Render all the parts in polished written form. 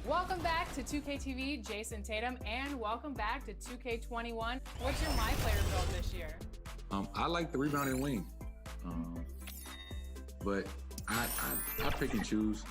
Welcome back to 2K TV, Jason Tatum, and welcome back to 2K21. What's your My Player build this year? I like the rebounding wing, but I pick and choose.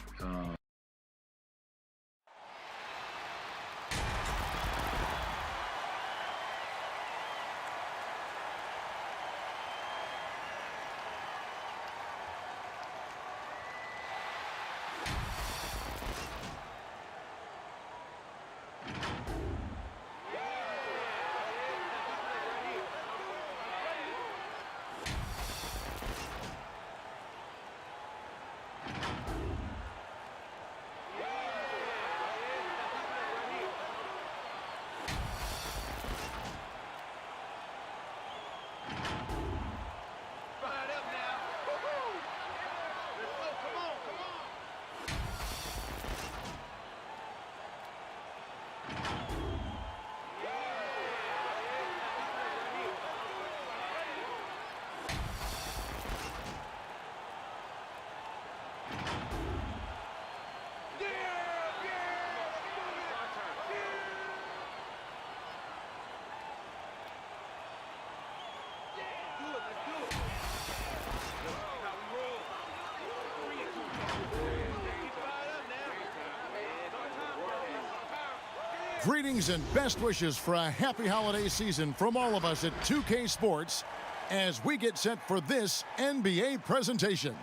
Greetings and best wishes for a happy holiday season from all of us at 2K Sports as we get set for this NBA presentation.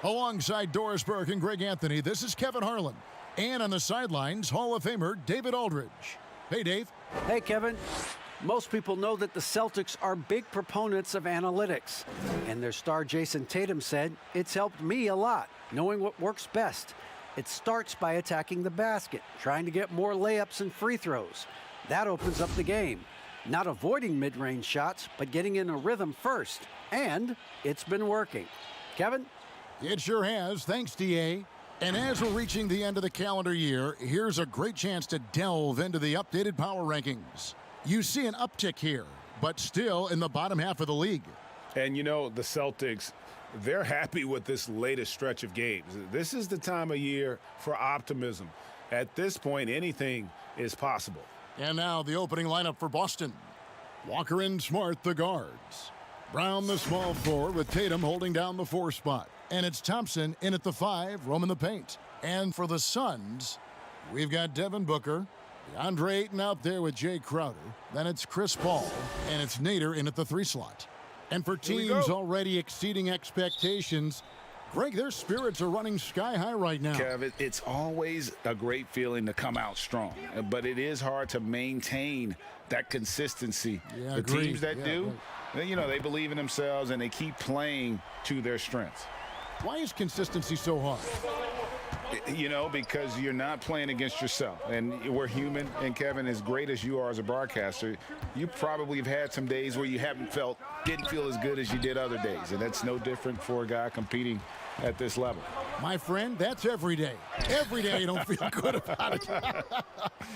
Alongside Doris Burke and Greg Anthony, this is Kevin Harlan. And on the sidelines, Hall of Famer David Aldridge. Hey, Dave. Hey, Kevin. Most people know that the Celtics are big proponents of analytics. And their star Jason Tatum said, it's helped me a lot, knowing what works best. It starts by attacking the basket, trying to get more layups and free throws. That opens up the game. Not avoiding mid-range shots, but getting in a rhythm first. And it's been working. Kevin? It sure has. Thanks, DA. And as we're reaching the end of the calendar year, here's a great chance to delve into the updated power rankings. You see an uptick here, but still in the bottom half of the league. And you know, the Celtics, they're happy with this latest stretch of games. This is the time of year for optimism. At this point, anything is possible. And now the opening lineup for Boston. Walker and Smart, the guards. Brown, the small forward, with Tatum holding down the 4 spot. And it's Thompson in at the 5, roaming the paint. And for the Suns, we've got Devin Booker, DeAndre Ayton out there with Jay Crowder. Then it's Chris Paul, and it's Nader in at the 3 slot. And for teams already exceeding expectations, Greg, their spirits are running sky high right now. Kev, it's always a great feeling to come out strong, but it is hard to maintain that consistency. Yeah, the teams that do, you know, they believe in themselves and they keep playing to their strengths. Why is consistency so hard? You know, because you're not playing against yourself. And we're human. And, Kevin, as great as you are as a broadcaster, you probably have had some days where you didn't feel as good as you did other days. And that's no different for a guy competing at this level. My friend, that's every day. Every day you don't feel good about it.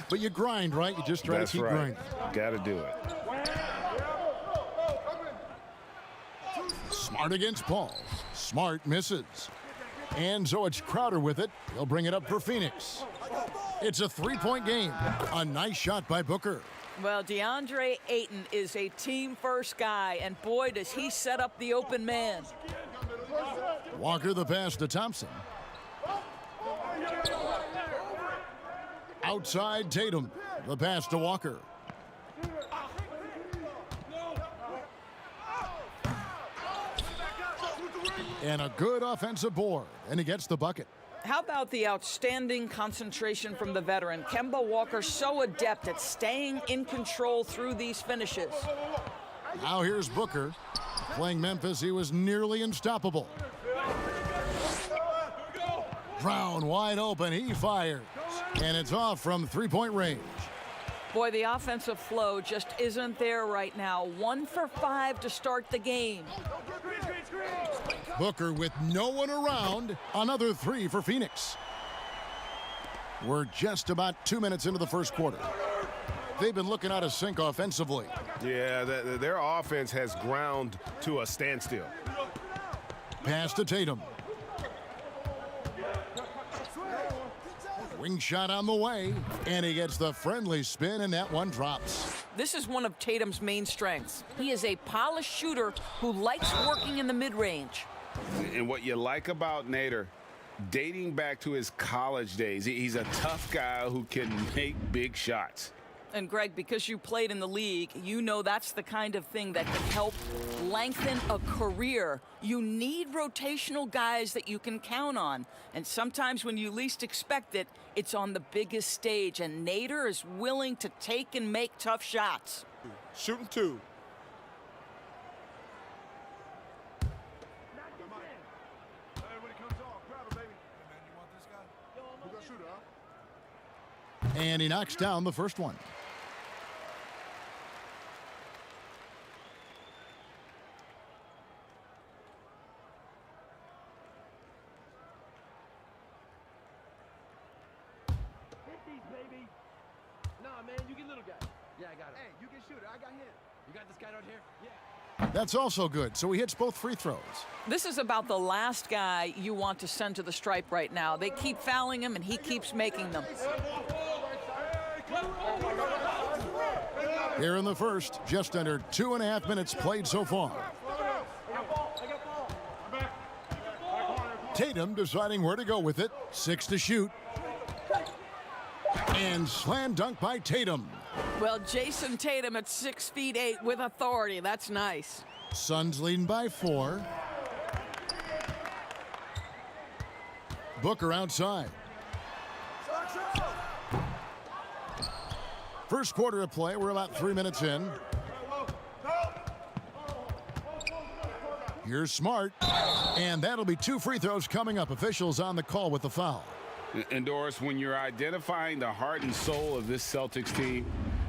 But you grind, right? You just try to keep grinding. Got to do it. Smart against Paul. Smart misses. And so it's Crowder with it. He'll bring it up for Phoenix. It's a 3-point game. A nice shot by Booker. Well, DeAndre Ayton is a team-first guy, and boy, does he set up the open man. Walker the pass to Thompson. Outside Tatum. The pass to Walker. And a good offensive board, and he gets the bucket. How about the outstanding concentration from the veteran? Kemba Walker, so adept at staying in control through these finishes. Now here's Booker. Playing Memphis, he was nearly unstoppable. Brown wide open, he fires. And it's off from 3-point range. Boy, the offensive flow just isn't there right now. 1 for 5 to start the game. Booker with no one around. Another 3 for Phoenix. We're just about 2 minutes into the first quarter. They've been looking out of sync offensively. Yeah, their offense has ground to a standstill. Pass to Tatum. Wing shot on the way, and he gets the friendly spin, and that one drops. This is one of Tatum's main strengths. He is a polished shooter who likes working in the mid-range. And what you like about Nader, dating back to his college days, he's a tough guy who can make big shots. And Greg, because you played in the league, you know that's the kind of thing that can help lengthen a career. You need rotational guys that you can count on. And sometimes when you least expect it, it's on the biggest stage. And Nader is willing to take and make tough shots. Shooting 2. And he knocks down the first one. That's also good, so he hits both free throws. This is about the last guy you want to send to the stripe right now. They keep fouling him, and he keeps making them. Here in the first, just under 2.5 minutes played so far. Tatum deciding where to go with it. 6 to shoot. And slam dunk by Tatum. Well, Jason Tatum at 6'8" with authority. That's nice. Suns leading by 4. Booker outside. First quarter of play. We're about 3 minutes in. Here's Smart. And that'll be 2 free throws coming up. Officials on the call with the foul. And Doris, when you're identifying the heart and soul of this Celtics team,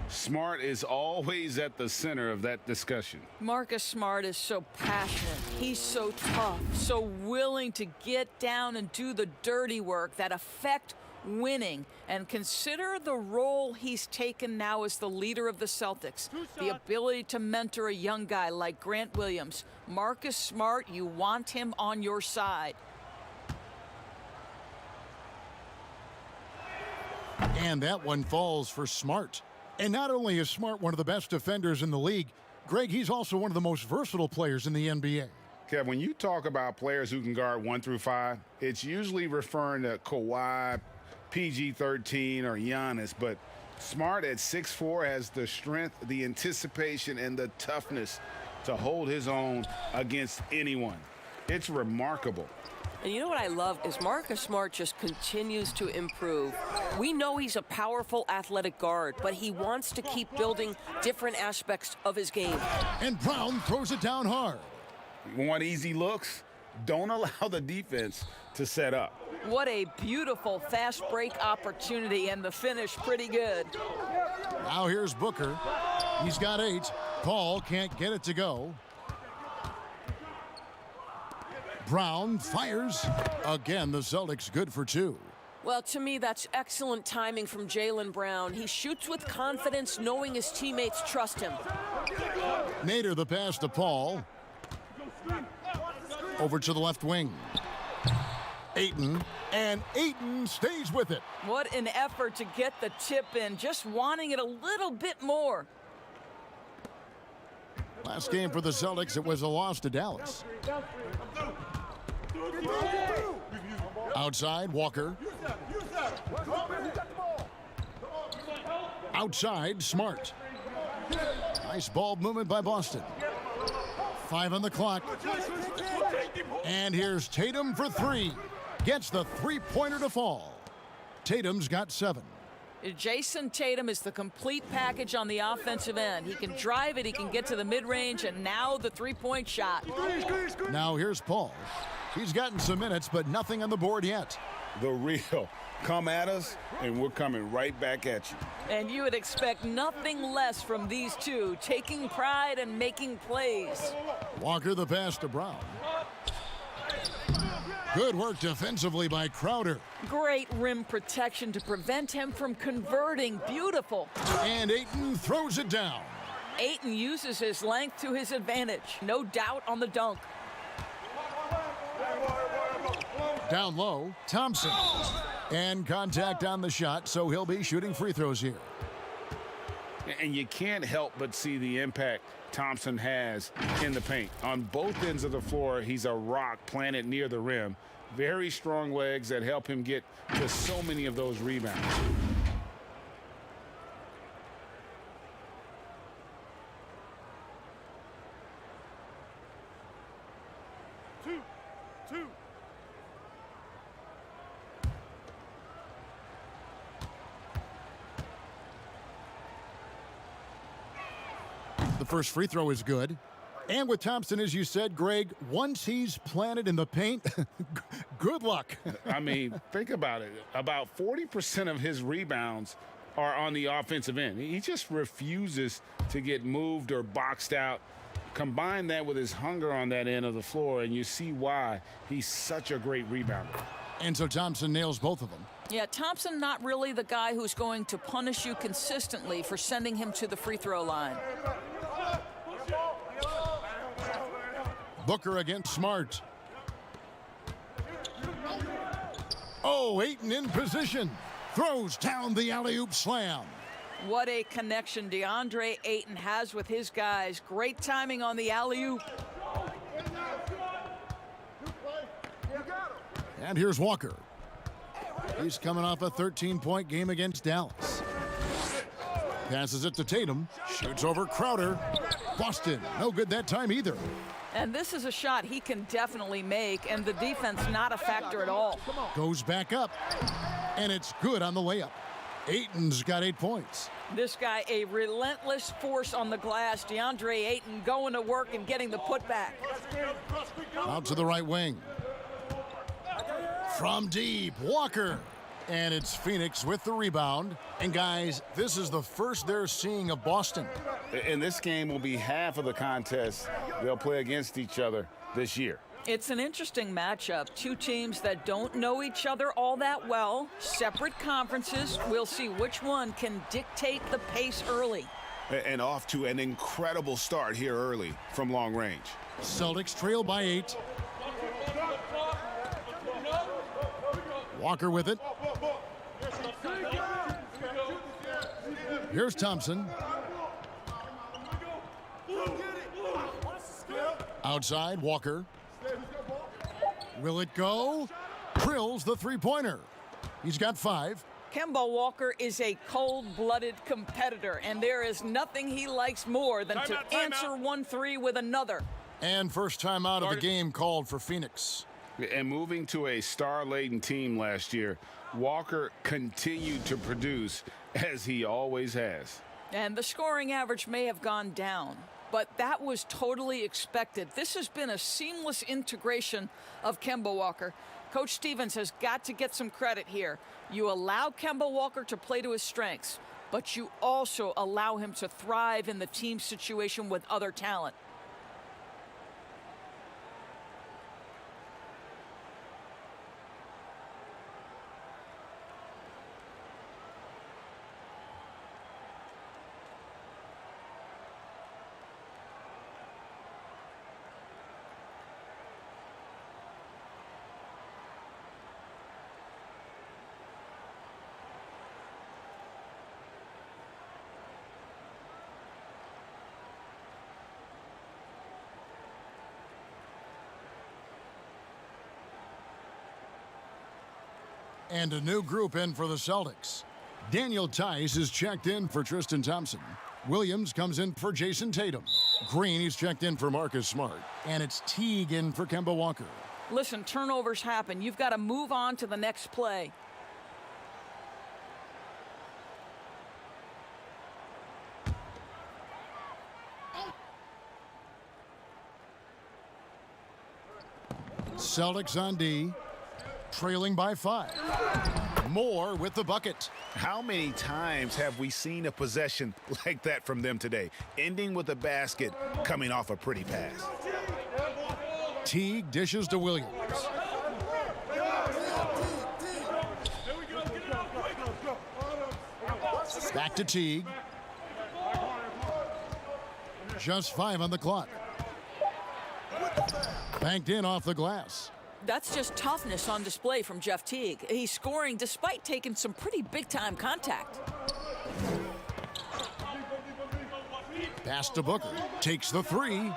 Smart is always at the center of that discussion. Marcus Smart is so passionate. He's so tough, so willing to get down and do the dirty work that affect winning. And consider the role he's taken now as the leader of the Celtics. The ability to mentor a young guy like Grant Williams. Marcus Smart, you want him on your side. And that one falls for Smart. And not only is Smart one of the best defenders in the league, Greg, he's also one of the most versatile players in the NBA. Kev, when you talk about players who can guard 1 through 5, it's usually referring to Kawhi, PG-13, or Giannis. But Smart at 6'4" has the strength, the anticipation, and the toughness to hold his own against anyone. It's remarkable. And you know what I love is Marcus Smart just continues to improve. We know he's a powerful athletic guard, but he wants to keep building different aspects of his game. And Brown throws it down hard. You want easy looks? Don't allow the defense to set up. What a beautiful fast break opportunity, and the finish pretty good. Now here's Booker. He's got 8. Paul can't get it to go. Brown fires. Again, the Celtics good for 2. Well, to me, that's excellent timing from Jaylen Brown. He shoots with confidence, knowing his teammates trust him. Nader the pass to Paul. Over to the left wing. Ayton, and Ayton stays with it. What an effort to get the tip in, just wanting it a little bit more. Last game for the Celtics, it was a loss to Dallas. Outside, Walker. Outside, Smart. Nice ball movement by Boston. 5 on the clock. And here's Tatum for 3. Gets the three-pointer to fall. Tatum's got 7. Jason Tatum is the complete package on the offensive end. He can drive it, he can get to the mid-range, and now the three-point shot. Now here's Paul. He's gotten some minutes, but nothing on the board yet. The real. Come at us, and we're coming right back at you. And you would expect nothing less from these two, taking pride and making plays. Walker the pass to Brown. Good work defensively by Crowder. Great rim protection to prevent him from converting. Beautiful. And Ayton throws it down. Ayton uses his length to his advantage. No doubt on the dunk. Down low, Thompson. And contact on the shot, so he'll be shooting free throws here. And you can't help but see the impact Thompson has in the paint. On both ends of the floor, he's a rock planted near the rim. Very strong legs that help him get to so many of those rebounds. The first free throw is good. And with Thompson, as you said, Greg, once he's planted in the paint, good luck. I mean, think about it. About 40% of his rebounds are on the offensive end. He just refuses to get moved or boxed out. Combine that with his hunger on that end of the floor, and you see why he's such a great rebounder. And so Thompson nails both of them. Yeah, Thompson not really the guy who's going to punish you consistently for sending him to the free throw line. Booker against Smart. Oh, Ayton in position. Throws down the alley-oop slam. What a connection DeAndre Ayton has with his guys. Great timing on the alley-oop. And here's Walker. He's coming off a 13-point game against Dallas. Passes it to Tatum. Shoots over Crowder. Boston, no good that time either. And this is a shot he can definitely make, and the defense not a factor at all. Goes back up, and it's good on the layup. Ayton's got 8 points. This guy, a relentless force on the glass. DeAndre Ayton going to work and getting the putback. Out to the right wing. From deep, Walker. And it's Phoenix with the rebound. And guys, this is the first they're seeing of Boston. And this game will be half of the contest they'll play against each other this year. It's an interesting matchup. Two teams that don't know each other all that well. Separate conferences. We'll see which one can dictate the pace early. And off to an incredible start here early from long range. Celtics trail by 8. Walker with it. Here's Thompson. Outside, Walker. Will it go? Drills the three-pointer. He's got 5. Kemba Walker is a cold-blooded competitor, and there is nothing he likes more than to answer 1-3 with another. And first time out of the game called for Phoenix. And moving to a star-laden team last year, Walker continued to produce as he always has. And the scoring average may have gone down, but that was totally expected. This has been a seamless integration of Kemba Walker. Coach Stevens has got to get some credit here. You allow Kemba Walker to play to his strengths, but you also allow him to thrive in the team situation with other talent. And a new group in for the Celtics. Daniel Tice is checked in for Tristan Thompson. Williams comes in for Jason Tatum. Green, he's checked in for Marcus Smart. And it's Teague in for Kemba Walker. Listen, turnovers happen. You've got to move on to the next play. Celtics on D, trailing by 5. Moore with the bucket. How many times have we seen a possession like that from them today, ending with a basket coming off a pretty pass? Teague dishes to Williams. Back to Teague. Just 5 on the clock. Banked in off the glass. That's just toughness on display from Jeff Teague. He's scoring despite taking some pretty big-time contact. Pass to Booker. Takes the three.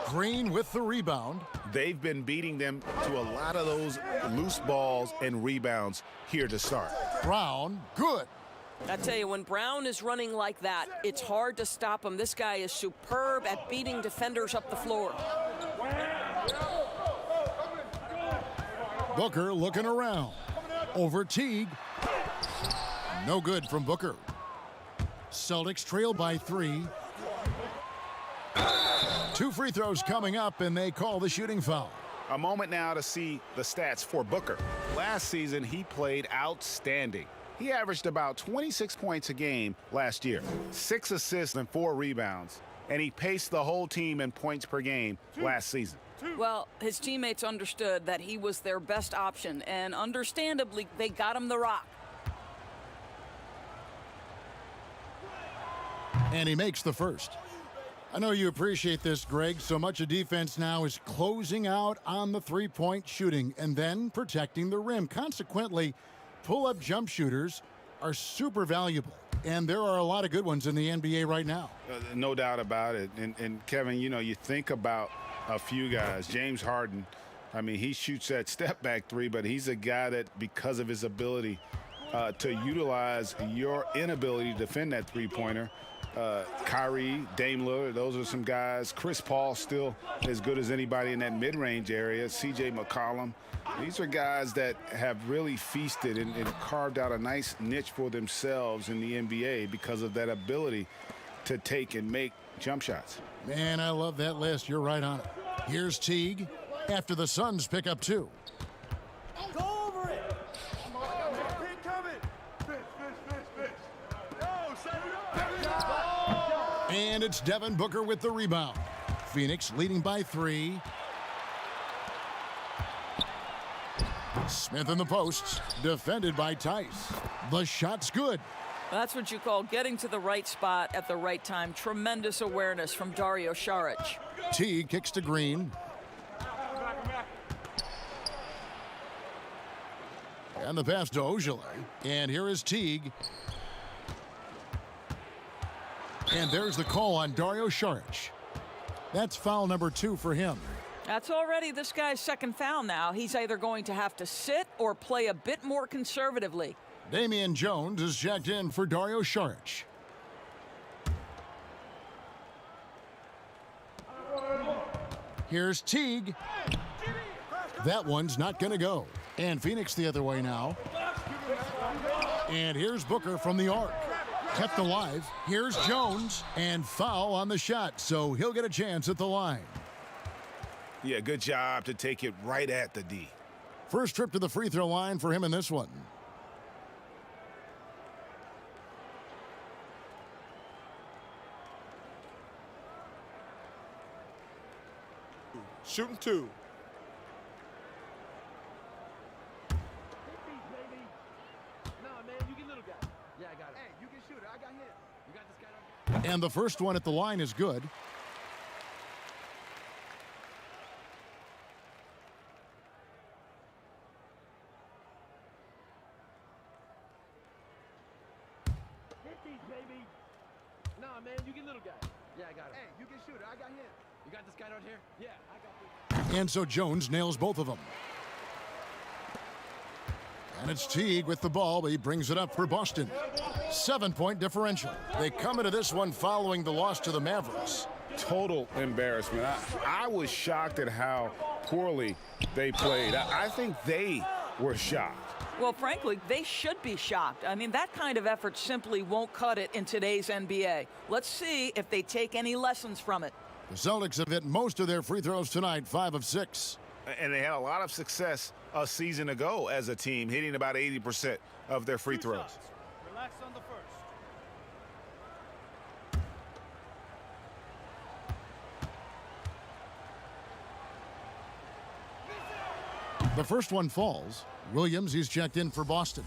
Green with the rebound. They've been beating them to a lot of those loose balls and rebounds here to start. Brown, good. I tell you, when Brown is running like that, it's hard to stop him. This guy is superb at beating defenders up the floor. Booker looking around. Over Teague. No good from Booker. Celtics trail by 3. 2 free throws coming up, and they call the shooting foul. A moment now to see the stats for Booker. Last season, he played outstanding. He averaged about 26 points a game last year, 6 assists and 4 rebounds, and he paced the whole team in points per game last season. Well, his teammates understood that he was their best option, and understandably, they got him the rock. And he makes the first. I know you appreciate this, Greg. So much of defense now is closing out on the three-point shooting and then protecting the rim. Consequently, pull-up jump shooters are super valuable, and there are a lot of good ones in the NBA right now. No doubt about it. And Kevin, you know, you think about a few guys. James Harden, I mean, he shoots that step-back three, but he's a guy that, because of his ability to utilize your inability to defend that three-pointer, Kyrie, Dame Lillard, those are some guys. Chris Paul still as good as anybody in that mid-range area. C.J. McCollum. These are guys that have really feasted and carved out a nice niche for themselves in the NBA because of that ability to take and make jump shots. Man, I love that list. You're right on it. Here's Teague after the Suns pick up 2. Go over it. Keep coming. And it's Devin Booker with the rebound. Phoenix leading by 3. Smith in the posts, defended by Tice. The shot's good. That's what you call getting to the right spot at the right time. Tremendous awareness from Dario Saric. Teague kicks to Green. And the pass to Ojale. And here is Teague. And there's the call on Dario Saric. That's foul number 2 for him. That's already this guy's second foul now. He's either going to have to sit or play a bit more conservatively. Damian Jones is checked in for Dario Saric. Here's Teague. That one's not going to go. And Phoenix the other way now. And here's Booker from the arc. Kept alive. Here's Jones. And foul on the shot, so he'll get a chance at the line. Yeah, good job to take it right at the D. First trip to the free throw line for him in this one. Shooting 2. And the first one at the line is good. And so Jones nails both of them. And it's Teague with the ball, but he brings it up for Boston. 7-point differential. They come into this one following the loss to the Mavericks. Total embarrassment. I was shocked at how poorly they played. I think they were shocked. Well, frankly, they should be shocked. I mean, that kind of effort simply won't cut it in today's NBA. Let's see if they take any lessons from it. The Celtics have hit most of their free throws tonight, 5 of 6. And they had a lot of success a season ago as a team, hitting about 80% of their free throws. Relax on the first. The first one falls. Williams, he's checked in for Boston.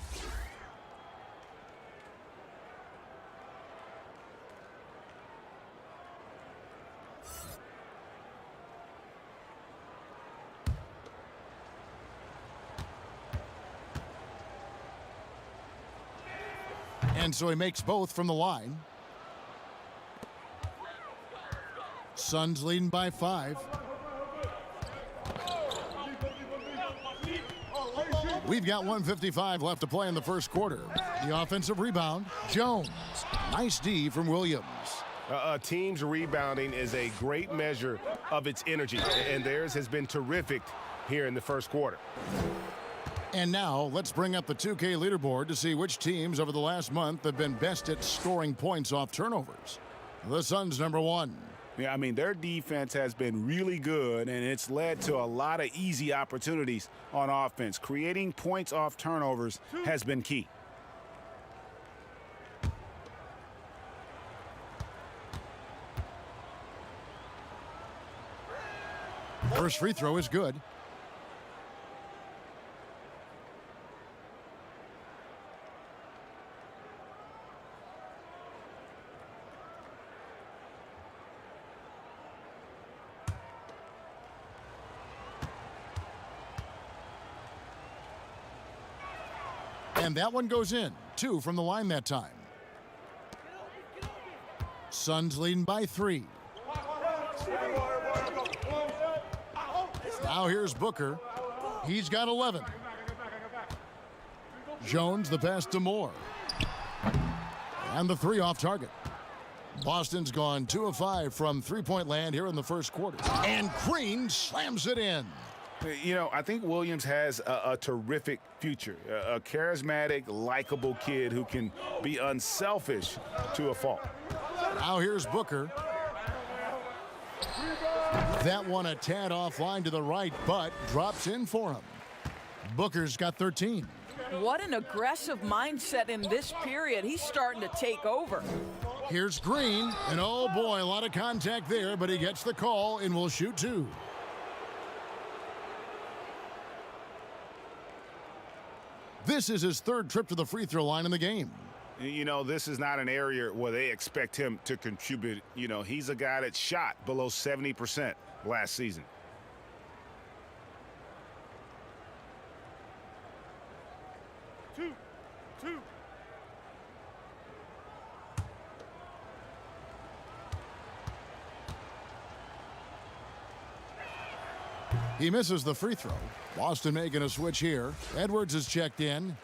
And so he makes both from the line. Suns leading by 5. We've got 1:55 left to play in the first quarter. The offensive rebound, Jones. Nice D from Williams. A team's rebounding is a great measure of its energy, and theirs has been terrific here in the first quarter. And now let's bring up the 2K leaderboard to see which teams over the last month have been best at scoring points off turnovers. The Suns number 1. Yeah, I mean, their defense has been really good, and it's led to a lot of easy opportunities on offense. Creating points off turnovers has been key. First free throw is good. And that one goes in. 2 from the line that time. Suns leading by 3. Now here's Booker. He's got 11. Jones the pass to Moore. And the 3 off target. Boston's gone 2 of 5 from three-point land here in the first quarter. And Green slams it in. You know, I think Williams has a terrific future. A charismatic, likable kid who can be unselfish to a fault. Now here's Booker. That one a tad offline to the right, but drops in for him. Booker's got 13. What an aggressive mindset in this period. He's starting to take over. Here's Green, and oh boy, a lot of contact there, but he gets the call and will shoot 2. This is his 3rd trip to the free throw line in the game. You know, this is not an area where they expect him to contribute. You know, he's a guy that shot below 70% last season. Two. He misses the free throw. Boston making a switch here. Edwards is checked in.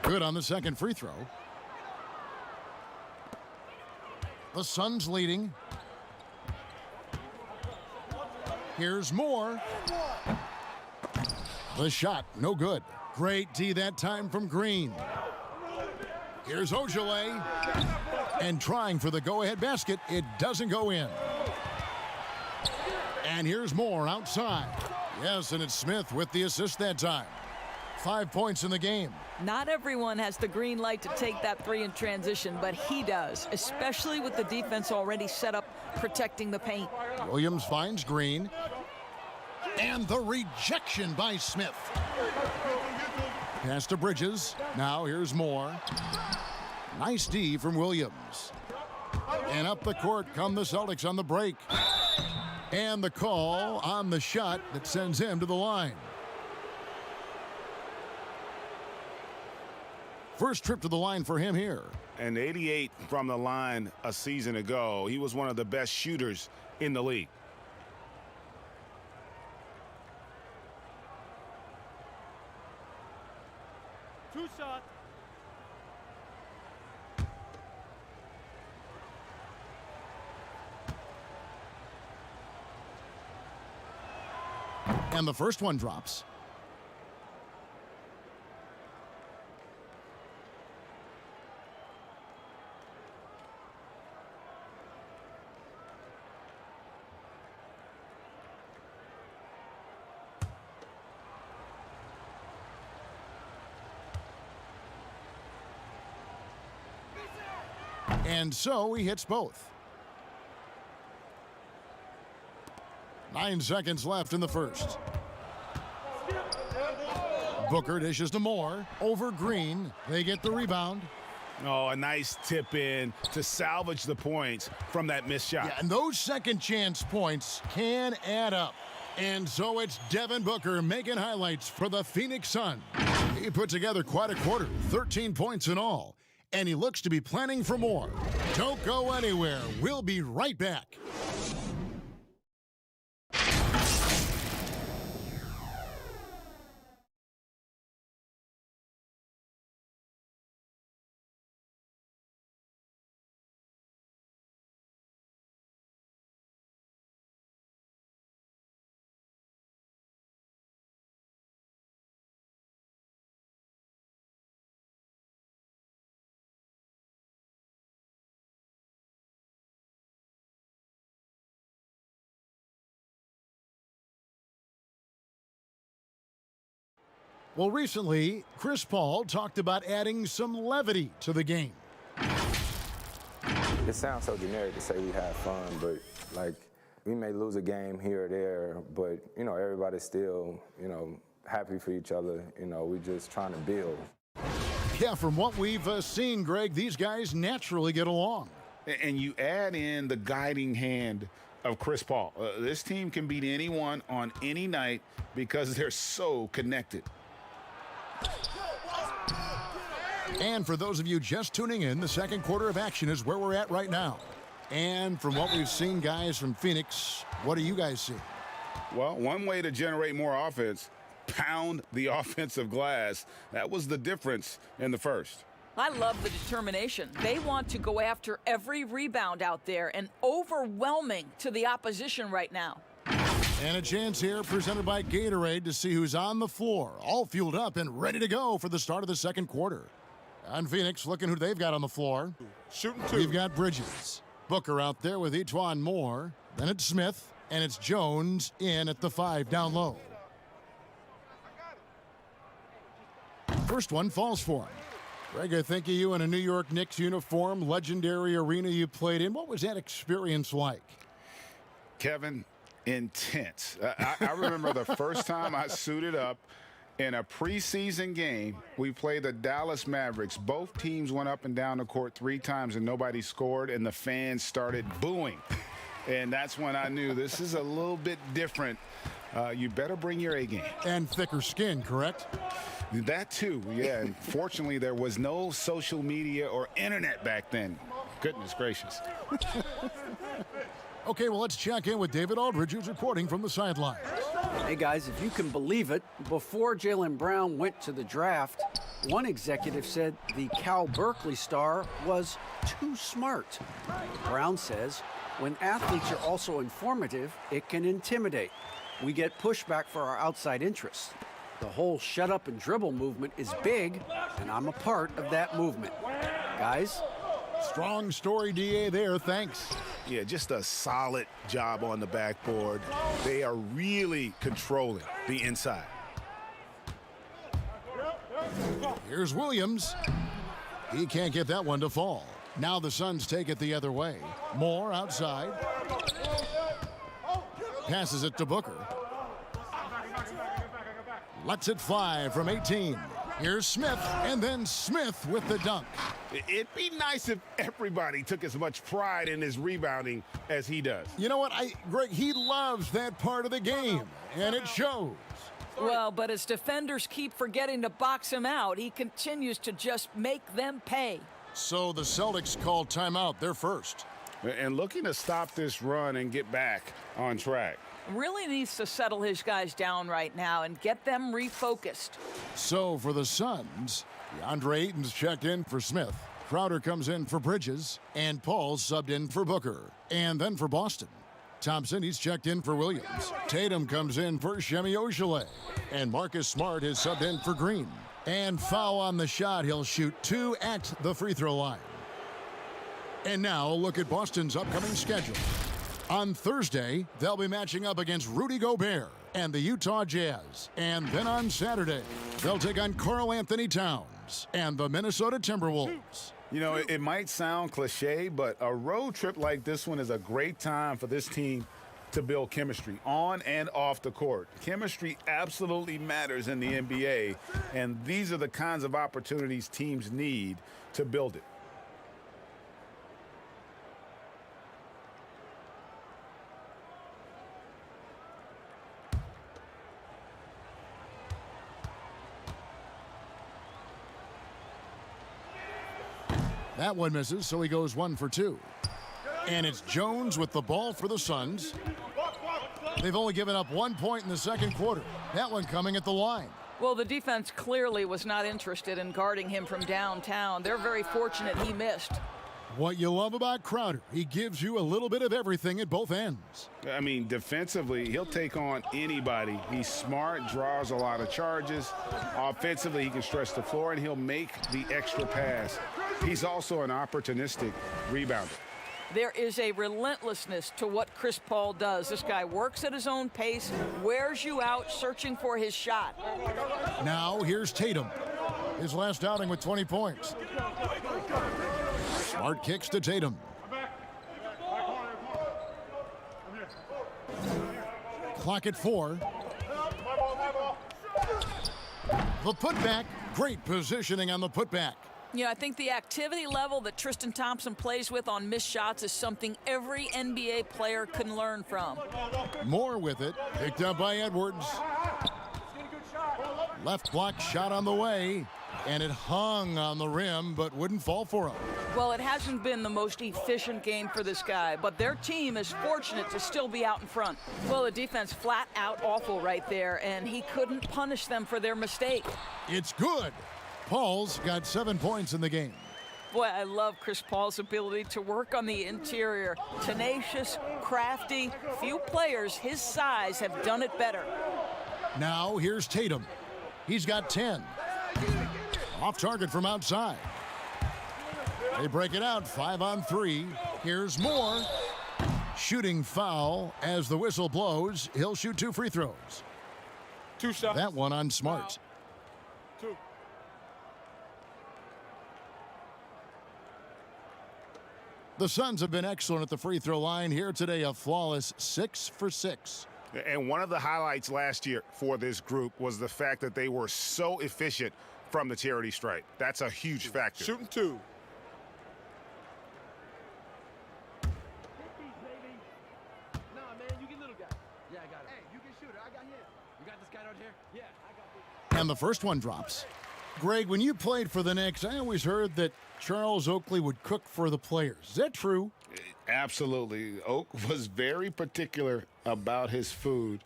Good on the second free throw. The Suns leading. Here's Moore. The shot, no good. Great D that time from Green. Here's Ojale. And trying for the go-ahead basket, it doesn't go in. And here's Moore outside. Yes, and it's Smith with the assist that time. 5 points in the game. Not everyone has the green light to take that 3 in transition, but he does, especially with the defense already set up protecting the paint. Williams finds Green. And the rejection by Smith. Pass to Bridges. Now here's Moore. Nice D from Williams. And up the court come the Celtics on the break. And the call on the shot that sends him to the line. First trip to the line for him here. And 88 from the line a season ago. He was one of the best shooters in the league. Two shots. And the first one drops. And so he hits both. 9 seconds left in the first. Booker dishes to Moore. Over Green. They get the rebound. Oh, a nice tip in to salvage the points from that missed shot. Yeah, and those second chance points can add up. And so it's Devin Booker making highlights for the Phoenix Suns. He put together quite a quarter, 13 points in all. And he looks to be planning for more. Don't go anywhere. We'll be right back. Well, recently, Chris Paul talked about adding some levity to the game. It sounds so generic to say we have fun, but like we may lose a game here or there, but you know everybody's still happy for each other. We just trying to build. Yeah, from what we've seen, Greg, these guys naturally get along. And you add in the guiding hand of Chris Paul. This team can beat anyone on any night because they're so connected. And for those of you just tuning in, the second quarter of action is where we're at right now. And from what we've seen, guys, from Phoenix, what do you guys see? Well, one way to generate more offense, pound the offensive glass. That was the difference in the first. I love the determination. They want to go after every rebound out there and overwhelming to the opposition right now. And a chance here presented by Gatorade to see who's on the floor, all fueled up and ready to go for the start of the second quarter. On Phoenix, looking who they've got on the floor. Shooting two. We've got Bridges. Booker out there with E'Twaun Moore. Then it's Smith, and it's Jones in at the 5 down low. First one falls for him. Greg, I think of you in a New York Knicks uniform, legendary arena you played in. What was that experience like? Kevin, intense. I remember the first time I suited up in a preseason game. We played the Dallas Mavericks. Both teams went up and down the court 3 times and nobody scored, and the fans started booing. And that's when I knew this is a little bit different. You better bring your A game. And thicker skin, correct? That too, yeah. And fortunately, there was no social media or internet back then. Goodness gracious. Okay, well, let's check in with David Aldridge, who's reporting from the sidelines. Hey, guys, if you can believe it, before Jaylen Brown went to the draft, one executive said the Cal Berkeley star was too smart. Brown says, when athletes are also informative, it can intimidate. We get pushback for our outside interests. The whole shut up and dribble movement is big, and I'm a part of that movement. Guys? Strong story, DA, there. Thanks. Yeah, just a solid job on the backboard. They are really controlling the inside. Here's Williams. He can't get that one to fall. Now the Suns take it the other way. Moore outside. Passes it to Booker. Lets it fly from 18. Here's Smith, and then Smith with the dunk. It'd be nice if everybody took as much pride in his rebounding as he does. You know what, Greg, he loves that part of the game, and it shows. Well, but as defenders keep forgetting to box him out, he continues to just make them pay. So the Celtics called timeout. They're first. And looking to stop this run and get back on track. Really needs to settle his guys down right now and get them refocused. So for the Suns, DeAndre Ayton's checked in for Smith. Crowder comes in for Bridges, and Paul's subbed in for Booker. And then for Boston, Thompson, he's checked in for Williams. Tatum comes in for Semi Ojeleye. And Marcus Smart is subbed in for Green. And foul on the shot. He'll shoot 2 at the free throw line. And now look at Boston's upcoming schedule. On Thursday, they'll be matching up against Rudy Gobert and the Utah Jazz. And then on Saturday, they'll take on Karl Anthony Towns and the Minnesota Timberwolves. You know, it might sound cliche, but a road trip like this one is a great time for this team to build chemistry on and off the court. Chemistry absolutely matters in the NBA, and these are the kinds of opportunities teams need to build it. That one misses, so he goes 1 for 2. And it's Jones with the ball for the Suns. They've only given up 1 point in the second quarter. That one coming at the line. Well, the defense clearly was not interested in guarding him from downtown. They're very fortunate he missed. What you love about Crowder, he gives you a little bit of everything at both ends. I mean, defensively, he'll take on anybody. He's smart, draws a lot of charges. Offensively, he can stretch the floor, and he'll make the extra pass. He's also an opportunistic rebounder. There is a relentlessness to what Chris Paul does. This guy works at his own pace, wears you out, searching for his shot. Now here's Tatum. His last outing with 20 points. Smart kicks to Tatum. Clock at 4. The putback. Great positioning on the putback. You know, I think the activity level that Tristan Thompson plays with on missed shots is something every NBA player can learn from. More with it. Picked up by Edwards. Left block shot on the way. And it hung on the rim, but wouldn't fall for him. Well, it hasn't been the most efficient game for this guy, but their team is fortunate to still be out in front. Well, the defense flat out awful right there, and he couldn't punish them for their mistake. It's good. Paul's got 7 points in the game. Boy, I love Chris Paul's ability to work on the interior. Tenacious, crafty. Few players his size have done it better. Now here's Tatum. He's got 10. Off target from outside. They break it out 5 on 3. Here's Moore. Shooting foul as the whistle blows. He'll shoot 2 free throws. 2 shots. That one on Smart. 2. The Suns have been excellent at the free throw line here today. A flawless 6 for 6. And one of the highlights last year for this group was the fact that they were so efficient from the charity stripe. That's a huge factor. Shooting 2. And the first one drops. Greg, when you played for the Knicks, I always heard that Charles Oakley would cook for the players. Is that true? Absolutely. Oak was very particular about his food.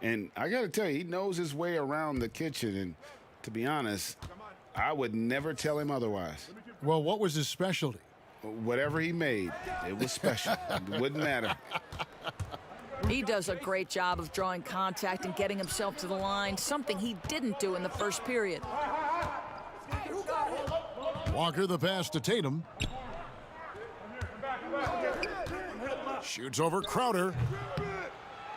And I got to tell you, he knows his way around the kitchen. And to be honest, I would never tell him otherwise. Well, what was his specialty? Whatever he made, it was special. It wouldn't matter. He does a great job of drawing contact and getting himself to the line, something he didn't do in the first period. Walker the pass to Tatum. Shoots over Crowder.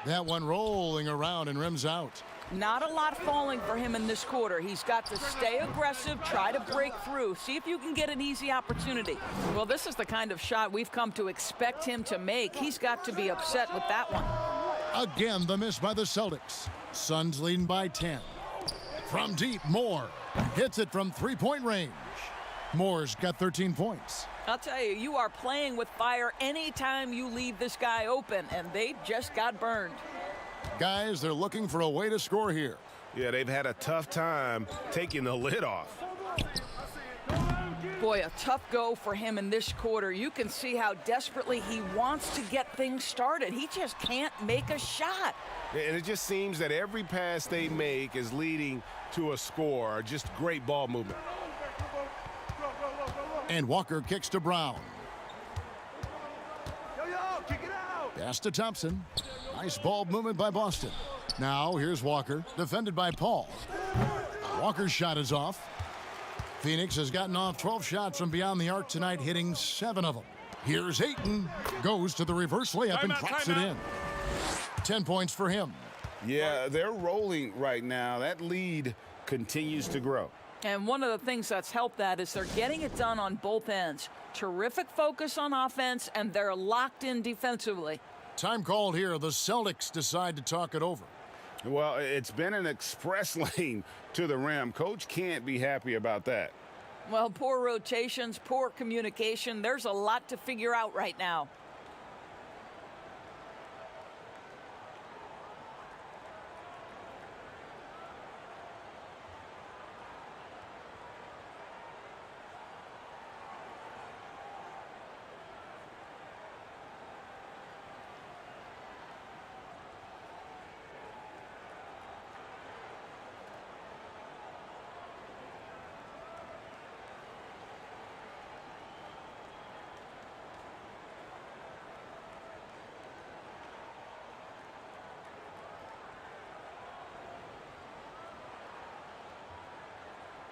That one rolling around and rims out. Not a lot falling for him in this quarter. He's got to stay aggressive, try to break through, see if you can get an easy opportunity. Well, this is the kind of shot we've come to expect him to make. He's got to be upset with that one. Again, the miss by the Celtics. Suns leading by 10. From deep, Moore hits it from three-point range. Moore's got 13 points. I'll tell you, you are playing with fire anytime you leave this guy open, and they just got burned. Guys, they're looking for a way to score here. Yeah, they've had a tough time taking the lid off. Boy, a tough go for him in this quarter. You can see how desperately he wants to get things started. He just can't make a shot. And it just seems that every pass they make is leading to a score. Just great ball movement. And Walker kicks to Brown. Pass to Thompson. Nice ball movement by Boston. Now here's Walker, defended by Paul. Walker's shot is off. Phoenix has gotten off 12 shots from beyond the arc tonight, hitting 7 of them. Here's Ayton. Goes to the reverse layup and drops it in. 10 points for him. Yeah, they're rolling right now. That lead continues to grow. And one of the things that's helped that is they're getting it done on both ends. Terrific focus on offense, and they're locked in defensively. Time called here. The Celtics decide to talk it over. Well, it's been an express lane to the rim. Coach can't be happy about that. Well, poor rotations, poor communication. There's a lot to figure out right now.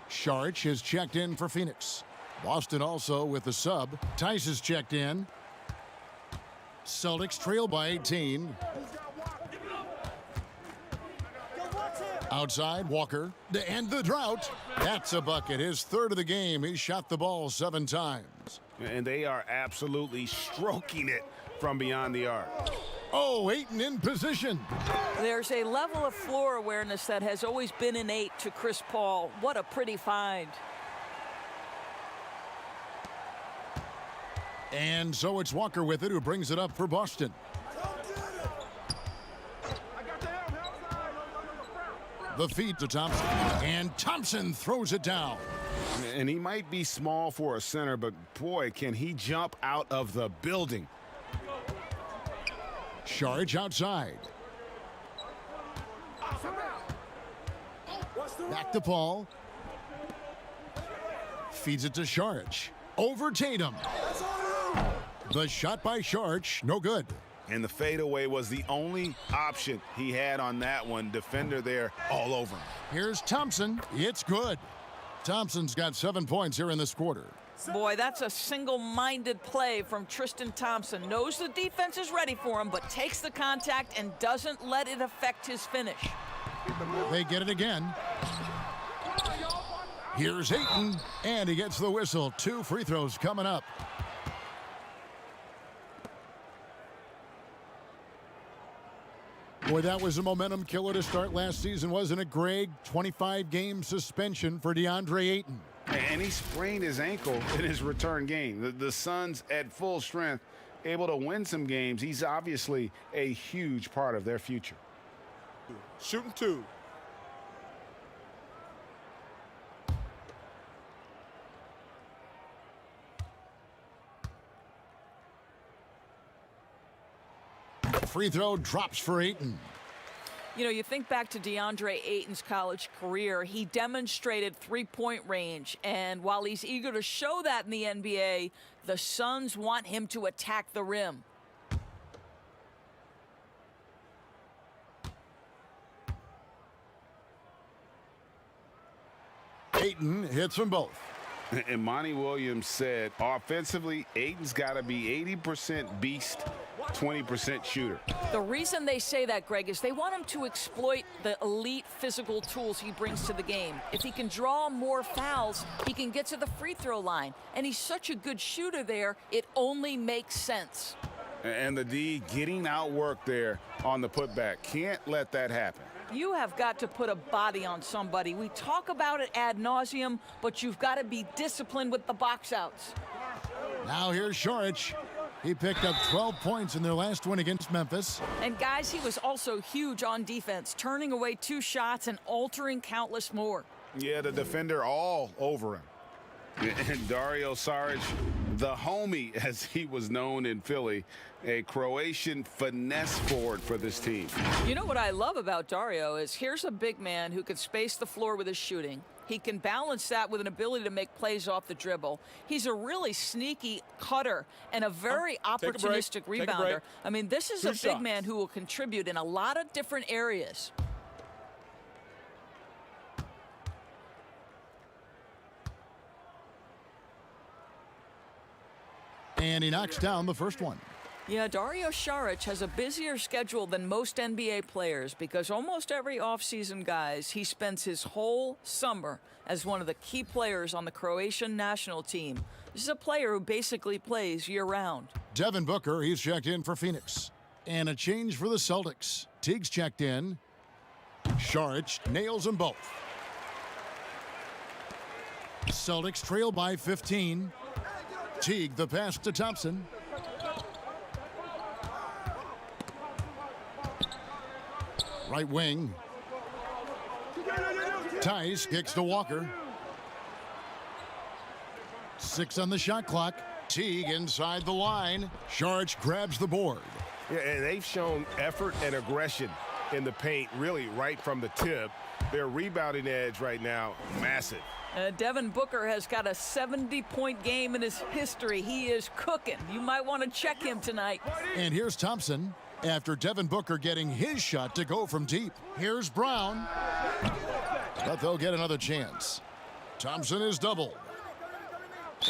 Saric has checked in for Phoenix. Boston also with the sub. Tice has checked in. Celtics trail by 18. Outside, Walker. To end the drought. That's a bucket. His third of the game. He shot the ball 7 times. And they are absolutely stroking it from beyond the arc. Oh, Ayton in position. There's a level of floor awareness that has always been innate to Chris Paul. What a pretty find. And so it's Walker with it, who brings it up for Boston. The feed to Thompson. And Thompson throws it down. And he might be small for a center, but boy, can he jump out of the building. Saric outside. Back to Paul. Feeds it to Saric. Over Tatum. The shot by Saric, no good. And the fadeaway was the only option he had on that one. Defender there all over him. Here's Thompson. It's good. Thompson's got 7 points here in this quarter. Boy, that's a single-minded play from Tristan Thompson. Knows the defense is ready for him, but takes the contact and doesn't let it affect his finish. They get it again. Here's Ayton, and he gets the whistle. 2 free throws coming up. Boy, that was a momentum killer to start last season, wasn't it, Greg? 25-game suspension for DeAndre Ayton. And he sprained his ankle in his return game. The Suns at full strength, able to win some games. He's obviously a huge part of their future. Shooting 2. Free throw drops for Ayton. You know, you think back to DeAndre Ayton's college career, he demonstrated three-point range, and while he's eager to show that in the NBA, the Suns want him to attack the rim. Ayton hits them both. And Monty Williams said, offensively, Ayton's got to be 80% beast, 20% shooter. The reason they say that, Greg, is they want him to exploit the elite physical tools he brings to the game. If he can draw more fouls, he can get to the free throw line. And he's such a good shooter there, it only makes sense. And the D getting outworked there on the putback. Can't let that happen. You have got to put a body on somebody. We talk about it ad nauseum, but you've got to be disciplined with the box outs. Now here's Saric. He picked up 12 points in their last win against Memphis. And guys, he was also huge on defense, turning away 2 shots and altering countless more. Yeah, the defender all over him. And Dario Saric, the homie, as he was known in Philly, a Croatian finesse forward for this team. You know what I love about Dario is here's a big man who can space the floor with his shooting. He can balance that with an ability to make plays off the dribble. He's a really sneaky cutter and a very opportunistic rebounder. I mean, this is a big man who will contribute in a lot of different areas. And he knocks down the first one. Yeah, Dario Saric has a busier schedule than most NBA players because almost every offseason, guys, he spends his whole summer as one of the key players on the Croatian national team. This is a player who basically plays year-round. Devin Booker, he's checked in for Phoenix. And a change for the Celtics. Teague's checked in. Saric nails them both. Celtics trail by 15. Teague the pass to Thompson. Right wing. Tice kicks to Walker. 6 on the shot clock. Teague inside the line. Saric grabs the board. Yeah, and they've shown effort and aggression in the paint, really right from the tip. Their rebounding edge right now, massive. Devin Booker has got a 70-point game in his history. He is cooking. You might want to check him tonight. And here's Thompson after Devin Booker getting his shot to go from deep. Here's Brown. But they'll get another chance. Thompson is doubled.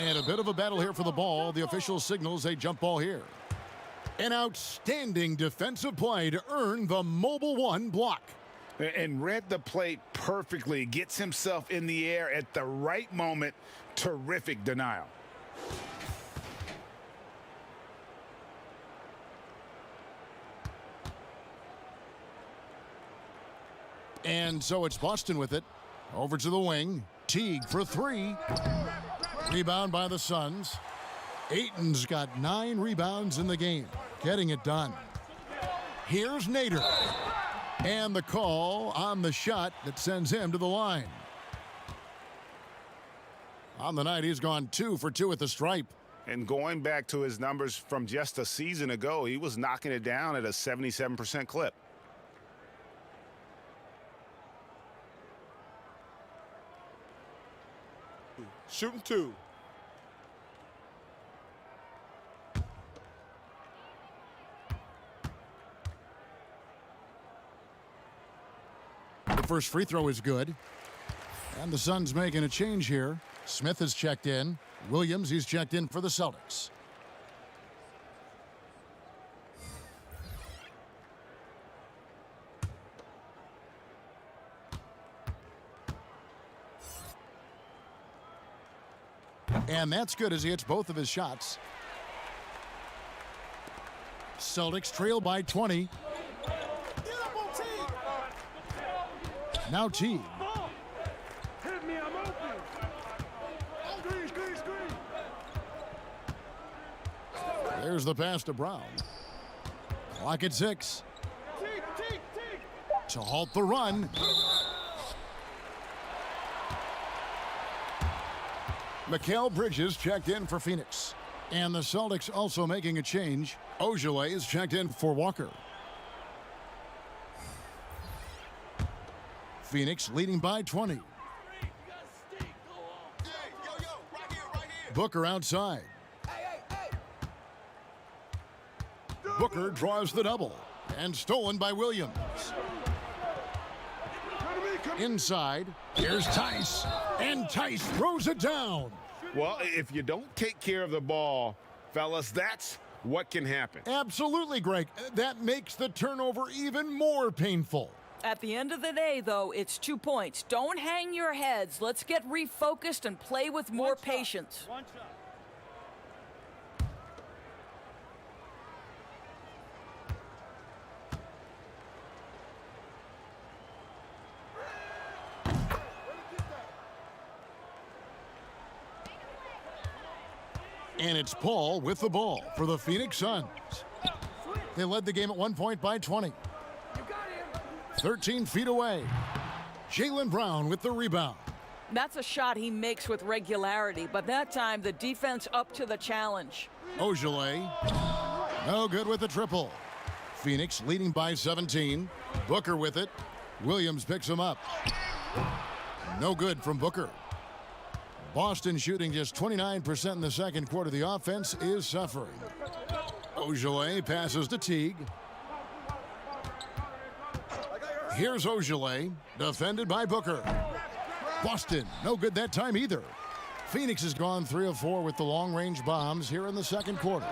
And a bit of a battle here for the ball. The official signals a jump ball here. An outstanding defensive play to earn the Mobile One block. And read the play perfectly. Gets himself in the air at the right moment. Terrific denial. And so it's Boston with it. Over to the wing. Teague for 3. Rebound by the Suns. Ayton's got 9 rebounds in the game. Getting it done. Here's Nader. And the call on the shot that sends him to the line. On the night, he's gone 2 for 2 at the stripe. And going back to his numbers from just a season ago, he was knocking it down at a 77% clip. Shooting 2. The first free throw is good. And the Suns making a change here. Smith is checked in. Williams, he's checked in for the Celtics. And that's good as he hits both of his shots. Celtics trail by 20. Now Teague. There's the pass to Brown. Clock at 6. To halt the run. Mikal Bridges checked in for Phoenix. And the Celtics also making a change. Ogilvy is checked in for Walker. Phoenix leading by 20. Booker outside. Booker draws the double. And stolen by Williams. Inside, here's Tice. And Tice throws it down. Well, if you don't take care of the ball, fellas, that's what can happen. Absolutely, Greg. That makes the turnover even more painful. At the end of the day, though, it's 2 points. Don't hang your heads. Let's get refocused and play with more patience. One shot. And it's Paul with the ball for the Phoenix Suns. They led the game at 1 point by 20. 13 feet away. Jaylen Brown with the rebound. That's a shot he makes with regularity, but that time the defense up to the challenge. Ogilvy, no good with the triple. Phoenix leading by 17. Booker with it. Williams picks him up. No good from Booker. Boston shooting just 29% in the second quarter. The offense is suffering. Ogilvy passes to Teague. Here's Ogilvy, defended by Booker. Boston, no good that time either. Phoenix has gone 3 of 4 with the long-range bombs here in the second quarter.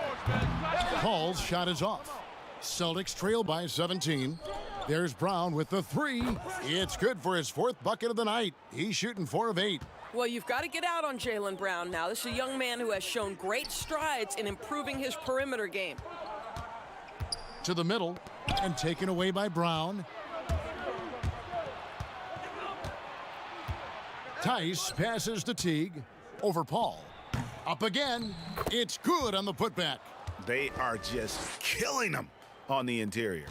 Paul's shot is off. Celtics trail by 17. There's Brown with the 3. It's good for his 4th bucket of the night. He's shooting 4 of 8. Well, you've got to get out on Jaylen Brown now. This is a young man who has shown great strides in improving his perimeter game. To the middle and taken away by Brown. Tice passes to Teague. Over Paul. Up again. It's good on the putback. They are just killing them on the interior.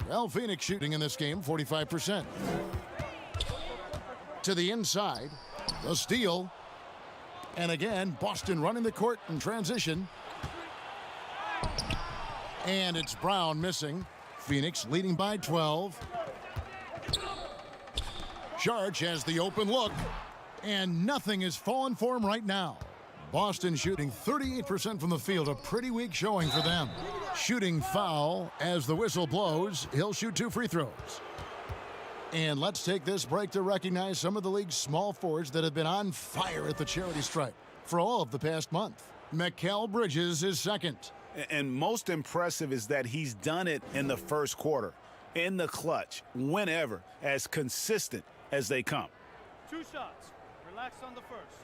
Well, Phoenix shooting in this game, 45%. To the inside. The steal. And again, Boston running the court in transition. And it's Brown missing. Phoenix leading by 12. Saric has the open look. And nothing is falling for him right now. Boston shooting 38% from the field, a pretty weak showing for them. Shooting foul as the whistle blows. He'll shoot 2 free throws. And let's take this break to recognize some of the league's small forwards that have been on fire at the charity stripe for all of the past month. Mikal Bridges is second. And most impressive is that he's done it in the first quarter, in the clutch, whenever, as consistent as they come. 2 shots. Relax on the first.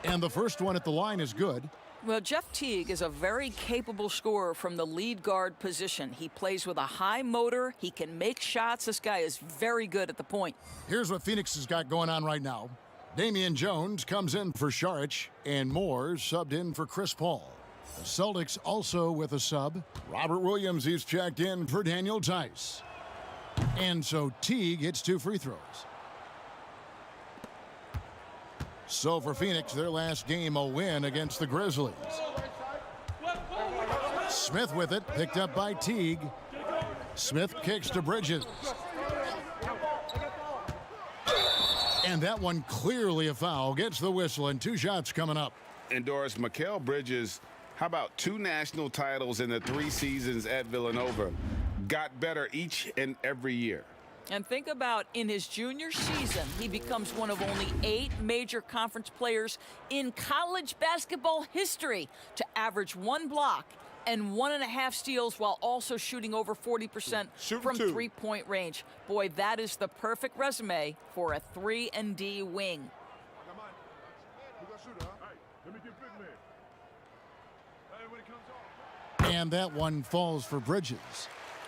And the first one at the line is good. Well, Jeff Teague is a very capable scorer from the lead guard position. He plays with a high motor. He can make shots. This guy is very good at the point. Here's what Phoenix has got going on right now. Damian Jones comes in for Saric, and Moore subbed in for Chris Paul. The Celtics also with a sub. Robert Williams is checked in for Daniel Tice. And so Teague hits 2 free throws. So for Phoenix, their last game, a win against the Grizzlies. Smith with it, picked up by Teague. Smith kicks to Bridges. And that one clearly a foul. Gets the whistle and 2 shots coming up. And Doris, Mikal Bridges, how about 2 national titles in the 3 seasons at Villanova? Got better each and every year. And think about in his junior season, he becomes one of only 8 major conference players in college basketball history to average 1 block and 1.5 steals while also shooting over 40% from 3-point range. Boy, that is the perfect resume for a 3-and-D wing. And that one falls for Bridges.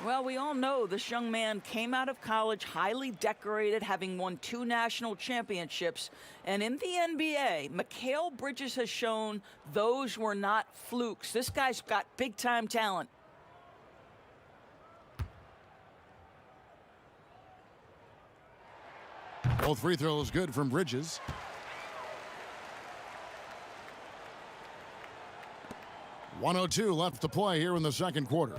Well, we all know this young man came out of college highly decorated, having won 2 national championships. And in the NBA, Mikal Bridges has shown those were not flukes. This guy's got big-time talent. Both free throws good from Bridges. .102 left to play here in the second quarter.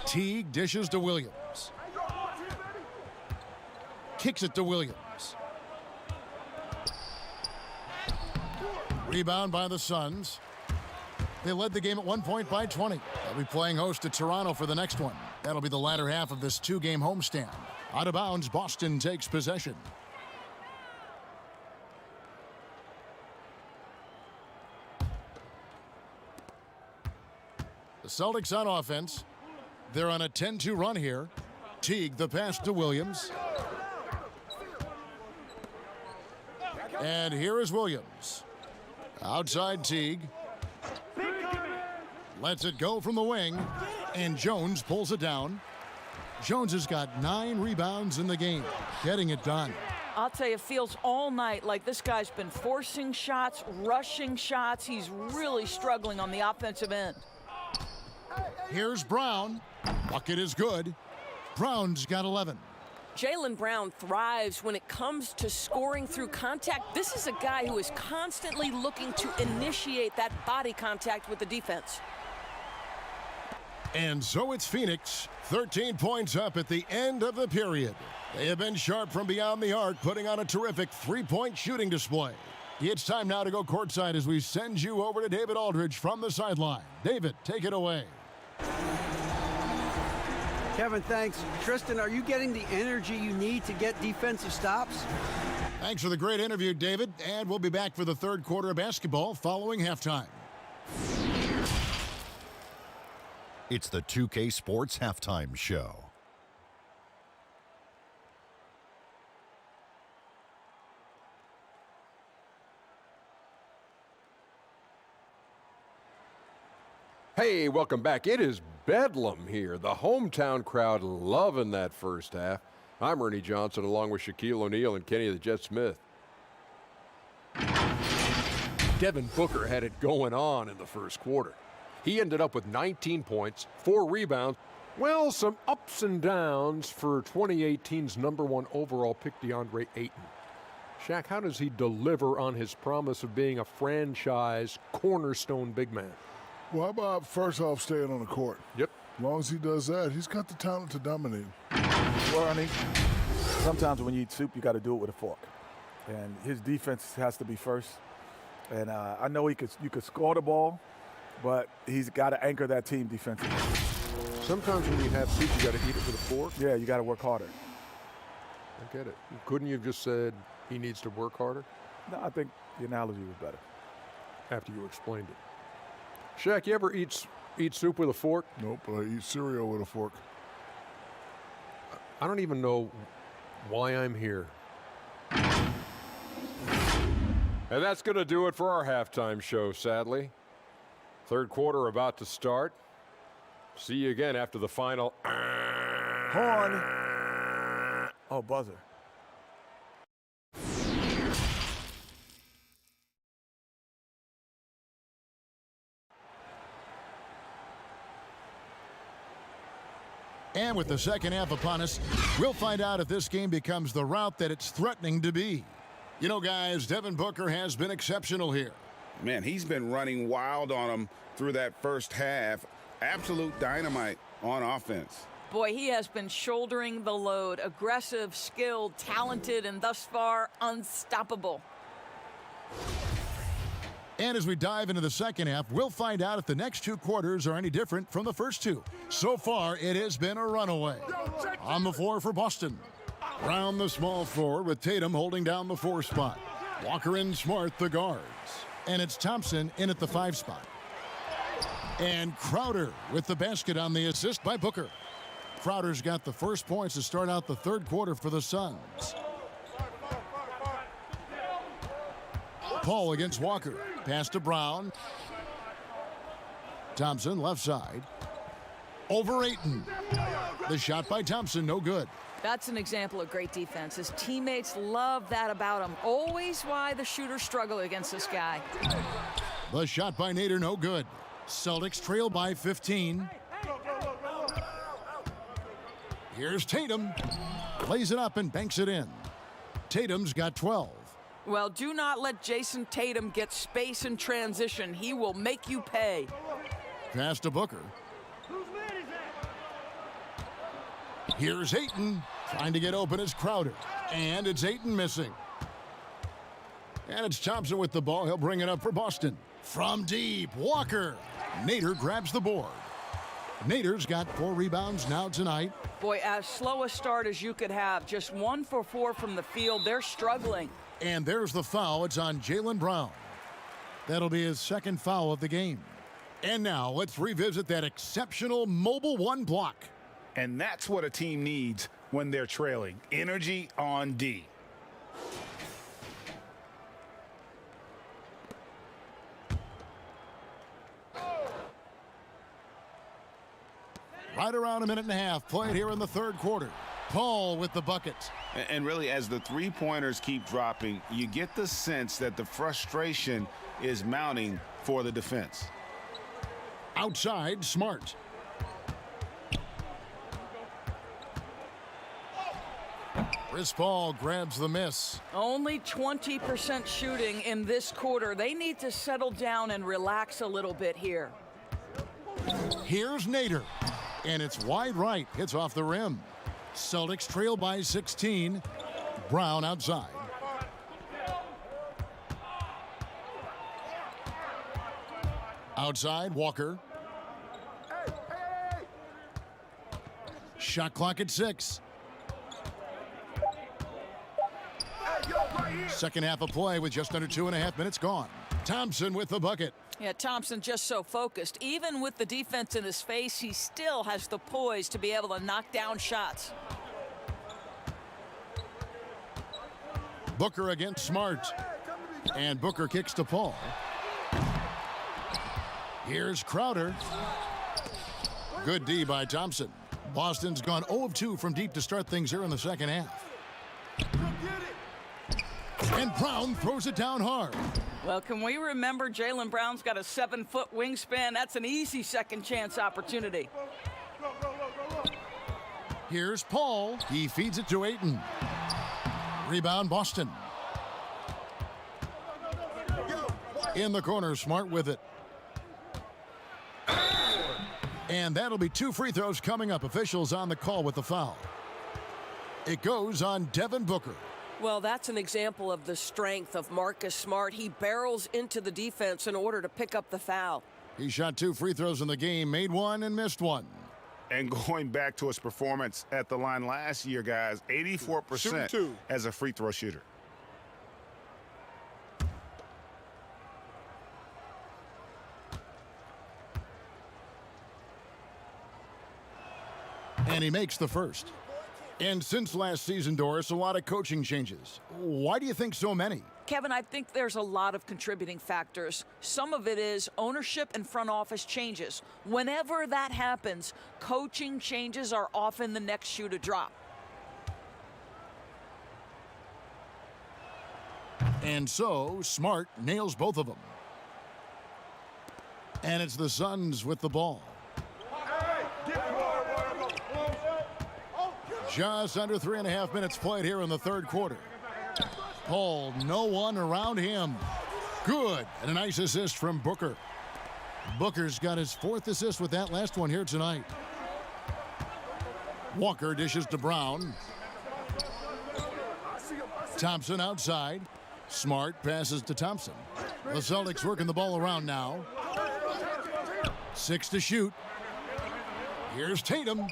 Teague dishes to Williams. Kicks it to Williams. Rebound by the Suns. They led the game at 1 point by 20. They'll be playing host to Toronto for the next one. That'll be the latter half of this 2-game homestand. Out of bounds, Boston takes possession. The Celtics on offense. They're on a 10-2 run here. Teague, the pass to Williams. And here is Williams. Outside Teague. Lets it go from the wing. And Jones pulls it down. Jones has got 9 rebounds in the game. Getting it done. I'll tell you, it feels all night like this guy's been forcing shots, rushing shots. He's really struggling on the offensive end. Here's Brown. Bucket is good. Brown's got 11. Jaylen Brown thrives when it comes to scoring through contact. This is a guy who is constantly looking to initiate that body contact with the defense. And so it's Phoenix, 13 points up at the end of the period. They have been sharp from beyond the arc, putting on a terrific 3-point shooting display. It's time now to go courtside as we send you over to David Aldridge from the sideline. David, take it away. Kevin, thanks. Tristan, are you getting the energy you need to get defensive stops? Thanks for the great interview, David. And we'll be back for the third quarter of basketball following halftime. It's the 2K Sports Halftime Show. Hey, welcome back. It is bedlam here. The hometown crowd loving that first half. I'm Ernie Johnson along with Shaquille O'Neal and Kenny the Jet Smith. Devin Booker had it going on in the first quarter. He ended up with 19 points, 4 rebounds. Well, some ups and downs for 2018's #1 overall pick DeAndre Ayton. Shaq, how does he deliver on his promise of being a franchise cornerstone big man? Well, how about first off staying on the court? Yep. As long as he does that, he's got the talent to dominate. Well, Ernie, sometimes when you eat soup, you got to do it with a fork. And his defense has to be first. And I know you could score the ball, but he's got to anchor that team defensively. Sometimes when you have soup, you got to eat it with a fork? Yeah, you got to work harder. I get it. Couldn't you have just said he needs to work harder? No, I think the analogy was better. After you explained it. Shaq, you ever eat soup with a fork? Nope, I eat cereal with a fork. I don't even know why I'm here. And that's going to do it for our halftime show, sadly. Third quarter about to start. See you again after the final. Horn. Oh, buzzer. And with the second half upon us, we'll find out if this game becomes the route that it's threatening to be. You know, guys, Devin Booker has been exceptional here. Man, he's been running wild on him through that first half. Absolute dynamite on offense. Boy, he has been shouldering the load. Aggressive, skilled, talented, and thus far unstoppable. And as we dive into the second half, we'll find out if the next 2 quarters are any different from the first 2. So far, it has been a runaway. On the floor for Boston. Brown the small forward with Tatum holding down the 4 spot. Walker and Smart the guards. And it's Thompson in at the 5 spot. And Crowder with the basket on the assist by Booker. Crowder's got the first points to start out the third quarter for the Suns. Paul against Walker. Pass to Brown. Thompson left side. Over Ayton. The shot by Thompson, no good. That's an example of great defense. His teammates love that about him. Always why the shooters struggle against this guy. The shot by Nader, no good. Celtics trail by 15. Here's Tatum. Plays it up and banks it in. Tatum's got 12. Well, do not let Jason Tatum get space in transition. He will make you pay. Pass to Booker. Here's Ayton. Trying to get open is Crowder. And it's Ayton missing. And it's Thompson with the ball. He'll bring it up for Boston. From deep, Walker. Nader grabs the board. Nader's got 4 rebounds now tonight. Boy, as slow a start as you could have. Just 1 for 4 from the field. They're struggling. And there's the foul. It's on Jaylen Brown. That'll be his second foul of the game. And now let's revisit that exceptional mobile 1 block. And that's what a team needs when they're trailing. Energy on D. Right around a minute and a half played here in the third quarter. Paul with the bucket. And really, as the three-pointers keep dropping, you get the sense that the frustration is mounting for the defense. Outside, Smart. Chris Paul grabs the miss. Only 20% shooting in this quarter. They need to settle down and relax a little bit here. Here's Nader. And it's wide right. Hits off the rim. Celtics trail by 16. Brown outside. Outside, Walker. Shot clock at 6. Second half of play with just under 2.5 minutes gone. Thompson with the bucket. Yeah, Thompson just so focused. Even with the defense in his face, he still has the poise to be able to knock down shots. Booker against Smart. And Booker kicks to Paul. Here's Crowder. Good D by Thompson. Boston's gone 0 of 2 from deep to start things here in the second half. And Brown throws it down hard. Well, can we remember Jaylen Brown's got a 7-foot wingspan? That's an easy second chance opportunity. Here's Paul. He feeds it to Ayton. Rebound, Boston. In the corner, Smart with it. And that'll be 2 free throws coming up. Officials on the call with the foul. It goes on Devin Booker. Well, that's an example of the strength of Marcus Smart. He barrels into the defense in order to pick up the foul. He shot 2 free throws in the game, made 1 and missed 1. And going back to his performance at the line last year, guys, 84% as a free throw shooter. And he makes the first. And since last season, Doris, a lot of coaching changes. Why do you think so many? Kevin, I think there's a lot of contributing factors. Some of it is ownership and front office changes. Whenever that happens, coaching changes are often the next shoe to drop. And so, Smart nails both of them. And it's the Suns with the ball. Just under 3.5 minutes played here in the third quarter. Paul, no one around him. Good. And a nice assist from Booker. Booker's got his 4th assist with that last one here tonight. Walker dishes to Brown. Thompson outside. Smart passes to Thompson. The Celtics working the ball around now. 6 to shoot. Here's Tatum.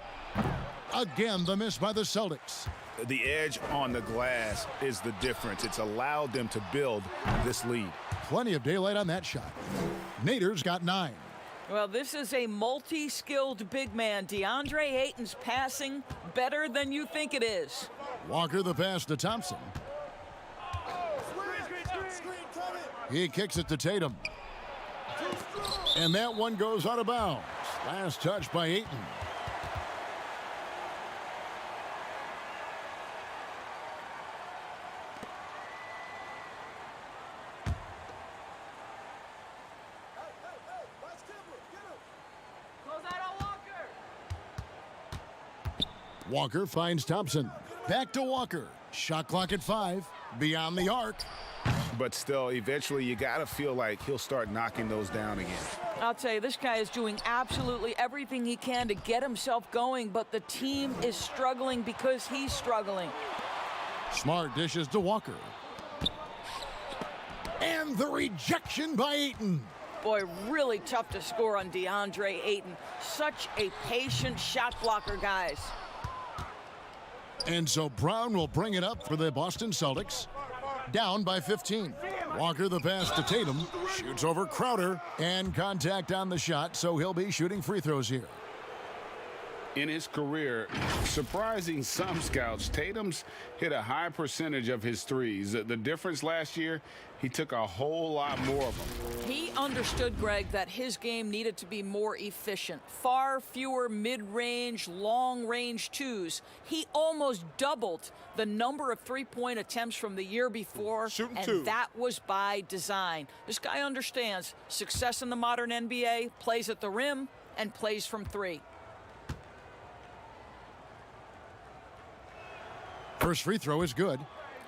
Again, the miss by the Celtics. The edge on the glass is the difference. It's allowed them to build this lead. Plenty of daylight on that shot. Nader's got 9. Well, this is a multi-skilled big man. DeAndre Ayton's passing better than you think it is. Walker the pass to Thompson. He kicks it to Tatum. And that one goes out of bounds. Last touch by Ayton. Walker finds Thompson. Back to Walker. Shot clock at 5. Beyond the arc. But still, eventually, you got to feel like he'll start knocking those down again. I'll tell you, this guy is doing absolutely everything he can to get himself going, but the team is struggling because he's struggling. Smart dishes to Walker. And the rejection by Ayton. Boy, really tough to score on DeAndre Ayton. Such a patient shot blocker, guys. And so Brown will bring it up for the Boston Celtics. Down by 15. Walker the pass to Tatum. Shoots over Crowder. And contact on the shot, so he'll be shooting free throws here. In his career, surprising some scouts, Tatum's hit a high percentage of his threes. The difference last year, he took a whole lot more of them. He understood, Greg, that his game needed to be more efficient. Far fewer mid-range, long-range twos. He almost doubled the number of three-point attempts from the year before, and that was by design. This guy understands success in the modern NBA, plays at the rim, and plays from 3. First free throw is good.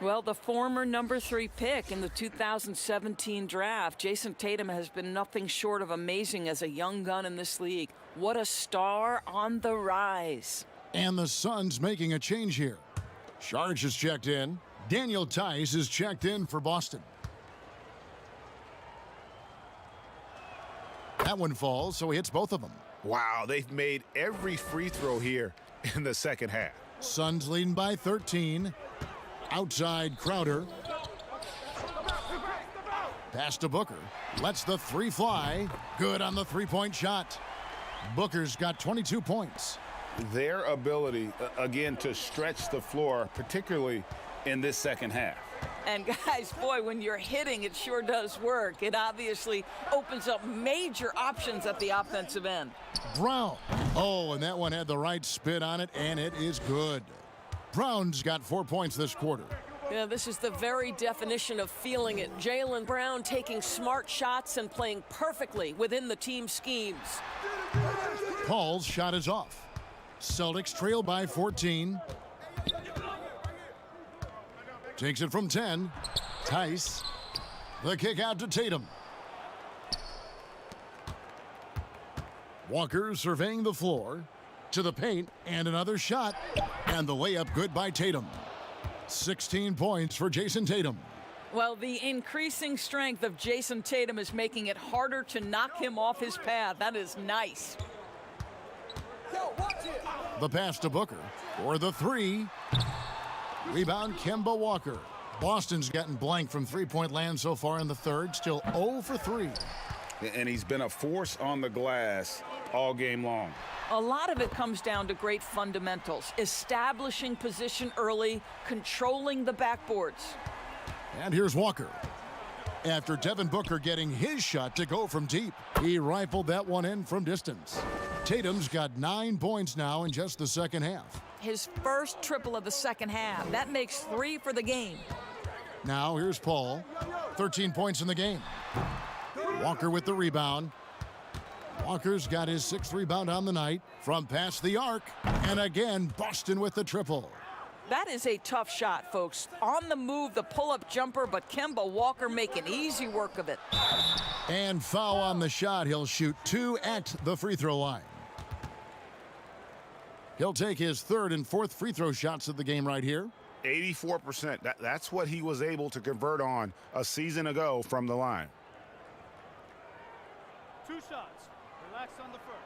Well, the former number 3 pick in the 2017 draft, Jason Tatum, has been nothing short of amazing as a young gun in this league. What a star on the rise. And the Suns making a change here. Sharge is checked in. Daniel Tice is checked in for Boston. That one falls, so he hits both of them. Wow, they've made every free throw here in the second half. Suns leading by 13. Outside Crowder. Pass to Booker. Lets the 3 fly. Good on the 3-point shot. Booker's got 22 points. Their ability, again, to stretch the floor, particularly in this second half. And guys, boy, when you're hitting, it sure does work. It obviously opens up major options at the offensive end. Brown. Oh, and that one had the right spin on it, and it is good. Brown's got 4 points this quarter. Yeah, this is the very definition of feeling it. Jaylen Brown taking smart shots and playing perfectly within the team schemes. Paul's shot is off. Celtics trail by 14. Takes it from 10. Tice. The kick out to Tatum. Walker surveying the floor. To the paint, and another shot. And the layup good by Tatum. 16 points for Jason Tatum. Well, the increasing strength of Jason Tatum is making it harder to knock him off his path. That is nice. The pass to Booker for the three. Rebound, Kemba Walker. Boston's gotten blank from three-point land so far in the third. Still 0 for 3. And he's been a force on the glass all game long. A lot of it comes down to great fundamentals, establishing position early, controlling the backboards. And here's Walker. After Devin Booker getting his shot to go from deep, he rifled that one in from distance. Tatum's got 9 points now in just the second half. His first triple of the second half. That makes 3 for the game. Now here's Paul. 13 points in the game. Walker with the rebound. Walker's got his 6th rebound on the night from past the arc. And again, Boston with the triple. That is a tough shot, folks. On the move, the pull-up jumper, but Kemba Walker making easy work of it. And foul on the shot. He'll shoot 2 at the free throw line. He'll take his 3rd and 4th free throw shots of the game right here. 84%. That's what he was able to convert on a season ago from the line. 2 shots. Relax on the first.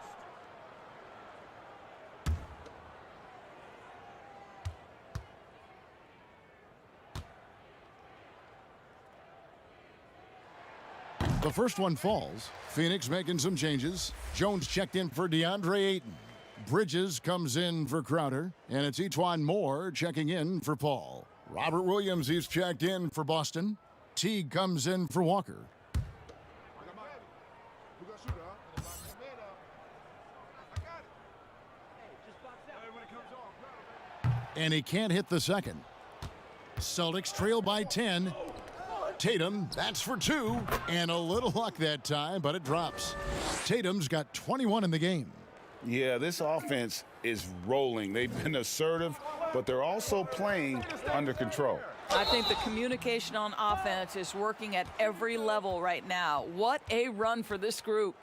The first one falls. Phoenix making some changes. Jones checked in for DeAndre Ayton. Bridges comes in for Crowder. And it's Etuan Moore checking in for Paul. Robert Williams, he's checked in for Boston. Teague comes in for Walker. And he can't hit the second. Celtics trail by 10. Tatum, that's for 2. And a little luck that time, but it drops. Tatum's got 21 in the game. Yeah, this offense is rolling. They've been assertive, but they're also playing under control. I think the communication on offense is working at every level right now. What a run for this group.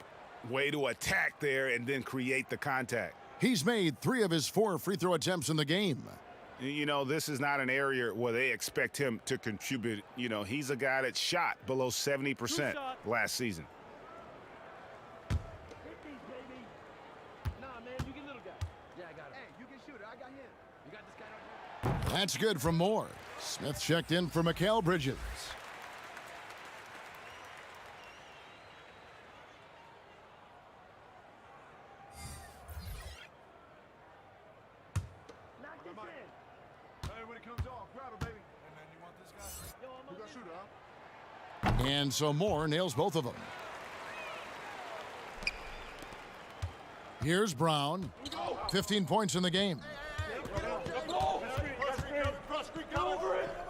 Way to attack there and then create the contact. He's made 3 of his 4 free throw attempts in the game. You know, this is not an area where they expect him to contribute. You know, he's a guy that shot below 70% last season. That's good from Moore. Smith checked in for Mikal Bridges. And so Moore nails both of them. Here's Brown. 15 points in the game.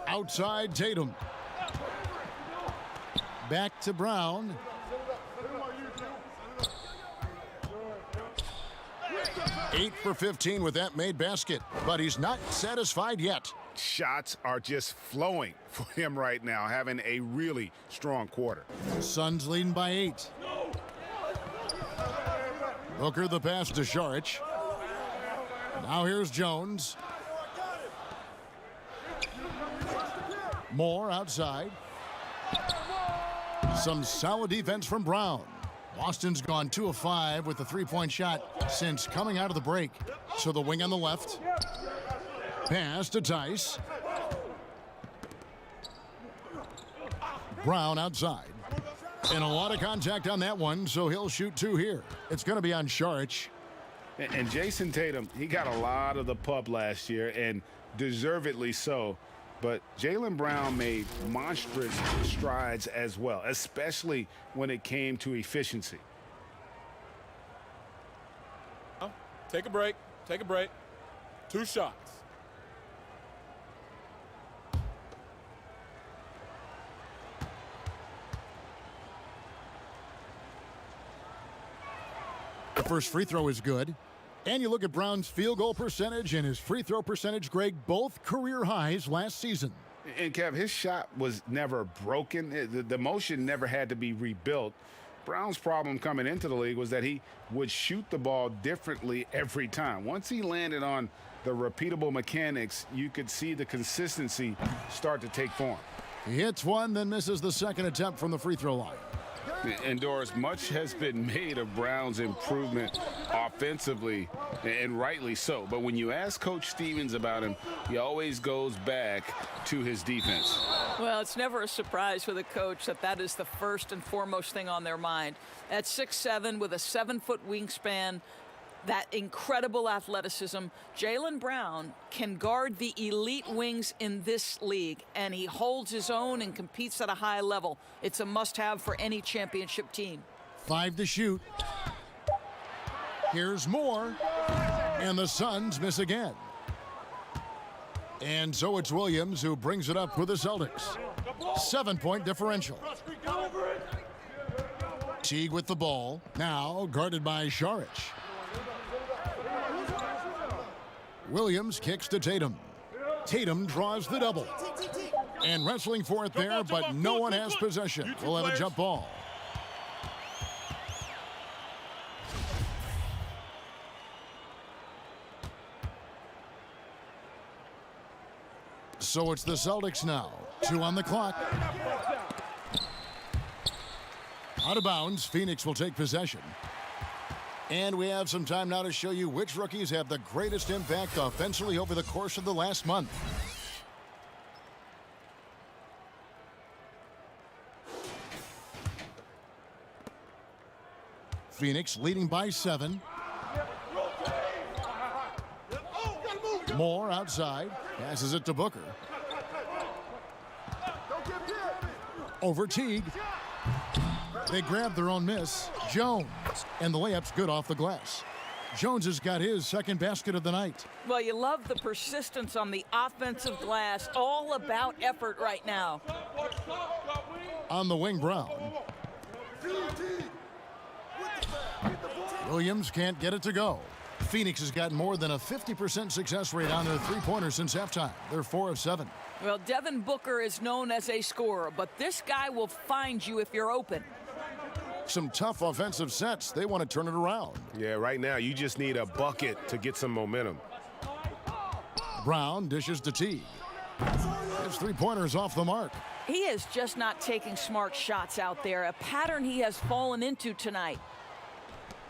Outside Tatum. Back to Brown. Eight for 15 with that made basket, but he's not satisfied yet. Shots are just flowing for him right now, having a really strong quarter. Suns leading by 8. Booker the pass to Šarić. Now here's Jones. Moore outside. Some solid defense from Brown. Boston's gone 2 of 5 with the 3-point shot since coming out of the break. So the wing on the left. Pass to Tice. Brown outside. And a lot of contact on that one, so he'll shoot 2 here. It's going to be on Šarić. And Jason Tatum, he got a lot of the pub last year, and deservedly so. But Jaylen Brown made monstrous strides as well, especially when it came to efficiency. Take a break. Take a break. 2 shots. The first free throw is good. And you look at Brown's field goal percentage and his free throw percentage, Greg, both career highs last season. And Kev, his shot was never broken. The motion never had to be rebuilt. Brown's problem coming into the league was that he would shoot the ball differently every time. Once he landed on the repeatable mechanics, you could see the consistency start to take form. He hits one, then misses the second attempt from the free throw line. And Doris, much has been made of Brown's improvement offensively, and rightly so. But when you ask Coach Stevens about him, he always goes back to his defense. Well, it's never a surprise for the coach that is the first and foremost thing on their mind. At 6'7", with a 7-foot wingspan, that incredible athleticism, Jaylen Brown can guard the elite wings in this league, and he holds his own and competes at a high level. It's a must-have for any championship team. 5 to shoot. Here's more, and the Suns miss again. And so it's Williams who brings it up for the Celtics. 7-point differential. Teague with the ball, now guarded by Šarić. Williams kicks to Tatum. Tatum draws the double. And wrestling for it there, but no one has possession. We'll have a jump ball. So it's the Celtics now. 2 on the clock. Out of bounds, Phoenix will take possession. And we have some time now to show you which rookies have the greatest impact offensively over the course of the last month. Phoenix leading by 7. Moore outside, passes it to Booker. Over Teague. They grab their own miss. Jones. And the layup's good off the glass. Jones has got his second basket of the night. Well, you love the persistence on the offensive glass. All about effort right now. On the wing, Brown. Williams can't get it to go. Phoenix has got more than a 50% success rate on their three-pointers since halftime. They're 4 of 7. Well, Devin Booker is known as a scorer, but this guy will find you if you're open. Some tough offensive sets. They want to turn it around. Yeah, right now you just need a bucket to get some momentum. Brown dishes to Teague. His three-pointers off the mark. He is just not taking smart shots out there, a pattern he has fallen into tonight.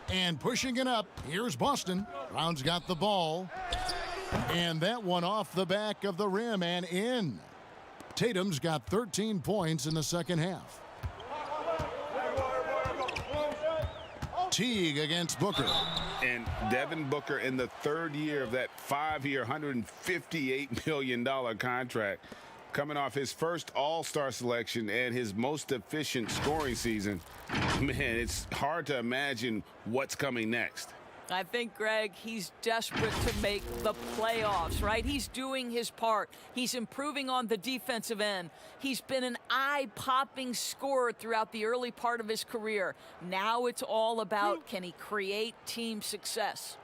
And pushing it up, here's Boston. Brown's got the ball. And that one off the back of the rim and in. Tatum's got 13 points in the second half. Teague against Booker. And Devin Booker in the third year of that 5-year, $158 million contract, coming off his first All-Star selection and his most efficient scoring season. Man, it's hard to imagine what's coming next. I think, Greg, he's desperate to make the playoffs, right? He's doing his part. He's improving on the defensive end. He's been an eye-popping scorer throughout the early part of his career. Now it's all about, can he create team success?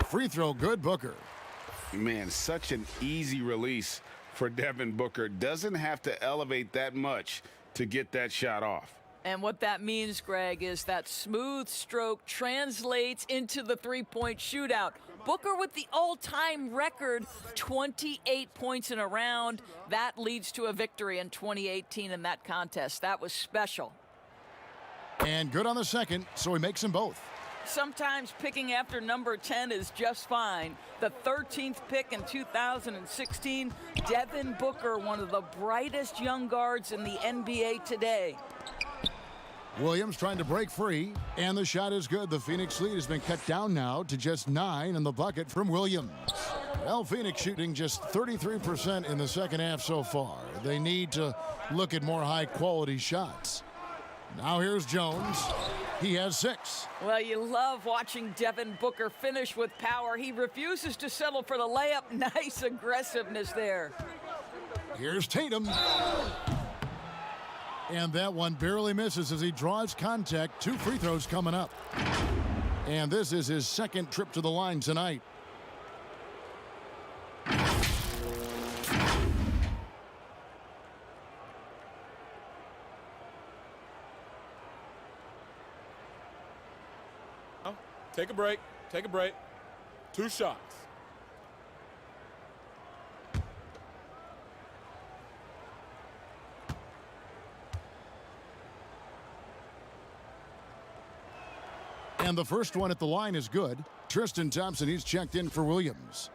Free throw good, Booker. Man, such an easy release for Devin Booker. Doesn't have to elevate that much to get that shot off. And what that means, Greg, is that smooth stroke translates into the three-point shootout. Booker with the all-time record, 28 points in a round. That leads to a victory in 2018 in that contest. That was special. And good on the second, so he makes them both. Sometimes picking after number 10 is just fine. The 13th pick in 2016, Devin Booker, one of the brightest young guards in the NBA today. Williams trying to break free, and the shot is good. The Phoenix lead has been cut down now to just 9 in the bucket from Williams. Well, Phoenix shooting just 33% in the second half so far. They need to look at more high-quality shots. Now here's Jones. He has 6. Well, you love watching Devin Booker finish with power. He refuses to settle for the layup. Nice aggressiveness there. Here's Tatum. And that one barely misses as he draws contact. 2 free throws coming up. And this is his second trip to the line tonight. Take a break. Take a break. 2 shots. And the first one at the line is good. Tristan Thompson, he's checked in for Williams.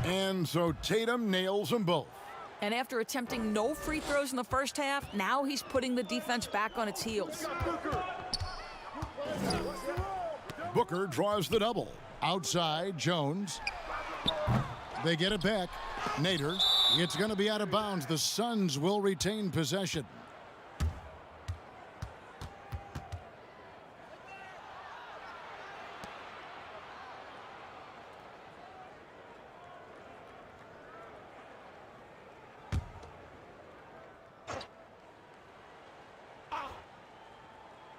And so Tatum nails them both. And after attempting no free throws in the first half, now he's putting the defense back on its heels. Booker draws the double. Outside, Jones. They get it back. Nader. It's going to be out of bounds. The Suns will retain possession.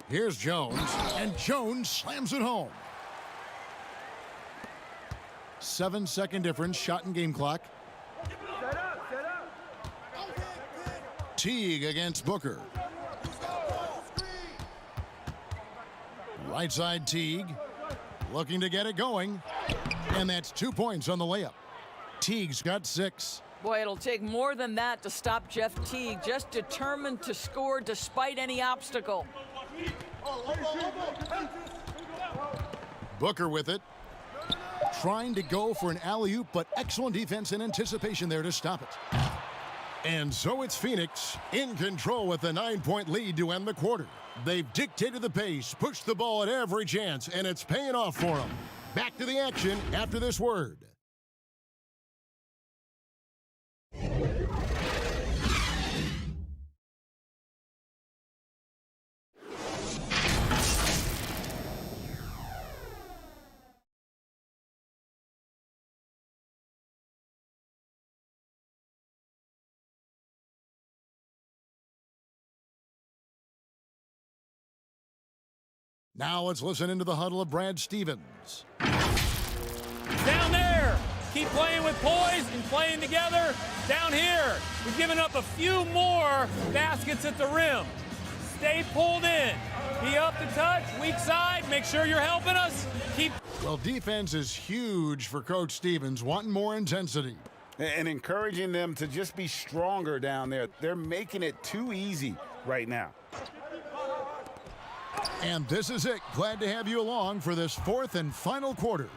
Here's Jones, and Jones slams it home. 7-second difference, shot and game clock. Teague against Booker. Right side Teague, looking to get it going. And that's 2 points on the layup. Teague's got 6. Boy, it'll take more than that to stop Jeff Teague, just determined to score despite any obstacle. Booker with it. Trying to go for an alley-oop, but excellent defense and anticipation there to stop it. And so it's Phoenix in control with a 9-point lead to end the quarter. They've dictated the pace, pushed the ball at every chance, and it's paying off for them. Back to the action after this word. Now let's listen into the huddle of Brad Stevens. Down there, keep playing with poise and playing together. Down here, we've given up a few more baskets at the rim. Stay pulled in. Be up to touch, weak side, make sure you're helping us. Well, defense is huge for Coach Stevens, wanting more intensity. And encouraging them to just be stronger down there. They're making it too easy right now. And this is it. Glad to have you along for this fourth and final quarter.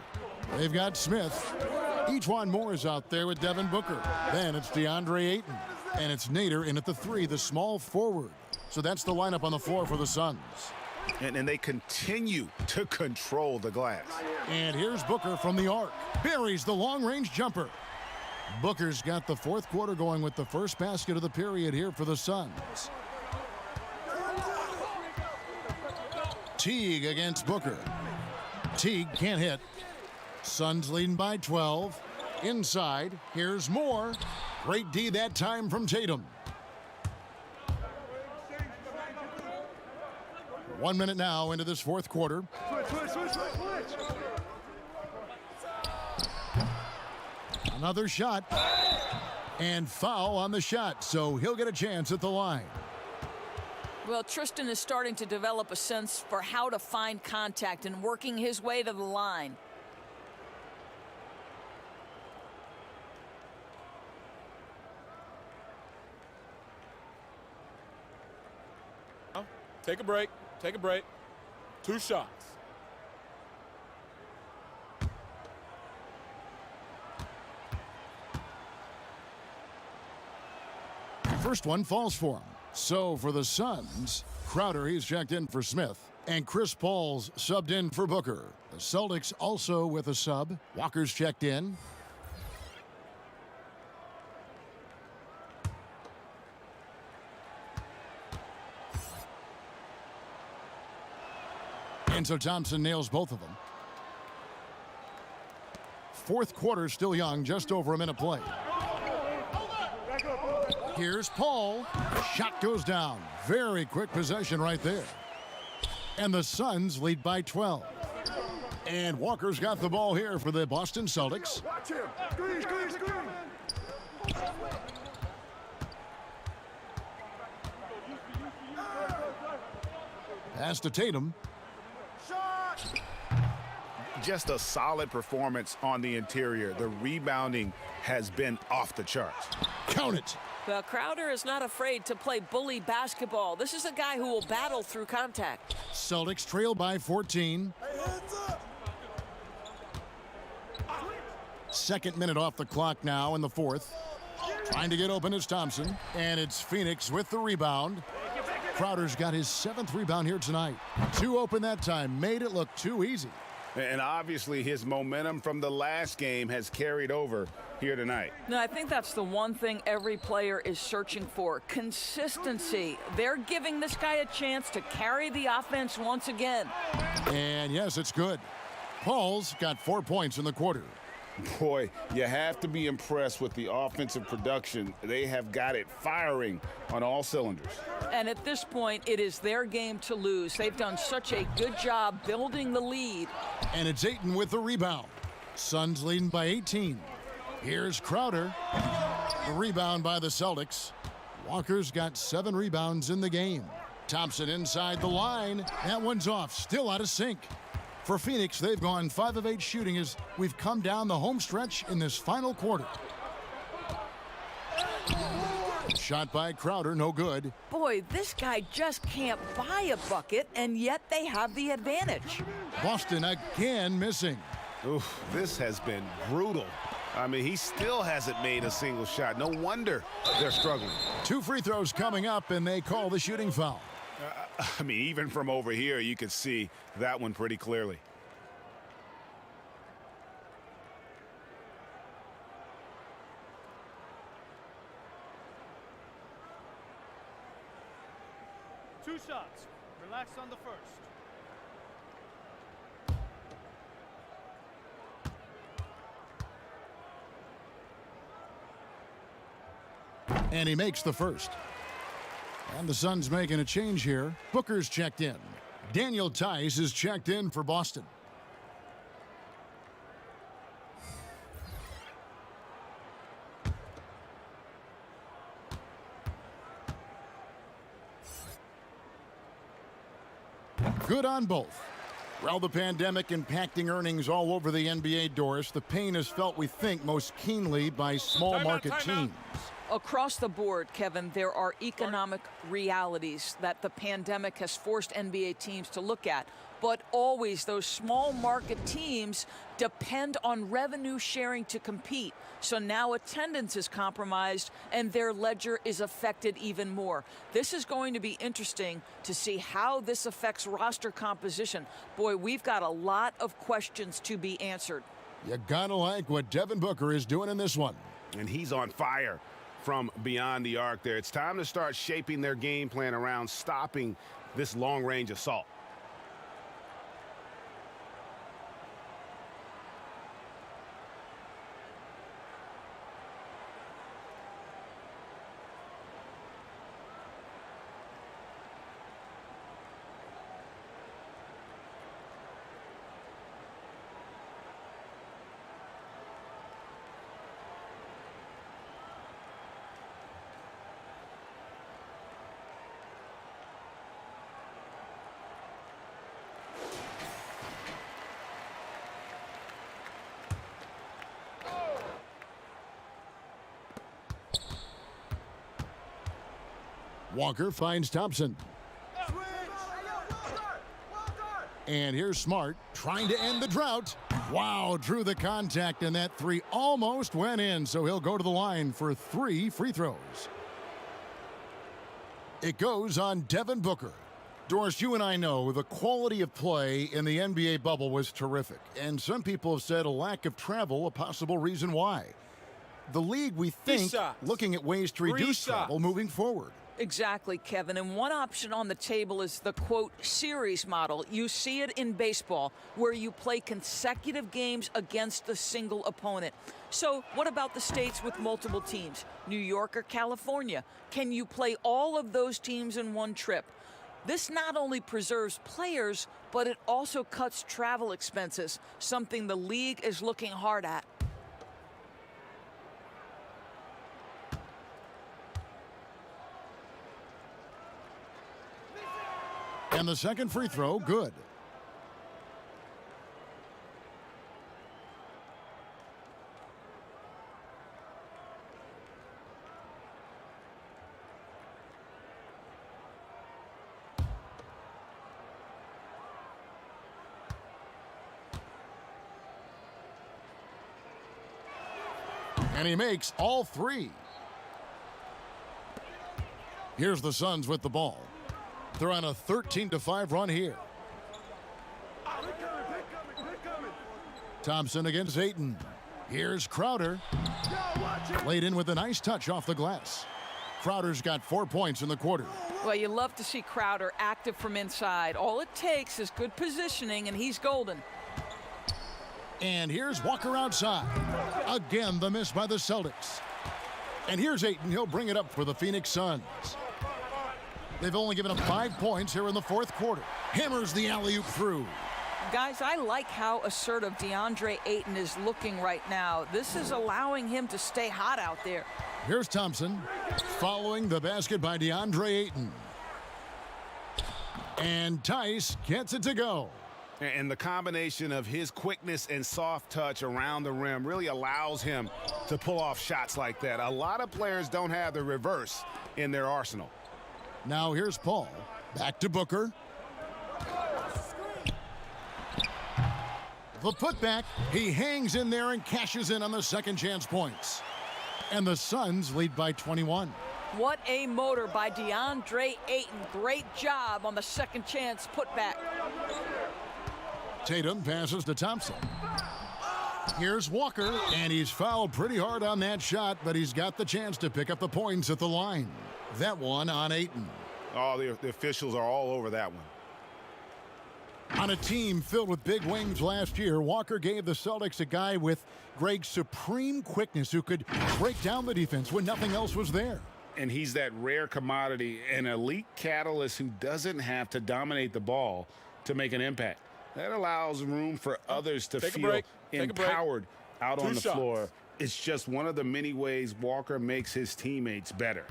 They've got Smith. Ejuan Moore is out there with Devin Booker. Then it's DeAndre Ayton. And it's Nader in at the 3, the small forward. So that's the lineup on the floor for the Suns. And they continue to control the glass. And here's Booker from the arc. Buries the long-range jumper. Booker's got the fourth quarter going with the first basket of the period here for the Suns. Teague against Booker. Teague can't hit. Suns leading by 12. Inside, here's Moore. Great D that time from Tatum. 1 minute now into this fourth quarter. Another shot. And foul on the shot, so he'll get a chance at the line. Well, Tristan is starting to develop a sense for how to find contact and working his way to the line. Take a break. Take a break. 2 shots. First one falls for him. So for the Suns, Crowder, he's checked in for Smith. And Chris Paul's subbed in for Booker. The Celtics also with a sub. Walker's checked in. And so Thompson nails both of them. Fourth quarter still young, just over a minute played. Here's Paul. Shot goes down. Very quick possession right there. And the Suns lead by 12. And Walker's got the ball here for the Boston Celtics. Watch him. Screen, screen, screen. Pass to Tatum. Just a solid performance on the interior. The rebounding has been off the charts. Count it. Well, Crowder is not afraid to play bully basketball. This is a guy who will battle through contact. Celtics trail by 14. Second minute off the clock now in the fourth. Trying to get open is Thompson. And it's Phoenix with the rebound. Crowder's got his 7th rebound here tonight. 2 open that time. Made it look too easy. And obviously his momentum from the last game has carried over here tonight. No, I think that's the one thing every player is searching for. Consistency. They're giving this guy a chance to carry the offense once again. And yes, it's good. Paul's got 4 points in the quarter. Boy, you have to be impressed with the offensive production. They have got it firing on all cylinders. And at this point, it is their game to lose. They've done such a good job building the lead. And it's Ayton with the rebound. Suns leading by 18. Here's Crowder. The rebound by the Celtics. Walker's got 7 rebounds in the game. Thompson inside the line. That one's off. Still out of sync. For Phoenix, they've gone 5 of 8 shooting as we've come down the home stretch in this final quarter. Shot by Crowder, no good. Boy, this guy just can't buy a bucket, and yet they have the advantage. Boston again missing. Oof, this has been brutal. I mean, he still hasn't made a single shot. No wonder they're struggling. 2 free throws coming up, and they call the shooting foul. I mean, even from over here, you could see that one pretty clearly. Two shots. Relax on the first. And he makes the first. And the Suns making a change here. Booker's checked in. Daniel Tice is checked in for Boston. Good on both. Well, the pandemic impacting earnings all over the NBA, Doris. The pain is felt, we think, most keenly by small market teams. Across the board, Kevin, there are economic realities that the pandemic has forced NBA teams to look at. But always those small market teams depend on revenue sharing to compete. So now attendance is compromised and their ledger is affected even more. This is going to be interesting to see how this affects roster composition. Boy, we've got a lot of questions to be answered. You gotta like what Devin Booker is doing in this one. And he's on fire from beyond the arc there. It's time to start shaping their game plan around stopping this long-range assault. Walker finds Thompson. And here's Smart trying to end the drought. Wow, drew the contact, and that three almost went in, so he'll go to the line for 3 free throws. It goes on Devin Booker. Doris, you and I know the quality of play in the NBA bubble was terrific, and some people have said a lack of travel a possible reason why. The league, we think, looking at ways to reduce travel moving forward. Exactly, Kevin. And one option on the table is the, quote, series model. You see it in baseball, where you play consecutive games against a single opponent. So what about the states with multiple teams? New York or California? Can you play all of those teams in one trip? This not only preserves players, but it also cuts travel expenses, something the league is looking hard at. And the second free throw, good. And he makes all 3. Here's the Suns with the ball. They're on a 13-5 run here. Thompson against Ayton. Here's Crowder. Laid in with a nice touch off the glass. Crowder's got 4 points in the quarter. Well, you love to see Crowder active from inside. All it takes is good positioning, and he's golden. And here's Walker outside. Again, the miss by the Celtics. And here's Ayton. He'll bring it up for the Phoenix Suns. They've only given up 5 points here in the fourth quarter. Hammers the alley-oop through. Guys, I like how assertive DeAndre Ayton is looking right now. This is allowing him to stay hot out there. Here's Thompson following the basket by DeAndre Ayton. And Tice gets it to go. And the combination of his quickness and soft touch around the rim really allows him to pull off shots like that. A lot of players don't have the reverse in their arsenal. Now here's Paul. Back to Booker. The putback. He hangs in there and cashes in on the second chance points. And the Suns lead by 21. What a motor by DeAndre Ayton. Great job on the second chance putback. Tatum passes to Thompson. Here's Walker, and he's fouled pretty hard on that shot, but he's got the chance to pick up the points at the line. That one on Ayton. Oh, the officials are all over that one. On a team filled with big wings last year, Walker gave the Celtics a guy with Greg's supreme quickness who could break down the defense when nothing else was there. And he's that rare commodity, an elite catalyst who doesn't have to dominate the ball to make an impact. That allows room for others to feel empowered out on the floor. It's just one of the many ways Walker makes his teammates better.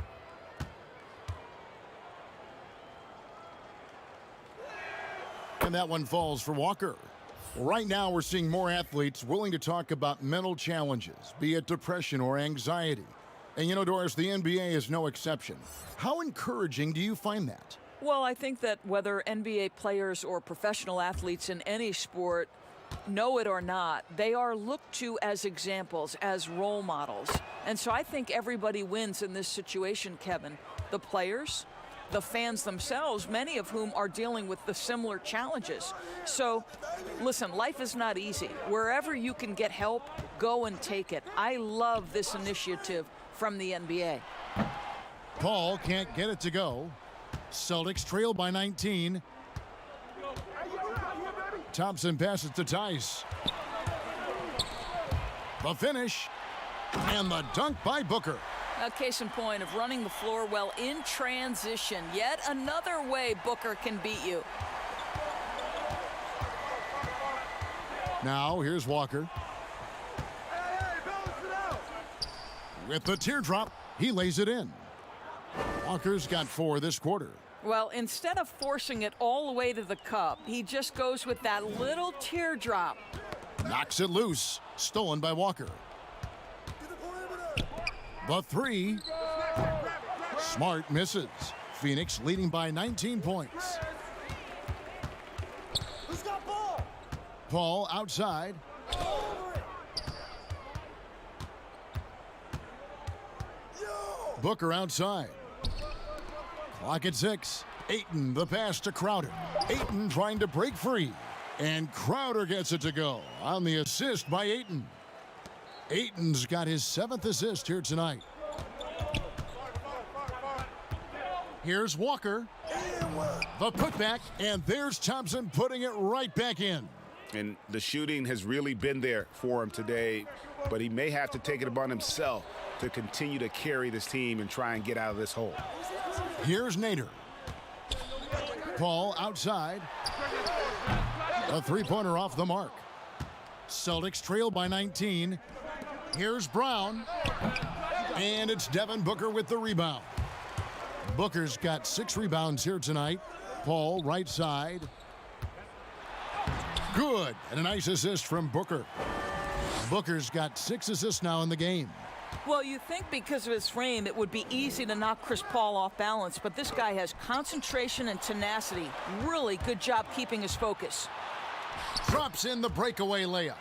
And that one falls for Walker. Right now, we're seeing more athletes willing to talk about mental challenges, be it depression or anxiety. And you know, Doris, the NBA is no exception. How encouraging do you find that? Well, I think that whether NBA players or professional athletes in any sport know it or not, they are looked to as examples, as role models. And so I think everybody wins in this situation, Kevin. The players, the fans themselves, many of whom are dealing with the similar challenges. So, listen, life is not easy. Wherever you can get help, go and take it. I love this initiative from the NBA. Paul can't get it to go. Celtics trail by 19. Thompson passes to Tice. The finish. And the dunk by Booker. A case in point of running the floor well in transition. Yet another way Booker can beat you. Now here's Walker. With the teardrop, he lays it in. Walker's got 4 this quarter. Well, instead of forcing it all the way to the cup, he just goes with that little teardrop. Knocks it loose. Stolen by Walker. The 3. Smart misses. Phoenix leading by 19 points. Paul outside. Booker outside. Clock at 6. Ayton, the pass to Crowder. Ayton trying to break free. And Crowder gets it to go on the assist by Ayton. Ayton's got his 7th assist here tonight. Here's Walker. The putback, and there's Thompson putting it right back in. And the shooting has really been there for him today, but he may have to take it upon himself to continue to carry this team and try and get out of this hole. Here's Nader. Paul outside. A three-pointer off the mark. Celtics trail by 19. Here's Brown. And it's Devin Booker with the rebound. Booker's got 6 rebounds here tonight. Paul right side. Good. And a nice assist from Booker. Booker's got 6 assists now in the game. Well, you think because of his frame, it would be easy to knock Chris Paul off balance, but this guy has concentration and tenacity. Really good job keeping his focus. Drops in the breakaway layup.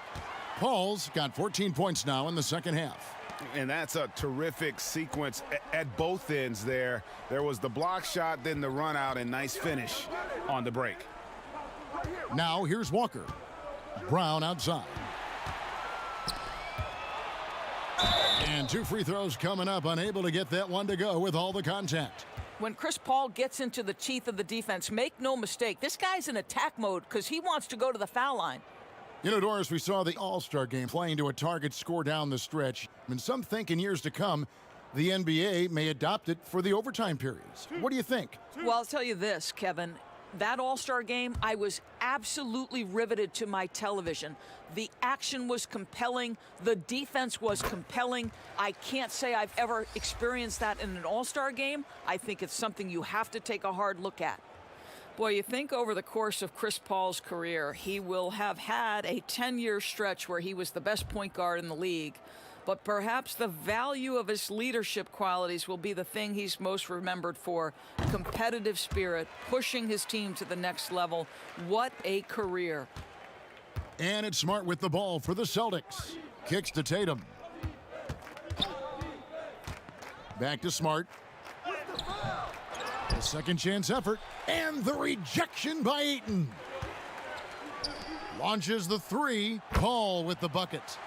Paul's got 14 points now in the second half. And that's a terrific sequence at both ends there. There was the block shot, then the run out, and nice finish on the break. Now here's Walker. Brown outside. And 2 free throws coming up, unable to get that one to go with all the contact. When Chris Paul gets into the teeth of the defense, make no mistake, this guy's in attack mode because he wants to go to the foul line. You know, Doris, we saw the All-Star game playing to a target score down the stretch. And some think in years to come, the NBA may adopt it for the overtime periods. What do you think? Well, I'll tell you this, Kevin. That All-Star game, I was absolutely riveted to my television. The action was compelling. The defense was compelling. I can't say I've ever experienced that in an All-Star game. I think it's something you have to take a hard look at. Boy, you think over the course of Chris Paul's career, he will have had a 10-year stretch where he was the best point guard in the league. But perhaps the value of his leadership qualities will be the thing he's most remembered for. Competitive spirit, pushing his team to the next level. What a career. And it's Smart with the ball for the Celtics. Kicks to Tatum. Back to Smart. A second chance effort. And the rejection by Ayton. Launches the 3. Paul with the bucket.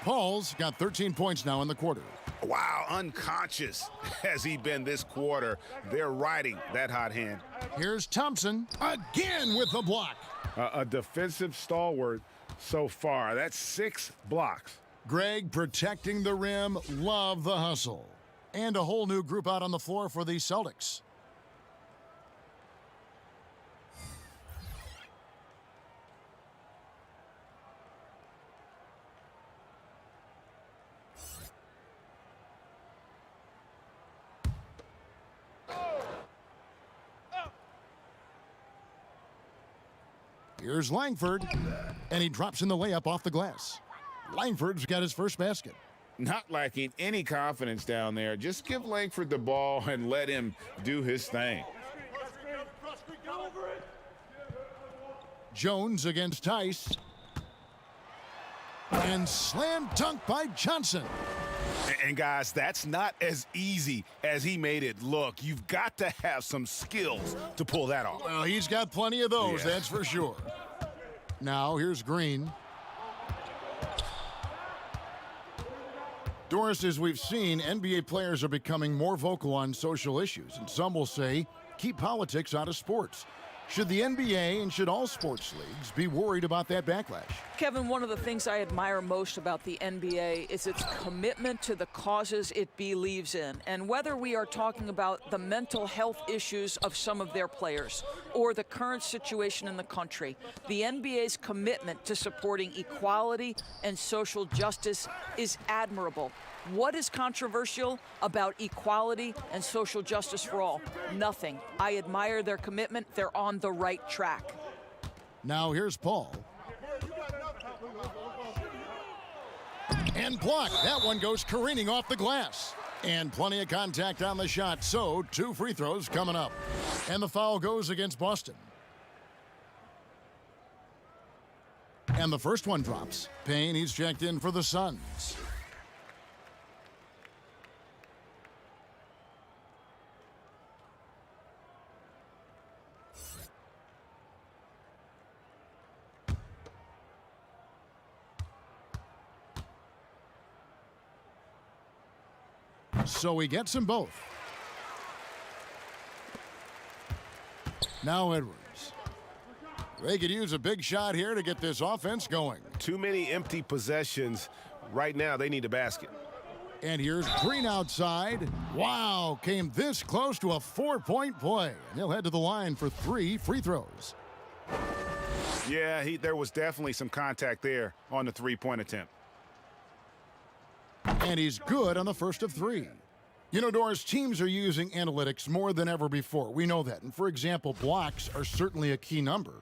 Paul's got 13 points now in the quarter. Wow, unconscious has he been this quarter. They're riding that hot hand. Here's Thompson again with the block. A defensive stalwart so far. That's 6 blocks. Greg protecting the rim. Love the hustle. And a whole new group out on the floor for the Celtics. Here's Langford, and he drops in the layup off the glass. Langford's got his first basket. Not lacking any confidence down there. Just give Langford the ball and let him do his thing. Jones against Tice. And slam dunk by Johnson. And guys, that's not as easy as he made it look. You've got to have some skills to pull that off. Well, he's got plenty of those, that's for sure. Now, here's Green. Doris, as we've seen, NBA players are becoming more vocal on social issues, and some will say, keep politics out of sports. Should the NBA and should all sports leagues be worried about that backlash? Kevin, one of the things I admire most about the NBA is its commitment to the causes it believes in. And whether we are talking about the mental health issues of some of their players or the current situation in the country, the NBA's commitment to supporting equality and social justice is admirable. What is controversial about equality and social justice for all? Nothing. I admire their commitment. They're on the right track. Now here's Paul. And blocked. That one goes careening off the glass. And plenty of contact on the shot. So 2 free throws coming up. And the foul goes against Boston. And And the first one drops. Payne, he's checked in for the Suns. So he gets them both. Now Edwards. They could use a big shot here to get this offense going. Too many empty possessions. Right now, they need a basket. And here's Green outside. Wow, came this close to a 4-point play. And he'll head to the line for 3 free throws. Yeah, there was definitely some contact there on the three-point attempt. And he's good on the first of 3. You know, Doris, teams are using analytics more than ever before. We know that. And for example, blocks are certainly a key number.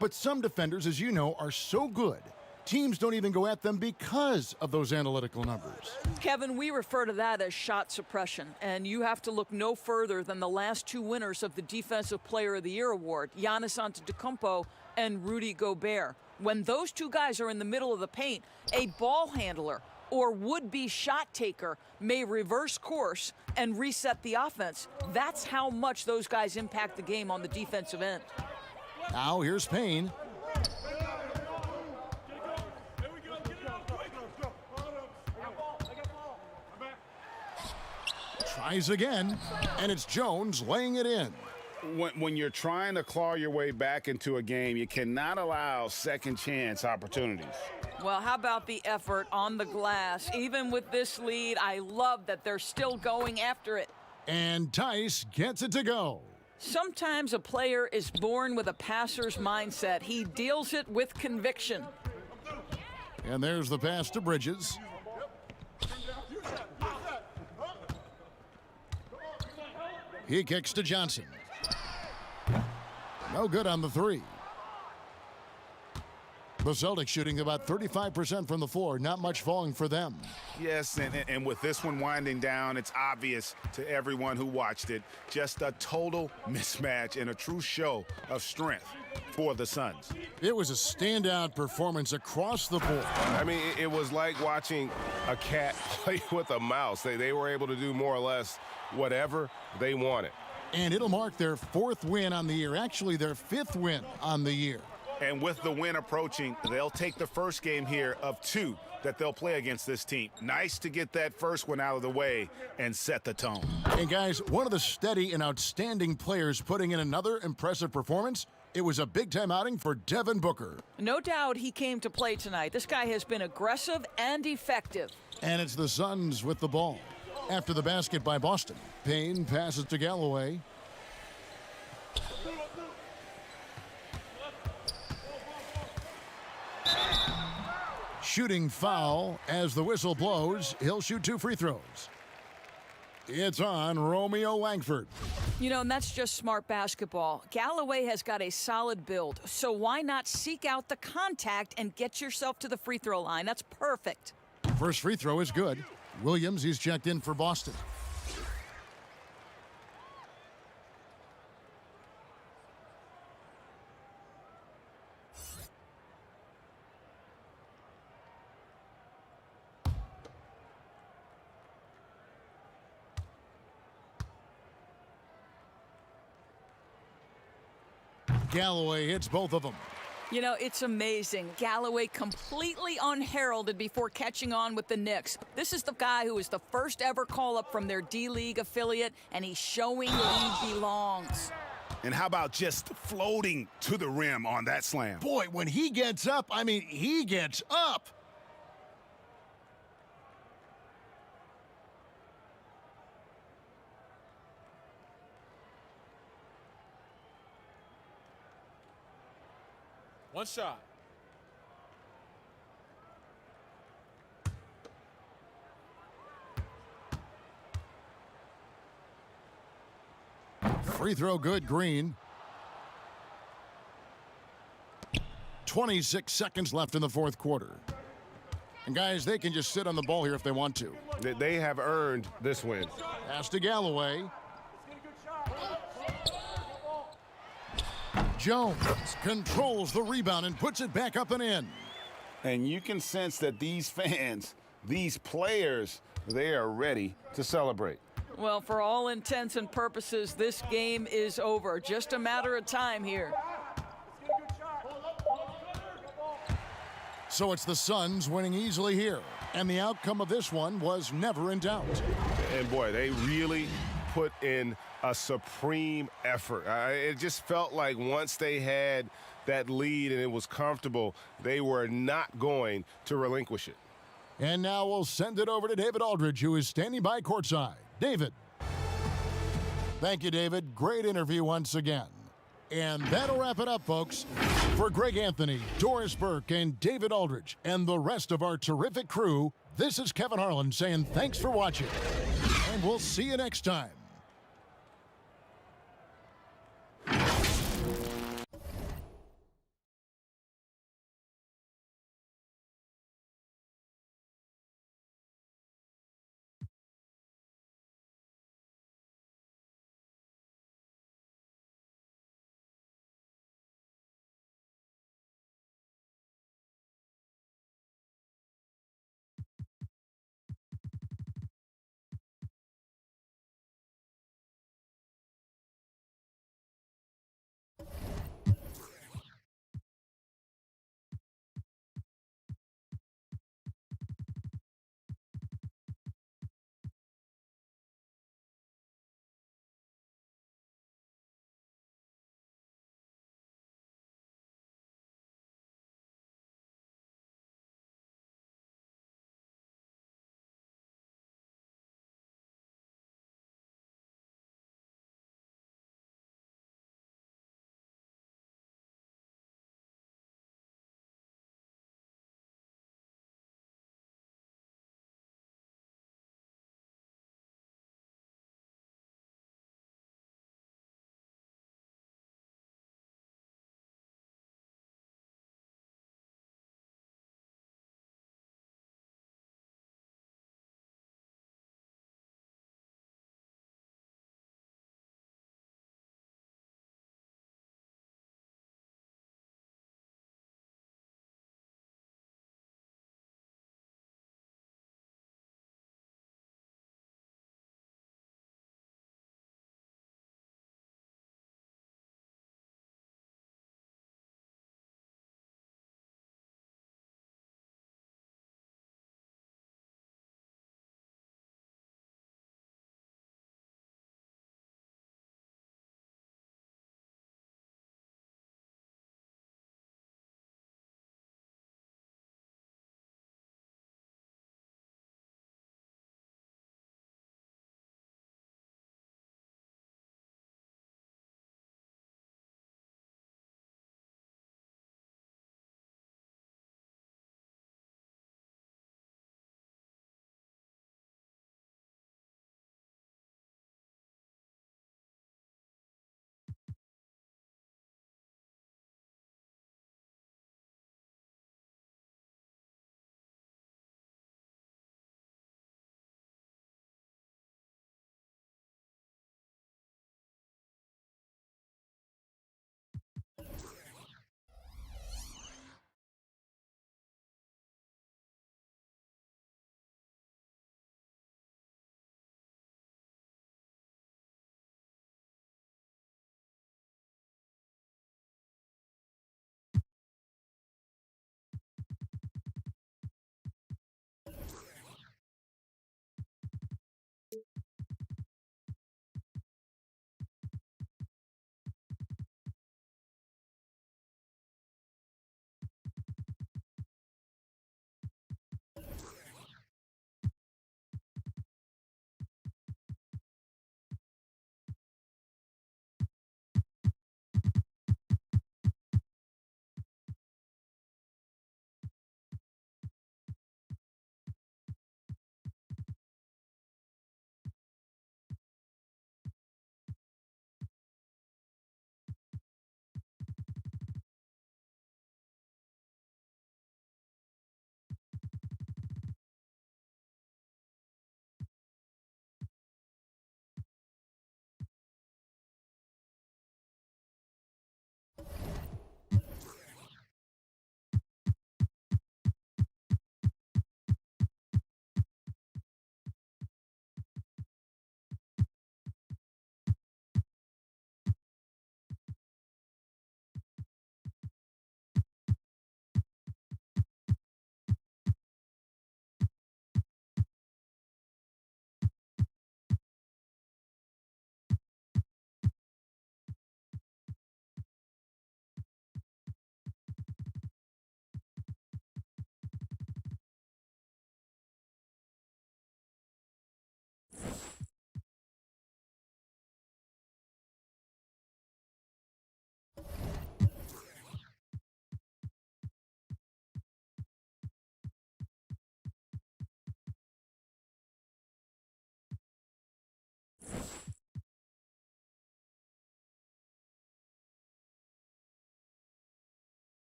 But some defenders, as you know, are so good, teams don't even go at them because of those analytical numbers. Kevin, we refer to that as shot suppression. And you have to look no further than the last 2 winners of the Defensive Player of the Year award, Giannis Antetokounmpo and Rudy Gobert. When those 2 guys are in the middle of the paint, a ball handler or would-be shot taker may reverse course and reset the offense. That's how much those guys impact the game on the defensive end. Now here's Payne. Tries again, and it's Jones laying it in. When you're trying to claw your way back into a game, you cannot allow second chance opportunities. Well, how about the effort on the glass? Even with this lead, I love that they're still going after it. And Tice gets it to go. Sometimes a player is born with a passer's mindset. He deals it with conviction. And there's the pass to Bridges. He kicks to Johnson. No good on the 3. The Celtics shooting about 35% from the floor. Not much falling for them. Yes, and with this one winding down, it's obvious to everyone who watched it. Just a total mismatch and a true show of strength for the Suns. It was a standout performance across the board. I mean, it was like watching a cat play with a mouse. They were able to do more or less whatever they wanted. And it'll mark their 4th win on the year. Actually, their 5th win on the year. And with the win approaching, they'll take the first game here of 2 that they'll play against this team. Nice to get that first one out of the way and set the tone. And guys, one of the steady and outstanding players putting in another impressive performance. It was a big-time outing for Devin Booker. No doubt he came to play tonight. This guy has been aggressive and effective. And it's the Suns with the ball. After the basket by Boston, Payne passes to Galloway. Shooting foul as the whistle blows. He'll shoot 2 free throws. It's on Romeo Langford. You know, and that's just smart basketball. Galloway has got a solid build, so why not seek out the contact and get yourself to the free throw line? That's perfect. First free throw is good. Williams, he's checked in for Boston. Galloway hits both of them. You know, it's amazing. Galloway completely unheralded before catching on with the Knicks. This is the guy who was the first ever call-up from their D-League affiliate, and he's showing he belongs. And how about just floating to the rim on that slam? Boy, when he gets up, I mean, he gets up. One shot. Free throw good, Green. 26 seconds left in the 4th quarter. And guys, they can just sit on the ball here if they want to. They have earned this win. Pass to Galloway. Jones controls the rebound and puts it back up and in. And you can sense that these fans, these players, they are ready to celebrate. Well, for all intents and purposes, this game is over. Just a matter of time here. So it's the Suns winning easily here. And the outcome of this one was never in doubt. And boy, they really put in a supreme effort. It just felt like once they had that lead and it was comfortable, they were not going to relinquish it. And now we'll send it over to David Aldridge, who is standing by courtside. David. Thank you, David. Great interview once again. And that'll wrap it up, folks. For Greg Anthony, Doris Burke, and David Aldridge, and the rest of our terrific crew, this is Kevin Harlan saying thanks for watching. And we'll see you next time.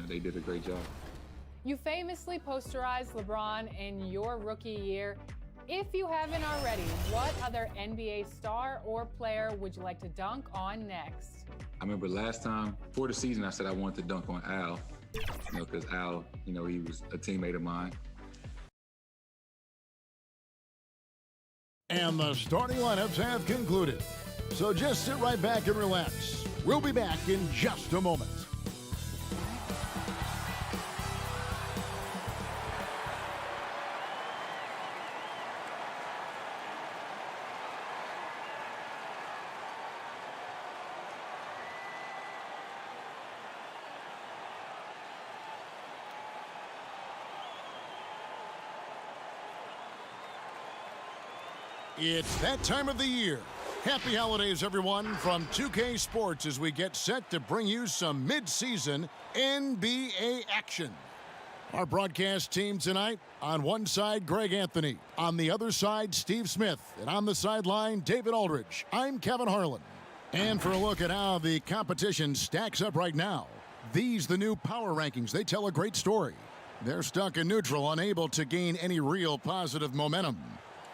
they did a great job. You famously posterized LeBron in your rookie year. If you haven't already, what other NBA star or player would you like to dunk on next? I remember last time, for the season, I said I wanted to dunk on Al, because Al, he was a teammate of mine. And the starting lineups have concluded. So just sit right back and relax. We'll be back in just a moment. It's that time of the year. Happy holidays, everyone, from 2K Sports as we get set to bring you some mid-season NBA action. Our broadcast team tonight, on one side, Greg Anthony. On the other side, Steve Smith. And on the sideline, David Aldridge. I'm Kevin Harlan. And for a look at how the competition stacks up right now, these the new power rankings. They tell a great story. They're stuck in neutral, unable to gain any real positive momentum.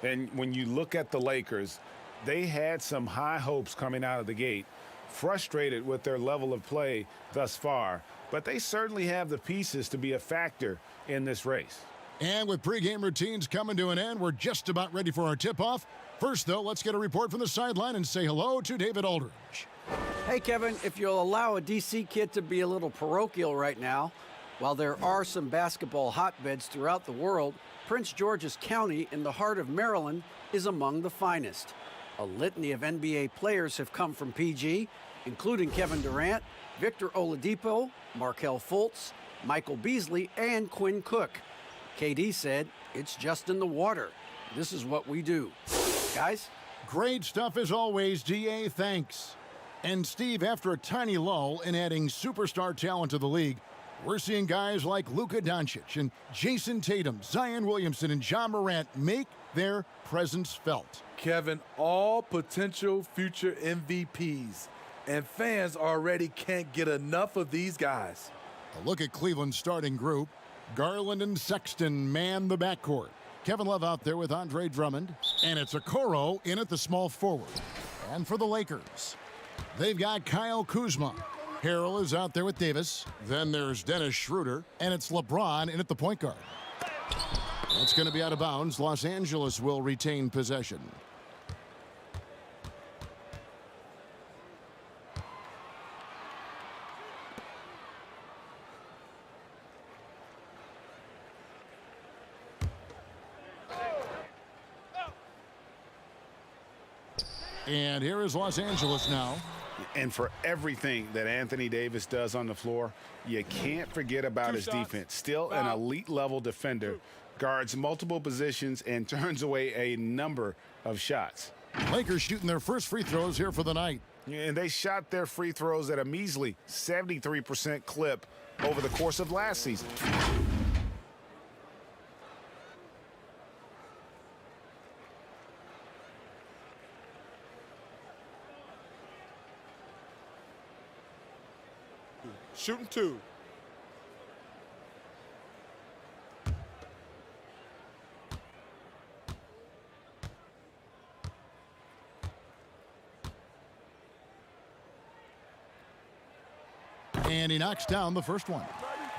And when you look at the Lakers, they had some high hopes coming out of the gate, frustrated with their level of play thus far, but they certainly have the pieces to be a factor in this race. And with pregame routines coming to an end, we're just about ready for our tip-off. First, though, let's get a report from the sideline and say hello to David Aldridge. Hey, Kevin, if you'll allow a D.C. kid to be a little parochial right now, while there are some basketball hotbeds throughout the world, Prince George's County in the heart of Maryland is among the finest. A litany of NBA players have come from PG, including Kevin Durant, Victor Oladipo, Markelle Fultz, Michael Beasley, and Quinn Cook. KD said, "It's just in the water. This is what we do." Guys? Great stuff as always, DA. Thanks. And Steve, after a tiny lull in adding superstar talent to the league, we're seeing guys like Luka Doncic and Jason Tatum, Zion Williamson, and Ja Morant make their presence felt. Kevin, all potential future MVPs, and fans already can't get enough of these guys. A look at Cleveland's starting group. Garland and Sexton man the backcourt. Kevin Love out there with Andre Drummond, and it's Okoro in at the small forward. And for the Lakers, they've got Kyle Kuzma. Harrell is out there with Davis. Then there's Dennis Schroeder, and it's LeBron in at the point guard. That's going to be out of bounds. Los Angeles will retain possession. And here is Los Angeles now. And for everything that Anthony Davis does on the floor, you can't forget about his defense. Still an elite level defender, guards multiple positions and turns away a number of shots. Lakers shooting their first free throws here for the night. And they shot their free throws at a measly 73% clip over the course of last season. Shooting two. And he knocks down the first one.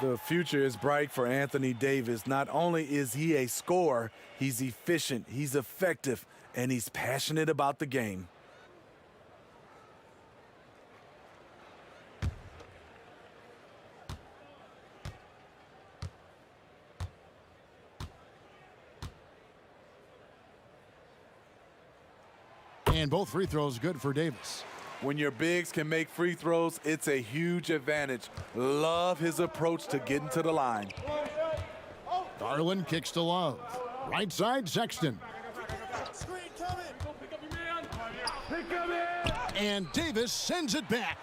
The future is bright for Anthony Davis. Not only is he a scorer, he's efficient, he's effective, and he's passionate about the game. And both free throws good for Davis. When your bigs can make free throws, it's a huge advantage. Love his approach to getting to the line. Garland kicks to Love. Right side, Sexton. And Davis sends it back.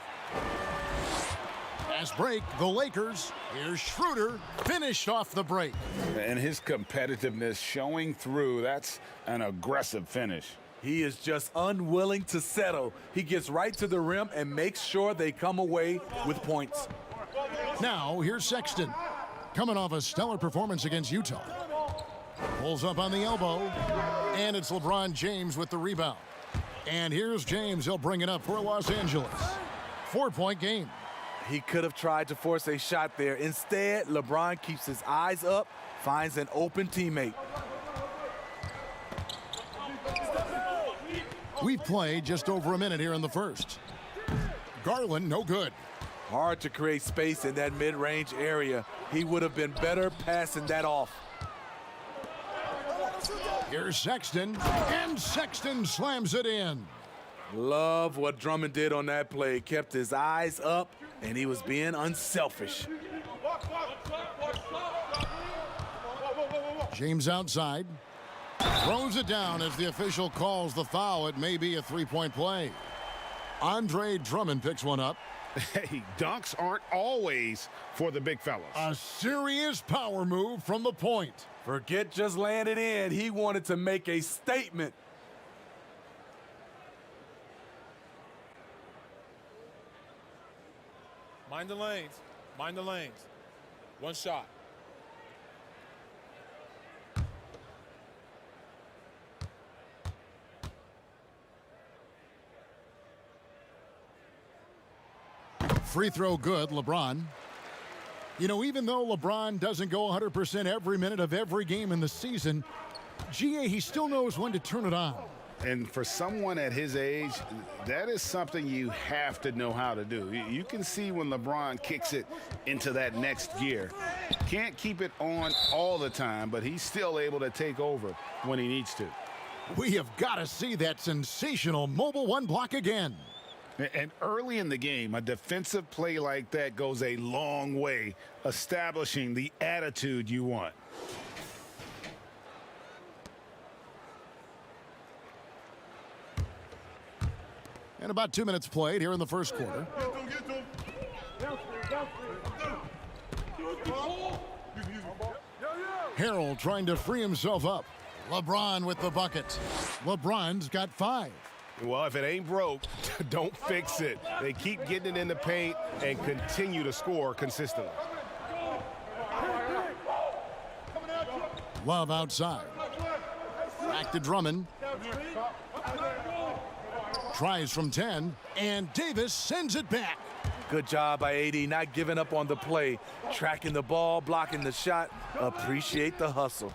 Fast break, the Lakers. Here's Schroeder, finished off the break. And his competitiveness showing through. That's an aggressive finish. He is just unwilling to settle. He gets right to the rim and makes sure they come away with points. Now, here's Sexton. Coming off a stellar performance against Utah. Pulls up on the elbow, and it's LeBron James with the rebound. And here's James. He'll bring it up for Los Angeles. 4-point game. He could have tried to force a shot there. Instead, LeBron keeps his eyes up, finds an open teammate. We've played just over a minute here in the first. Garland, no good. Hard to create space in that mid-range area. He would have been better passing that off. Here's Sexton, and Sexton slams it in. Love what Drummond did on that play. Kept his eyes up, and he was being unselfish. James outside. Throws it down as the official calls the foul. It may be a three-point play. Andre Drummond picks one up. Hey, dunks aren't always for the big fellas. A serious power move from the point. Forget just laying it in. He wanted to make a statement. Mind the lanes. Mind the lanes. One shot. Free throw good, LeBron. You know, even though LeBron doesn't go 100% every minute of every game in the season, he still knows when to turn it on. And for someone at his age, that is something you have to know how to do. You can see when LeBron kicks it into that next gear. Can't keep it on all the time, but he's still able to take over when he needs to. We have got to see that sensational mobile one block again. And early in the game, a defensive play like that goes a long way, establishing the attitude you want. And about 2 minutes played here in the first quarter. Harrell trying to free himself up. LeBron with the bucket. LeBron's got 5. Well, if it ain't broke, don't fix it. They keep getting it in the paint and continue to score consistently. Love outside. Back to Drummond. Tries from 10, and Davis sends it back. Good job by AD, not giving up on the play. Tracking the ball, blocking the shot. Appreciate the hustle.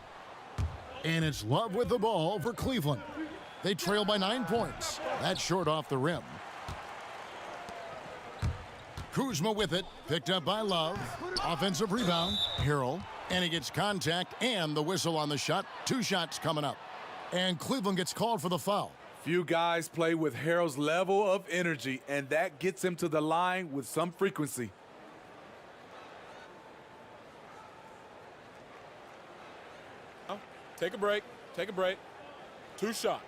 And it's Love with the ball for Cleveland. They trail by 9 points. That's short off the rim. Kuzma with it, picked up by Love. Offensive rebound, Harrell. And he gets contact and the whistle on the shot. 2 shots coming up. And Cleveland gets called for the foul. Few guys play with Harrell's level of energy, and that gets him to the line with some frequency. Take a break. Take a break. 2 shots.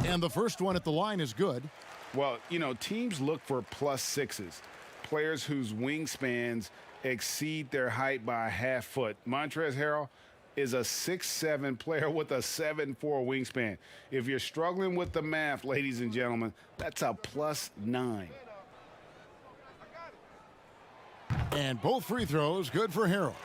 And the first one at the line is good. Well, you know, teams look for +6s, players whose wingspans exceed their height by a half foot. Montrezl Harrell is a 6'7" player with a 7'4" wingspan. If you're struggling with the math, ladies and gentlemen, that's a +9. And both free throws good for Harrell.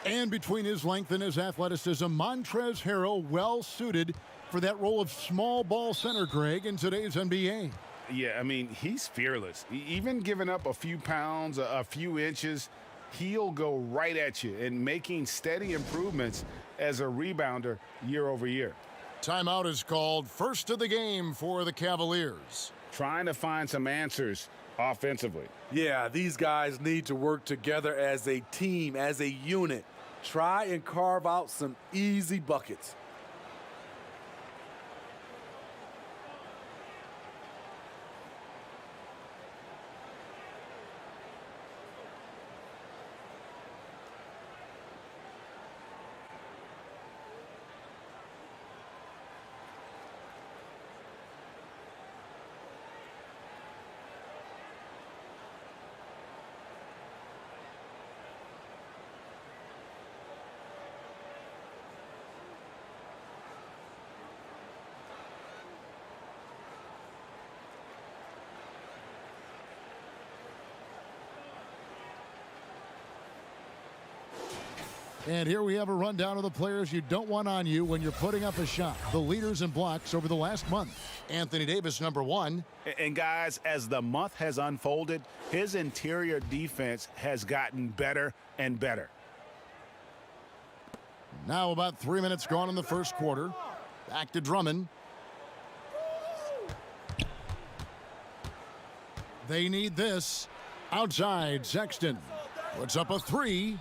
And between his length and his athleticism, Montrezl Harrell well suited for that role of small ball center, Greg, in today's NBA. Yeah, I mean, he's fearless. Even giving up a few pounds, a few inches, he'll go right at you and making steady improvements as a rebounder year over year. Timeout is called, first of the game for the Cavaliers. Trying to find some answers offensively. Yeah, these guys need to work together as a team, as a unit. Try and carve out some easy buckets. And here we have a rundown of the players you don't want on you when you're putting up a shot. The leaders in blocks over the last month. Anthony Davis, number 1. And guys, as the month has unfolded, his interior defense has gotten better and better. Now about 3 minutes gone in the first quarter. Back to Drummond. They need this. Outside, Sexton puts up a 3,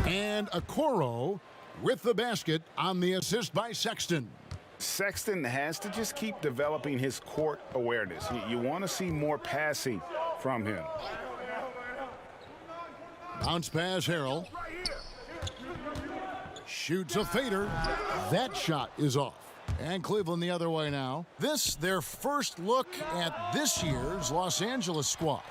and Okoro with the basket on the assist by Sexton. Sexton has to just keep developing his court awareness. You want to see more passing from him. Bounce pass, Harrell. Shoots a fader. That shot is off. And Cleveland the other way now. This, their first look at this year's Los Angeles squad.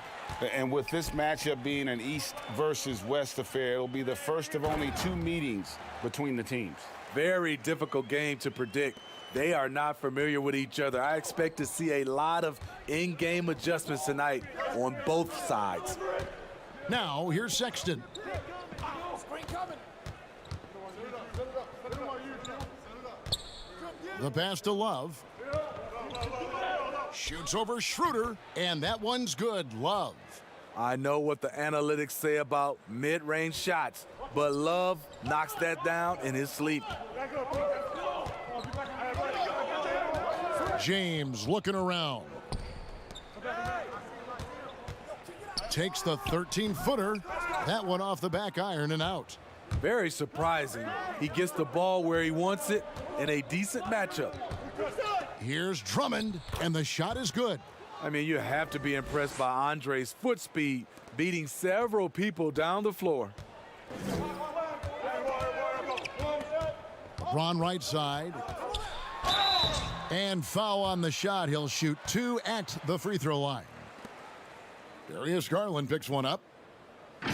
And with this matchup being an East versus West affair, it'll be the first of only 2 meetings between the teams. Very difficult game to predict. They are not familiar with each other. I expect to see a lot of in-game adjustments tonight on both sides. Now, here's Sexton. The pass to Love. Shoots over Schroeder, and that one's good. Love. I know what the analytics say about mid-range shots, but Love knocks that down in his sleep. James looking around. Takes the 13-footer. That one off the back iron and out. Very surprising. He gets the ball where he wants it in a decent matchup. Here's Drummond, and the shot is good. I mean, you have to be impressed by Andre's foot speed, beating several people down the floor. Ron right side. And foul on the shot. He'll shoot 2 at the free throw line. Darius Garland picks one up.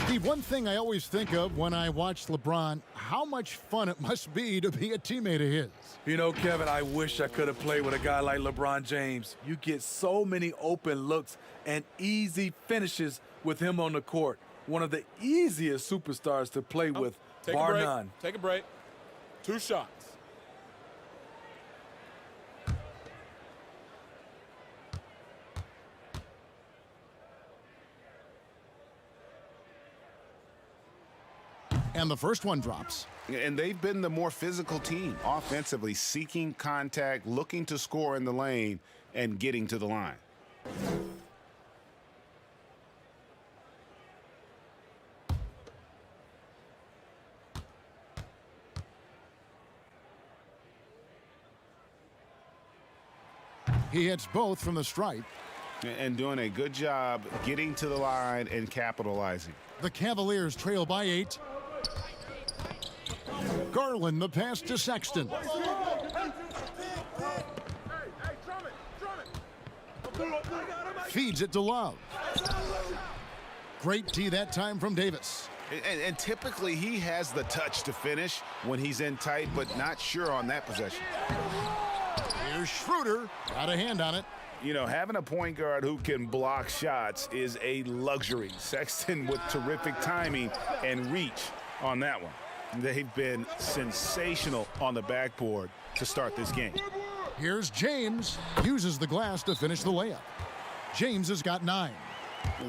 Steve, one thing I always think of when I watch LeBron, how much fun it must be to be a teammate of his. You know, Kevin, I wish I could have played with a guy like LeBron James. You get so many open looks and easy finishes with him on the court. One of the easiest superstars to play with, bar none. Take a break. 2 shots. And the first one drops. And they've been the more physical team, offensively, seeking contact, looking to score in the lane, and getting to the line. He hits both from the stripe. And doing a good job getting to the line and capitalizing. The Cavaliers trail by 8. Garland, the pass to Sexton. Feeds it to Love. Great tee that time from Davis. And typically he has the touch to finish when he's in tight, but not sure on that possession. Here's Schroeder. Got a hand on it. You know, having a point guard who can block shots is a luxury. Sexton with terrific timing and reach on that one. They've been sensational on the backboard to start this game. Here's James. Uses the glass to finish the layup. James has got 9.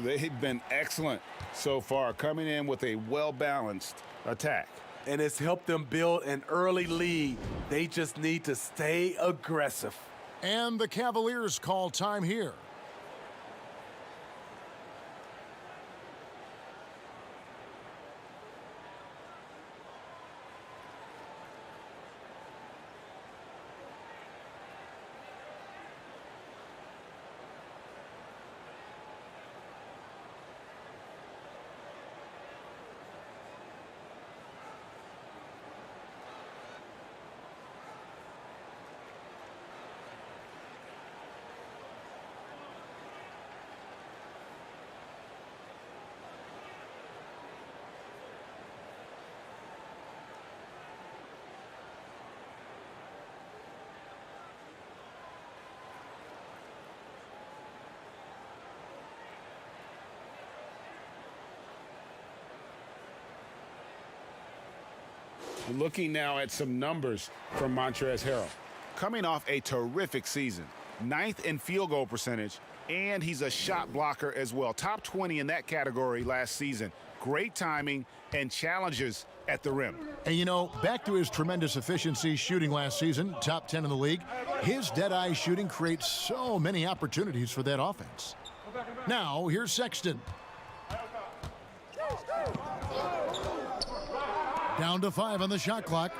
They've been excellent so far, coming in with a well-balanced attack. And it's helped them build an early lead. They just need to stay aggressive. And the Cavaliers call time here. Looking now at some numbers from Montrezl Harrell. Coming off a terrific season, 9th in field goal percentage, and he's a shot blocker as well. Top 20 in that category last season. Great timing and challenges at the rim. And you know, back to his tremendous efficiency shooting last season, top 10 in the league, his dead-eye shooting creates so many opportunities for that offense. Now, here's Sexton. Down to 5 on the shot clock.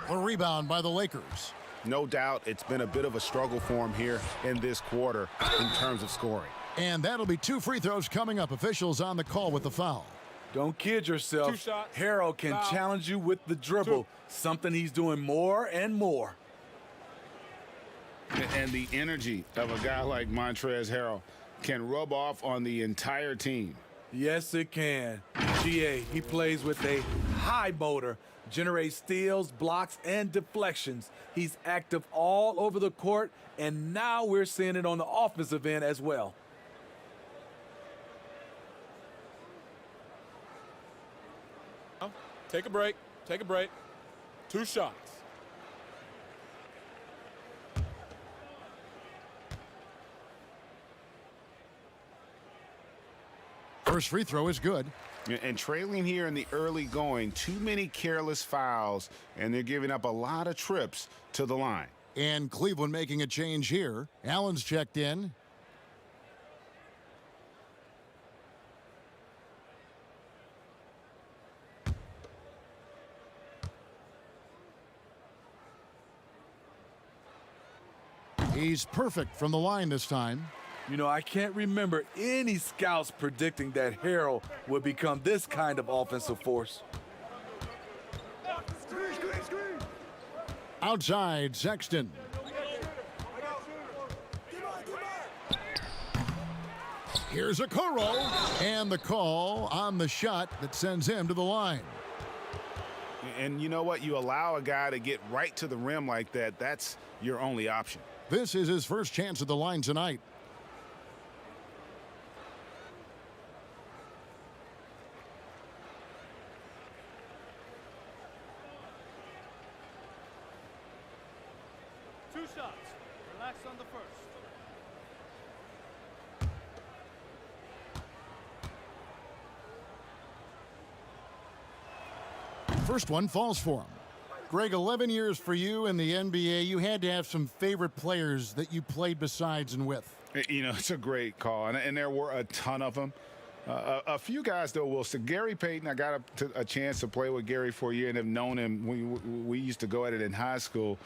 A rebound by the Lakers. No doubt it's been a bit of a struggle for him here in this quarter in terms of scoring. And that'll be 2 free throws coming up. Officials on the call with the foul. Don't kid yourself. 2 shots. Harrell can Foul. challenge you with the dribble, 2. something he's doing more and more. And the energy of a guy like Montrezl Harrell can rub off on the entire team. Yes, it can. GA, he plays with a high motor, generates steals, blocks, and deflections. He's active all over the court, and now we're seeing it on the offensive end as well. Take a break. Take a break. 2 shots. First free throw is good. And trailing here in the early going, too many careless fouls, and they're giving up a lot of trips to the line. And Cleveland making a change here. Allen's checked in. He's perfect from the line this time. You know, I can't remember any scouts predicting that Harrell would become this kind of offensive force. Outside, Sexton. Here's Okoro, and the call on the shot that sends him to the line. And you know what? You allow a guy to get right to the rim like that, that's your only option. This is his first chance at the line tonight. Two shots. Relax on the first. First one falls for him. Greg, 11 years for you in the NBA. You had to have some favorite players that you played besides and with. You know, it's a great call, and there were a ton of them. A few guys, though, will say. Gary Payton, I got a chance to play with Gary for a year and have known him. We used to go at it in high school,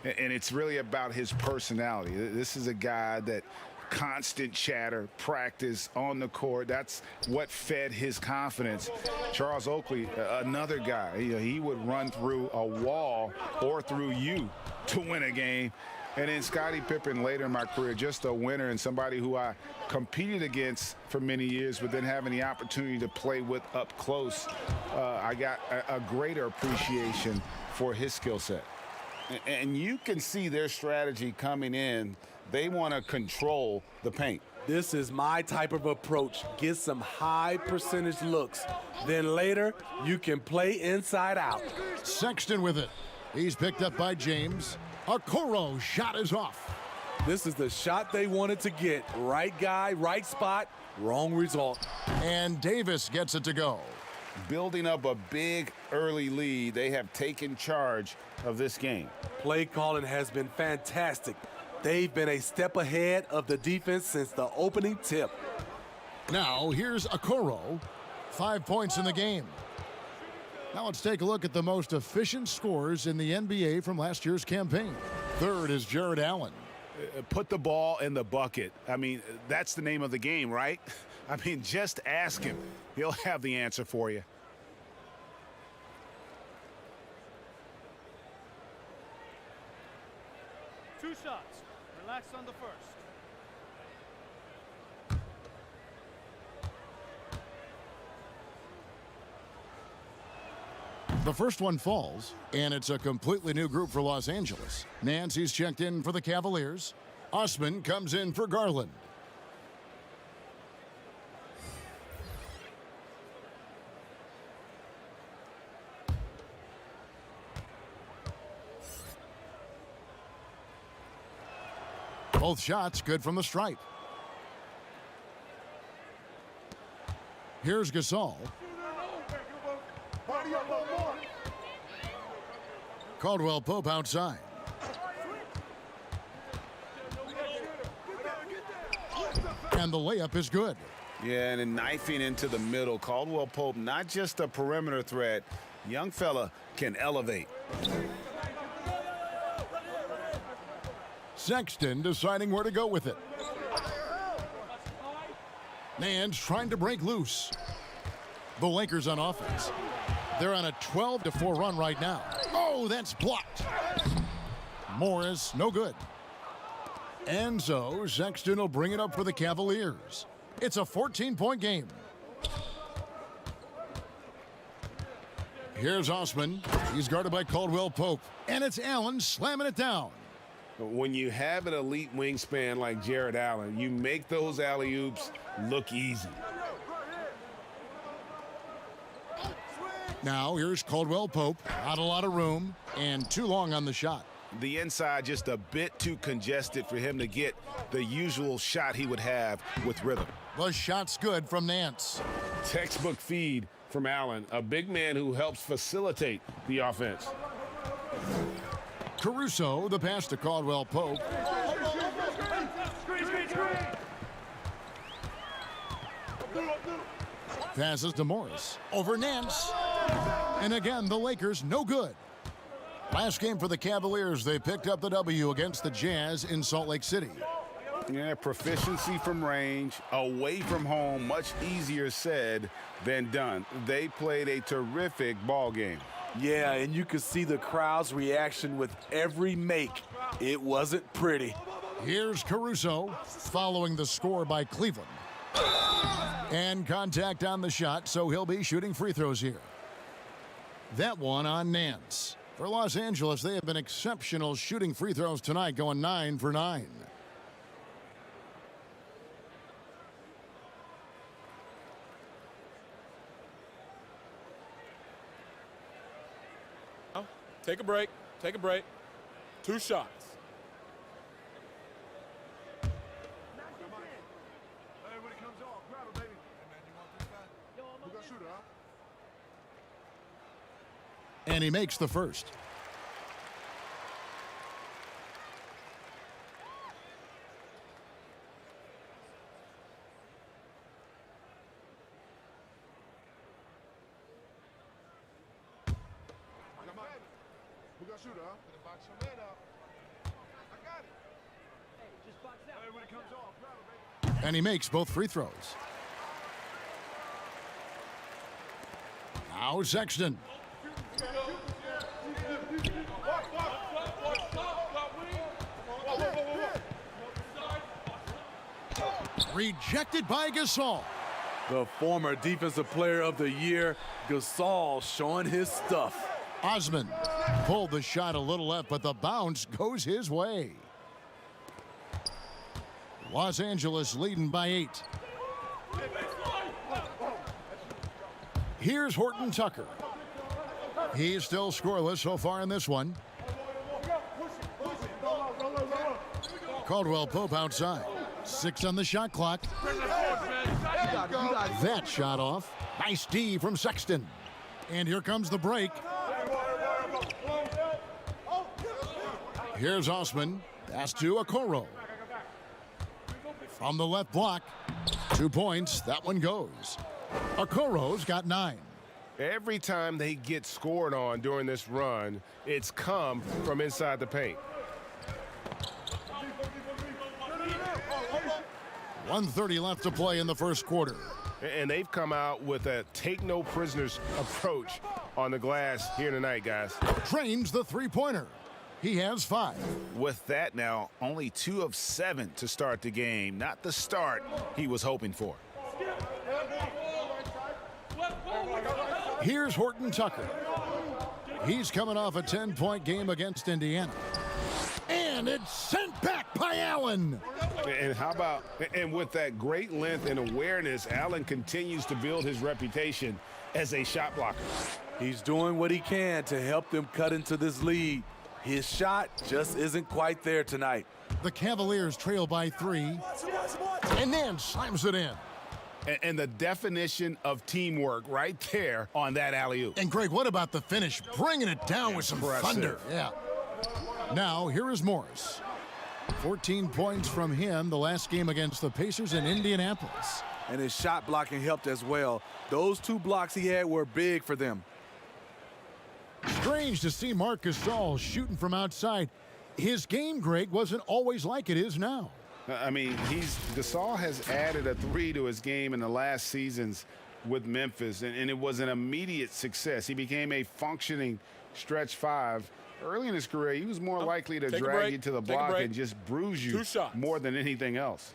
and it's really about his personality. This is a guy that constant chatter, practice on the court. That's what fed his confidence. Charles Oakley, another guy, he would run through a wall or through you to win a game. And then Scottie Pippen later in my career, just a winner and somebody who I competed against for many years, but then having the opportunity to play with up close, I got a greater appreciation for his skill set. And you can see their strategy coming in. They want to control the paint. This is my type of approach. Get some high percentage looks. Then later, you can play inside out. Sexton with it. He's picked up by James. Okoro shot is off. This is the shot they wanted to get. Right guy, right spot, wrong result. And Davis gets it to go. Building up a big early lead, they have taken charge of this game. Play calling has been fantastic. They've been a step ahead of the defense since the opening tip. Now, here's Okoro. 5 points in the game. Now let's take a look at the most efficient scorers in the NBA from last year's campaign. Third is Jared Allen. Put the ball in the bucket. I mean, that's the name of the game, right? I mean, just ask him. He'll have the answer for you. Two shots. Relax on the first. The first one falls, and it's a completely new group for Los Angeles. Nancy's checked in for the Cavaliers. Osman comes in for Garland. Both shots good from the stripe. Here's Gasol. Caldwell Pope outside. And the layup is good. Yeah, and then knifing into the middle. Caldwell Pope, not just a perimeter threat. Young fella can elevate. Sexton deciding where to go with it. Nance trying to break loose. The Lakers on offense. They're on a 12-4 run right now. Oh, that's blocked. Morris, no good. And so Sexton will bring it up for the Cavaliers. It's a 14-point game. Here's Osman. He's guarded by Caldwell Pope. And it's Allen slamming it down. When you have an elite wingspan like Jared Allen, you make those alley-oops look easy. Now here's Caldwell Pope. Not a lot of room and too long on the shot. The inside just a bit too congested for him to get the usual shot he would have with rhythm. The shot's good from Nance. Textbook feed from Allen, a big man who helps facilitate the offense. Caruso, the pass to Caldwell Pope. Passes to Morris. Over Nance. And again, the Lakers no good. Last game for the Cavaliers, they picked up the W against the Jazz in Salt Lake City. Yeah, proficiency from range, away from home, much easier said than done. They played a terrific ball game. Yeah, and you could see the crowd's reaction with every make. It wasn't pretty. Here's Caruso following the score by Cleveland. And contact on the shot, so he'll be shooting free throws here. That one on Nance. For Los Angeles, they have been exceptional shooting free throws tonight, going 9 for 9. Take a break. Take a break. 2 shots. And he makes the first. And he makes both free throws. Now Sexton. Rejected by Gasol. The former Defensive Player of the Year, Gasol, showing his stuff. Osman pulled the shot a little left, but the bounce goes his way. Los Angeles leading by 8. Here's Horton Tucker. He's still scoreless so far in this one. Caldwell Pope outside. 6 on the shot clock. That shot off. Nice D from Sexton. And here comes the break. Here's Osman. Pass to Okoro. From the left block. 2 points. That one goes. Okoro's got 9. Every time they get scored on during this run, it's come from inside the paint. 1:30 left to play in the first quarter. And they've come out with a take-no-prisoners approach on the glass here tonight, guys. Trains the three-pointer. He has 5. With that now, only 2 of 7 to start the game. Not the start he was hoping for. Here's Horton Tucker. He's coming off a 10-point game against Indiana. And it's sent back by Allen. And how about, and with that great length and awareness, Allen continues to build his reputation as a shot blocker. He's doing what he can to help them cut into this lead. His shot just isn't quite there tonight. The Cavaliers trail by 3. And Nance slams it in. And the definition of teamwork right there on that alley-oop. And Greg, what about the finish? Bringing it down with some thunder. Yeah. Now, here is Morris. 14 points from him the last game against the Pacers in Indianapolis. And his shot blocking helped as well. Those 2 blocks he had were big for them. Strange to see Marc Gasol shooting from outside. His game, Greg, wasn't always like it is now. I mean, Gasol has added a 3 to his game in the last seasons with Memphis, and it was an immediate success. He became a functioning stretch 5. Early in his career, he was more likely to drag you to the block and just bruise you more than anything else.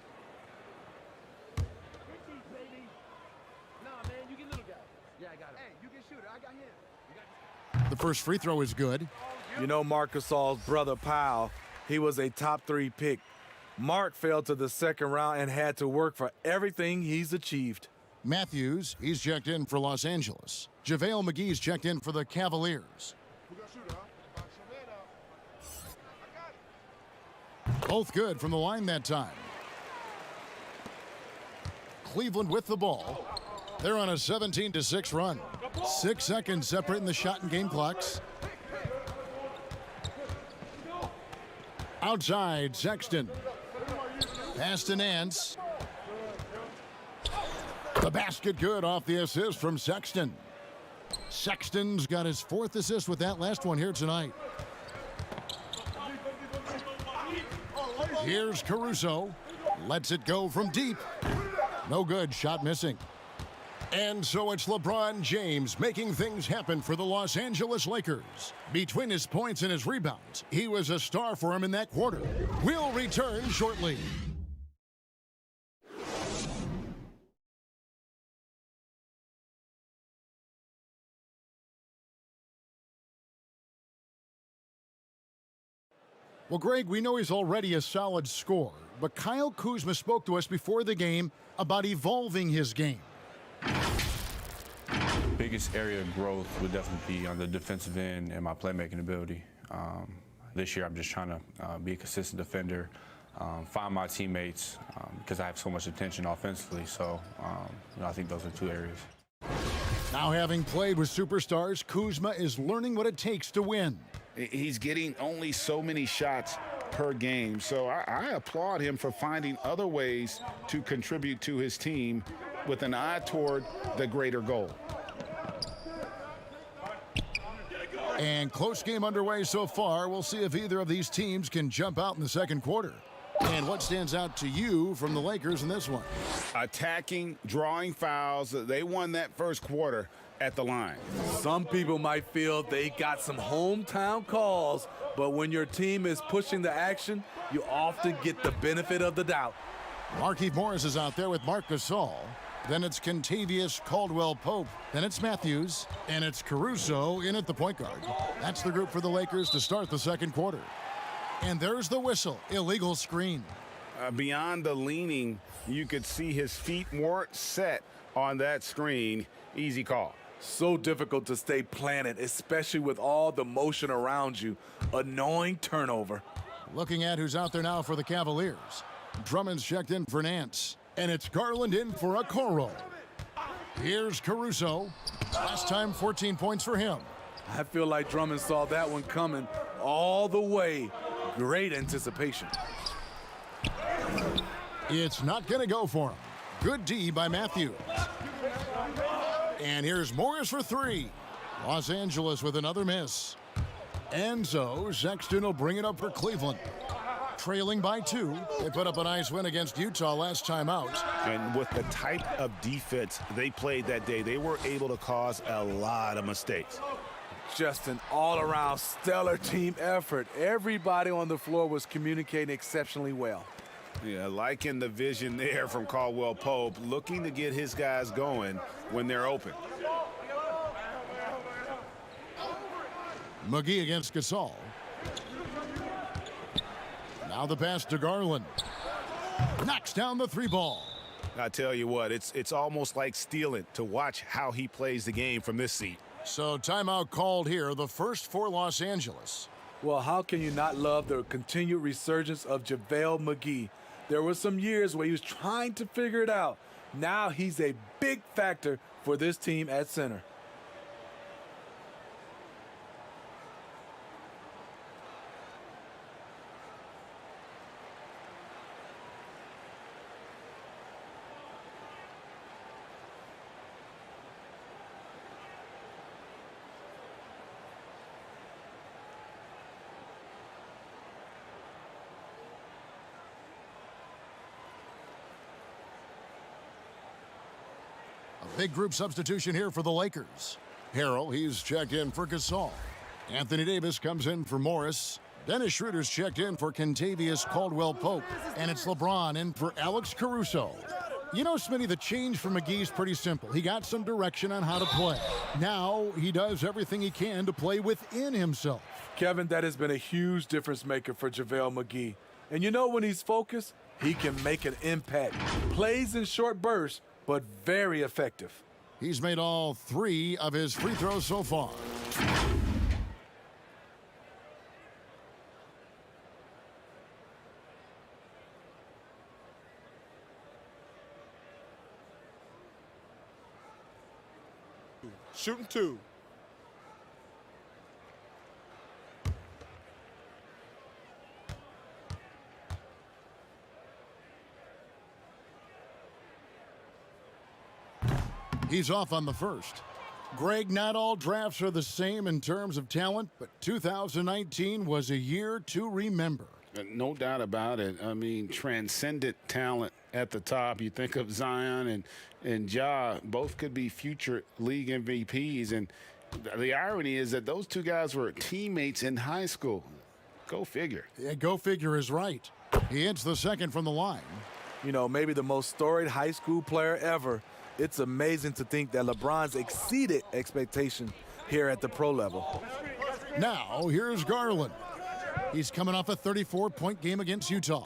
The first free throw is good. You know Marc Gasol's brother Powell, he was a top 3 pick. Mark fell to the second round and had to work for everything he's achieved. Matthews, he's checked in for Los Angeles. JaVale McGee's checked in for the Cavaliers. Both good from the line that time. Cleveland with the ball. They're on a 17-6 run. 6 seconds separating the shot and game clocks. Outside, Sexton. Pass to Nance. The basket good off the assist from Sexton. Sexton's got his 4th assist with that last one here tonight. Here's Caruso. Lets it go from deep. No good, shot missing. And so it's LeBron James making things happen for the Los Angeles Lakers. Between his points and his rebounds, he was a star for him in that quarter. We'll return shortly. Well, Greg, we know he's already a solid scorer, but Kyle Kuzma spoke to us before the game about evolving his game. Biggest area of growth would definitely be on the defensive end and my playmaking ability. This year, I'm just trying to be a consistent defender, find my teammates because I have so much attention offensively. So, I think those are 2 areas. Now, having played with superstars, Kuzma is learning what it takes to win. He's getting only so many shots per game, so I applaud him for finding other ways to contribute to his team with an eye toward the greater goal. And close game underway so far. We'll see if either of these teams can jump out in the second quarter. And what stands out to you from the Lakers in this one? Attacking, drawing fouls. They won that first quarter at the line. Some people might feel they got some hometown calls, but when your team is pushing the action, you often get the benefit of the doubt. Markieff Morris is out there with Marc Gasol. Then it's Kentavious Caldwell-Pope. Then it's Matthews. And it's Caruso in at the point guard. That's the group for the Lakers to start the second quarter. And there's the whistle. Illegal screen. Beyond the leaning, you could see his feet weren't set on that screen. Easy call. So difficult to stay planted, especially with all the motion around you. Annoying turnover. Looking at who's out there now for the Cavaliers. Drummond's checked in for Nance. And it's Garland in for Okoro. Here's Caruso. Last time, 14 points for him. I feel like Drummond saw that one coming all the way. Great anticipation. It's not going to go for him. Good D by Matthews. And here's Morris for 3. Los Angeles with another miss. And so Sexton will bring it up for Cleveland. Trailing by 2. They put up a nice win against Utah last time out. And with the type of defense they played that day, they were able to cause a lot of mistakes. Just an all-around stellar team effort. Everybody on the floor was communicating exceptionally well. Yeah, liking the vision there from Caldwell-Pope, looking to get his guys going when they're open. McGee against Gasol. Now the pass to Garland. Knocks down the 3 ball. I tell you what, it's almost like stealing to watch how he plays the game from this seat. So timeout called here, the first for Los Angeles. Well, how can you not love the continued resurgence of JaVale McGee? There were some years where he was trying to figure it out. Now he's a big factor for this team at center. Big group substitution here for the Lakers. Harrell, he's checked in for Gasol. Anthony Davis comes in for Morris. Dennis Schroeder's checked in for Kentavious Caldwell-Pope. And it's LeBron in for Alex Caruso. You know, Smitty, the change for McGee's pretty simple. He got some direction on how to play. Now he does everything he can to play within himself. Kevin, that has been a huge difference maker for JaVale McGee. And you know when he's focused, he can make an impact. Plays in short bursts, but very effective. He's made all 3 of his free throws so far. Shooting 2. He's off on the first. Greg, not all drafts are the same in terms of talent, but 2019 was a year to remember. No doubt about it. I mean, transcendent talent at the top. You think of Zion and Ja, both could be future league MVPs. And the irony is that those 2 guys were teammates in high school. Go figure. Yeah, go figure is right. He hits the second from the line. You know, maybe the most storied high school player ever. It's amazing to think that LeBron's exceeded expectation here at the pro level. Now, here's Garland. He's coming off a 34-point game against Utah.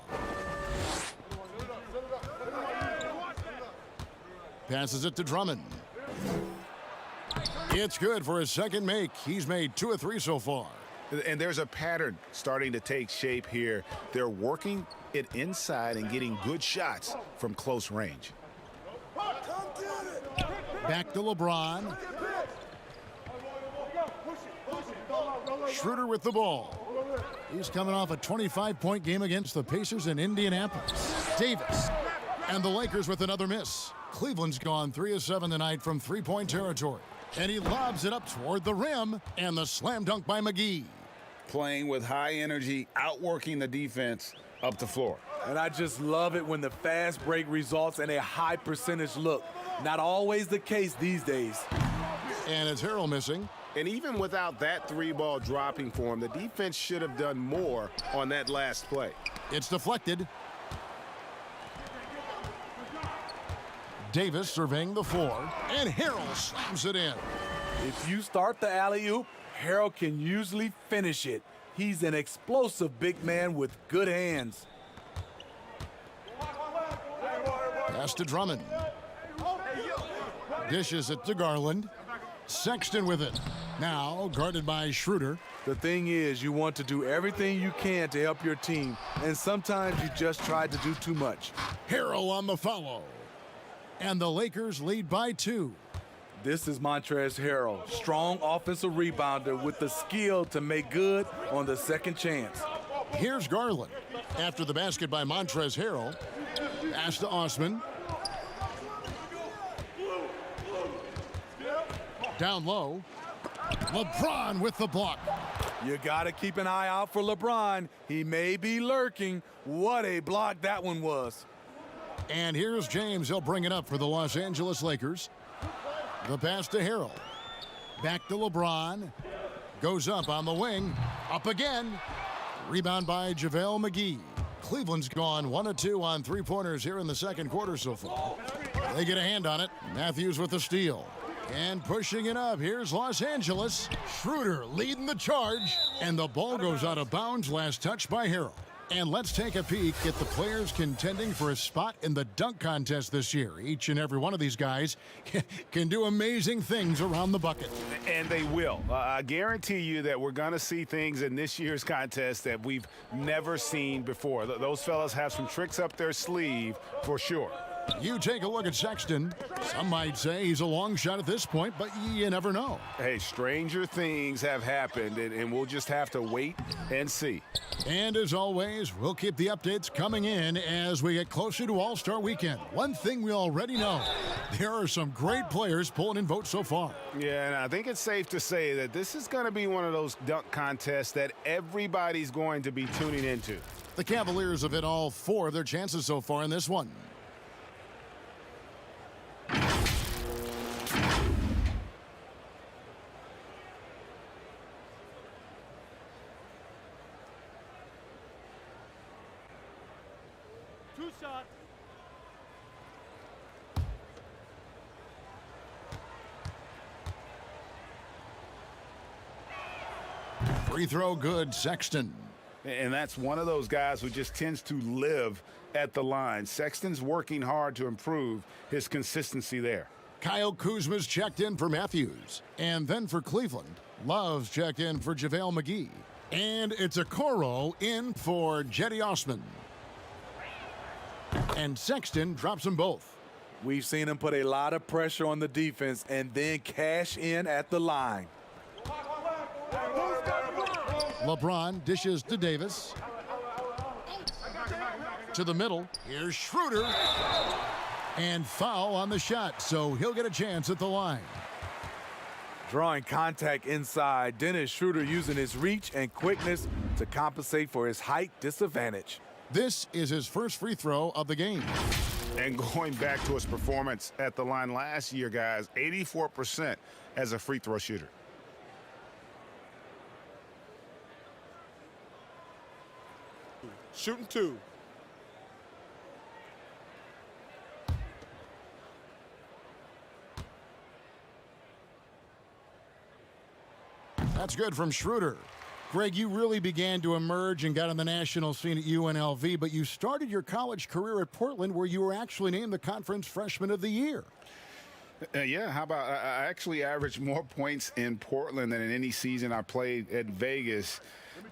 Passes it to Drummond. It's good for his second make. He's made 2 of 3 so far. And there's a pattern starting to take shape here. They're working it inside and getting good shots from close range. Back to LeBron. Schroeder with the ball. He's coming off a 25-point game against the Pacers in Indianapolis. Davis. And the Lakers with another miss. Cleveland's gone 3 of 7 tonight from three-point territory. And he lobs it up toward the rim. And the slam dunk by McGee. Playing with high energy, outworking the defense up the floor. And I just love it when the fast break results in a high percentage look. Not always the case these days. And it's Harrell missing. And even without that 3-ball dropping for him, the defense should have done more on that last play. It's deflected. Davis surveying the floor, and Harrell slams it in. If you start the alley-oop, Harrell can usually finish it. He's an explosive big man with good hands. Pass to Drummond. Dishes it to Garland. Sexton with it. Now guarded by Schroeder. The thing is, you want to do everything you can to help your team, and sometimes you just try to do too much. Harrell on the follow. And the Lakers lead by 2. This is Montrezl Harrell, strong offensive rebounder with the skill to make good on the second chance. Here's Garland. After the basket by Montrezl Harrell. Pass to Osman. Down low. LeBron with the block. You got to keep an eye out for LeBron. He may be lurking. What a block that one was. And here's James. He'll bring it up for the Los Angeles Lakers. The pass to Harrell. Back to LeBron. Goes up on the wing. Up again. Rebound by JaVale McGee. Cleveland's gone 1 of 2 on three-pointers here in the second quarter so far. They get a hand on it. Matthews with the steal. And pushing it up, here's Los Angeles. Schroeder leading the charge. And the ball goes out of bounds. Last touch by Harrell. And let's take a peek at the players contending for a spot in the dunk contest this year. Each and every one of these guys can do amazing things around the bucket. And they will. I guarantee you that we're going to see things in this year's contest that we've never seen before. Those fellas have some tricks up their sleeve for sure. You take a look at Sexton. Some might say he's a long shot at this point, but you never know. Hey, stranger things have happened, and we'll just have to wait and see. And as always, we'll keep the updates coming in as we get closer to All-Star Weekend. One thing we already know, there are some great players pulling in votes so far. Yeah, and I think it's safe to say that this is going to be one of those dunk contests that everybody's going to be tuning into. The Cavaliers have hit all 4 of their chances so far in this one. Two shots. Free throw good, Sexton. And that's one of those guys who just tends to live at the line. Sexton's working hard to improve his consistency there. Kyle Kuzma's checked in for Matthews. And then for Cleveland, Love's checked in for JaVale McGee. And it's Okoro in for Jetty Osman. And Sexton drops them both. We've seen him put a lot of pressure on the defense and then cash in at the line. LeBron dishes to Davis. To the middle. Here's Schroeder. And foul on the shot, so he'll get a chance at the line. Drawing contact inside, Dennis Schroeder using his reach and quickness to compensate for his height disadvantage. This is his first free throw of the game. And going back to his performance at the line last year, guys, 84% as a free throw shooter. Shooting 2. That's good from Schroeder. Greg, you really began to emerge and got on the national scene at UNLV, but you started your college career at Portland where you were actually named the Conference Freshman of the Year. Yeah, how about I actually averaged more points in Portland than in any season I played at Vegas.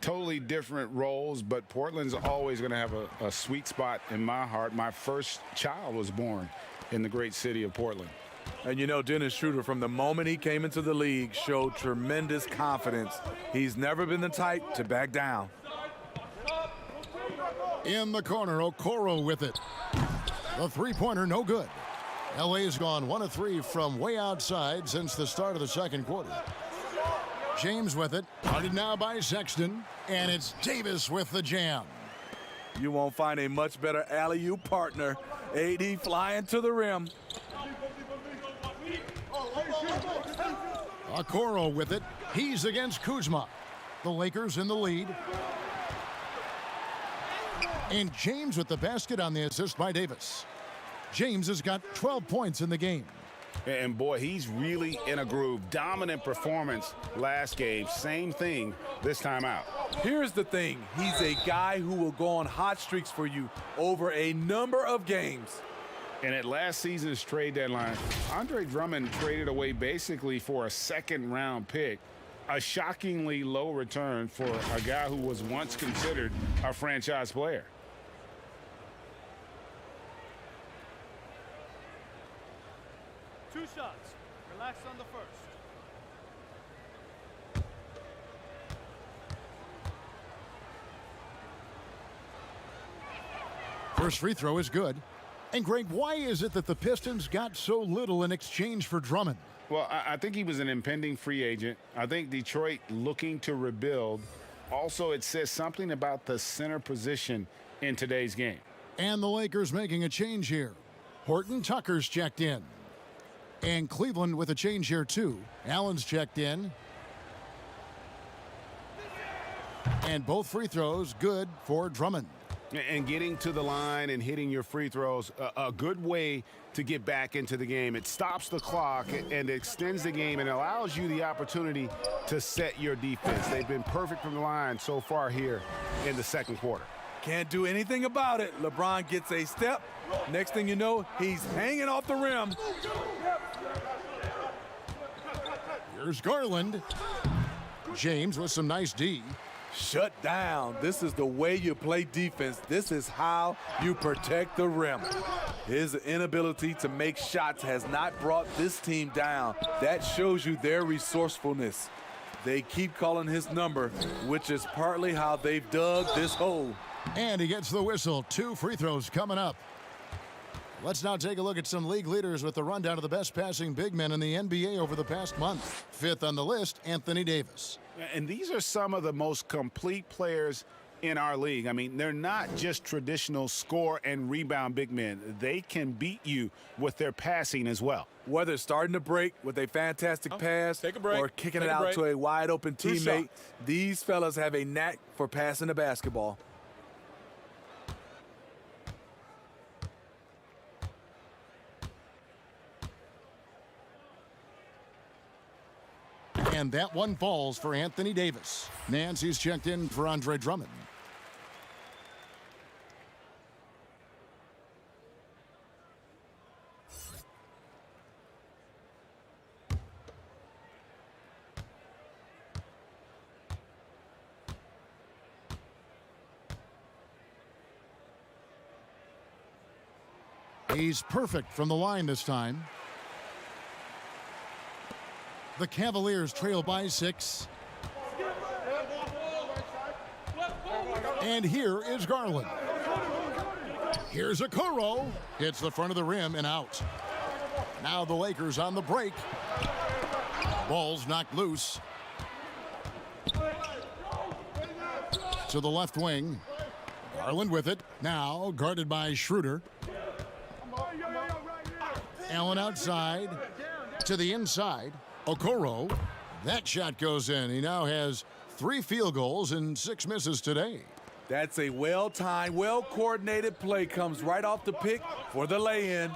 Totally different roles, but Portland's always going to have a sweet spot in my heart. My first child was born in the great city of Portland. And you know, Dennis Schroeder, from the moment he came into the league, showed tremendous confidence. He's never been the type to back down. In the corner, Okoro with it. The three-pointer, no good. LA's gone 1 of 3 from way outside since the start of the second quarter. James with it, guarded now by Sexton, and it's Davis with the jam. You won't find a much better alley-oop partner. AD flying to the rim. Okoro with it. He's against Kuzma. The Lakers in the lead. And James with the basket on the assist by Davis. James has got 12 points in the game. And boy, he's really in a groove. Dominant performance last game. Same thing this time out. Here's the thing. He's a guy who will go on hot streaks for you over a number of games. And at last season's trade deadline, Andre Drummond traded away basically for a second-round pick. A shockingly low return for a guy who was once considered a franchise player. Two shots. Relax on the first. First free throw is good. And Greg, why is it that the Pistons got so little in exchange for Drummond? Well, I think he was an impending free agent. I think Detroit looking to rebuild. Also, it says something about the center position in today's game. And the Lakers making a change here. Horton Tucker's checked in. And Cleveland with a change here too. Allen's checked in. And both free throws good for Drummond. And getting to the line and hitting your free throws, a good way to get back into the game. It stops the clock and extends the game and allows you the opportunity to set your defense. They've been perfect from the line so far here in the second quarter. Can't do anything about it. LeBron gets a step. Next thing you know, he's hanging off the rim. Here's Garland. James with some nice D. Shut down. This is the way you play defense. This is how you protect the rim. His inability to make shots has not brought this team down. That shows you their resourcefulness. They keep calling his number, which is partly how they've dug this hole. And he gets the whistle. 2 free throws coming up. Let's now take a look at some league leaders with the rundown of the best passing big men in the NBA over the past month. 5th on the list, Anthony Davis. And these are some of the most complete players in our league. I mean, they're not just traditional score and rebound big men. They can beat you with their passing as well. Whether starting to break with a fantastic pass or kicking it out to a wide open teammate, these fellas have a knack for passing the basketball. And that one falls for Anthony Davis. Nancy's checked in for Andre Drummond. He's perfect from the line this time. The Cavaliers trail by 6. And here is Garland. Here's Okoro. Hits the front of the rim and out. Now the Lakers on the break. Ball's knocked loose. To the left wing. Garland with it. Now guarded by Schroeder. Allen outside. To the inside. Okoro. That shot goes in. He now has 3 field goals and 6 misses today. That's a well-timed, well-coordinated play. Comes right off the pick for the lay-in.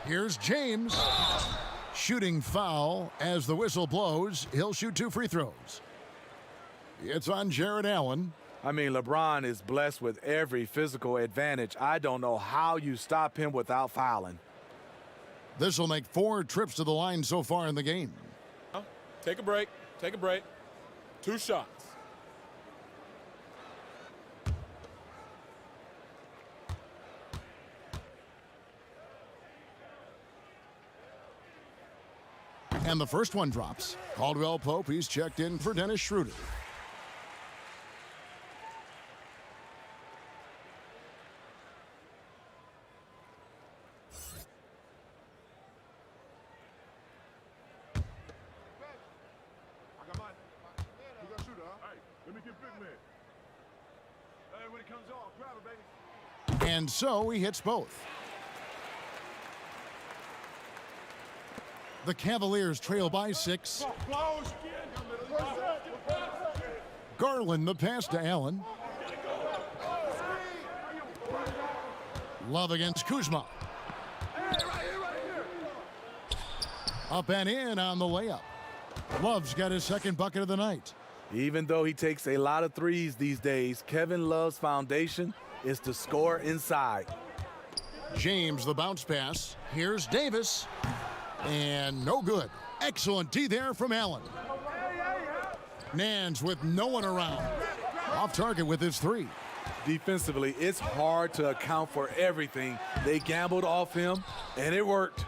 Here's James. Shooting foul as the whistle blows. He'll shoot 2 free throws. It's on Jared Allen. I mean, LeBron is blessed with every physical advantage. I don't know how you stop him without fouling. This will make 4 trips to the line so far in the game. Take a break. Take a break. 2 shots. And the first one drops. Caldwell Pope, he's checked in for Dennis Schroeder. And so he hits both. The Cavaliers trail by 6. Garland the pass to Allen. Love against Kuzma. Up and in on the layup. Love's got his second bucket of the night. Even though he takes a lot of threes these days, Kevin Love's foundation is to score inside. James the bounce pass. Here's Davis. And no good. Excellent D there from Allen. Nance with no one around. Off target with his 3. Defensively, it's hard to account for everything. They gambled off him, and it worked.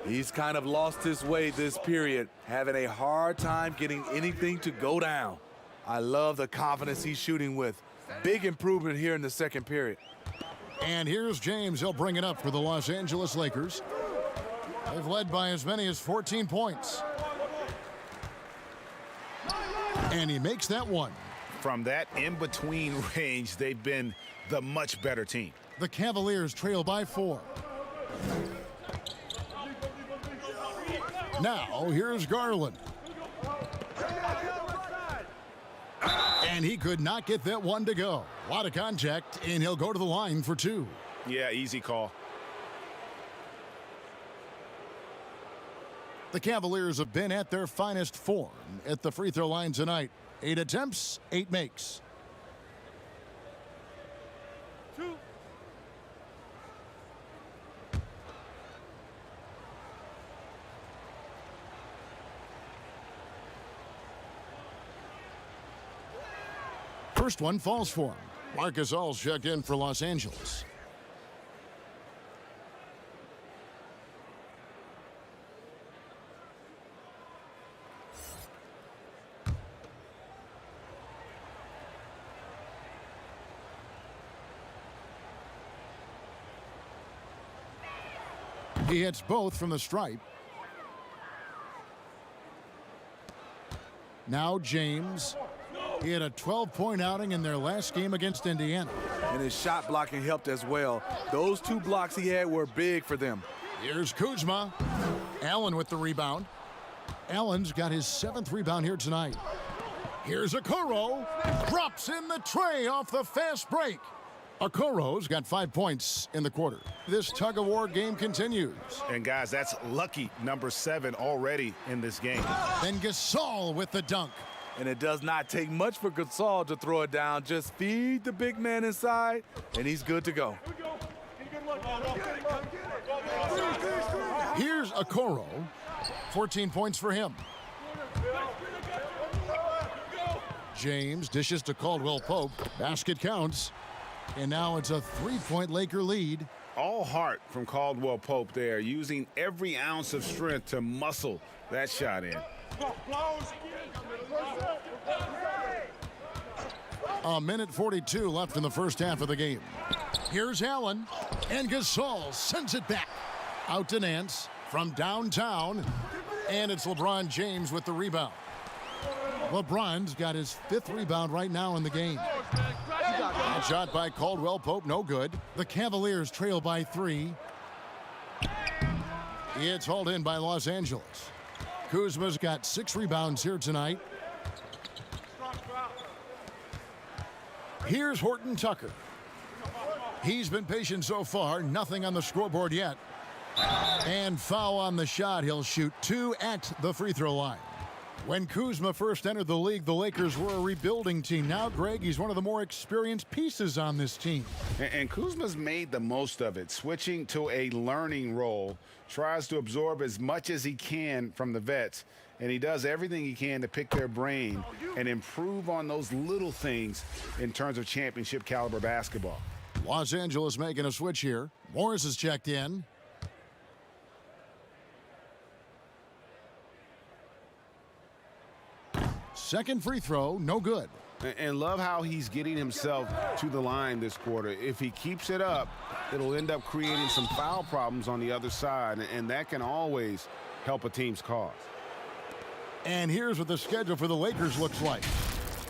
He's kind of lost his way this period, having a hard time getting anything to go down. I love the confidence he's shooting with. Big improvement here in the second period. And here's James. He'll bring it up for the Los Angeles Lakers. They've led by as many as 14 points. And he makes that one. From that in-between range, they've been the much better team. The Cavaliers trail by 4. Now, here's Garland. And he could not get that one to go. A lot of contact, and he'll go to the line for 2. Yeah, easy call. The Cavaliers have been at their finest form at the free throw line tonight. 8 attempts, 8 makes. First one falls for him. Marc Gasol's checked in for Los Angeles. He hits both from the stripe. Now James. He had a 12-point outing in their last game against Indiana. And his shot blocking helped as well. Those 2 blocks he had were big for them. Here's Kuzma. Allen with the rebound. Allen's got his 7th rebound here tonight. Here's Okoro. Drops in the tray off the fast break. Okoro's got 5 points in the quarter. This tug-of-war game continues. And, guys, that's lucky number 7 already in this game. Then Gasol with the dunk. And it does not take much for Gasol to throw it down. Just feed the big man inside, and he's good to go. Here's Okoro. 14 points for him. James dishes to Caldwell Pope. Basket counts. And now it's a 3-point Laker lead. All heart from Caldwell Pope there, using every ounce of strength to muscle that shot in. A minute 42 left in the first half of the game. Here's Allen, and Gasol sends it back. Out to Nance from downtown, and it's LeBron James with the rebound. LeBron's got his 5th rebound right now in the game. That shot by Caldwell Pope, no good. The Cavaliers trail by 3. It's hauled in by Los Angeles. Kuzma's got 6 rebounds here tonight. Here's Horton Tucker. He's been patient so far, nothing on the scoreboard yet. And foul on the shot. He'll shoot 2 at the free throw line. When Kuzma first entered the league, the Lakers were a rebuilding team. Now, Greg, he's one of the more experienced pieces on this team. And Kuzma's made the most of it, switching to a learning role, tries to absorb as much as he can from the vets, and he does everything he can to pick their brain and improve on those little things in terms of championship caliber basketball. Los Angeles making a switch here. Morris is checked in. Second free throw, no good. And love how he's getting himself to the line this quarter. If he keeps it up, it'll end up creating some foul problems on the other side, and that can always help a team's cause. And here's what the schedule for the Lakers looks like.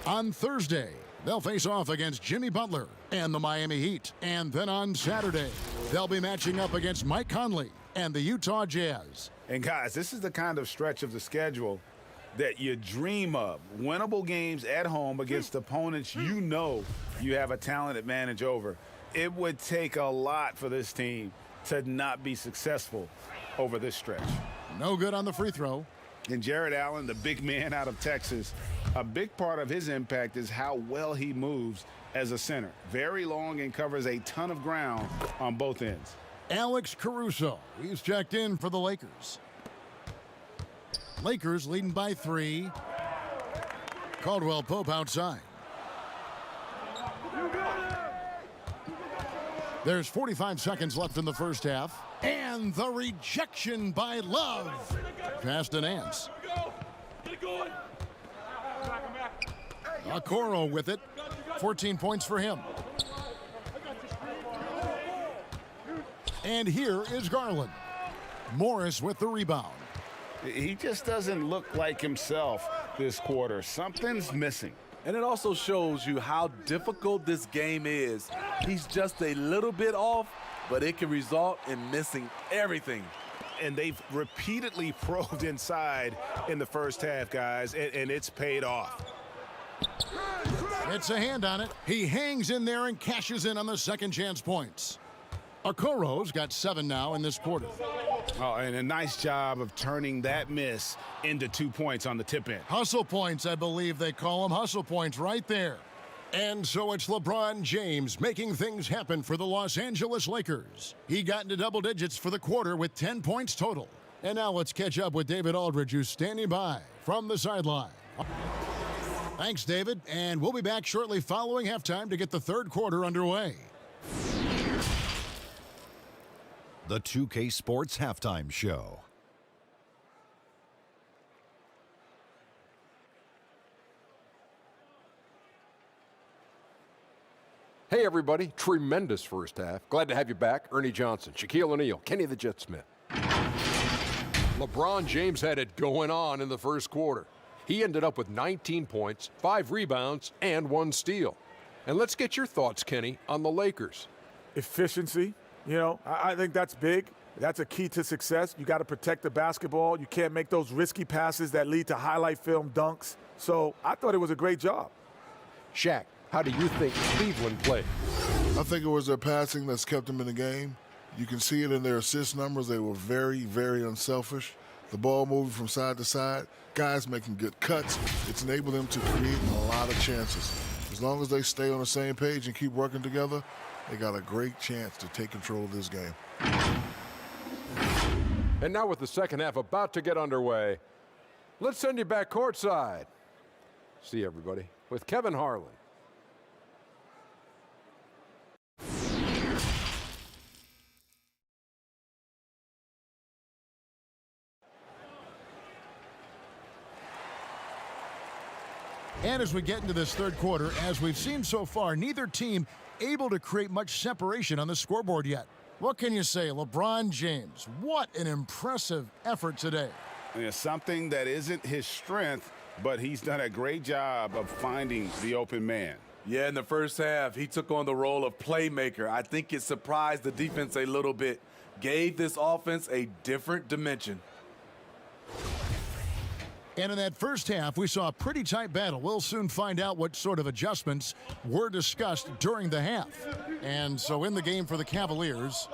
On Thursday, they'll face off against Jimmy Butler and the Miami Heat. And then on Saturday, they'll be matching up against Mike Conley and the Utah Jazz. And guys, this is the kind of stretch of the schedule that you dream of. Winnable games at home against opponents you know you have a talent advantage over. It would take a lot for this team to not be successful over this stretch. No good on the free throw. And Jared Allen, the big man out of Texas, a big part of his impact is how well he moves as a center. Very long and covers a ton of ground on both ends. Alex Caruso, he's checked in for the Lakers. Lakers leading by 3. Caldwell Pope outside. There's 45 seconds left in the first half. And the rejection by Love. Pass to Nance. Okoro with it. 14 points for him. And here is Garland. Morris with the rebound. He just doesn't look like himself this quarter. Something's missing. And it also shows you how difficult this game is. He's just a little bit off, but it can result in missing everything. And they've repeatedly probed inside in the first half, guys, and it's paid off. It's a hand on it. He hangs in there and cashes in on the second chance points. Okoro's got 7 now in this quarter. Oh, and a nice job of turning that miss into 2 points on the tip in. Hustle points, I believe they call them. Hustle points right there. And so it's LeBron James making things happen for the Los Angeles Lakers. He got into double digits for the quarter with 10 points total. And now let's catch up with David Aldridge, who's standing by from the sideline. Thanks, David. And we'll be back shortly following halftime to get the third quarter underway. The 2K Sports Halftime Show. Hey, everybody. Tremendous first half. Glad to have you back. Ernie Johnson, Shaquille O'Neal, Kenny the Jet Smith. LeBron James had it going on in the first quarter. He ended up with 19 points, 5 rebounds, and 1 steal. And let's get your thoughts, Kenny, on the Lakers. Efficiency, you know, I think that's big. That's a key to success. You got to protect the basketball. You can't make those risky passes that lead to highlight film dunks. So I thought it was a great job. Shaq, how do you think Cleveland played? I think it was their passing that's kept them in the game. You can see it in their assist numbers. They were very, very unselfish. The ball moving from side to side, guys making good cuts. It's enabled them to create a lot of chances. As long as they stay on the same page and keep working together, they got a great chance to take control of this game. And now with the second half about to get underway, let's send you back courtside. See you, everybody, with Kevin Harlan. And as we get into this third quarter, as we've seen so far, neither team able to create much separation on the scoreboard yet. What can you say? LeBron James, what an impressive effort today. Yeah, something that isn't his strength, but he's done a great job of finding the open man. Yeah, in the first half, he took on the role of playmaker. I think it surprised the defense a little bit, gave this offense a different dimension. And in that first half, we saw a pretty tight battle. We'll soon find out what sort of adjustments were discussed during the half. And so in the game for the Cavaliers,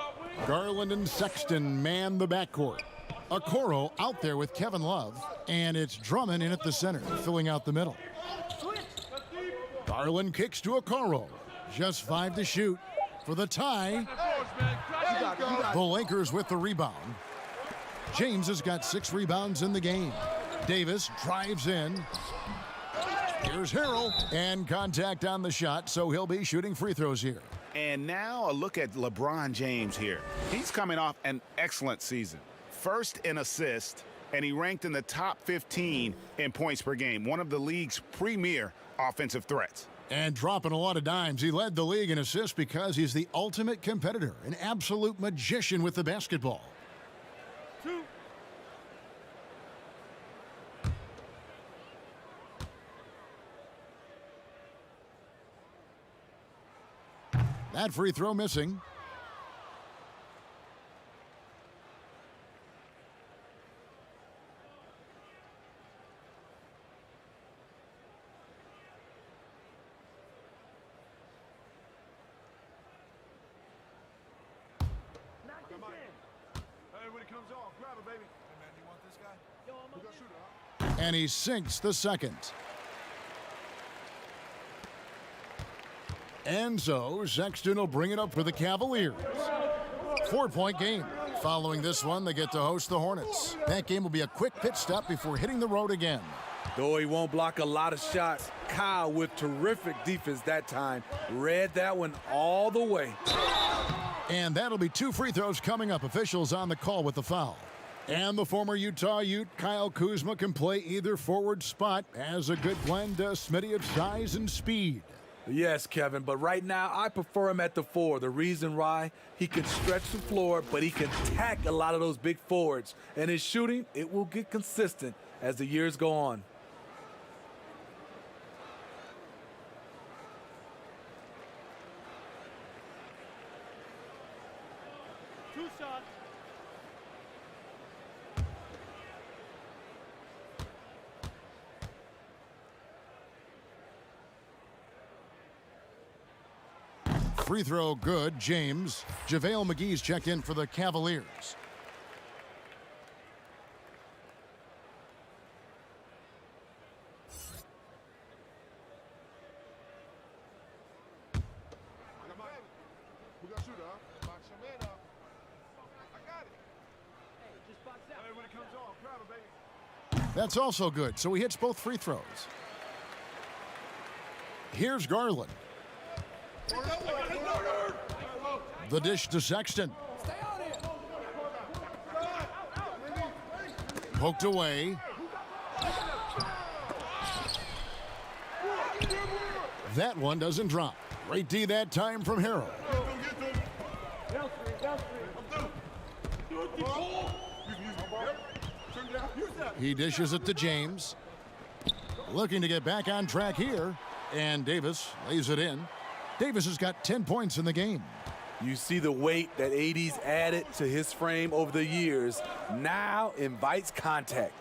Garland and Sexton man the backcourt. Okoro out there with Kevin Love, and it's Drummond in at the center, filling out the middle. Garland kicks to Okoro. Just 5 to shoot for the tie. The Lakers with the rebound. James has got 6 rebounds in the game. Davis drives in. Here's Harrell, and contact on the shot, so he'll be shooting free throws here. And now a look at LeBron James here. He's coming off an excellent season. First in assists, and he ranked in the top 15 in points per game, one of the league's premier offensive threats. And dropping a lot of dimes. He led the league in assists because he's the ultimate competitor, an absolute magician with the basketball. That free throw missing. And he sinks the second. And so Sexton will bring it up for the Cavaliers. 4-point game. Following this one, they get to host the Hornets. That game will be a quick pit stop before hitting the road again. Though he won't block a lot of shots, Kyle with terrific defense that time read that one all the way. And that'll be 2 free throws coming up. Officials on the call with the foul. And the former Utah Ute, Kyle Kuzma, can play either forward spot, has a good blend, Smitty, of size and speed. Yes, Kevin, but right now I prefer him at the 4. The reason why, he can stretch the floor, but he can tack a lot of those big forwards. And his shooting, it will get consistent as the years go on. Two shots. Free throw good, James. JaVale McGee's checked in for the Cavaliers. That's also good, so he hits both free throws. Here's Garland. The dish to Sexton. Poked away. That one doesn't drop. Great D that time from Harrell. He dishes it to James. Looking to get back on track here. And Davis lays it in. Davis has got 10 points in the game. You see the weight that AD's added to his frame over the years. Now invites contact.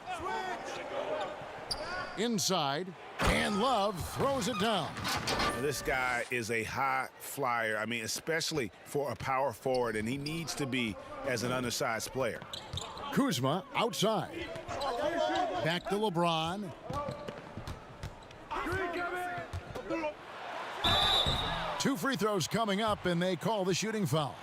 Inside, and Love throws it down. This guy is a high flyer. I mean, especially for a power forward, and he needs to be as an undersized player. Kuzma outside. Back to LeBron. Two free throws coming up, and they call the shooting foul.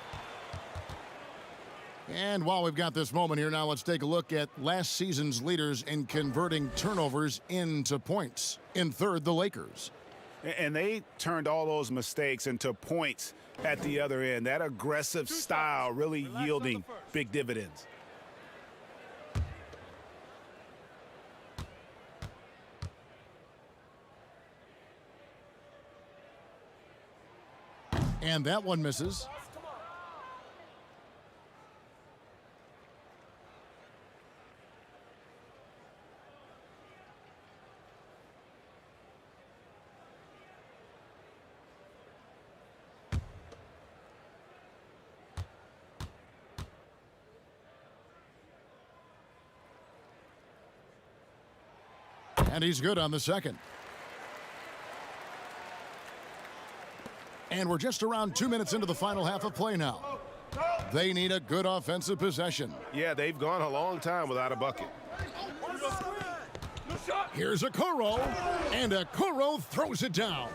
And while we've got this moment here now, let's take a look at last season's leaders in converting turnovers into points. In third, the Lakers. And they turned all those mistakes into points at the other end. That aggressive style really yielding big dividends. And that one misses. And he's good on the second. And we're just around 2 minutes into the final half of play now. They need a good offensive possession. Yeah, they've gone a long time without a bucket. Here's Okoro, and Okoro throws it down.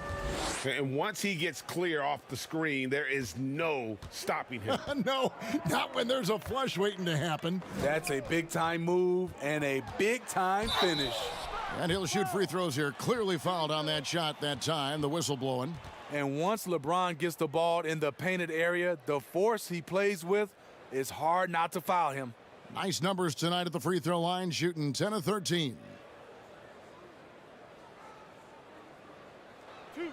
And once he gets clear off the screen, there is no stopping him. No, not when there's a flush waiting to happen. That's a big-time move and a big-time finish. And he'll shoot free throws here. Clearly fouled on that shot that time, the whistle blowing. And once LeBron gets the ball in the painted area, the force he plays with, it's hard not to foul him. Nice numbers tonight at the free throw line, shooting 10 of 13. Two.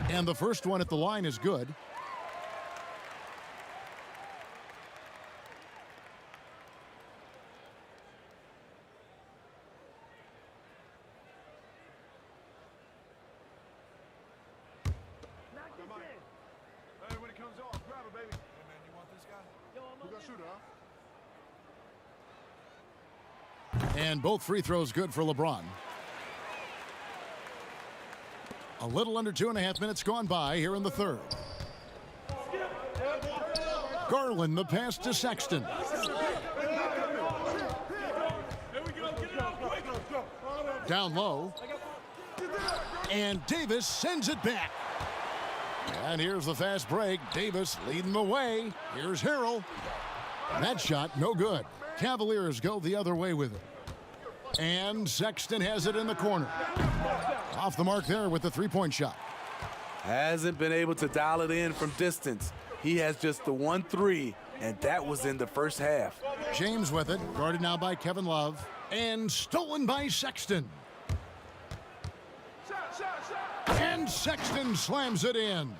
And the first one at the line is good. Hey, when it comes off, grab it, baby. Hey, man, you want this guy? Yo, I'm a shooter, huh? And both free throws good for LeBron. A little under 2.5 minutes gone by here in the third. Garland, the pass to Sexton. Down low. And Davis sends it back. And here's the fast break. Davis leading the way. Here's Harrell. That shot, no good. Cavaliers go the other way with it. And Sexton has it in the corner. Off the mark there with the three-point shot. Hasn't been able to dial it in from distance. He has just the 1-3, and that was in the first half. James with it, guarded now by Kevin Love, and stolen by Sexton. And Sexton slams it in.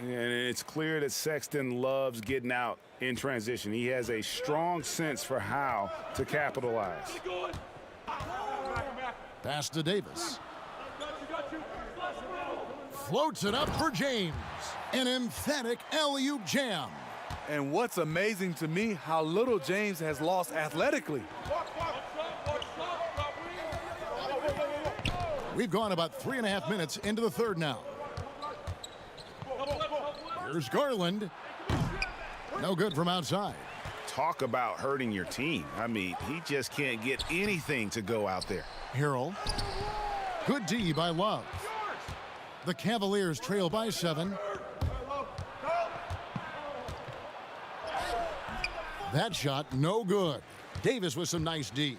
And it's clear that Sexton loves getting out in transition. He has a strong sense for how to capitalize. Pass to Davis. Floats it up for James. An emphatic alley-oop jam. And what's amazing to me, how little James has lost athletically. We've gone about 3.5 minutes into the third now. Here's Garland. No good from outside. Talk about hurting your team. I mean, he just can't get anything to go out there. Harrell. Good D by Love. The Cavaliers trail by 7. That shot, no good. Davis with some nice D.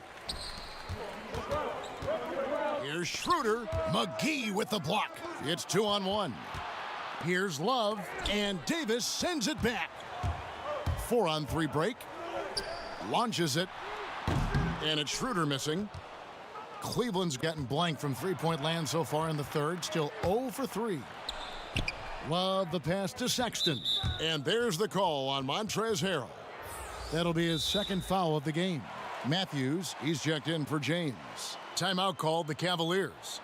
Here's Schroeder. McGee with the block. It's 2-on-1. Here's Love, and Davis sends it back. 4-on-3 break. Launches it, and it's Schroeder missing. Cleveland's gotten blank from three-point land so far in the third. Still 0 for 3. Love the pass to Sexton. And there's the call on Montrezl Harrell. That'll be his second foul of the game. Matthews, he's checked in for James. Timeout called the Cavaliers.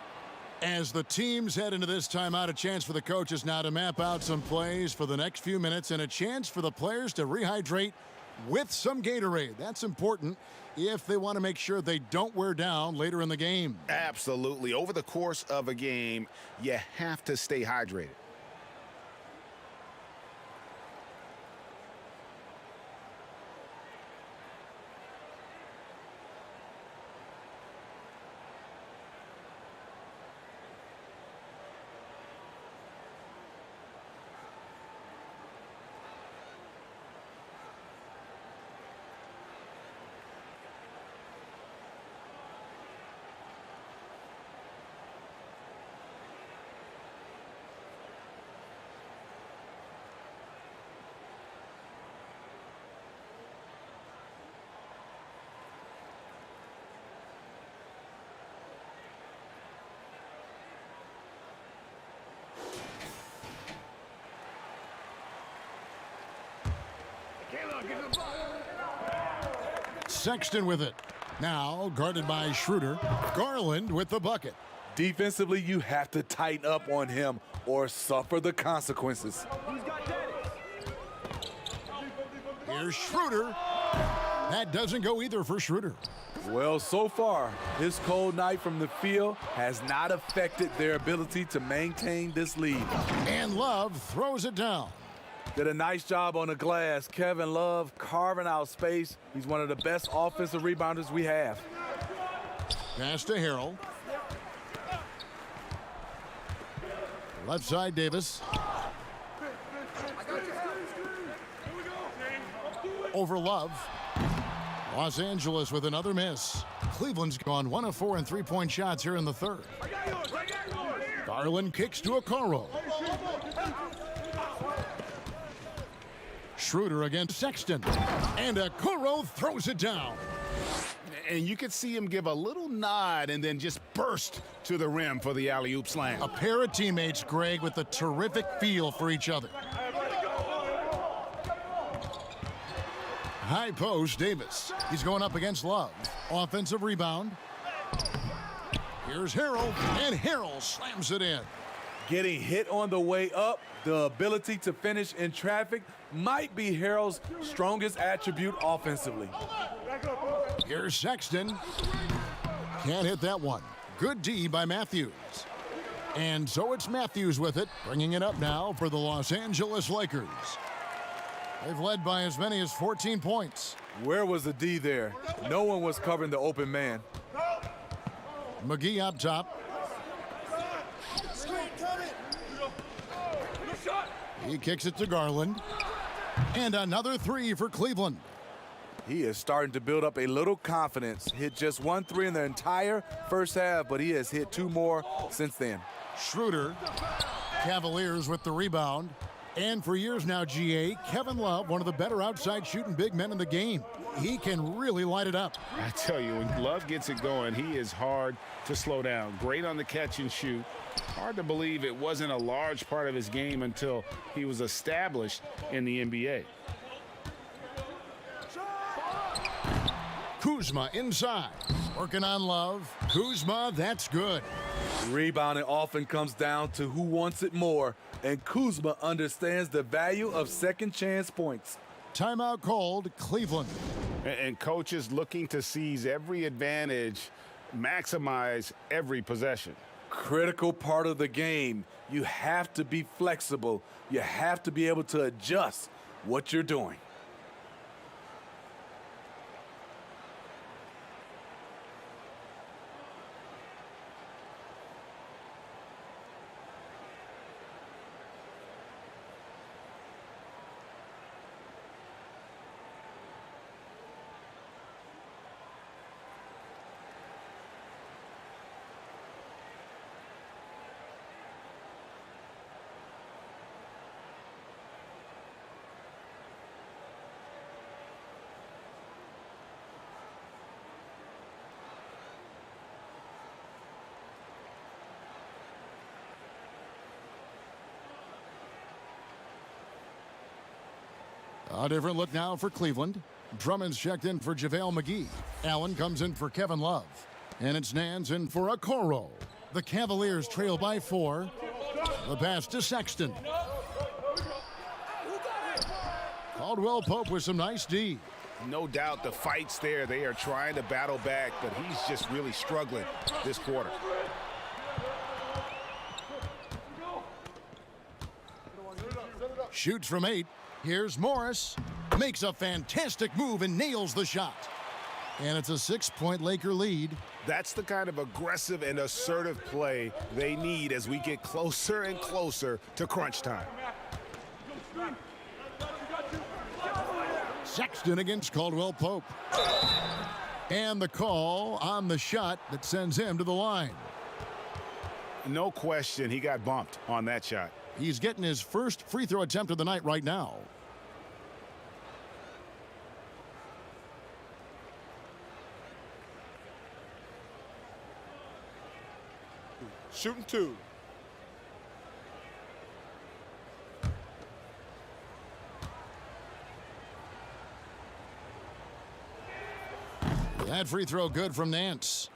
As the teams head into this timeout, a chance for the coaches now to map out some plays for the next few minutes and a chance for the players to rehydrate with some Gatorade. That's important if they want to make sure they don't wear down later in the game. Absolutely. Over the course of a game, you have to stay hydrated. Sexton with it. Now guarded by Schroeder. Garland with the bucket. Defensively, you have to tighten up on him or suffer the consequences. Here's Schroeder. That doesn't go either for Schroeder. Well, so far, his cold night from the field has not affected their ability to maintain this lead. And Love throws it down. Did a nice job on the glass. Kevin Love carving out space. He's one of the best offensive rebounders we have. Pass to Harrell. Left side, Davis. Over Love. Los Angeles with another miss. Cleveland's gone 1 of 4 in three-point shots here in the third. Garland kicks to Okoro. Schroeder against Sexton. And Okoro throws it down. And you could see him give a little nod and then just burst to the rim for the alley-oop slam. A pair of teammates, Greg, with a terrific feel for each other. High post, Davis. He's going up against Love. Offensive rebound. Here's Harrell, and Harrell slams it in. Getting hit on the way up, the ability to finish in traffic might be Harrell's strongest attribute offensively. Here's Sexton. Can't hit that one. Good D by Matthews. And so it's Matthews with it, bringing it up now for the Los Angeles Lakers. They've led by as many as 14 points. Where was the D there? No one was covering the open man. McGee up top. He kicks it to Garland. And another three for Cleveland. He is starting to build up a little confidence. Hit just 1 3 in the entire first half, but he has hit 2 more since then. Schroeder, Cavaliers with the rebound. And for years now, GA, Kevin Love, one of the better outside shooting big men in the game. He can really light it up. I tell you, when Love gets it going, he is hard to slow down. Great on the catch and shoot. Hard to believe it wasn't a large part of his game until he was established in the NBA. Kuzma inside. Working on Love. Kuzma, that's good. Rebounding often comes down to who wants it more, and Kuzma understands the value of second chance points. Timeout called, Cleveland. And coaches looking to seize every advantage, maximize every possession. Critical part of the game. You have to be flexible. You have to be able to adjust what you're doing. A different look now for Cleveland. Drummond's checked in for JaVale McGee. Allen comes in for Kevin Love. And it's Nance in for Okoro. The Cavaliers trail by 4. The pass to Sexton. Caldwell Pope with some nice D. No doubt the fight's there. They are trying to battle back, but he's just really struggling this quarter. Shoots from 8. Here's Morris. Makes a fantastic move and nails the shot. And it's a 6-point Laker lead. That's the kind of aggressive and assertive play they need as we get closer and closer to crunch time. Sexton against Caldwell Pope. And the call on the shot that sends him to the line. No question, he got bumped on that shot. He's getting his first free throw attempt of the night right now. Shooting 2. That free throw good from Nance.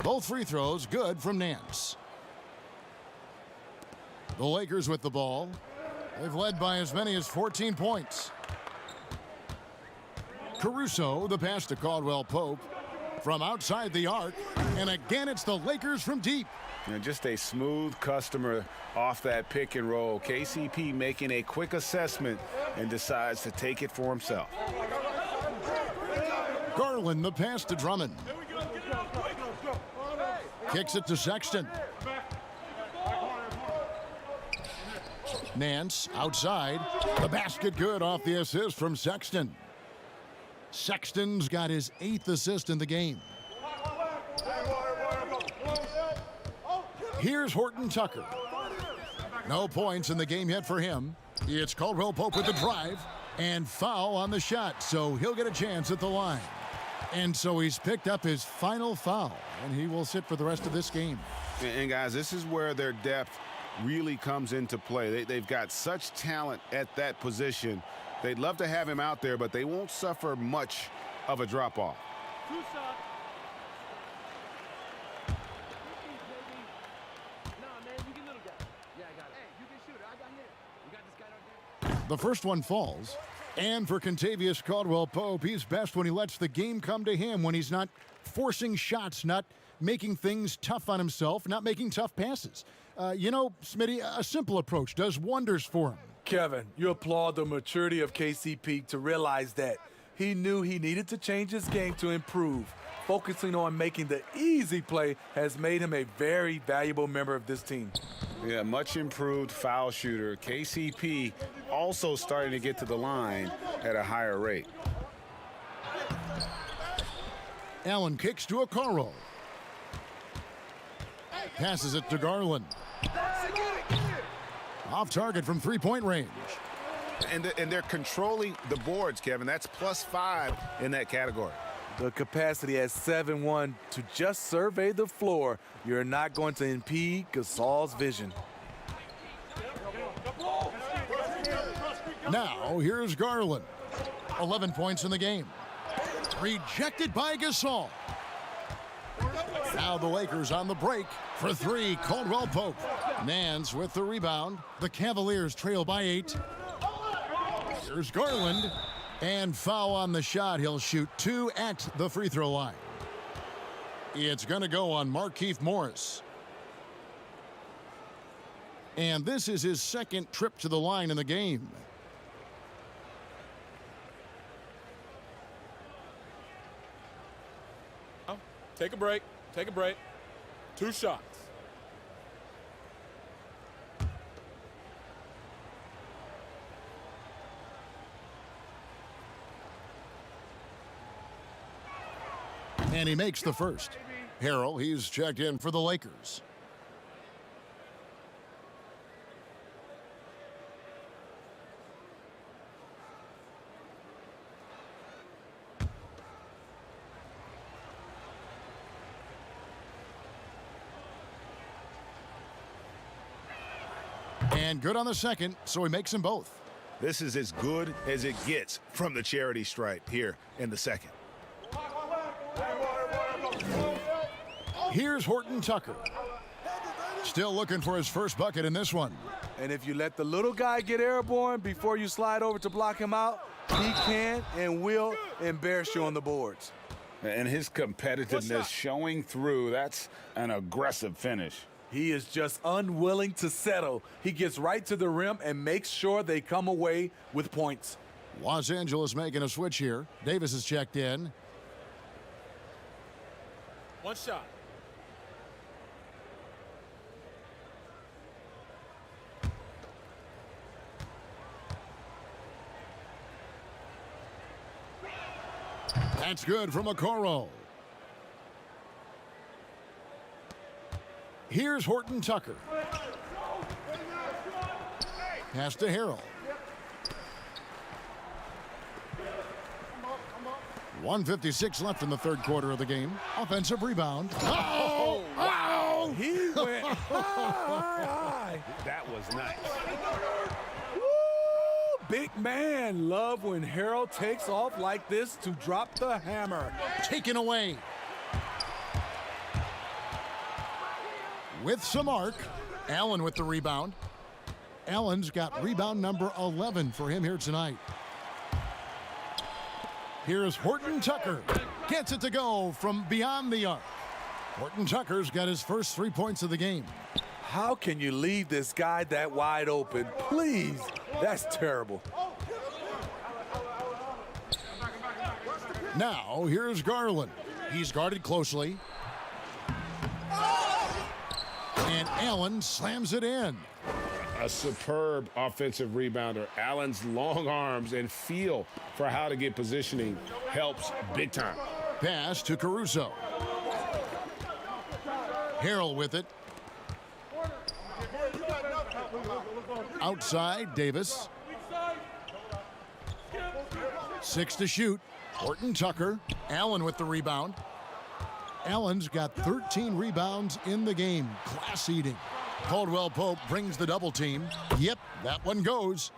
Both free throws good from Nance. The Lakers with the ball. They've led by as many as 14 points. Caruso, the pass to Caldwell Pope from outside the arc. And again, it's the Lakers from deep. And just a smooth customer off that pick and roll. KCP making a quick assessment and decides to take it for himself. Garland, the pass to Drummond. Kicks it to Sexton. Nance outside. The basket good off the assist from Sexton. Sexton's got his 8th assist in the game. Here's Horton Tucker. No points in the game yet for him. It's Caldwell Pope with the drive and foul on the shot, so he'll get a chance at the line. And so he's picked up his final foul, and he will sit for the rest of this game. And guys, this is where their depth really comes into play. They've got such talent at that position. They'd love to have him out there, but they won't suffer much of a drop-off. The first one falls. And for Kentavious Caldwell Pope, he's best when he lets the game come to him, when he's not forcing shots, not making things tough on himself, not making tough passes. You know, Smitty, a simple approach does wonders for him. Kevin, you applaud the maturity of KCP to realize that he knew he needed to change his game to improve. Focusing on making the easy play has made him a very valuable member of this team. Yeah, much improved foul shooter. KCP also starting to get to the line at a higher rate. Allen kicks to Okoro. Passes it to Garland. Off target from three-point range. And they're controlling the boards, Kevin. That's +5 in that category. The capacity at 7-1 to just survey the floor. You're not going to impede Gasol's vision. Now, here's Garland. 11 points in the game. Rejected by Gasol. Now the Lakers on the break for 3, Caldwell Pope. Nance with the rebound. The Cavaliers trail by 8. Here's Garland. And foul on the shot. He'll shoot 2 at the free throw line. It's going to go on Markieff Morris. And this is his second trip to the line in the game. Take a break. Take a break. 2 shots. And he makes the first. Harrell, he's checked in for the Lakers. And good on the second, so he makes them both. This is as good as it gets from the charity stripe here in the second. Here's Horton Tucker. Still looking for his first bucket in this one. And if you let the little guy get airborne before you slide over to block him out, he can and will embarrass you on the boards. And his competitiveness showing through. That's an aggressive finish. He is just unwilling to settle. He gets right to the rim and makes sure they come away with points. Los Angeles making a switch here. Davis is checked in. One shot. That's good from Okoro. Here's Horton Tucker. Pass to Harrell. 1:56 left in the third quarter of the game. Offensive rebound. Oh, wow! He went high. That was nice. Woo! Big man love when Harrell takes off like this to drop the hammer. Taken away. With some arc. Allen with the rebound. Allen's got rebound number 11 for him here tonight. Here's Horton Tucker. Gets it to go from beyond the arc. Horton Tucker's got his first 3 points of the game. How can you leave this guy that wide open? Please, that's terrible. Now, here's Garland. He's guarded closely. And Allen slams it in. A superb offensive rebounder. Allen's long arms and feel for how to get positioning helps big time. Pass to Caruso. Harrell with it. Outside, Davis. 6 to shoot. Horton Tucker. Allen with the rebound. Allen's got 13 rebounds in the game. Class eating. Caldwell Pope brings the double team. Yep, that one goes.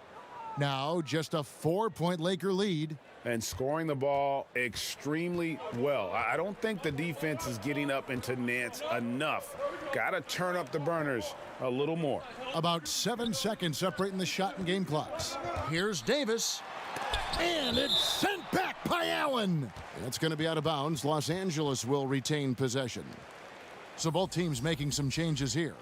Now just a 4-point Laker lead. And scoring the ball extremely well. I don't think the defense is getting up into Nance enough. Got to turn up the burners a little more. About 7 seconds separating the shot and game clocks. Here's Davis. And it's sent back by Allen. That's going to be out of bounds. Los Angeles will retain possession. So both teams making some changes here.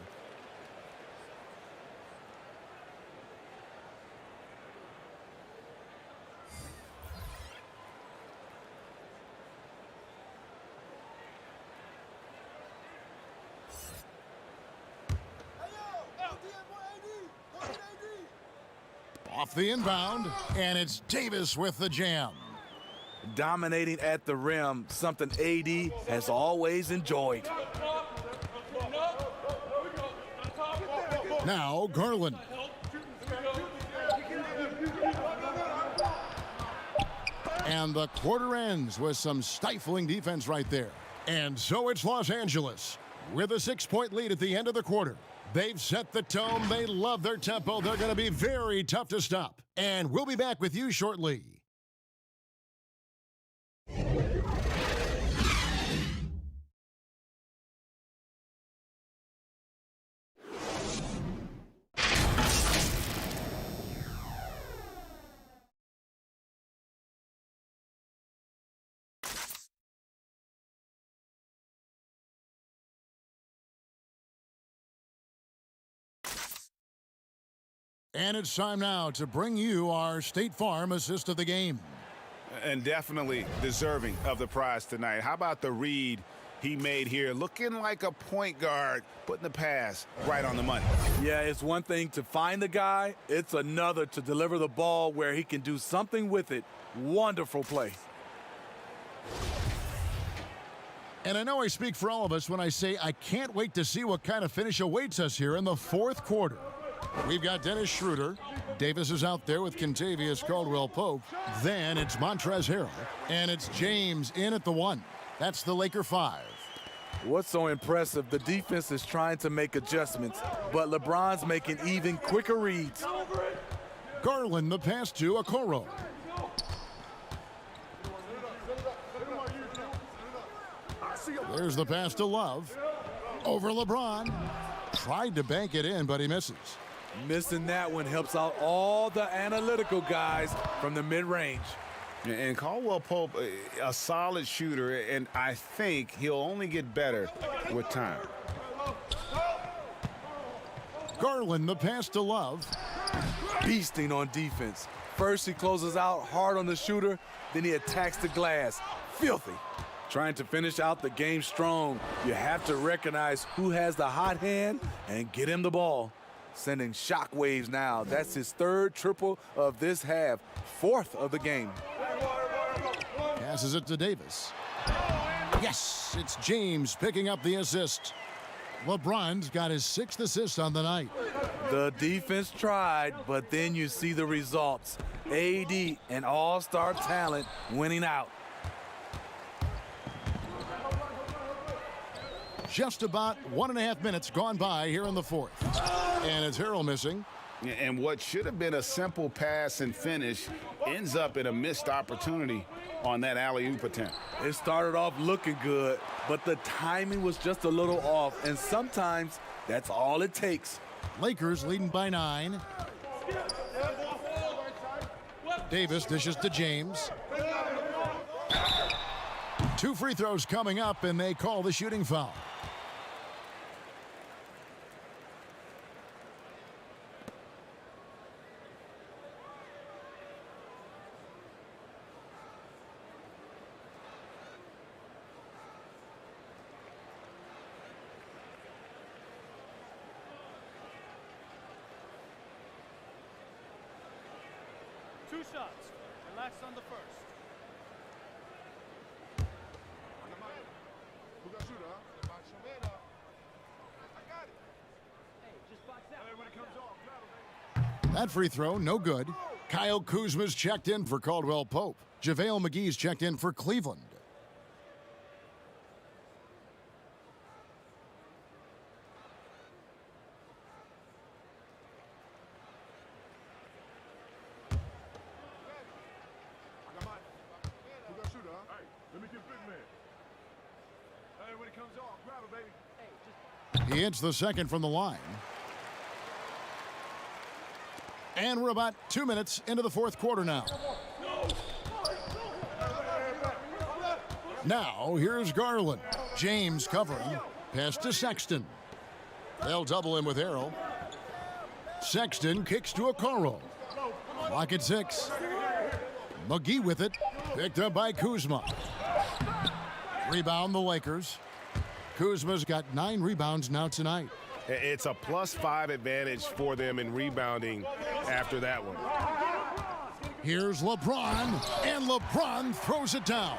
Off the inbound, and it's Davis with the jam. Dominating at the rim, something AD has always enjoyed. Now Garland. And the quarter ends with some stifling defense right there. And so it's Los Angeles with a 6-point lead at the end of the quarter. They've set the tone. They love their tempo. They're going to be very tough to stop. And we'll be back with you shortly. And it's time now to bring you our State Farm assist of the game. And definitely deserving of the prize tonight. How about the read he made here? Looking like a point guard, putting the pass right on the money. Yeah, it's one thing to find the guy. It's another to deliver the ball where he can do something with it. Wonderful play. And I know I speak for all of us when I say I can't wait to see what kind of finish awaits us here in the fourth quarter. We've got Dennis Schroeder. Davis is out there with Kentavious Caldwell-Pope. Then it's Montrezl Harrell. And it's James in at the 1. That's the Laker 5. What's so impressive, the defense is trying to make adjustments, but LeBron's making even quicker reads. Garland the pass to Okoro. There's the pass to Love. Over LeBron. Tried to bank it in, but he misses. Missing that one helps out all the analytical guys from the mid-range. And Caldwell Pope, a solid shooter, and I think he'll only get better with time. Garland the pass to Love. Beasting on defense. First he closes out hard on the shooter, then he attacks the glass. Filthy. Trying to finish out the game strong, you have to recognize who has the hot hand and get him the ball. Sending shockwaves now. That's his third triple of this half, fourth of the game. Passes it to Davis. Yes, it's James picking up the assist. LeBron's got his 6th assist on the night. The defense tried, but then you see the results. AD, an all-star talent, winning out. Just about 1.5 minutes gone by here in the 4th. And it's Harrell missing. And what should have been a simple pass and finish ends up in a missed opportunity on that alley-oop attempt. It started off looking good, but the timing was just a little off, and sometimes that's all it takes. Lakers leading by 9. Davis dishes to James. 2 free throws coming up, and they call the shooting foul. Two shots. Relax on the first. Who got shooter, huh? I got it. Hey, just box out. Hey, when it comes off, grab it, baby. That free throw, no good. Kyle Kuzma's checked in for Caldwell Pope. JaVale McGee's checked in for Cleveland. Who got shooter, huh? Hey, let me get big man. Hey, when it comes off, grab it, baby. Hey, just... He hits the second from the line. And we're about 2 minutes into the 4th quarter now. Now, here's Garland. James covering. Pass to Sexton. They'll double him with Harrell. Sexton kicks to Okoro. Clock at 6. McGee with it. Picked up by Kuzma. Rebound the Lakers. Kuzma's got 9 rebounds now tonight. It's a +5 advantage for them in rebounding after that one. Here's LeBron, and LeBron throws it down.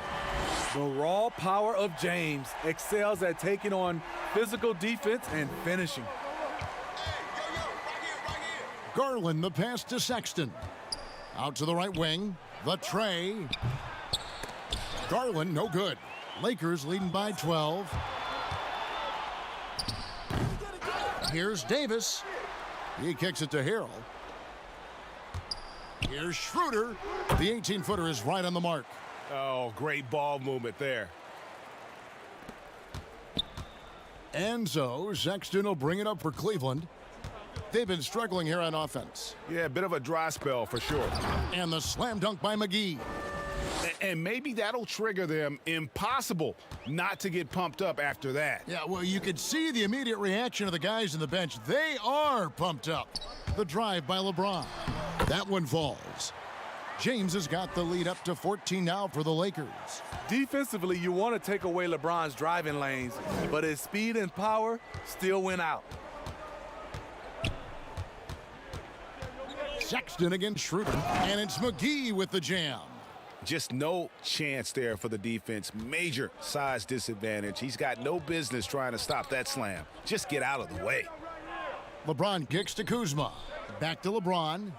The raw power of James excels at taking on physical defense and finishing. Garland the pass to Sexton. Out to the right wing. The tray. Garland no good. Lakers leading by 12. Here's Davis. He kicks it to Harrell. Here's Schroeder. The 18-footer is right on the mark. Oh, great ball movement there. And so Sexton will bring it up for Cleveland. They've been struggling here on offense. Yeah, a bit of a dry spell for sure. And the slam dunk by McGee. And maybe that'll trigger them. Impossible not to get pumped up after that. Yeah, well, you could see the immediate reaction of the guys on the bench. They are pumped up. The drive by LeBron. That one falls. James has got the lead up to 14 now for the Lakers. Defensively, you want to take away LeBron's driving lanes, but his speed and power still win out. Sexton against Schroeder, and it's McGee with the jam. Just no chance there for the defense. Major size disadvantage. He's got no business trying to stop that slam. Just get out of the way. LeBron kicks to Kuzma. Back to LeBron.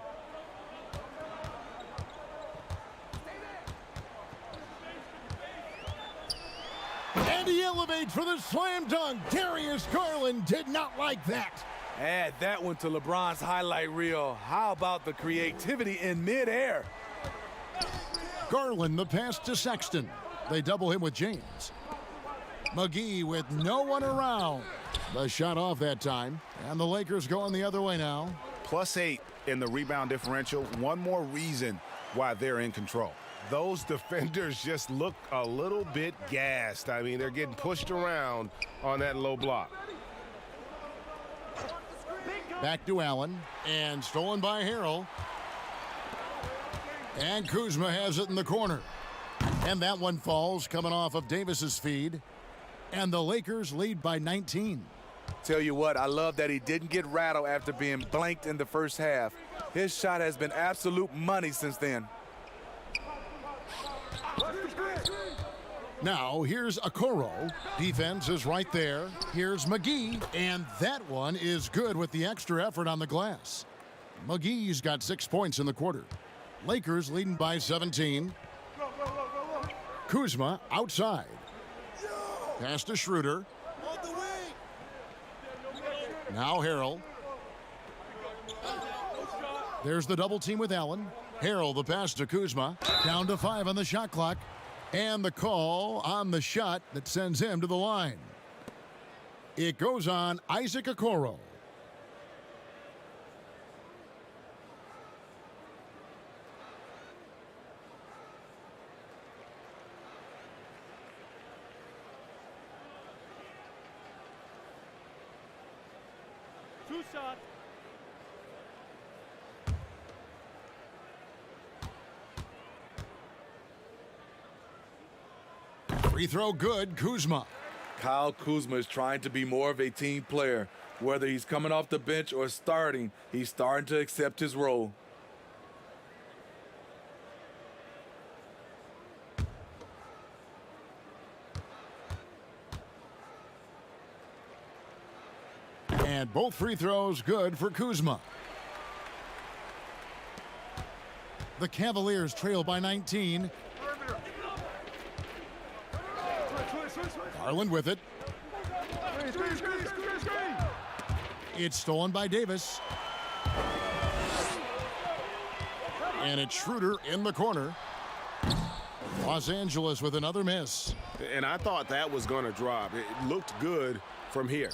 And he elevates elevates for the slam dunk. Darius Garland did not like that. Add that one to LeBron's highlight reel. How about the creativity in midair? Garland the pass to Sexton. They double him with James. McGee with no one around. The shot off that time. And the Lakers going the other way now. +8 in the rebound differential. One more reason why they're in control. Those defenders just look a little bit gassed. I mean, they're getting pushed around on that low block. Back to Allen, and stolen by Harrell. And Kuzma has it in the corner. And that one falls, coming off of Davis's feed. And the Lakers lead by 19. Tell you what, I love that he didn't get rattled after being blanked in the first half. His shot has been absolute money since then. Now, here's Okoro. Defense is right there. Here's McGee. And that one is good with the extra effort on the glass. McGee's got 6 points in the quarter. Lakers leading by 17. Kuzma outside. Pass to Schroeder. Now Harrell. There's the double team with Allen. Harrell the pass to Kuzma. Down to 5 on the shot clock. And the call on the shot that sends him to the line. It goes on Isaac Okoro. Two shots. Free throw good, Kuzma. Kyle Kuzma is trying to be more of a team player. Whether he's coming off the bench or starting, he's starting to accept his role. And both free throws good for Kuzma. The Cavaliers trail by 19. Garland with it. It's stolen by Davis. And it's Schroeder in the corner. Los Angeles with another miss. And I thought that was going to drop. It looked good from here.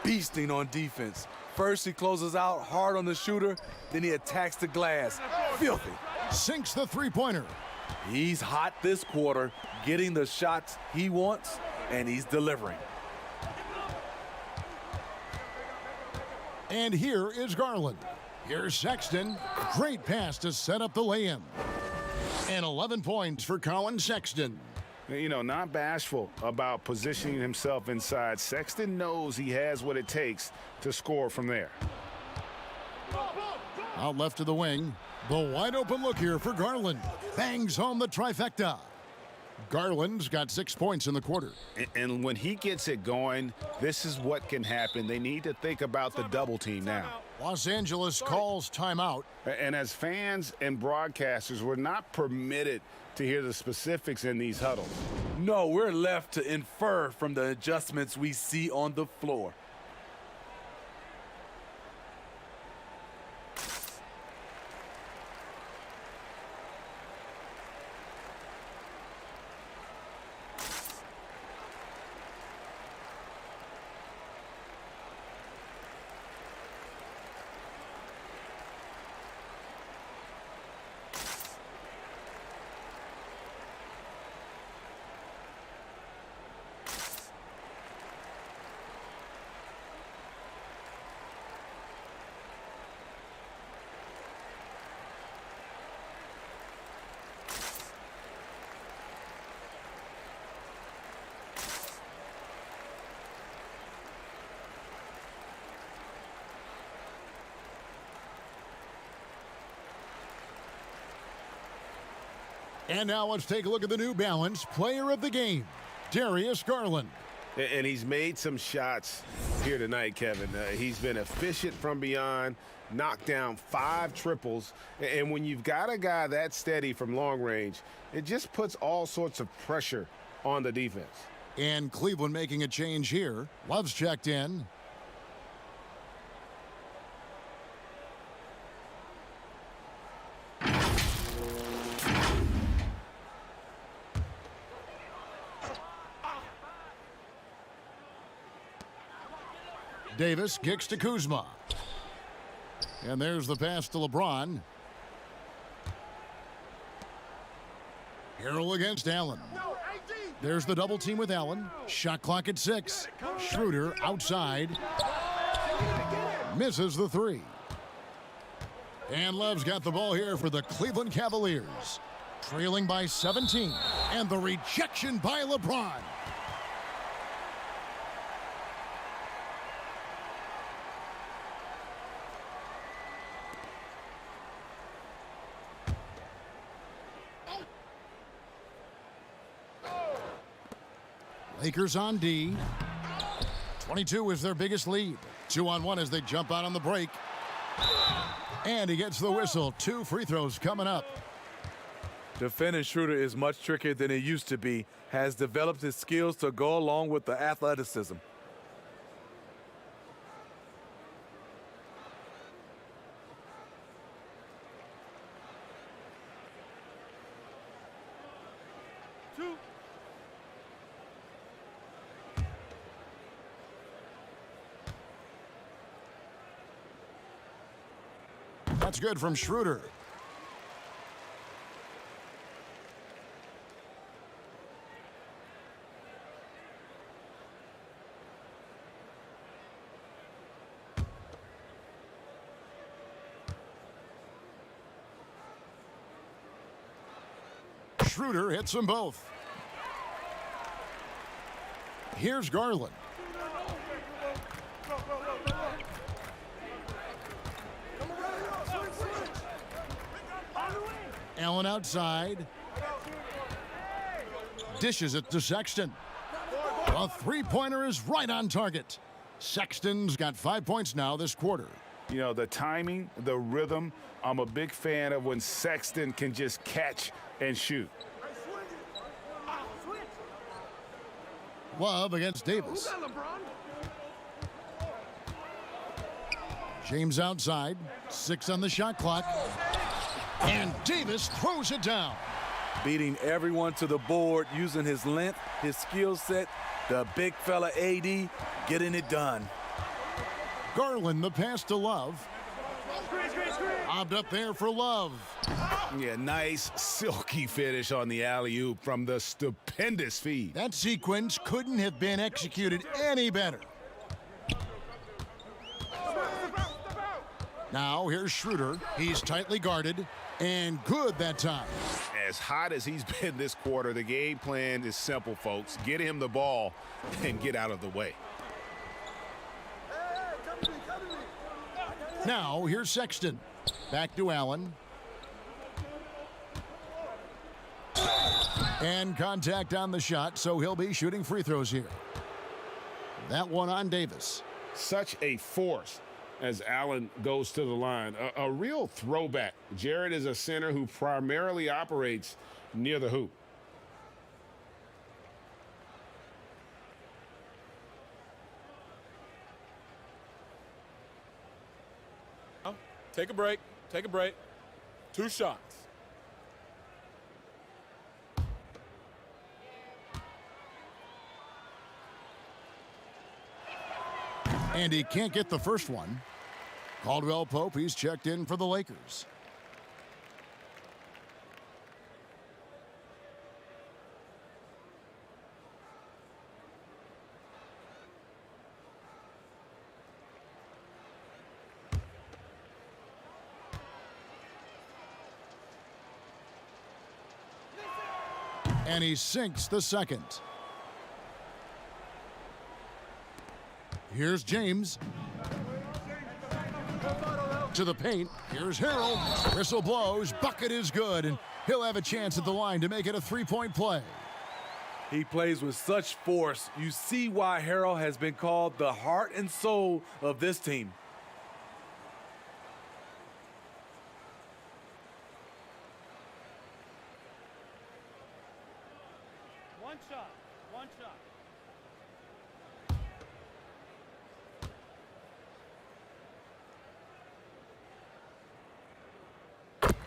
Beasting on defense. First he closes out hard on the shooter, then he attacks the glass. Filthy. Sinks the three-pointer. He's hot this quarter, getting the shots he wants, and he's delivering. And here is Garland. Here's Sexton. Great pass to set up the lay-in. And 11 points for Colin Sexton. You know, not bashful about positioning himself inside. Sexton knows he has what it takes to score from there. Out left to the wing. The wide open look here for Garland. Bangs home the trifecta. Garland's got 6 points in the quarter. And when he gets it going, this is what can happen. They need to think about the double team now. Los Angeles calls timeout. And as fans and broadcasters, we're not permitted to hear the specifics in these huddles. No, we're left to infer from the adjustments we see on the floor. And now let's take a look at the New Balance player of the game, Darius Garland. And he's made some shots here tonight, Kevin. He's been efficient from beyond, knocked down 5 triples. And when you've got a guy that steady from long range, it just puts all sorts of pressure on the defense. And Cleveland making a change here. Love's checked in. Davis kicks to Kuzma. And there's the pass to LeBron. Harrell against Allen. There's the double team with Allen. Shot clock at 6. Schroeder outside. Misses the 3. And Love's got the ball here for the Cleveland Cavaliers. Trailing by 17. And the rejection by LeBron. Lakers on D. 22 is their biggest lead. 2-on-1 as they jump out on the break. And he gets the whistle. 2 free throws coming up. Defending Schroeder is much trickier than it used to be. Has developed his skills to go along with the athleticism. That's good from Schroeder. Schroeder hits them both. Here's Garland. Allen outside. Dishes it to Sexton. A three-pointer is right on target. Sexton's got 5 points now this quarter. You know, the timing, the rhythm, I'm a big fan of when Sexton can just catch and shoot. Love against Davis. James outside. 6 on the shot clock. And Davis throws it down. Beating everyone to the board, using his length, his skill set, the big fella AD, getting it done. Garland, the pass to Love. Lobbed up there for Love. Yeah, nice silky finish on the alley-oop from the stupendous feed. That sequence couldn't have been executed any better. Now here's Schroeder. He's tightly guarded and good that time. As hot as he's been this quarter, the game plan is simple, folks. Get him the ball and get out of the way. Now here's Sexton. Back to Allen. And contact on the shot, so he'll be shooting free throws here. That one on Davis. Such a force as Allen goes to the line. A real throwback. Jared is a center who primarily operates near the hoop. Take a break. Take a break. 2 shots. And he can't get the first one. Caldwell Pope, he's checked in for the Lakers. And he sinks the second. Here's James. To the paint. Here's Harrell. Whistle blows. Bucket is good. And he'll have a chance at the line to make it a three-point play. He plays with such force. You see why Harrell has been called the heart and soul of this team. One shot. One shot.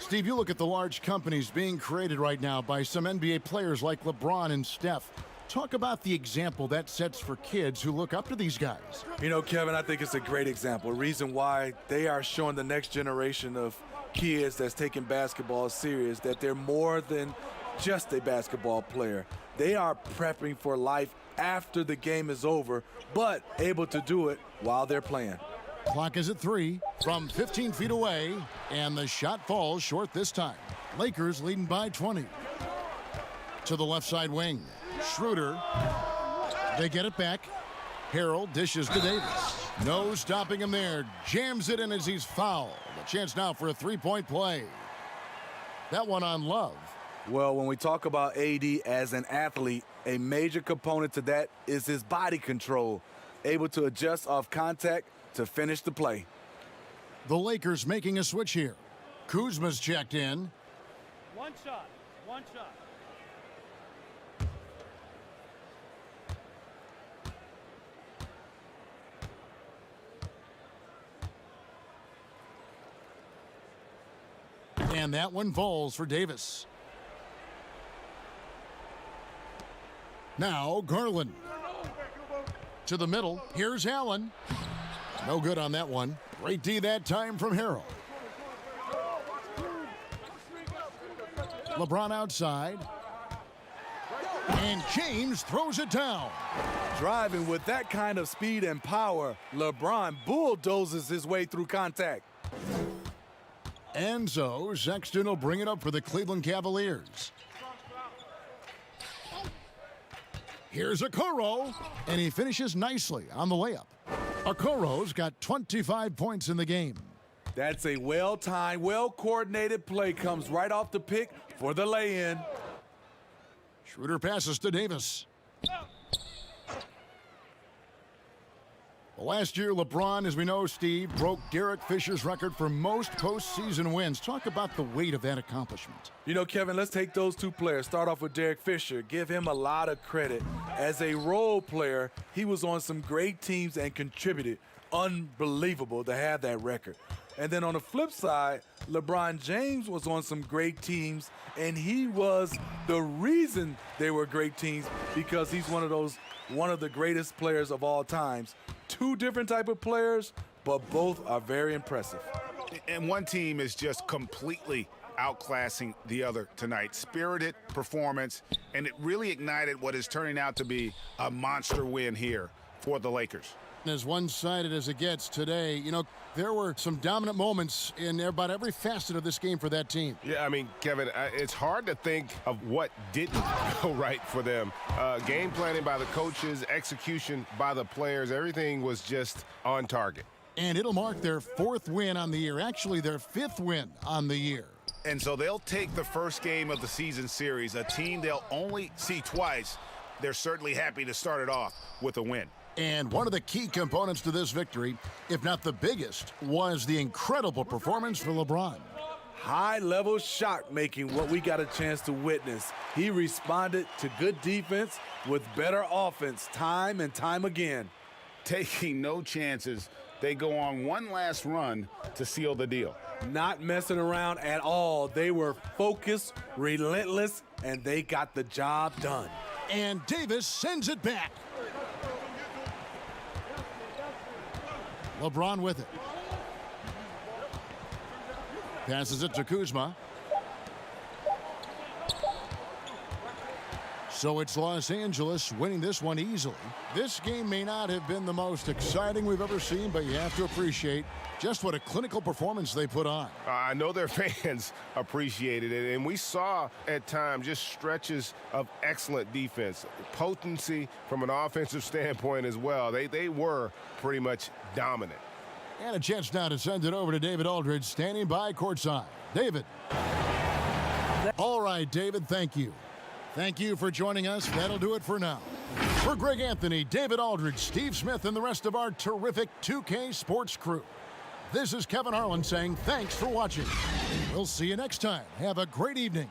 Steve, you look at the large companies being created right now by some NBA players like LeBron and Steph. Talk about the example that sets for kids who look up to these guys. You know, Kevin, I think it's a great example. Reason why they are showing the next generation of kids that's taking basketball serious that they're more than just a basketball player. They are prepping for life after the game is over, but able to do it while they're playing. Clock is at 3 from 15 feet away, and the shot falls short this time. Lakers leading by 20. To the left side wing. Schroeder. They get it back. Harrell dishes to Davis. No stopping him there. Jams it in as he's fouled. A chance now for a three-point play. That one on Love. Well, when we talk about AD as an athlete, a major component to that is his body control, able to adjust off contact to finish the play. The Lakers making a switch here. Kuzma's checked in. One shot. One shot. And that one falls for Davis. Now Garland. To the middle. Here's Allen. No good on that one. Great D that time from Harrell. LeBron outside. And James throws it down. Driving with that kind of speed and power, LeBron bulldozes his way through contact. And so Sexton will bring it up for the Cleveland Cavaliers. Here's Okoro, and he finishes nicely on the layup. Okoro's got 25 points in the game. That's a well-timed, well-coordinated play. Comes right off the pick for the lay-in. Schroeder passes to Davis. Well, last year, LeBron, as we know, Steve, broke Derek Fisher's record for most postseason wins. Talk about the weight of that accomplishment. You know, Kevin, let's take those two players. Start off with Derek Fisher. Give him a lot of credit. As a role player, he was on some great teams and contributed. Unbelievable to have that record. And then on the flip side, LeBron James was on some great teams, and he was the reason they were great teams because he's one of the greatest players of all times. Two different type of players, but both are very impressive. And one team is just completely outclassing the other tonight. Spirited performance, and it really ignited what is turning out to be a monster win here for the Lakers. As one-sided as it gets today, you know, there were some dominant moments in about every facet of this game for that team. Yeah, I mean, Kevin, it's hard to think of what didn't go right for them. Game planning by the coaches, execution by the players, everything was just on target. And it'll mark their 4th win on the year, actually their 5th win on the year. And so they'll take the first game of the season series, a team they'll only see twice. They're certainly happy to start it off with a win. And one of the key components to this victory, if not the biggest, was the incredible performance for LeBron. High-level shot making, what we got a chance to witness. He responded to good defense with better offense time and time again. Taking no chances, they go on one last run to seal the deal. Not messing around at all. They were focused, relentless, and they got the job done. And Davis sends it back. LeBron with it. Passes it to Kuzma. So it's Los Angeles winning this one easily. This game may not have been the most exciting we've ever seen, but you have to appreciate just what a clinical performance they put on. I know their fans appreciated it, and we saw at times just stretches of excellent defense, potency from an offensive standpoint as well. They were pretty much dominant. And a chance now to send it over to David Aldridge, standing by courtside. David. All right, David, thank you. Thank you for joining us. That'll do it for now. For Greg Anthony, David Aldridge, Steve Smith, and the rest of our terrific 2K Sports crew, this is Kevin Harlan saying thanks for watching. We'll see you next time. Have a great evening.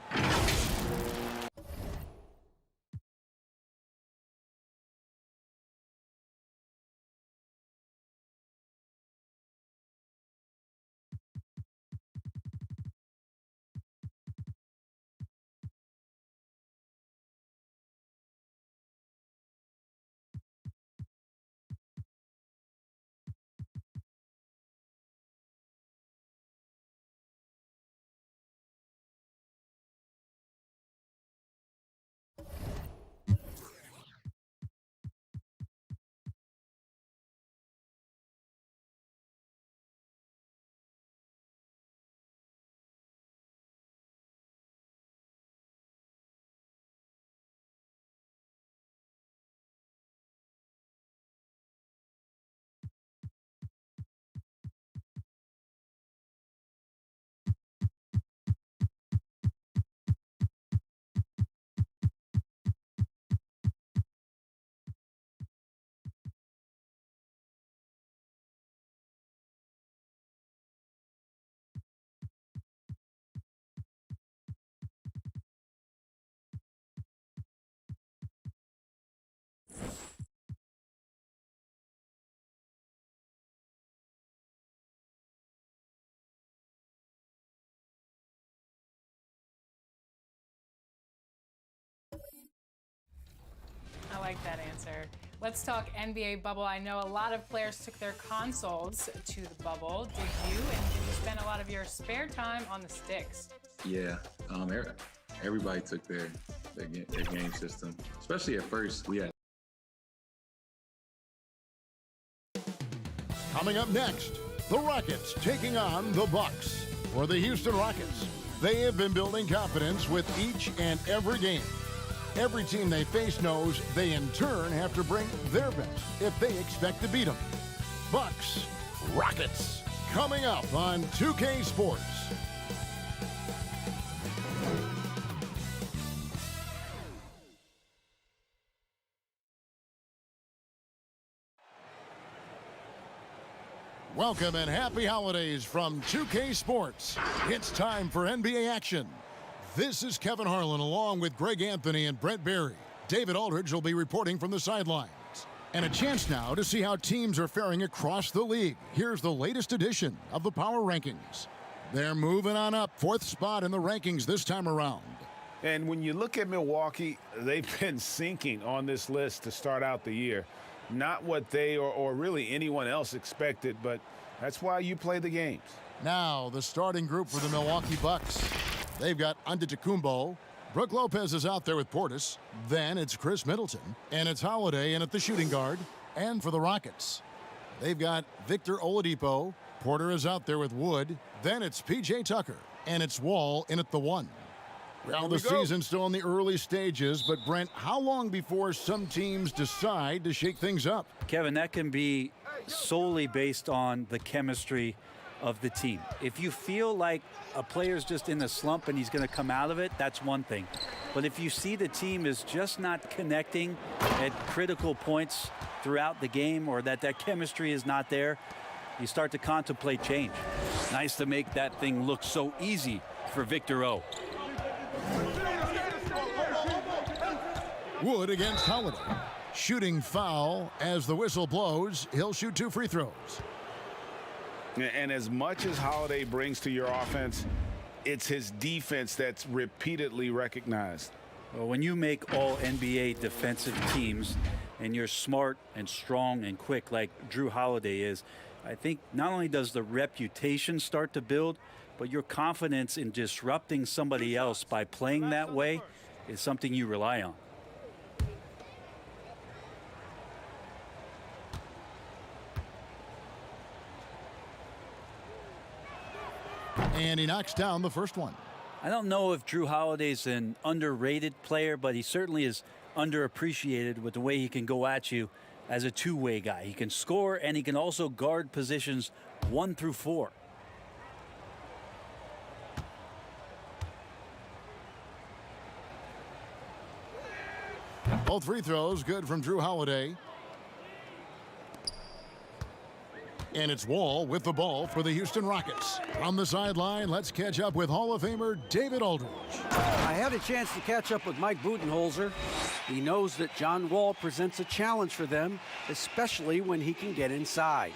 like that answer. Let's talk NBA bubble. I know a lot of players took their consoles to the bubble. Did you? And did you spend a lot of your spare time on the sticks? Yeah, everybody took their game system, especially at first. We had. Coming up next, the Rockets taking on the Bucks. For the Houston Rockets, they have been building confidence with each and every game. Every team they face knows they in turn have to bring their best if they expect to beat them. Bucks, Rockets, coming up on 2K Sports. Welcome and happy holidays from 2K Sports. It's time for NBA action. This is Kevin Harlan along with Greg Anthony and Brent Barry. David Aldridge will be reporting from the sidelines. And a chance now to see how teams are faring across the league. Here's the latest edition of the Power Rankings. They're moving on up, 4th spot in the rankings this time around. And when you look at Milwaukee, they've been sinking on this list to start out the year. Not what they or really anyone else expected, but that's why you play the games. Now, the starting group for the Milwaukee Bucks. They've got Antetokounmpo. Brook Lopez is out there with Portis. Then it's Chris Middleton. And it's Holiday in at the shooting guard. And for the Rockets, they've got Victor Oladipo. Porter is out there with Wood. Then it's P.J. Tucker. And it's Wall in at the 1. Well, the season's still in the early stages, but Brent, how long before some teams decide to shake things up? Kevin, that can be solely based on the chemistry of the team. If you feel like a player's just in a slump and he's going to come out of it, that's one thing. But if you see the team is just not connecting at critical points throughout the game, or that chemistry is not there, you start to contemplate change. Nice to make that thing look so easy for Victor O. Wood against Holiday. Shooting foul as the whistle blows. He'll shoot 2 free throws. And as much as Holiday brings to your offense, it's his defense that's repeatedly recognized. Well, when you make all NBA defensive teams and you're smart and strong and quick like Drew Holiday is, I think not only does the reputation start to build, but your confidence in disrupting somebody else by playing that way is something you rely on. And he knocks down the first one. I don't know if Drew Holiday's an underrated player, but he certainly is underappreciated with the way he can go at you as a two-way guy. He can score, and he can also guard positions 1 through 4. Both free throws good from Drew Holiday. And it's Wall with the ball for the Houston Rockets. From the sideline, let's catch up with Hall of Famer David Aldridge. I had a chance to catch up with Mike Budenholzer. He knows that John Wall presents a challenge for them, especially when he can get inside.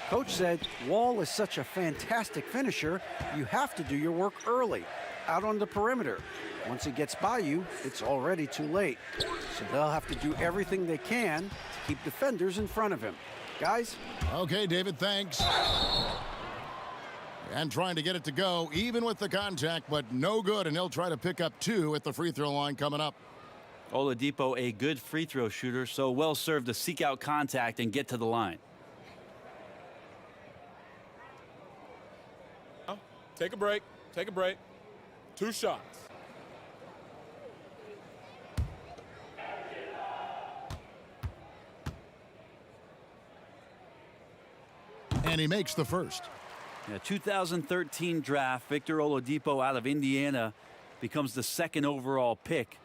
Coach said Wall is such a fantastic finisher, you have to do your work early, out on the perimeter. Once he gets by you, it's already too late. So they'll have to do everything they can to keep defenders in front of him. Guys? Okay, David, thanks. And trying to get it to go, even with the contact, but no good, and he'll try to pick up 2 at the free throw line coming up. Oladipo, a good free throw shooter, so well served to seek out contact and get to the line. Take a break. Take a break. 2 shots. And he makes the first. Yeah, 2013 draft, Victor Oladipo out of Indiana becomes the 2nd overall pick.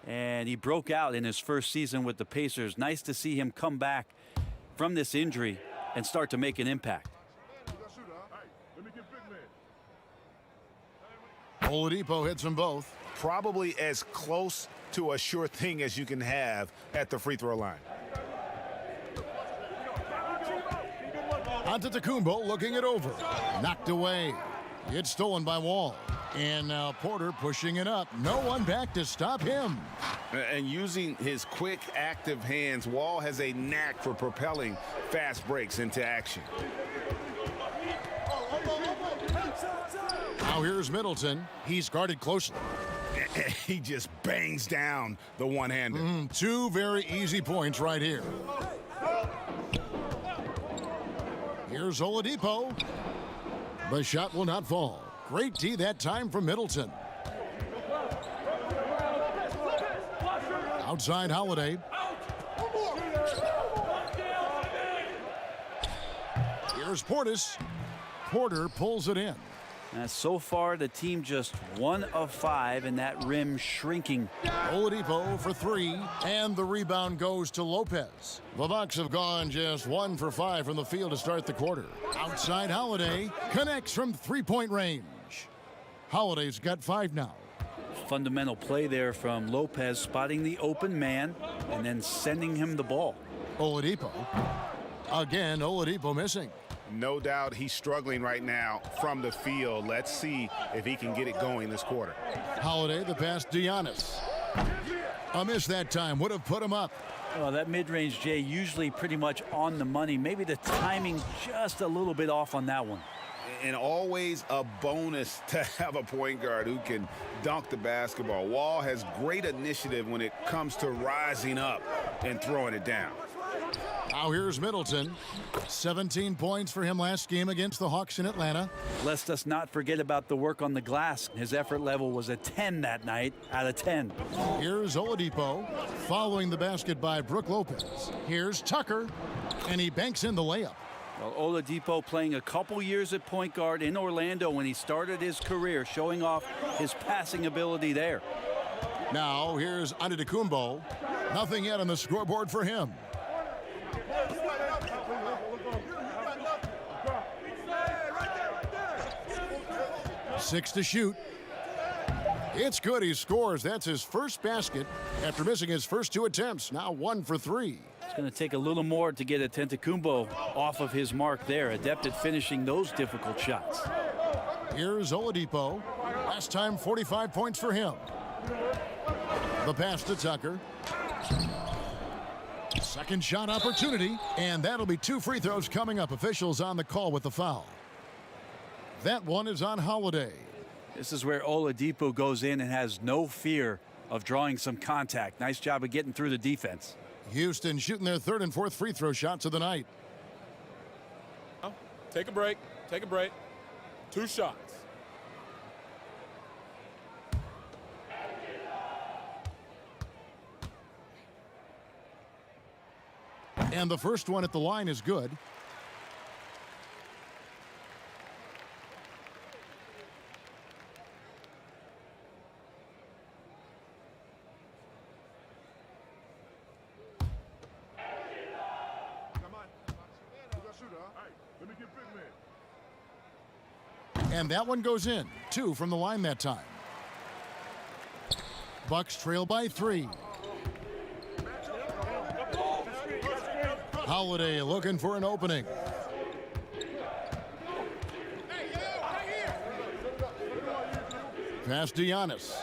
And he broke out in his first season with the Pacers. Nice to see him come back from this injury and start to make an impact. Oladipo hits them both. Probably as close to a sure thing as you can have at the free throw line. Antetokounmpo looking it over. Knocked away. It's stolen by Wall. And now Porter pushing it up. No one back to stop him. And using his quick, active hands, Wall has a knack for propelling fast breaks into action. Now here's Middleton. He's guarded closely. He just bangs down the one-hander. Two very easy points right here. Here's Oladipo. The shot will not fall. Great D that time from Middleton. Outside Holiday. Here's Portis. Porter pulls it in. So far, the team just 1 of 5, and that rim shrinking. Oladipo for 3, and the rebound goes to Lopez. The Bucks have gone just 1 for 5 from the field to start the quarter. Outside Holiday connects from three-point range. Holiday's got 5 now. Fundamental play there from Lopez, spotting the open man and then sending him the ball. Oladipo. Again, Oladipo missing. No doubt he's struggling right now from the field. Let's see if he can get it going this quarter. Holiday, the pass to Giannis. A miss that time would have put him up. Well, that mid-range, Jay, usually pretty much on the money. Maybe the timing just a little bit off on that one. And always a bonus to have a point guard who can dunk the basketball. Wall has great initiative when it comes to rising up and throwing it down. Now here's Middleton. 17 points for him last game against the Hawks in Atlanta. Let's us not forget about the work on the glass. His effort level was a 10 that night out of 10. Here's Oladipo following the basket by Brook Lopez. Here's Tucker, and he banks in the layup. Well, Oladipo playing a couple years at point guard in Orlando when he started his career, showing off his passing ability there. Now here's Antetokounmpo. Nothing yet on the scoreboard for him. 6 to shoot. It's good. He scores. That's his first basket after missing his first 2 attempts. Now 1 for 3. It's going to take a little more to get Antetokounmpo off of his mark there. Adept at finishing those difficult shots. Here's Oladipo. Last time 45 points for him. The pass to Tucker. Second shot opportunity, and that'll be 2 free throws coming up. Officials on the call with the foul. That one is on Holiday. This is where Oladipo goes in and has no fear of drawing some contact. Nice job of getting through the defense. Houston shooting their 3rd and 4th free throw shots of the night. Take a break. Take a break. 2 shots. And the first one at the line is good. And that one goes in. 2 from the line that time. Bucks trail by 3. Holiday looking for an opening. Pass to Giannis.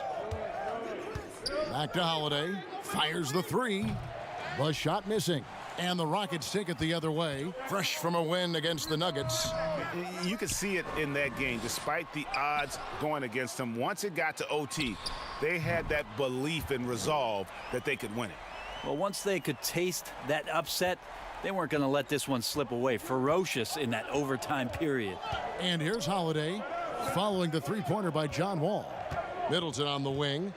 Back to Holiday. Fires the 3. The shot missing. And the Rockets take it the other way. Fresh from a win against the Nuggets. You could see it in that game. Despite the odds going against them, once it got to OT, they had that belief and resolve that they could win it. Well, once they could taste that upset, they weren't going to let this one slip away. Ferocious in that overtime period. And here's Holiday following the 3-pointer by John Wall. Middleton on the wing.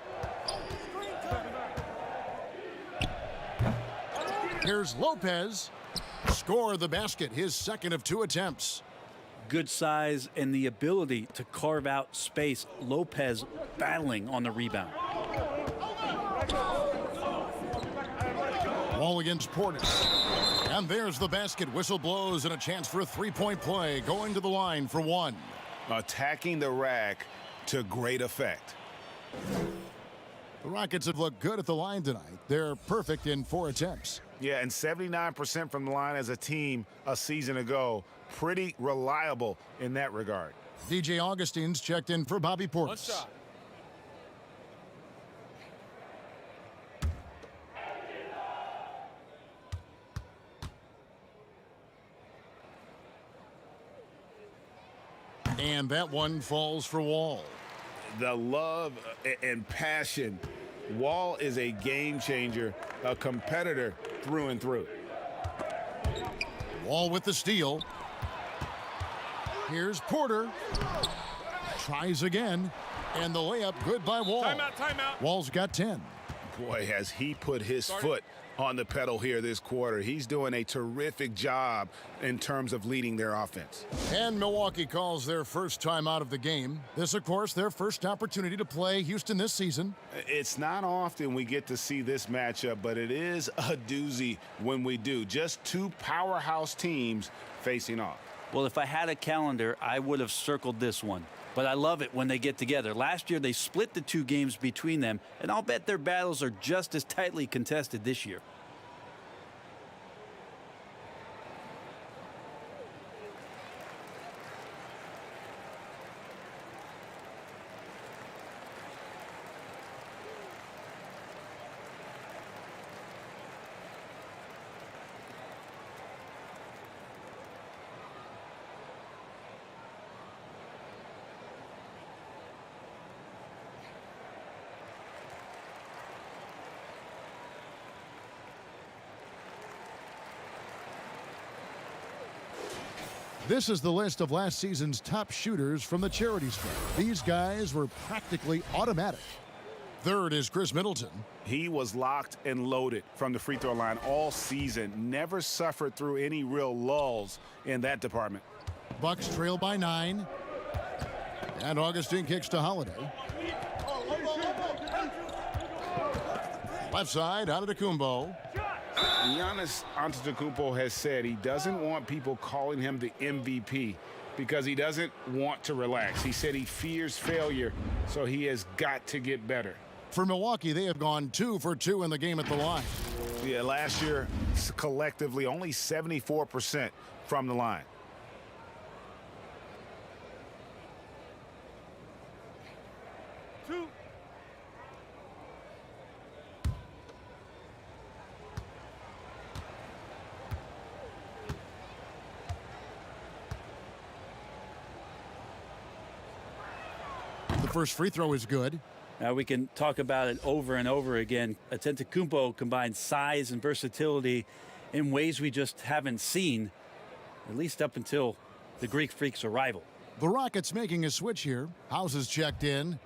Here's Lopez. Score the basket, his 2nd of 2 attempts. Good size and the ability to carve out space. Lopez battling on the rebound. Wall against Portis. And there's the basket. Whistle blows and a chance for a 3-point play. Going to the line for 1. Attacking the rack to great effect. The Rockets have looked good at the line tonight. They're perfect in 4 attempts. Yeah, and 79% from the line as a team a season ago. Pretty reliable in that regard. DJ Augustine's checked in for Bobby Portis. One shot. And that one falls for Wall. The love and passion. Wall is a game changer, a competitor through and through. Wall with the steal. Here's Porter. Tries again. And the layup good by Wall. Timeout. Wall's got 10. Boy, has he put his foot on the pedal here this quarter. He's doing a terrific job in terms of leading their offense. And Milwaukee calls their first time out of the game. This, of course, their first opportunity to play Houston this season. It's not often we get to see this matchup, but it is a doozy when we do. Just two powerhouse teams facing off. Well, if I had a calendar, I would have circled this one. But I love it when they get together. Last year, they split the two games between them, and I'll bet their battles are just as tightly contested this year. This is the list of last season's top shooters from the charity stripe. These guys were practically automatic. Third is Chris Middleton. He was locked and loaded from the free throw line all season. Never suffered through any real lulls in that department. Bucks trail by 9. And Augustine kicks to Holiday. Left side, Antetokounmpo. Giannis Antetokounmpo has said he doesn't want people calling him the MVP because he doesn't want to relax. He said he fears failure, so he has got to get better. For Milwaukee, they have gone 2 for 2 in the game at the line. Yeah, last year, collectively, only 74% from the line. The first free throw is good. We can talk about it over and over again. Antetokounmpo combines size and versatility in ways we just haven't seen, at least up until the Greek Freak's arrival. The Rockets making a switch here. House is checked in.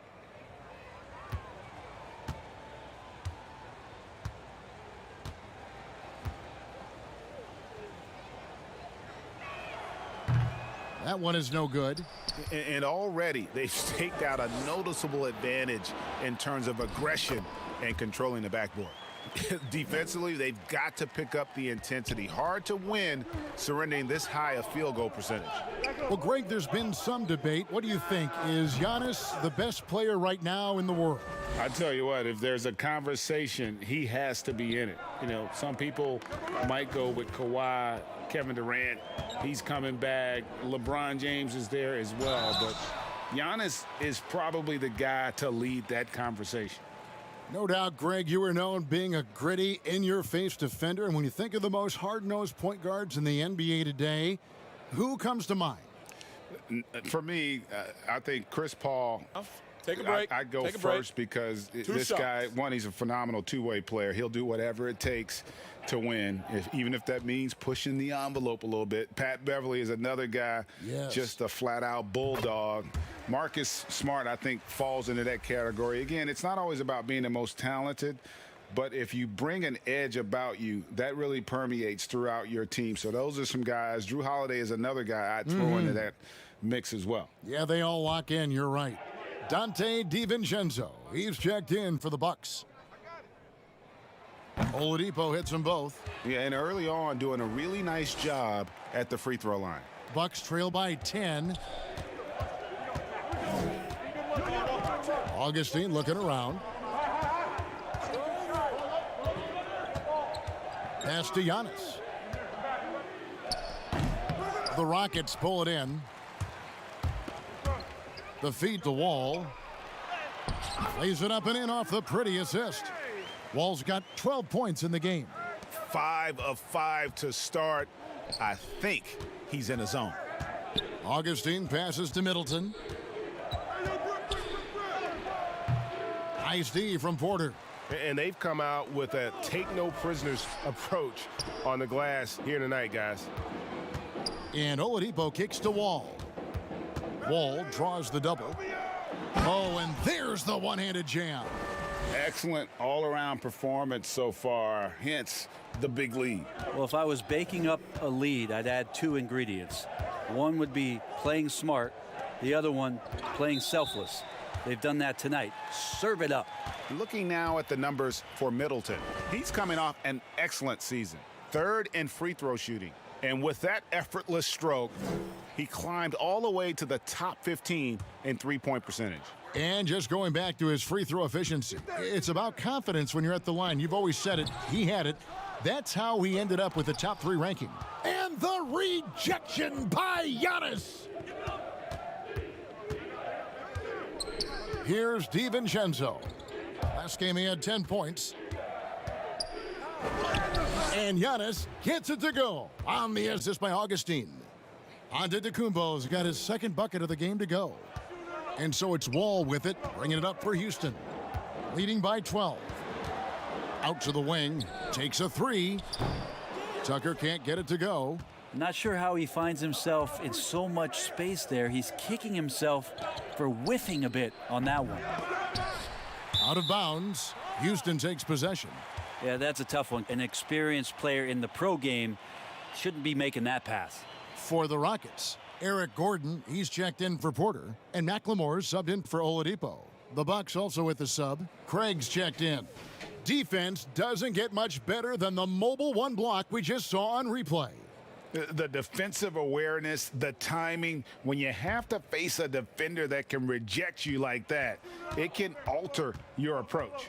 That one is no good. And already they've staked out a noticeable advantage in terms of aggression and controlling the backboard. Defensively, they've got to pick up the intensity. Hard to win surrendering this high a field goal percentage. Well, Greg, there's been some debate. What do you think? Is Giannis the best player right now in the world? I tell you what, if there's a conversation, he has to be in it. You know, some people might go with Kawhi, Kevin Durant. He's coming back. LeBron James is there as well. But Giannis is probably the guy to lead that conversation. No doubt, Greg, you are known being a gritty, in-your-face defender. And when you think of the most hard-nosed point guards in the NBA today, who comes to mind? For me, I think Chris Paul. Take a break. I go first because this guy, one, he's a phenomenal two-way player. He'll do whatever it takes to win, even if that means pushing the envelope a little bit. Pat Beverly is another guy, just a flat-out bulldog. Marcus Smart, I think, falls into that category. Again, it's not always about being the most talented, but if you bring an edge about you, that really permeates throughout your team. So those are some guys. Drew Holiday is another guy I'd throw into that mix as well. Yeah, they all lock in. You're right. Dante DiVincenzo, he's checked in for the Bucks. Oladipo hits them both. Yeah, and early on doing a really nice job at the free throw line. Bucks trail by 10. Augustine looking around. Pass to Giannis. The Rockets pull it in. The feed to Wall. Lays it up and in off the pretty assist. Wall's got 12 points in the game. 5 of 5 to start. I think he's in a zone. Augustine passes to Middleton. Nice D from Porter. And they've come out with a take-no-prisoners approach on the glass here tonight, guys. And Oladipo kicks to Wall. Wall draws the double. Oh, and there's the one-handed jam. Excellent all-around performance so far, hence the big lead. Well, if I was baking up a lead, I'd add 2 ingredients. One would be playing smart, the other one playing selfless. They've done that tonight. Serve it up. Looking now at the numbers for Middleton. He's coming off an excellent season. 3rd in free throw shooting. And with that effortless stroke, he climbed all the way to the top 15 in three-point percentage. And just going back to his free throw efficiency, it's about confidence when you're at the line. You've always said it. He had it. That's how he ended up with the top 3 ranking. And the rejection by Giannis. Here's DiVincenzo. Last game he had 10 points. And Giannis gets it to go on the assist by Augustine. Antetokounmpo's got his 2nd bucket of the game to go. And so it's Wall with it, bringing it up for Houston. Leading by 12. Out to the wing, takes a 3. Tucker can't get it to go. Not sure how he finds himself in so much space there. He's kicking himself for whiffing a bit on that one. Out of bounds, Houston takes possession. Yeah, that's a tough one. An experienced player in the pro game shouldn't be making that pass. For the Rockets, Eric Gordon, he's checked in for Porter, and McLemore's subbed in for Oladipo. The Bucks also with the sub. Craig's checked in. Defense doesn't get much better than the mobile 1 block we just saw on replay. The defensive awareness, the timing, when you have to face a defender that can reject you like that, it can alter your approach.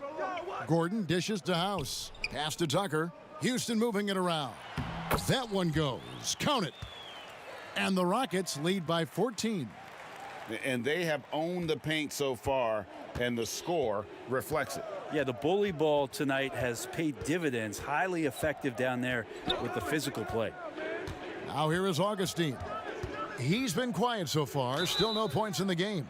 Gordon dishes to House. Pass to Tucker. Houston moving it around. That one goes. Count it. And the Rockets lead by 14. And they have owned the paint so far, and the score reflects it. Yeah, the bully ball tonight has paid dividends. Highly effective down there with the physical play. Now here is Augustine. He's been quiet so far. Still no points in the game.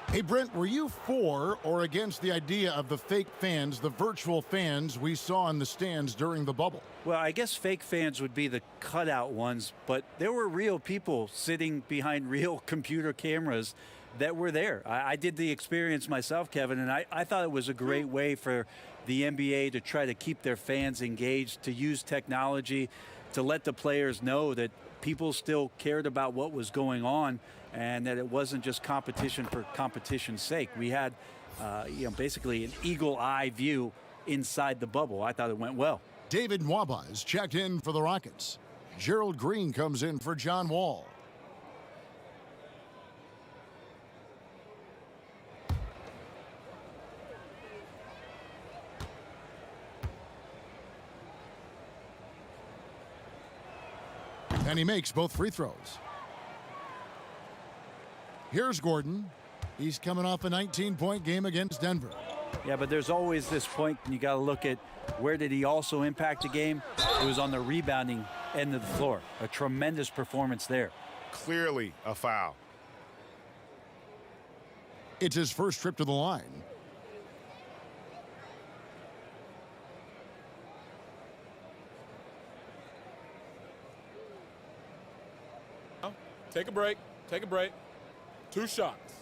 Hey, Brent, were you for or against the idea of the fake fans, the virtual fans we saw in the stands during the bubble? Well, I guess fake fans would be the cutout ones, but there were real people sitting behind real computer cameras that were there. I did the experience myself, Kevin, and I thought it was a great way for the NBA to try to keep their fans engaged, to use technology to let the players know that people still cared about what was going on and that it wasn't just competition for competition's sake. We had, basically an eagle eye view inside the bubble. I thought it went well. David Nwaba is checked in for the Rockets. Gerald Green comes in for John Wall. And he makes both free throws. Here's Gordon. He's coming off a 19-point game against Denver. Yeah, but there's always this point, and you got to look at where did he also impact the game? It was on the rebounding end of the floor. A tremendous performance there. Clearly a foul. It's his first trip to the line. Take a break. Take a break. 2 shots.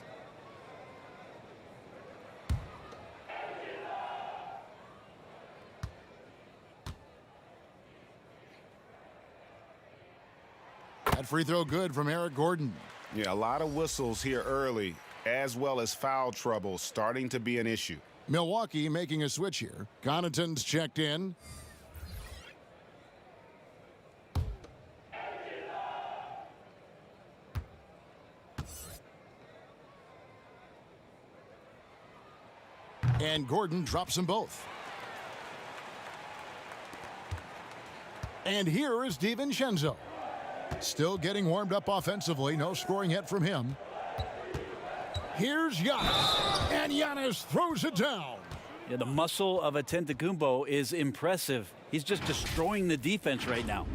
That free throw good from Eric Gordon. Yeah, a lot of whistles here early, as well as foul trouble starting to be an issue. Milwaukee making a switch here. Connaughton's checked in. And Gordon drops them both. And here is DiVincenzo. Still getting warmed up offensively. No scoring yet from him. Here's Giannis, and Giannis throws it down. Yeah, the muscle of Antetokounmpo is impressive. He's just destroying the defense right now.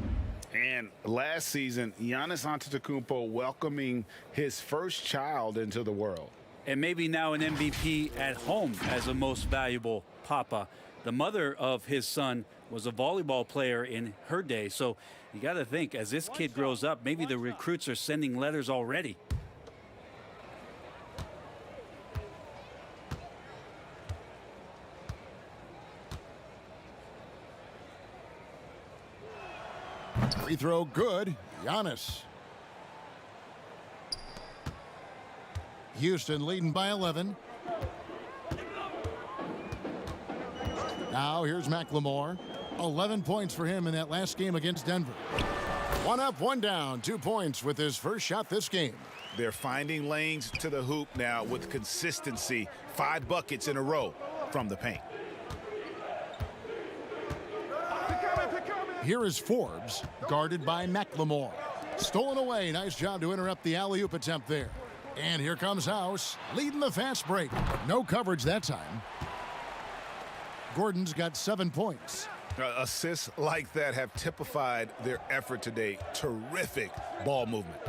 And last season, Giannis Antetokounmpo welcoming his first child into the world. And maybe now an MVP at home as a most valuable papa. The mother of his son was a volleyball player in her day. So you got to think, as this kid grows up, maybe the recruits are sending letters already. Free throw good. Giannis. Houston leading by 11. Now here's McLemore. 11 points for him in that last game against Denver. 1 up, 1 down. 2 points with his first shot this game. They're finding lanes to the hoop now with consistency. 5 buckets in a row from the paint. Here is Forbes, guarded by McLemore. Stolen away. Nice job to interrupt the alley-oop attempt there. And here comes House, leading the fast break. No coverage that time. Gordon's got 7 points. Assists like that have typified their effort today. Terrific ball movement.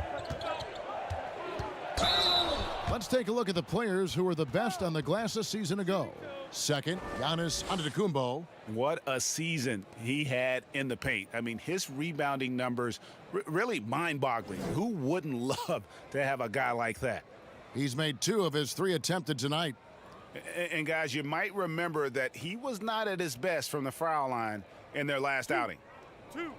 Let's take a look at the players who were the best on the glass a season ago. Second, Giannis Antetokounmpo. What a season he had in the paint. I mean, his rebounding numbers really mind-boggling. Who wouldn't love to have a guy like that? He's made 2 of his 3 attempted tonight. And guys, you might remember that he was not at his best from the foul line in their last outing. 2.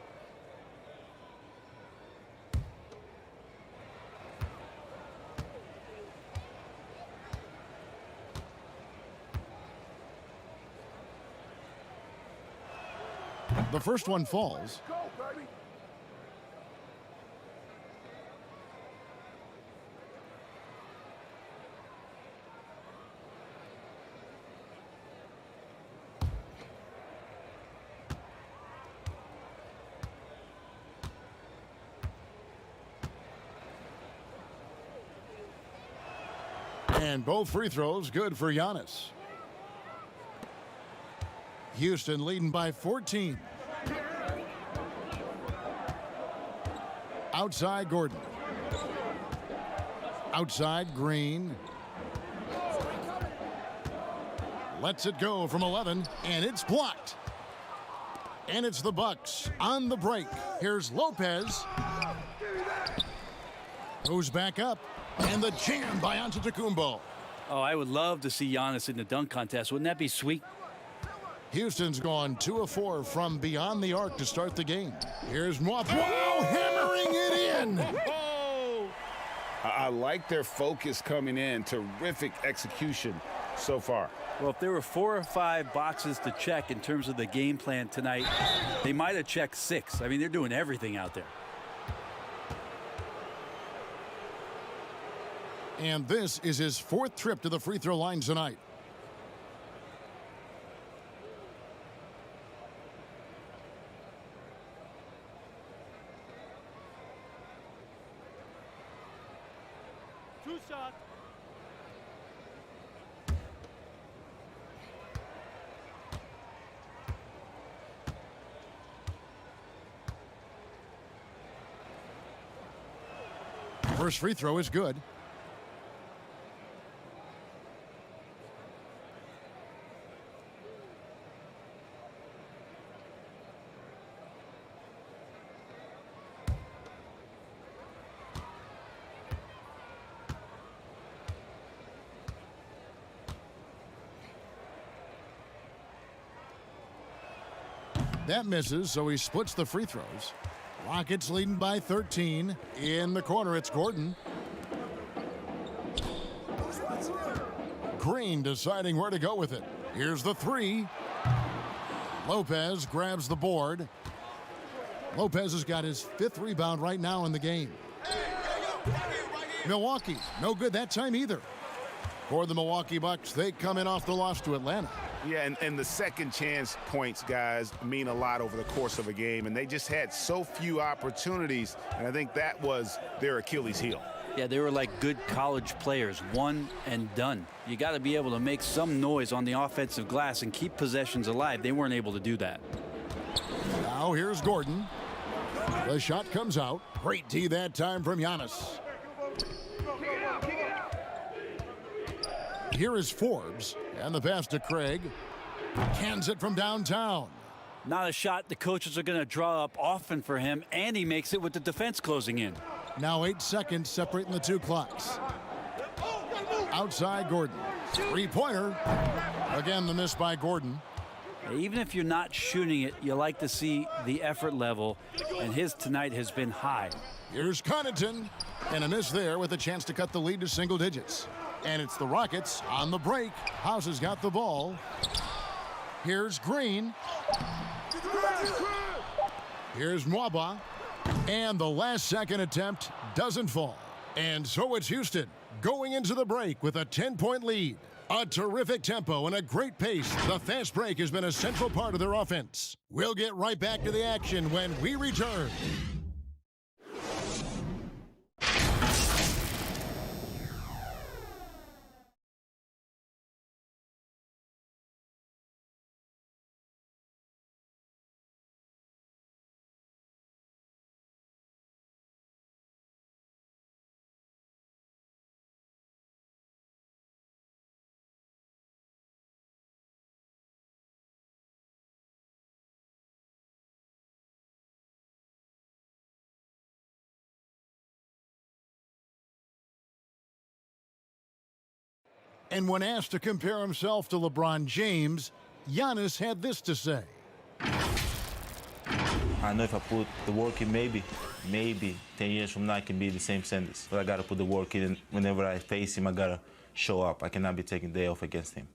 The first one falls. And both free throws good for Giannis. Houston leading by 14. Outside Gordon. Outside Green. Lets it go from 11, and it's blocked. And it's the Bucks on the break. Here's Lopez. Goes back up, and the jam by Antetokounmpo. Oh, I would love to see Giannis in the dunk contest. Wouldn't that be sweet? Houston's gone 2 of 4 from beyond the arc to start the game. Here's Moth. Wow, hammering it in. I like their focus coming in. Terrific execution so far. Well, if there were 4 or 5 boxes to check in terms of the game plan tonight, they might have checked 6. I mean, they're doing everything out there. And this is his 4th trip to the free throw line tonight. Two shots. First free throw is good. That misses, so he splits the free throws. Rockets leading by 13. In the corner, it's Gordon. Green deciding where to go with it. Here's the 3. Lopez grabs the board. Lopez has got his 5th rebound right now in the game. Milwaukee, no good that time either. For the Milwaukee Bucks, they come in off the loss to Atlanta. Yeah, and the second chance points, guys, mean a lot over the course of a game, and they just had so few opportunities, and I think that was their Achilles heel. Yeah, they were like good college players, one and done. You got to be able to make some noise on the offensive glass and keep possessions alive. They weren't able to do that. Now here's Gordon. The shot comes out. Great D that time from Giannis. Here is Forbes, and the pass to Craig. Cans it from downtown. Not a shot the coaches are going to draw up often for him, and he makes it with the defense closing in. Now 8 seconds separating the two clocks. Outside Gordon. Three-pointer. Again, the miss by Gordon. Even if you're not shooting it, you like to see the effort level, and his tonight has been high. Here's Connaughton, and a miss there with a chance to cut the lead to single digits. And it's the Rockets on the break. House has got the ball. Here's Green. Here's Mwaba. And the last second attempt doesn't fall. And so it's Houston going into the break with a 10-point lead. A terrific tempo and a great pace. The fast break has been a central part of their offense. We'll get right back to the action when we return. And when asked to compare himself to LeBron James, Giannis had this to say. I know if I put the work in, maybe 10 years from now I can be the same sentence. But I got to put the work in, and whenever I face him, I got to show up. I cannot be taking day off against him.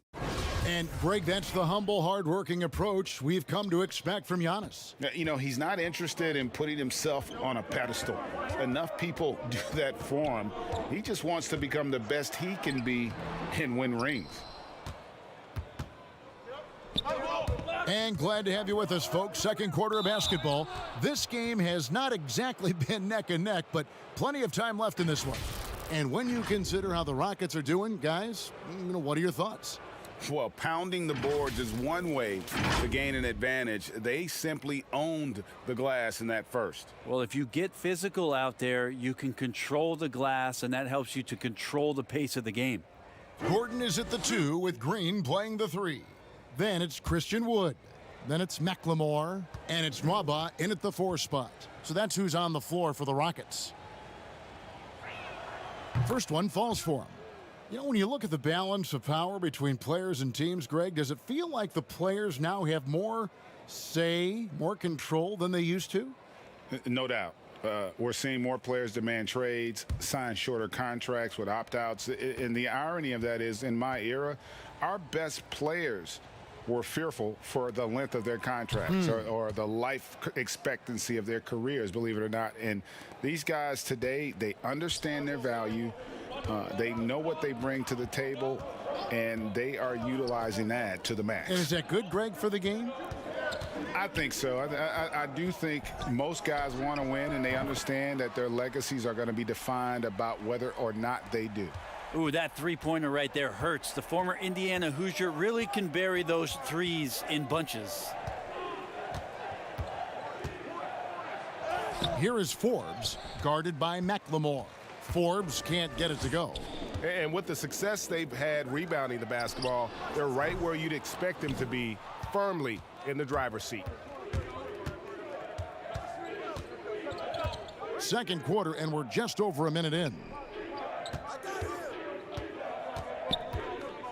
And, Greg, that's the humble, hard-working approach we've come to expect from Giannis. You know, he's not interested in putting himself on a pedestal. Enough people do that for him. He just wants to become the best he can be and win rings. And glad to have you with us, folks. Second quarter of basketball. This game has not exactly been neck and neck, but plenty of time left in this one. And when you consider how the Rockets are doing, guys, what are your thoughts? Well, pounding the boards is one way to gain an advantage. They simply owned the glass in that first. Well, if you get physical out there, you can control the glass, and that helps you to control the pace of the game. Gordon is at the 2 with Green playing the 3. Then it's Christian Wood. Then it's McLemore. And it's Mwaba in at the 4 spot. So that's who's on the floor for the Rockets. First one falls for him. You know, when you look at the balance of power between players and teams, Greg, does it feel like the players now have more say, more control than they used to? No doubt. We're seeing more players demand trades, sign shorter contracts with opt-outs. And the irony of that is, in my era, our best players were fearful for the length of their contracts or the life expectancy of their careers, believe it or not. And these guys today, they understand their value. They know what they bring to the table, and they are utilizing that to the max. And is that good, Greg, for the game? I think so. I do think most guys want to win, and they understand that their legacies are going to be defined about whether or not they do. Ooh, that three-pointer right there hurts. The former Indiana Hoosier really can bury those threes in bunches. Here is Forbes, guarded by McLemore. Forbes can't get it to go. And with the success they've had rebounding the basketball, they're right where you'd expect them to be, firmly in the driver's seat. Second quarter, and we're just over a minute in.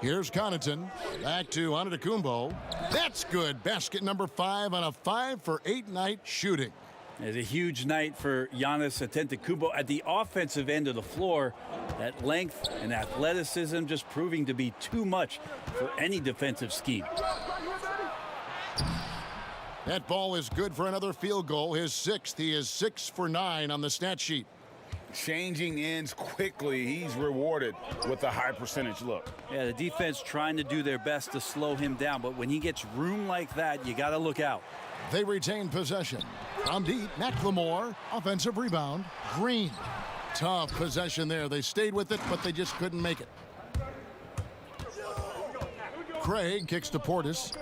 Here's Connaughton. Back to Antetokounmpo. That's good. Basket number 5 on a 5-for-8 night shooting. It's a huge night for Giannis Antetokounmpo at the offensive end of the floor. That length and athleticism just proving to be too much for any defensive scheme. That ball is good for another field goal. His 6th. He is 6 for 9 on the stat sheet. Changing ends quickly. He's rewarded with a high percentage look. Yeah, the defense trying to do their best to slow him down, but when he gets room like that, you got to look out. They retain possession. From deep, McLemore. Offensive rebound. Green. Tough possession there. They stayed with it, but they just couldn't make it. Craig kicks to Portis.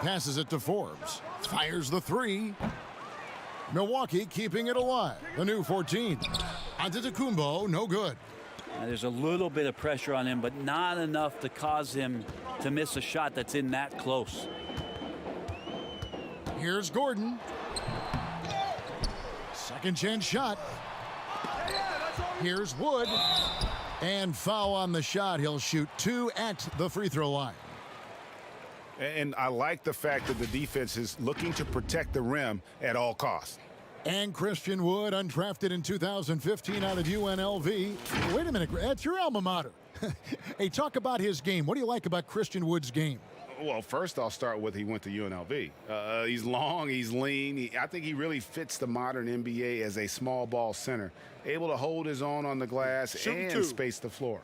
Passes it to Forbes. Fires the three. Milwaukee keeping it alive. The new 14. Antetokounmpo, no good. There's a little bit of pressure on him, but not enough to cause him to miss a shot that's in that close. Here's Gordon. Second chance shot. Here's Wood. And foul on the shot. He'll shoot 2 at the free throw line. And I like the fact that the defense is looking to protect the rim at all costs. And Christian Wood, undrafted in 2015 out of UNLV. Wait a minute, that's your alma mater. Hey, talk about his game. What do you like about Christian Wood's game? Well, first I'll start with he went to UNLV. He's long, he's lean. I think he really fits the modern NBA as a small ball center, able to hold his own on the glass and space the floor.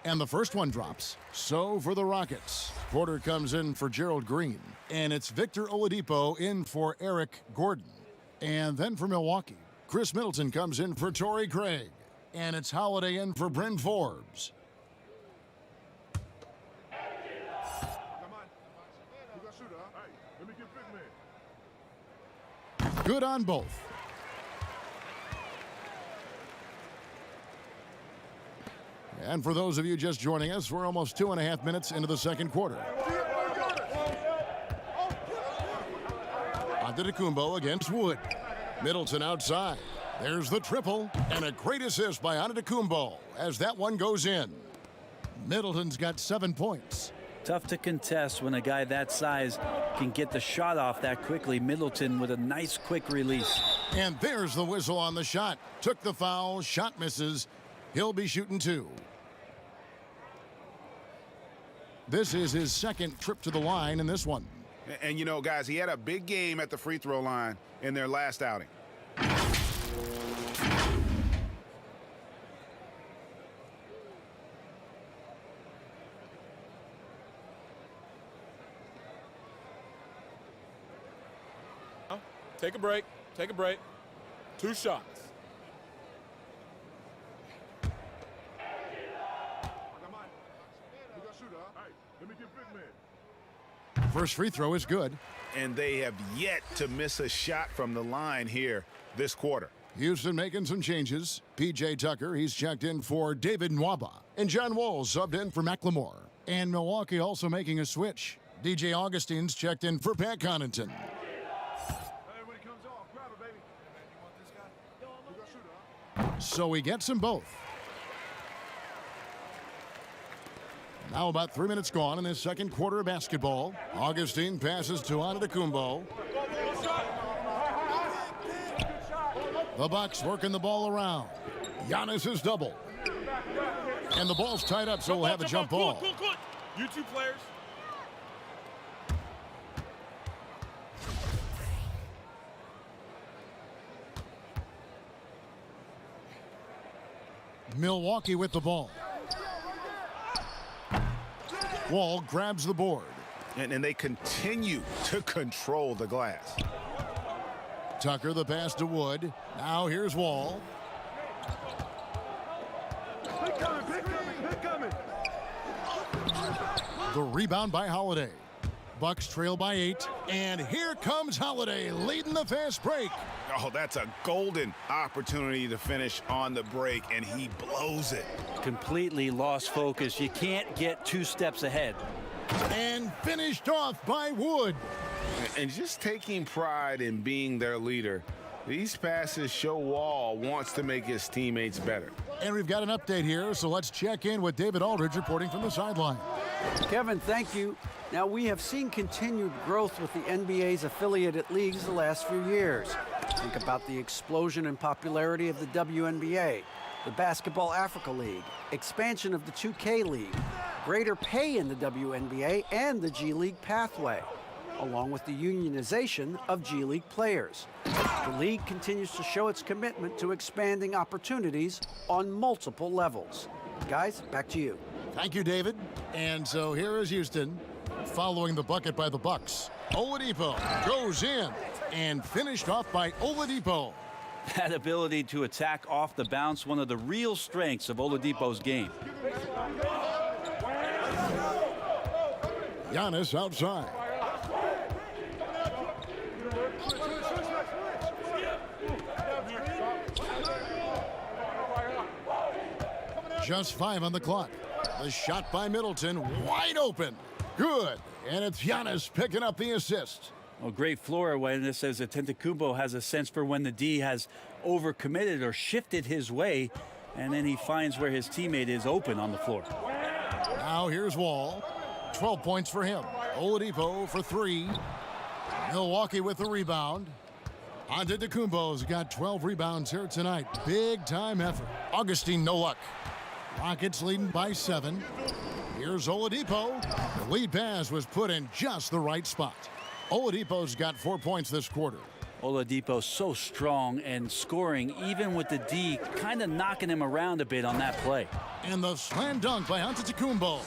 And the first one drops. So for the Rockets, Porter comes in for Gerald Green. And it's Victor Oladipo in for Eric Gordon. And then for Milwaukee, Chris Middleton comes in for Torrey Craig. And it's Holiday in for Bryn Forbes. Good on both. And for those of you just joining us, we're almost 2.5 minutes into the second quarter. Antetokounmpo against Wood. Middleton outside. There's the triple, and a great assist by Antetokounmpo as that one goes in. Middleton's got 7 points. Tough to contest when a guy that size can get the shot off that quickly. Middleton with a nice quick release. And there's the whistle on the shot. Took the foul, shot misses. He'll be shooting 2. This is his second trip to the line in this one. And you know, guys, he had a big game at the free throw line in their last outing. Take a break. Take a break. 2 shots. First free throw is good. And they have yet to miss a shot from the line here this quarter. Houston making some changes. P.J. Tucker, he's checked in for David Nwaba. And John Wall subbed in for McLemore. And Milwaukee also making a switch. DJ Augustine's checked in for Pat Connaughton. So he gets them both. Now about 3 minutes gone in this second quarter of basketball. Augustine passes to Antetokounmpo. The Bucks working the ball around. Giannis is double. And the ball's tied up, so we'll have a jump ball. You two players. Milwaukee with the ball. Wall grabs the board. And they continue to control the glass. Tucker the pass to Wood. Now here's Wall. The rebound by Holiday. Bucks trail by 8. And here comes Holiday leading the fast break. Oh, that's a golden opportunity to finish on the break, and he blows it. Completely lost focus. You can't get 2 steps ahead. And finished off by Wood. And just taking pride in being their leader, these passes show Wall wants to make his teammates better. And we've got an update here, so let's check in with David Aldridge reporting from the sideline. Kevin, thank you. Now, we have seen continued growth with the NBA's affiliated leagues the last few years. Think about the explosion in popularity of the WNBA, the Basketball Africa League, expansion of the 2K League, greater pay in the WNBA and the G League pathway, along with the unionization of G League players. The league continues to show its commitment to expanding opportunities on multiple levels. Guys, back to you. Thank you, David. And so here is Houston following the bucket by the Bucks. Oladipo goes in and finished off by Oladipo. That ability to attack off the bounce, one of the real strengths of Oladipo's game. Giannis outside. Just 5 on the clock. The shot by Middleton, wide open. Good. And it's Giannis picking up the assist. Well, great floor awareness as Antetokounmpo has a sense for when the D has overcommitted or shifted his way, and then he finds where his teammate is open on the floor. Now here's Wall. 12 points for him. Oladipo for 3. Milwaukee with the rebound. Antetokounmpo's got 12 rebounds here tonight. Big time effort. Augustine, no luck. Rockets leading by 7. Here's Oladipo. The lead pass was put in just the right spot. Oladipo's got 4 points this quarter. Oladipo so strong and scoring even with the D kind of knocking him around a bit on that play. And the slam dunk by Antetokounmpo.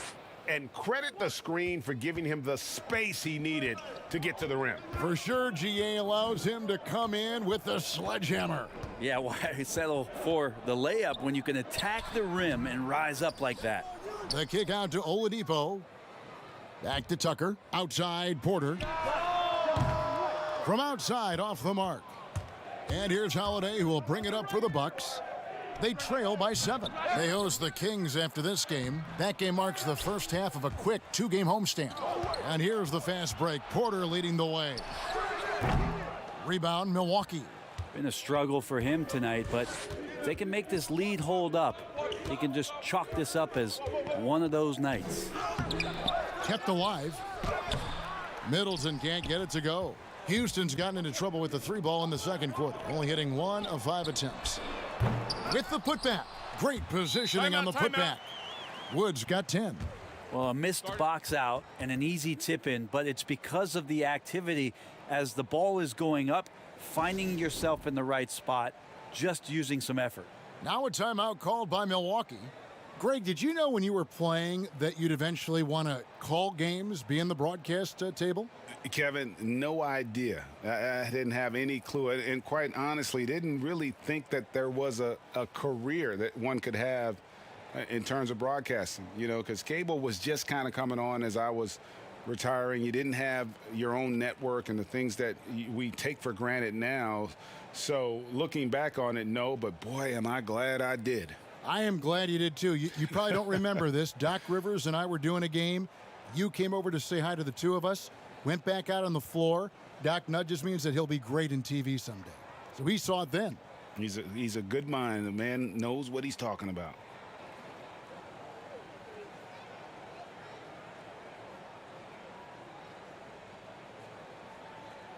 And credit the screen for giving him the space he needed to get to the rim. For sure, GA allows him to come in with the sledgehammer. Yeah, why settle for the layup when you can attack the rim and rise up like that? The kick out to Oladipo. Back to Tucker. Outside, Porter. From outside, off the mark. And here's Holiday, who will bring it up for the Bucks. They trail by 7. They host the Kings after this game. That game marks the first half of a quick 2-game homestand. And here's the fast break. Porter leading the way. Rebound, Milwaukee. Been a struggle for him tonight, but if they can make this lead hold up, he can just chalk this up as one of those nights. Kept alive. Middleton can't get it to go. Houston's gotten into trouble with the 3-ball in the second quarter, only hitting 1 of 5 attempts. With the putback. Great positioning on the putback. Woods got 10. Well, a missed box out and an easy tip in, but it's because of the activity as the ball is going up, finding yourself in the right spot, just using some effort. Now a timeout called by Milwaukee. Greg, did you know when you were playing that you'd eventually want to call games, be in the broadcast table? Kevin, no idea. I didn't have any clue. And quite honestly, didn't really think that there was a career that one could have in terms of broadcasting, you know, because cable was just kind of coming on as I was retiring. You didn't have your own network and the things that we take for granted now. So looking back on it, no, but boy, am I glad I did. I am glad you did too. You probably don't remember this. Doc Rivers and I were doing a game. You came over to say hi to the two of us, went back out on the floor. Doc nudges me and said he'll be great in TV someday. So he saw it then. He's a good mind. The man knows what he's talking about.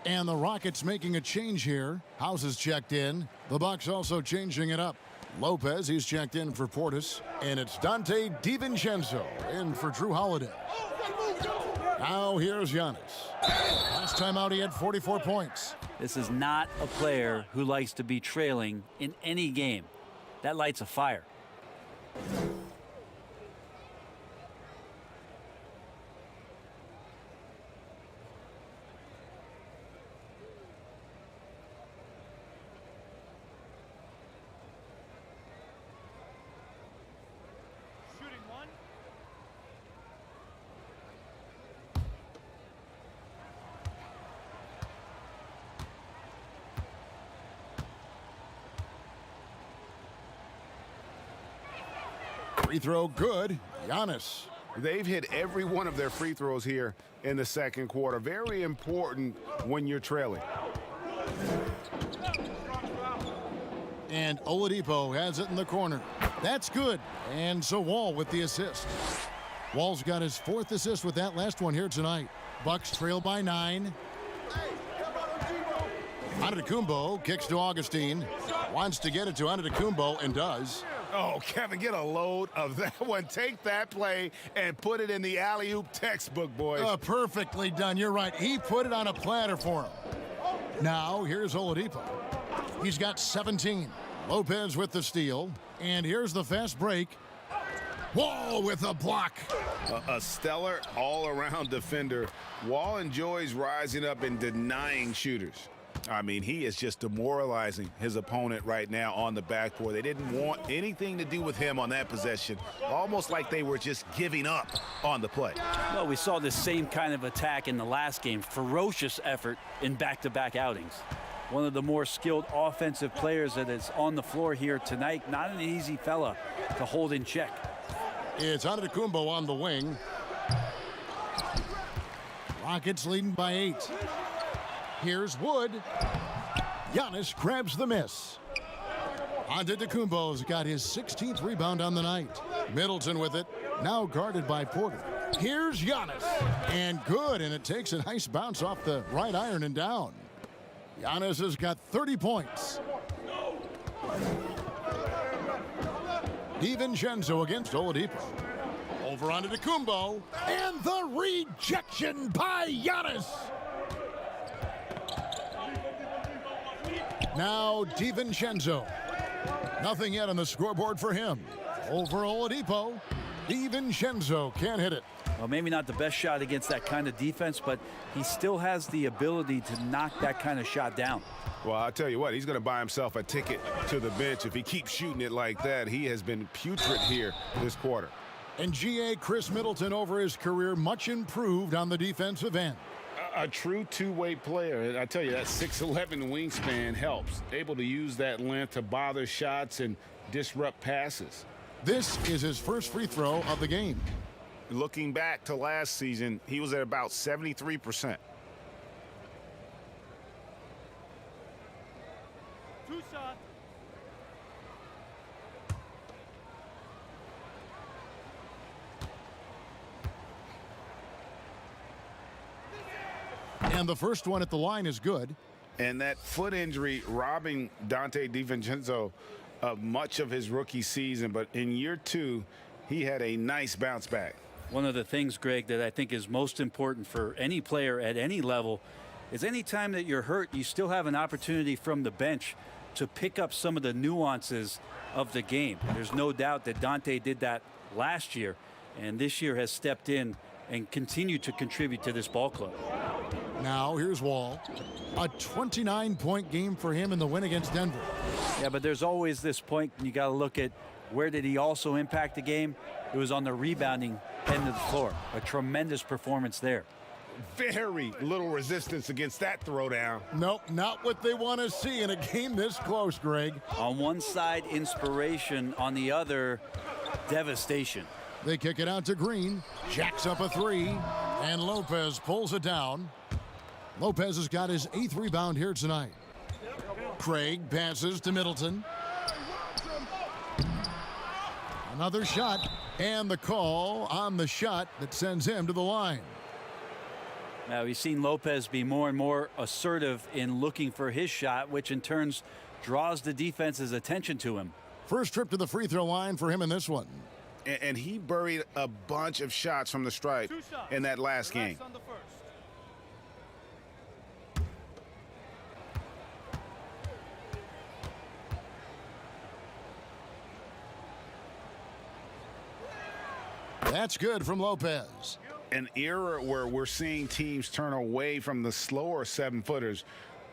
And the Rockets making a change here. House is checked in. The Bucks also changing it up. Lopez, he's checked in for Portis. And it's Dante DiVincenzo in for Drew Holiday. Now here's Giannis. Last time out he had 44 points. This is not a player who likes to be trailing in any game. That lights a fire. Free throw good. Giannis. They've hit every one of their free throws here in the second quarter. Very important when you're trailing. And Oladipo has it in the corner. That's good. And so Wall with the assist. Wall's got his 4th assist with that last one here tonight. Bucks trail by 9. Antetokounmpo kicks to Augustine. Wants to get it to Antetokounmpo and does. Oh, Kevin, get a load of that one. Take that play and put it in the alley-oop textbook, boys. Perfectly done. You're right. He put it on a platter for him. Now, here's Oladipo. He's got 17. Lopez with the steal. And here's the fast break. Wall with a block. A stellar all-around defender. Wall enjoys rising up and denying shooters. I mean, he is just demoralizing his opponent right now on the backboard. They didn't want anything to do with him on that possession, almost like they were just giving up on the play. Well, we saw this same kind of attack in the last game. Ferocious effort in back-to-back outings. One of the more skilled offensive players that is on the floor here tonight. Not an easy fella to hold in check. It's Antetokounmpo on the wing. Rockets leading by 8. Here's Wood. Giannis grabs the miss. Antetokounmpo's got his 16th rebound on the night. Middleton with it, now guarded by Porter. Here's Giannis. And good, and it takes a nice bounce off the right iron and down. Giannis has got 30 points. DiVincenzo against Oladipo. Over onto Antetokounmpo, and the rejection by Giannis. Now DiVincenzo. Nothing yet on the scoreboard for him. Over Oladipo. DiVincenzo can't hit it. Well, maybe not the best shot against that kind of defense, but he still has the ability to knock that kind of shot down. Well, I'll tell you what, he's going to buy himself a ticket to the bench if he keeps shooting it like that. He has been putrid here this quarter. And GA Chris Middleton over his career, much improved on the defensive end. A true two-way player. I tell you, that 6'11" wingspan helps. Able to use that length to bother shots and disrupt passes. This is his first free throw of the game. Looking back to last season, he was at about 73%. Two shots. And the first one at the line is good. And that foot injury robbing Donte DiVincenzo of much of his rookie season. But in year 2, he had a nice bounce back. One of the things, Greg, that I think is most important for any player at any level is any time that you're hurt, you still have an opportunity from the bench to pick up some of the nuances of the game. There's no doubt that Donte did that last year, and this year has stepped in and continued to contribute to this ball club. Now here's Wall. A 29-point game for him in the win against Denver. Yeah, but there's always this point, and you got to look at where did he also impact the game. It was on the rebounding end of the floor. A tremendous performance there. Very little resistance against that throwdown. Nope, not what they want to see in a game this close, Greg. On one side, inspiration. On the other, devastation. They kick it out to Green. Jacks up a 3, and Lopez pulls it down. Lopez has got his 8th rebound here tonight. Craig passes to Middleton. Another shot, and the call on the shot that sends him to the line. Now, we've seen Lopez be more and more assertive in looking for his shot, which in turn draws the defense's attention to him. First trip to the free throw line for him in this one. And he buried a bunch of shots from the stripe in that last game. That's good from Lopez. An era where we're seeing teams turn away from the slower 7-footers.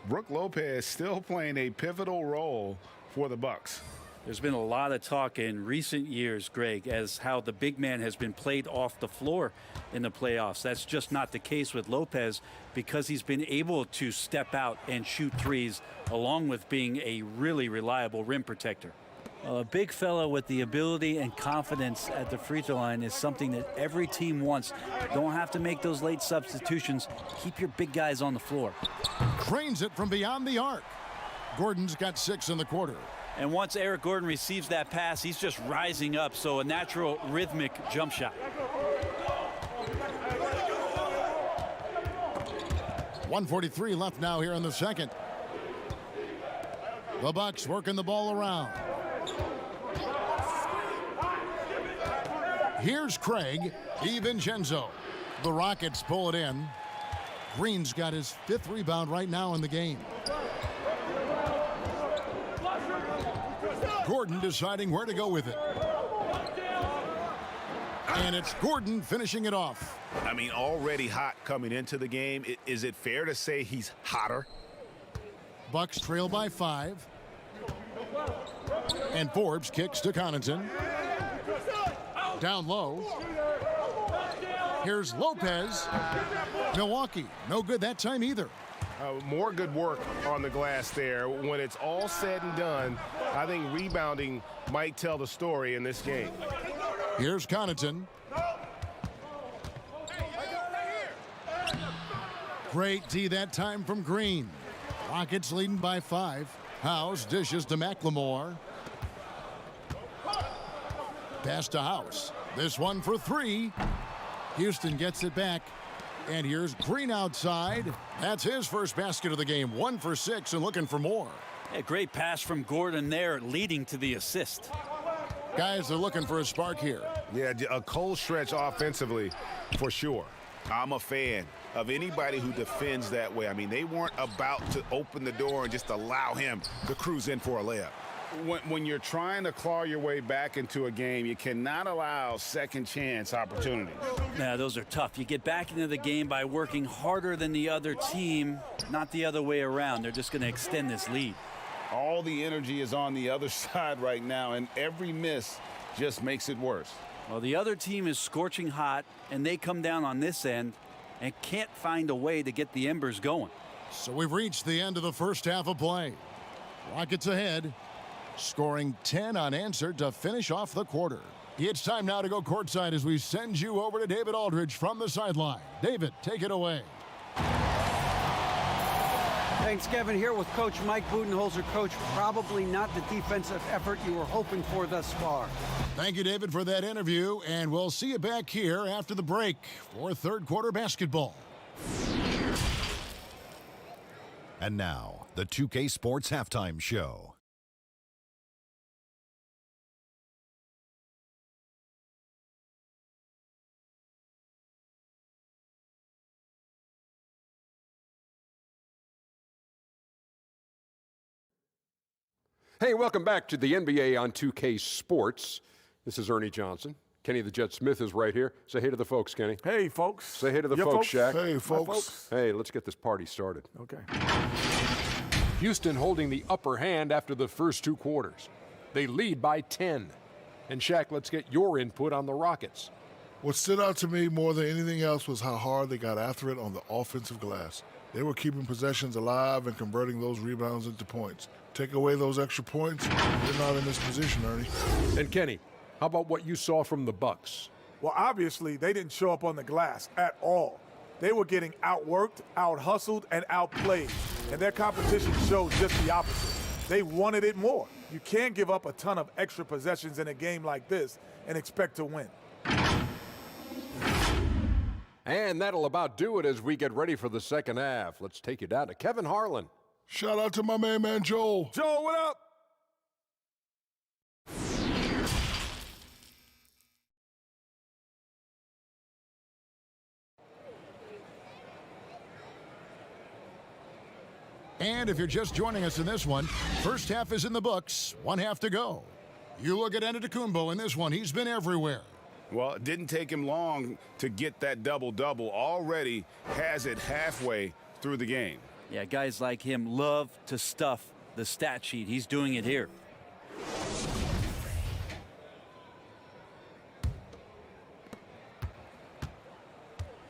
Brook Lopez still playing a pivotal role for the Bucks. There's been a lot of talk in recent years, Greg, as how the big man has been played off the floor in the playoffs. That's just not the case with Lopez because he's been able to step out and shoot threes along with being a really reliable rim protector. A big fella with the ability and confidence at the free throw line is something that every team wants. Don't have to make those late substitutions. Keep your big guys on the floor. Cranes it from beyond the arc. Gordon's got 6 in the quarter. And once Eric Gordon receives that pass, he's just rising up, so a natural rhythmic jump shot. .143 left now here in the second. The Bucks working the ball around. Here's Craig DiVincenzo. The Rockets pull it in. Green's got his 5th rebound right now in the game. Gordon deciding where to go with it. And it's Gordon finishing it off. I mean, already hot coming into the game. Is it fair to say he's hotter? Bucks trail by 5. And Forbes kicks to Connaughton. Down low. Here's Lopez. Milwaukee, no good that time either. More good work on the glass there. When it's all said and done, I think rebounding might tell the story in this game. Here's Connaughton. Great D that time from Green. Rockets leading by 5. House dishes to McLemore. Pass to House. This one for 3. Houston gets it back. And here's Green outside. That's his first basket of the game. 1 for 6 and looking for more. A great pass from Gordon there, leading to the assist. Guys are looking for a spark here. Yeah, a cold stretch offensively for sure. I'm a fan of anybody who defends that way. I mean, they weren't about to open the door and just allow him to cruise in for a layup. When you're trying to claw your way back into a game, you cannot allow second chance opportunities. Yeah, those are tough. You get back into the game by working harder than the other team, not the other way around. They're just going to extend this lead. All the energy is on the other side right now, and every miss just makes it worse. Well, the other team is scorching hot, and they come down on this end and can't find a way to get the embers going. So we've reached the end of the first half of play. Rockets ahead, scoring 10 unanswered to finish off the quarter. It's time now to go courtside as we send you over to David Aldridge from the sideline. David, take it away. Thanks, Kevin. Here with Coach Mike Budenholzer. Coach, probably not the defensive effort you were hoping for thus far. Thank you, David, for that interview, and we'll see you back here after the break for third quarter basketball. And now, the 2K Sports Halftime Show. Hey, welcome back to the NBA on 2K Sports. This is Ernie Johnson. Kenny the Jet Smith is right here. Say hey to the folks, Kenny. Hey, folks. Say hey to the Your folks, Shaq. Hey, folks. Hey, let's get this party started. Okay. Houston holding the upper hand after the first 2 quarters. They lead by 10. And Shaq, let's get your input on the Rockets. What stood out to me more than anything else was how hard they got after it on the offensive glass. They were keeping possessions alive and converting those rebounds into points. Take away those extra points, they're not in this position, Ernie. And Kenny, how about what you saw from the Bucks? Well, obviously, they didn't show up on the glass at all. They were getting outworked, out-hustled, and outplayed. And their competition showed just the opposite. They wanted it more. You can't give up a ton of extra possessions in a game like this and expect to win. And that'll about do it as we get ready for the second half. Let's take you down to Kevin Harlan. Shout out to my main man, Joel. Joel, what up? And if you're just joining us in this one, first half is in the books, 1 half to go. You look at Antetokounmpo in this one, he's been everywhere. Well, it didn't take him long to get that double-double. Already has it halfway through the game. Yeah, guys like him love to stuff the stat sheet. He's doing it here.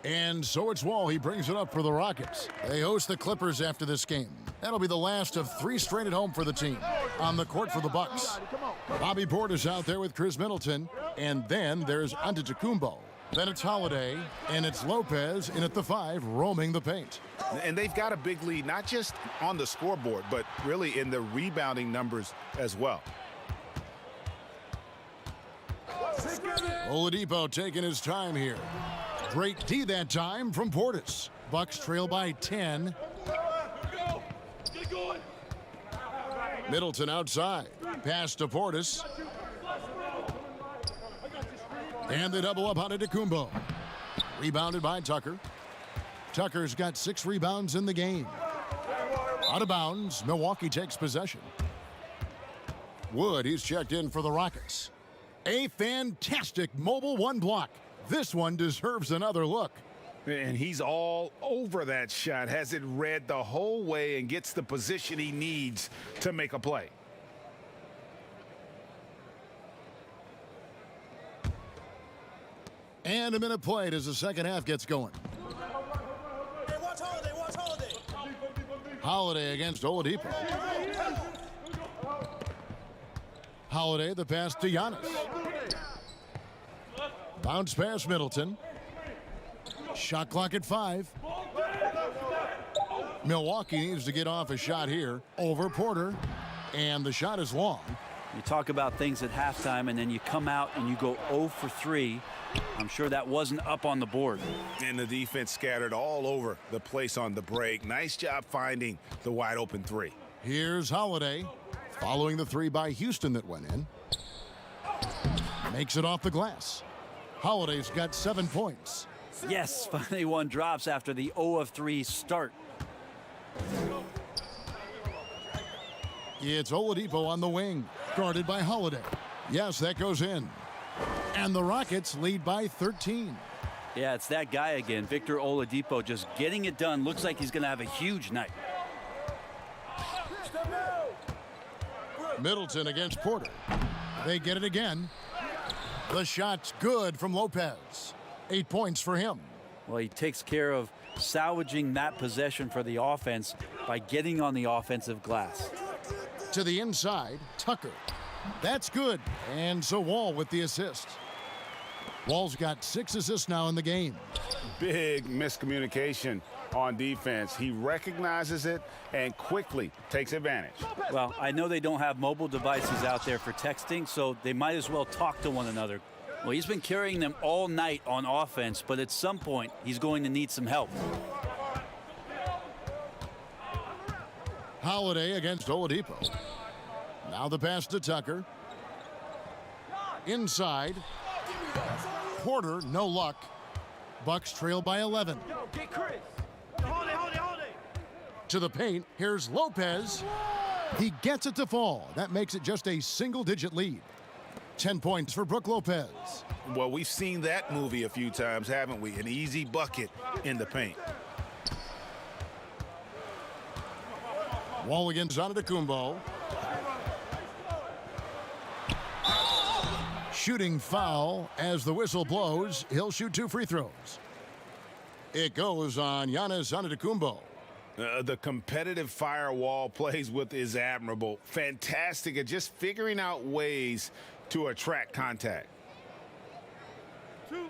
And so it's Wall. He brings it up for the Rockets. They host the Clippers after this game. That'll be the last of 3 straight at home for the team. On the court for the Bucks, Bobby Portis out there with Chris Middleton. And then there's Antetokounmpo. Then it's Holiday, and it's Lopez in at the 5, roaming the paint. And they've got a big lead, not just on the scoreboard, but really in the rebounding numbers as well. Oladipo taking his time here. Great D that time from Portis. Bucks trail by 10. Middleton outside. Pass to Portis. And they double up on Antetokounmpo. Rebounded by Tucker. Tucker's got 6 rebounds in the game. Out of bounds, Milwaukee takes possession. Wood, he's checked in for the Rockets. A fantastic mobile one block. This one deserves another look. And he's all over that shot, has it read the whole way and gets the position he needs to make a play. And a minute played as the second half gets going. Holiday against Oladipo. Holiday, the pass to Giannis. Bounce pass Middleton. Shot clock at 5. Milwaukee needs to get off a shot here over Porter, and the shot is long. You talk about things at halftime, and then you come out and you go 0 for 3. I'm sure that wasn't up on the board. And the defense scattered all over the place on the break. Nice job finding the wide open 3. Here's Holiday, following the 3 by Houston that went in. Makes it off the glass. Holiday's got 7 points. Yes, finally one drops after the 0 of 3 start. It's Oladipo on the wing, guarded by Holiday. Yes, that goes in. And the Rockets lead by 13. Yeah, it's that guy again, Victor Oladipo, just getting it done. Looks like he's going to have a huge night. Middleton against Porter. They get it again. The shot's good from Lopez. 8 points for him. Well, he takes care of salvaging that possession for the offense by getting on the offensive glass. To the inside, Tucker. That's good. And so Wall with the assist. Wall's got 6 assists now in the game. Big miscommunication on defense. He recognizes it and quickly takes advantage. Well, I know they don't have mobile devices out there for texting, so they might as well talk to one another. Well, he's been carrying them all night on offense, but at some point, he's going to need some help. Holiday against Oladipo. Now the pass to Tucker. Inside. Porter, no luck. Bucks trail by 11. To the paint, here's Lopez. He gets it to fall. That makes it just a single-digit lead. 10 points for Brook Lopez. Well, we've seen that movie a few times, haven't we? An easy bucket in the paint. Wall against Antetokounmpo. Shooting foul as the whistle blows. He'll shoot 2 free throws. It goes on Giannis Antetokounmpo. The competitive firewall plays with is admirable. Fantastic at just figuring out ways to attract contact. 2.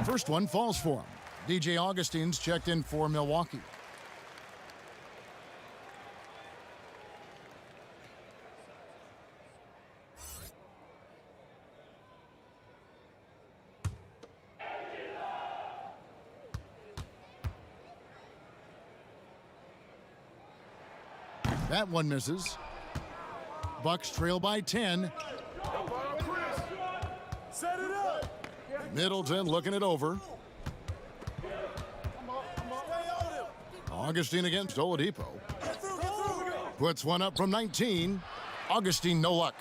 First one falls for him. DJ Augustine's checked in for Milwaukee. That one misses. Bucks trail by 10. Set it up. Middleton looking it over. Augustine against Oladipo. Puts one up from 19. Augustine, no luck.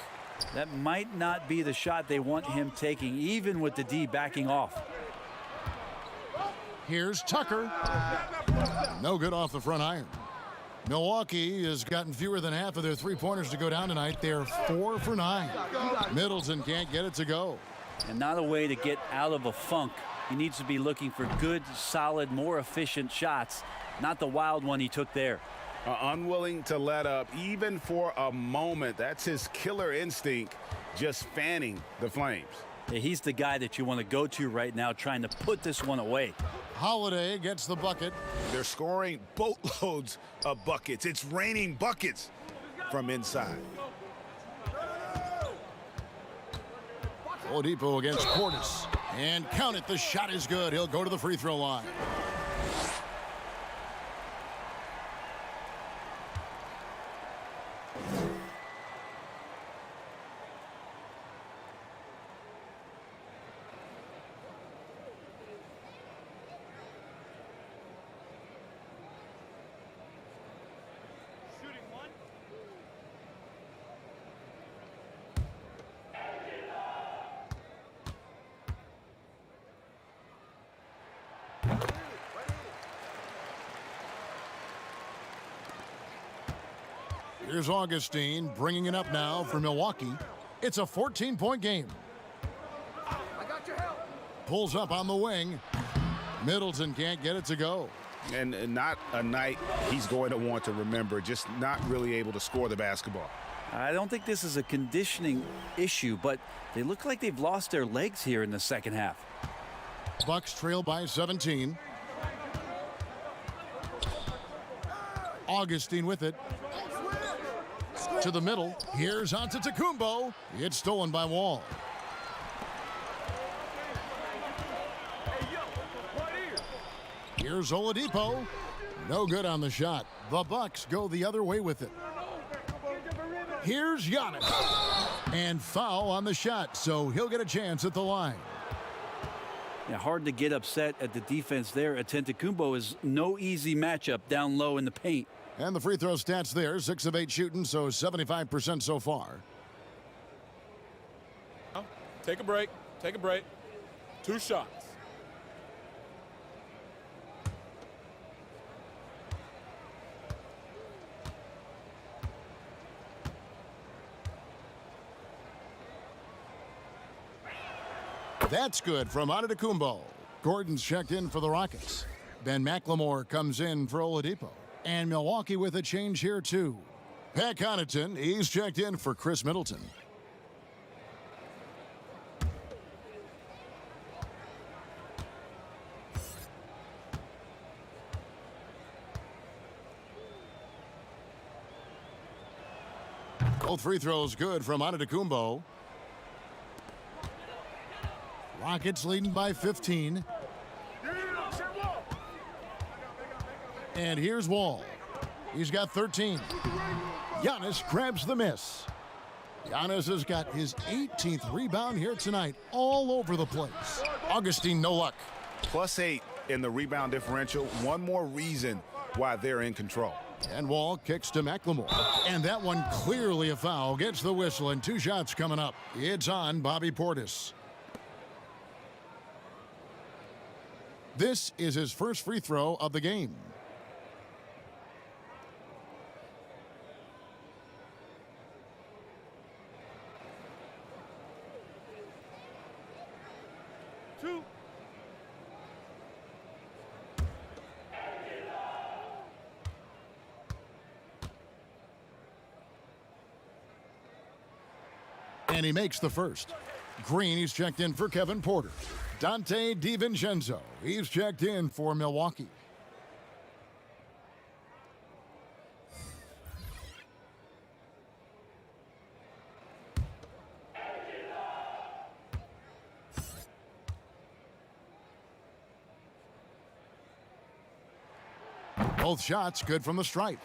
That might not be the shot they want him taking, even with the D backing off. Here's Tucker. No good off the front iron. Milwaukee has gotten fewer than half of their three-pointers to go down tonight. They're 4 for 9. Middleton can't get it to go. And not a way to get out of a funk. He needs to be looking for good, solid, more efficient shots, not the wild one he took there. Unwilling to let up even for a moment. That's his killer instinct, just fanning the flames. Yeah, he's the guy that you want to go to right now, trying to put this one away. Holiday gets the bucket. They're scoring boatloads of buckets. It's raining buckets from inside. Oladipo against Portis. And count it, the shot is good. He'll go to the free throw line. Here's Augustine bringing it up now for Milwaukee. It's a 14-point game. Pulls up on the wing. Middleton can't get it to go. And not a night he's going to want to remember, just not really able to score the basketball. I don't think this is a conditioning issue, but they look like they've lost their legs here in the second half. Bucks trail by 17. Augustine with it. To the middle. Here's Antetokounmpo. It's stolen by Wall. Here's Oladipo. No good on the shot. The Bucks go the other way with it. Here's Giannis. And foul on the shot, so he'll get a chance at the line. Yeah, hard to get upset at the defense there. Antetokounmpo is no easy matchup down low in the paint. And the free throw stats there, 6 of 8 shooting, so 75% so far. Take a break. Take a break. 2 shots. That's good from Antetokounmpo. Gordon's checked in for the Rockets. Ben McLemore comes in for Oladipo. And Milwaukee with a change here, too. Pat Connaughton, he's checked in for Chris Middleton. Both free throws good from Antetokounmpo. Rockets leading by 15. And here's Wall. He's got 13. Giannis grabs the miss. Giannis has got his 18th rebound here tonight, all over the place. Augustine, no luck. +8 in the rebound differential. One more reason why they're in control. And Wall kicks to McLemore. And that one clearly a foul. Gets the whistle and 2 shots coming up. It's on Bobby Portis. This is his first free throw of the game. And he makes the first. Green, he's checked in for Kevin Porter. Dante DiVincenzo, he's checked in for Milwaukee. Both shots good from the stripe.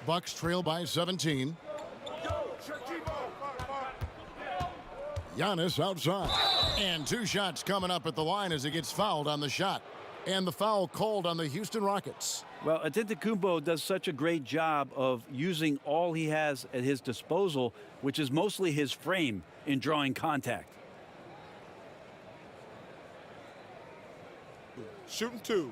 Bucks trail by 17. Giannis outside. And 2 shots coming up at the line as he gets fouled on the shot. And the foul called on the Houston Rockets. Well, Antetokounmpo does such a great job of using all he has at his disposal, which is mostly his frame in drawing contact. Shooting 2.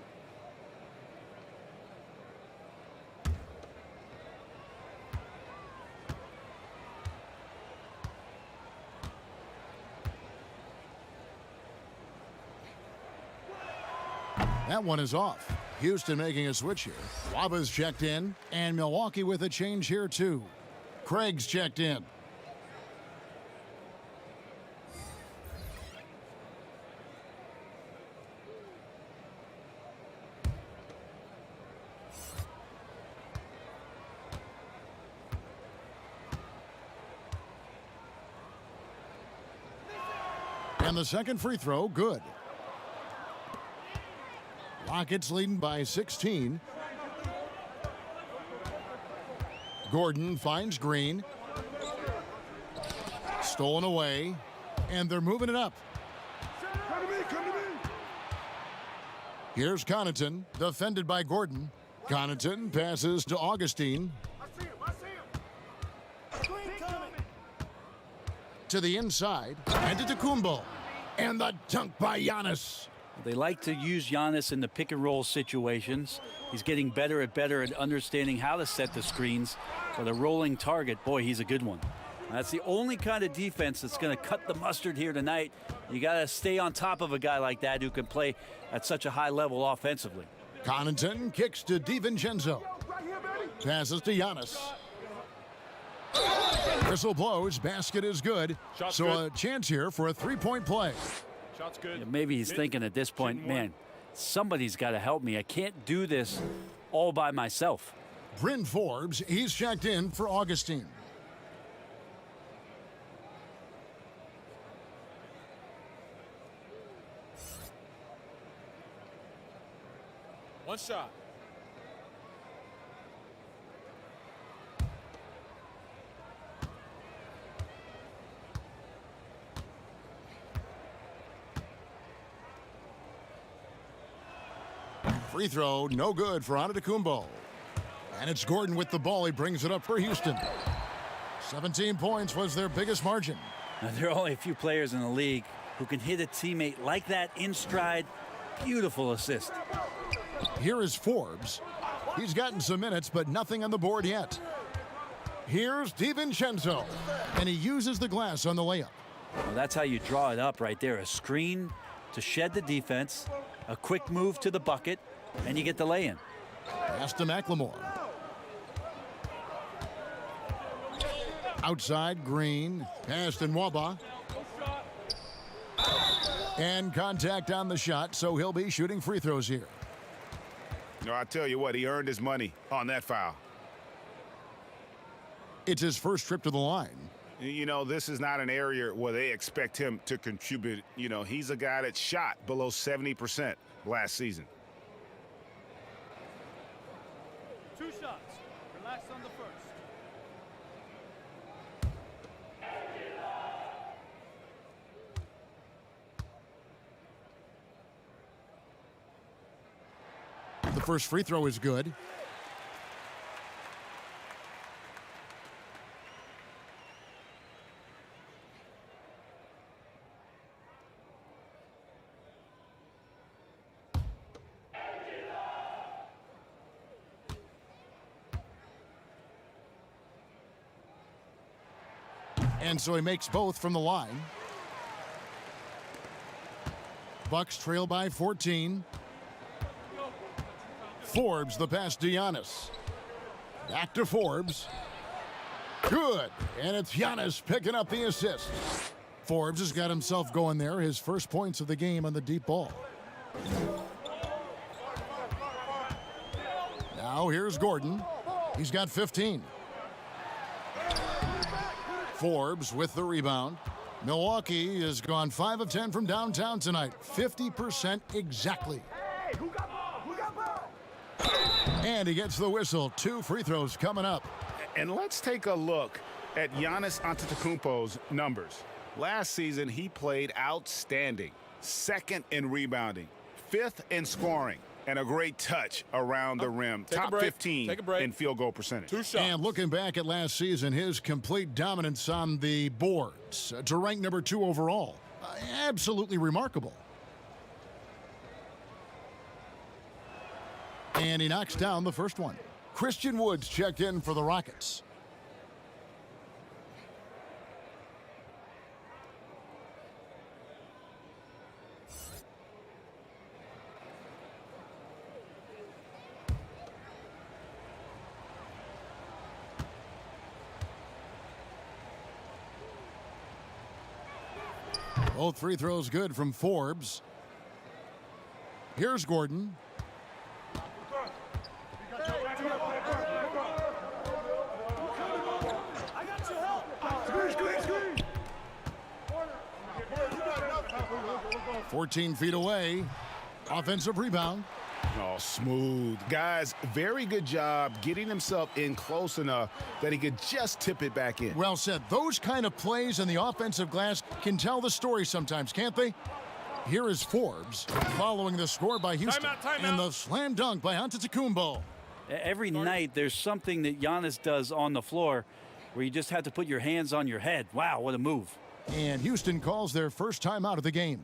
That one is off. Houston making a switch here. Waba's checked in, and Milwaukee with a change here too. Craig's checked in. And the second free throw, good. Rockets leading by 16. Gordon finds Green. Stolen away. And they're moving it up. Here's Connaughton, defended by Gordon. Connaughton passes to Augustine. To the inside. And to Antetokounmpo. And the dunk by Giannis. They like to use Giannis in the pick and roll situations. He's getting better at understanding how to set the screens. But a rolling target, boy, he's a good one. That's the only kind of defense that's going to cut the mustard here tonight. You got to stay on top of a guy like that who can play at such a high level offensively. Connaughton kicks to DiVincenzo. Passes to Giannis. Whistle blows, basket is good. Shot's so good. a chance here for a three-point play. Shot's good. Yeah, maybe he's thinking at this point, man, somebody's got to help me. I can't do this all by myself. Bryn Forbes, he's checked in for Augustine. One shot. Free throw, no good for Antetokounmpo. And it's Gordon with the ball. He brings it up for Houston. 17 points was their biggest margin. Now, there are only a few players in the league who can hit a teammate like that in stride. Beautiful assist. Here is Forbes. He's gotten some minutes, but nothing on the board yet. Here's DiVincenzo, and he uses the glass on the layup. Well, that's how you draw it up right there. A screen to shed the defense, a quick move to the bucket, and you get the lay-in. Pass to McLemore. Outside, Green. Pass to Nwaba. And contact on the shot, so he'll be shooting free throws here. No, I tell you what, he earned his money on that foul. It's his first trip to the line. You know, this is not an area where they expect him to contribute. You know, he's a guy that shot below 70% last season. 2 shots. Relax on the first. The first free throw is good. And so he makes both from the line. Bucks trail by 14. Forbes, the pass to Giannis. Back to Forbes. Good. And it's Giannis picking up the assist. Forbes has got himself going there. His first points of the game on the deep ball. Now here's Gordon. He's got 15. Forbes with the rebound. Milwaukee has gone 5 of 10 from downtown tonight. 50% exactly. And he gets the whistle. 2 free throws coming up. And let's take a look at Giannis Antetokounmpo's numbers. Last season, he played outstanding. 2nd in rebounding, 5th in scoring, and a great touch around the rim. Top 15 in field goal percentage. 2 shots. And looking back at last season, his complete dominance on the boards to rank number 2 overall. Absolutely remarkable. And he knocks down the first one. Christian Woods checked in for the Rockets. Both free throws good from Forbes. Here's Gordon. I got your help. Screen. 14 feet away. Offensive rebound. Oh, smooth. Guys, very good job getting himself in close enough that he could just tip it back in. Well said. Those kind of plays in the offensive glass can tell the story sometimes, can't they? Here is Forbes following the score by Houston. Timeout. And the slam dunk by Antetokounmpo. Every night there's something that Giannis does on the floor where you just have to put your hands on your head. Wow, what a move. And Houston calls their first time out of the game.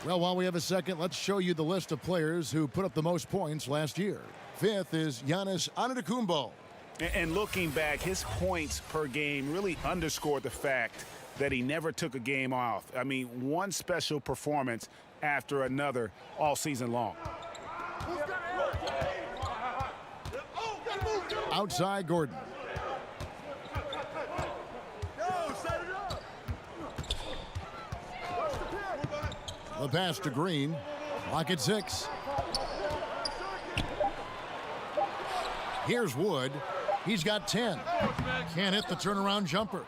Well, while we have a second, let's show you the list of players who put up the most points last year. 5th is Giannis Antetokounmpo. And looking back, his points per game really underscored the fact that he never took a game off. I mean, one special performance after another all season long. Outside Gordon. The pass to Green. Clock at 6. Here's Wood. He's got 10. Can't hit the turnaround jumper.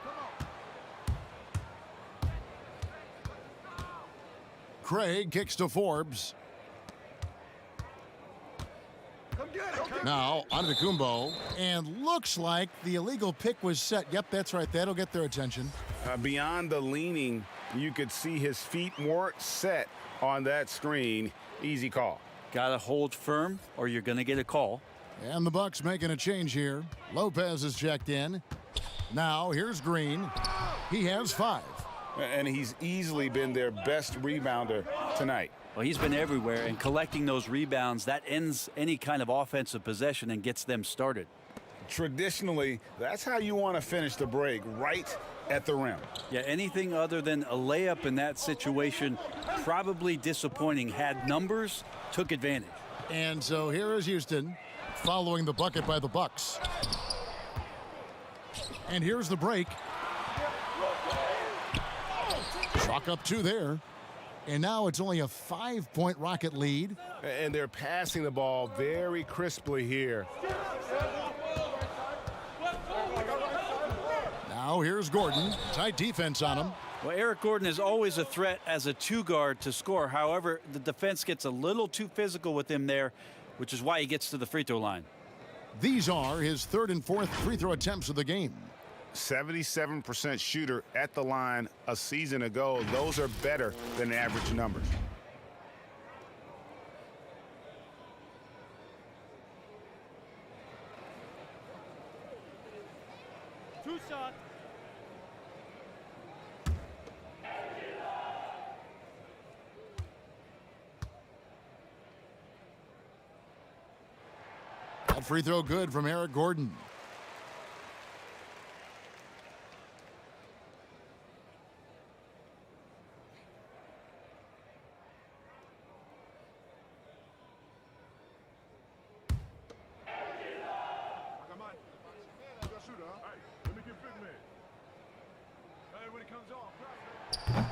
Craig kicks to Forbes. Now, Antetokounmpo, and looks like the illegal pick was set. Yep, that's right. That'll get their attention. Beyond the leaning, you could see his feet weren't set on that screen. Easy call. Got to hold firm or you're going to get a call. And the Bucks making a change here. Lopez is checked in. Now, here's Green. He has 5. And he's easily been their best rebounder tonight. Well, he's been everywhere, and collecting those rebounds, that ends any kind of offensive possession and gets them started. Traditionally, that's how you want to finish the break, right at the rim. Yeah, anything other than a layup in that situation, probably disappointing. Had numbers, took advantage. And so here is Houston following the bucket by the Bucks. And here's the break. Chalk up 2 there. And now it's only a 5-point Rocket lead. And they're passing the ball very crisply here. Now here's Gordon. Tight defense on him. Well, Eric Gordon is always a threat as a 2-guard to score. However, the defense gets a little too physical with him there, which is why he gets to the free throw line. These are his 3rd and 4th free throw attempts of the game. 77% shooter at the line a season ago. Those are better than average numbers. Two shots. That free throw good from Eric Gordon.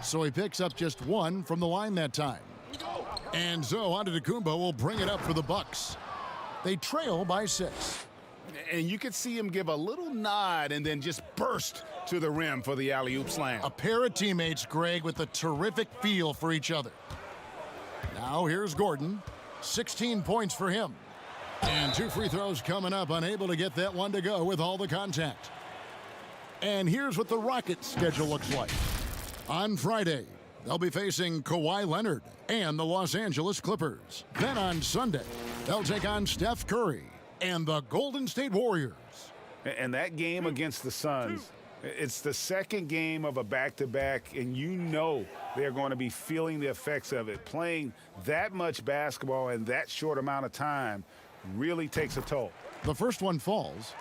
So he picks up just 1 from the line that time. And so Antetokounmpo will bring it up for the Bucks. They trail by 6. And you could see him give a little nod and then just burst to the rim for the alley-oop slam. A pair of teammates, Greg, with a terrific feel for each other. Now here's Gordon. 16 points for him. And 2 free throws coming up, unable to get that one to go with all the contact. And here's what the Rockets' schedule looks like. On Friday, they'll be facing Kawhi Leonard and the Los Angeles Clippers. Then on Sunday, they'll take on Steph Curry and the Golden State Warriors. And that game against the Suns, it's the second game of a back-to-back, and you know they're going to be feeling the effects of it. Playing that much basketball in that short amount of time really takes a toll. The first one falls.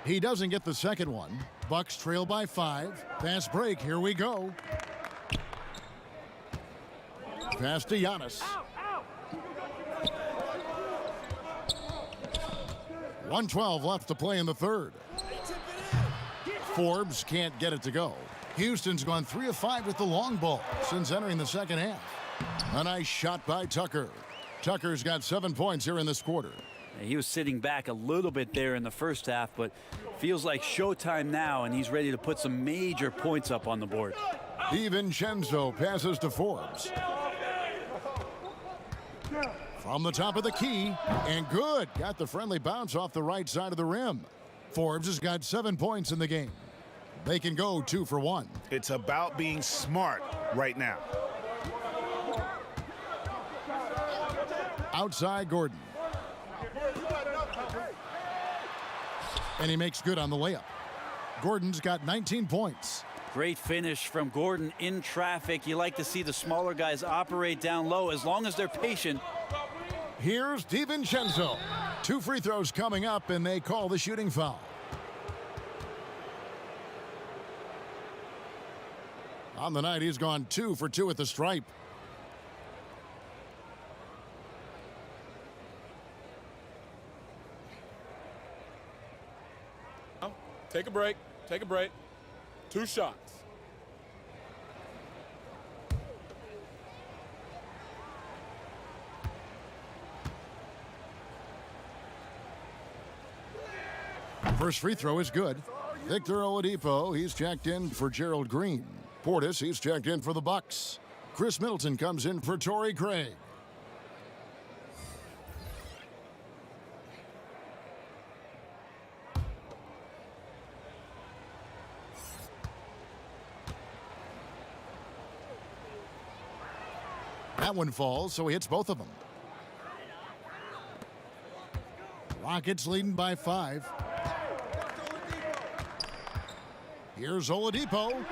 He doesn't get the second one. Bucks trail by 5. Fast break. Here we go. Pass to Giannis. 1:12 left to play in the third. Forbes can't get it to go. Houston's gone 3 of 5 with the long ball since entering the second half. A nice shot by Tucker. Tucker's got 7 points here in this quarter. He was sitting back a little bit there in the first half, but feels like showtime now, and he's ready to put some major points up on the board. DiVincenzo passes to Forbes. From the top of the key, and good. Got the friendly bounce off the right side of the rim. Forbes has got 7 points in the game. They can go 2 for 1. It's about being smart right now. Outside Gordon. And he makes good on the layup. Gordon's got 19 points. Great finish from Gordon in traffic. You like to see the smaller guys operate down low as long as they're patient. Here's DiVincenzo. 2 free throws coming up, and they call the shooting foul. On the night, he's gone 2 for 2 at the stripe. Take a break. Take a break. 2 shots. First free throw is good. Victor Oladipo, he's checked in for Gerald Green. Portis, he's checked in for the Bucks. Chris Middleton comes in for Torrey Craig. That one falls, so he hits both of them. Rockets leading by 5. Here's Oladipo.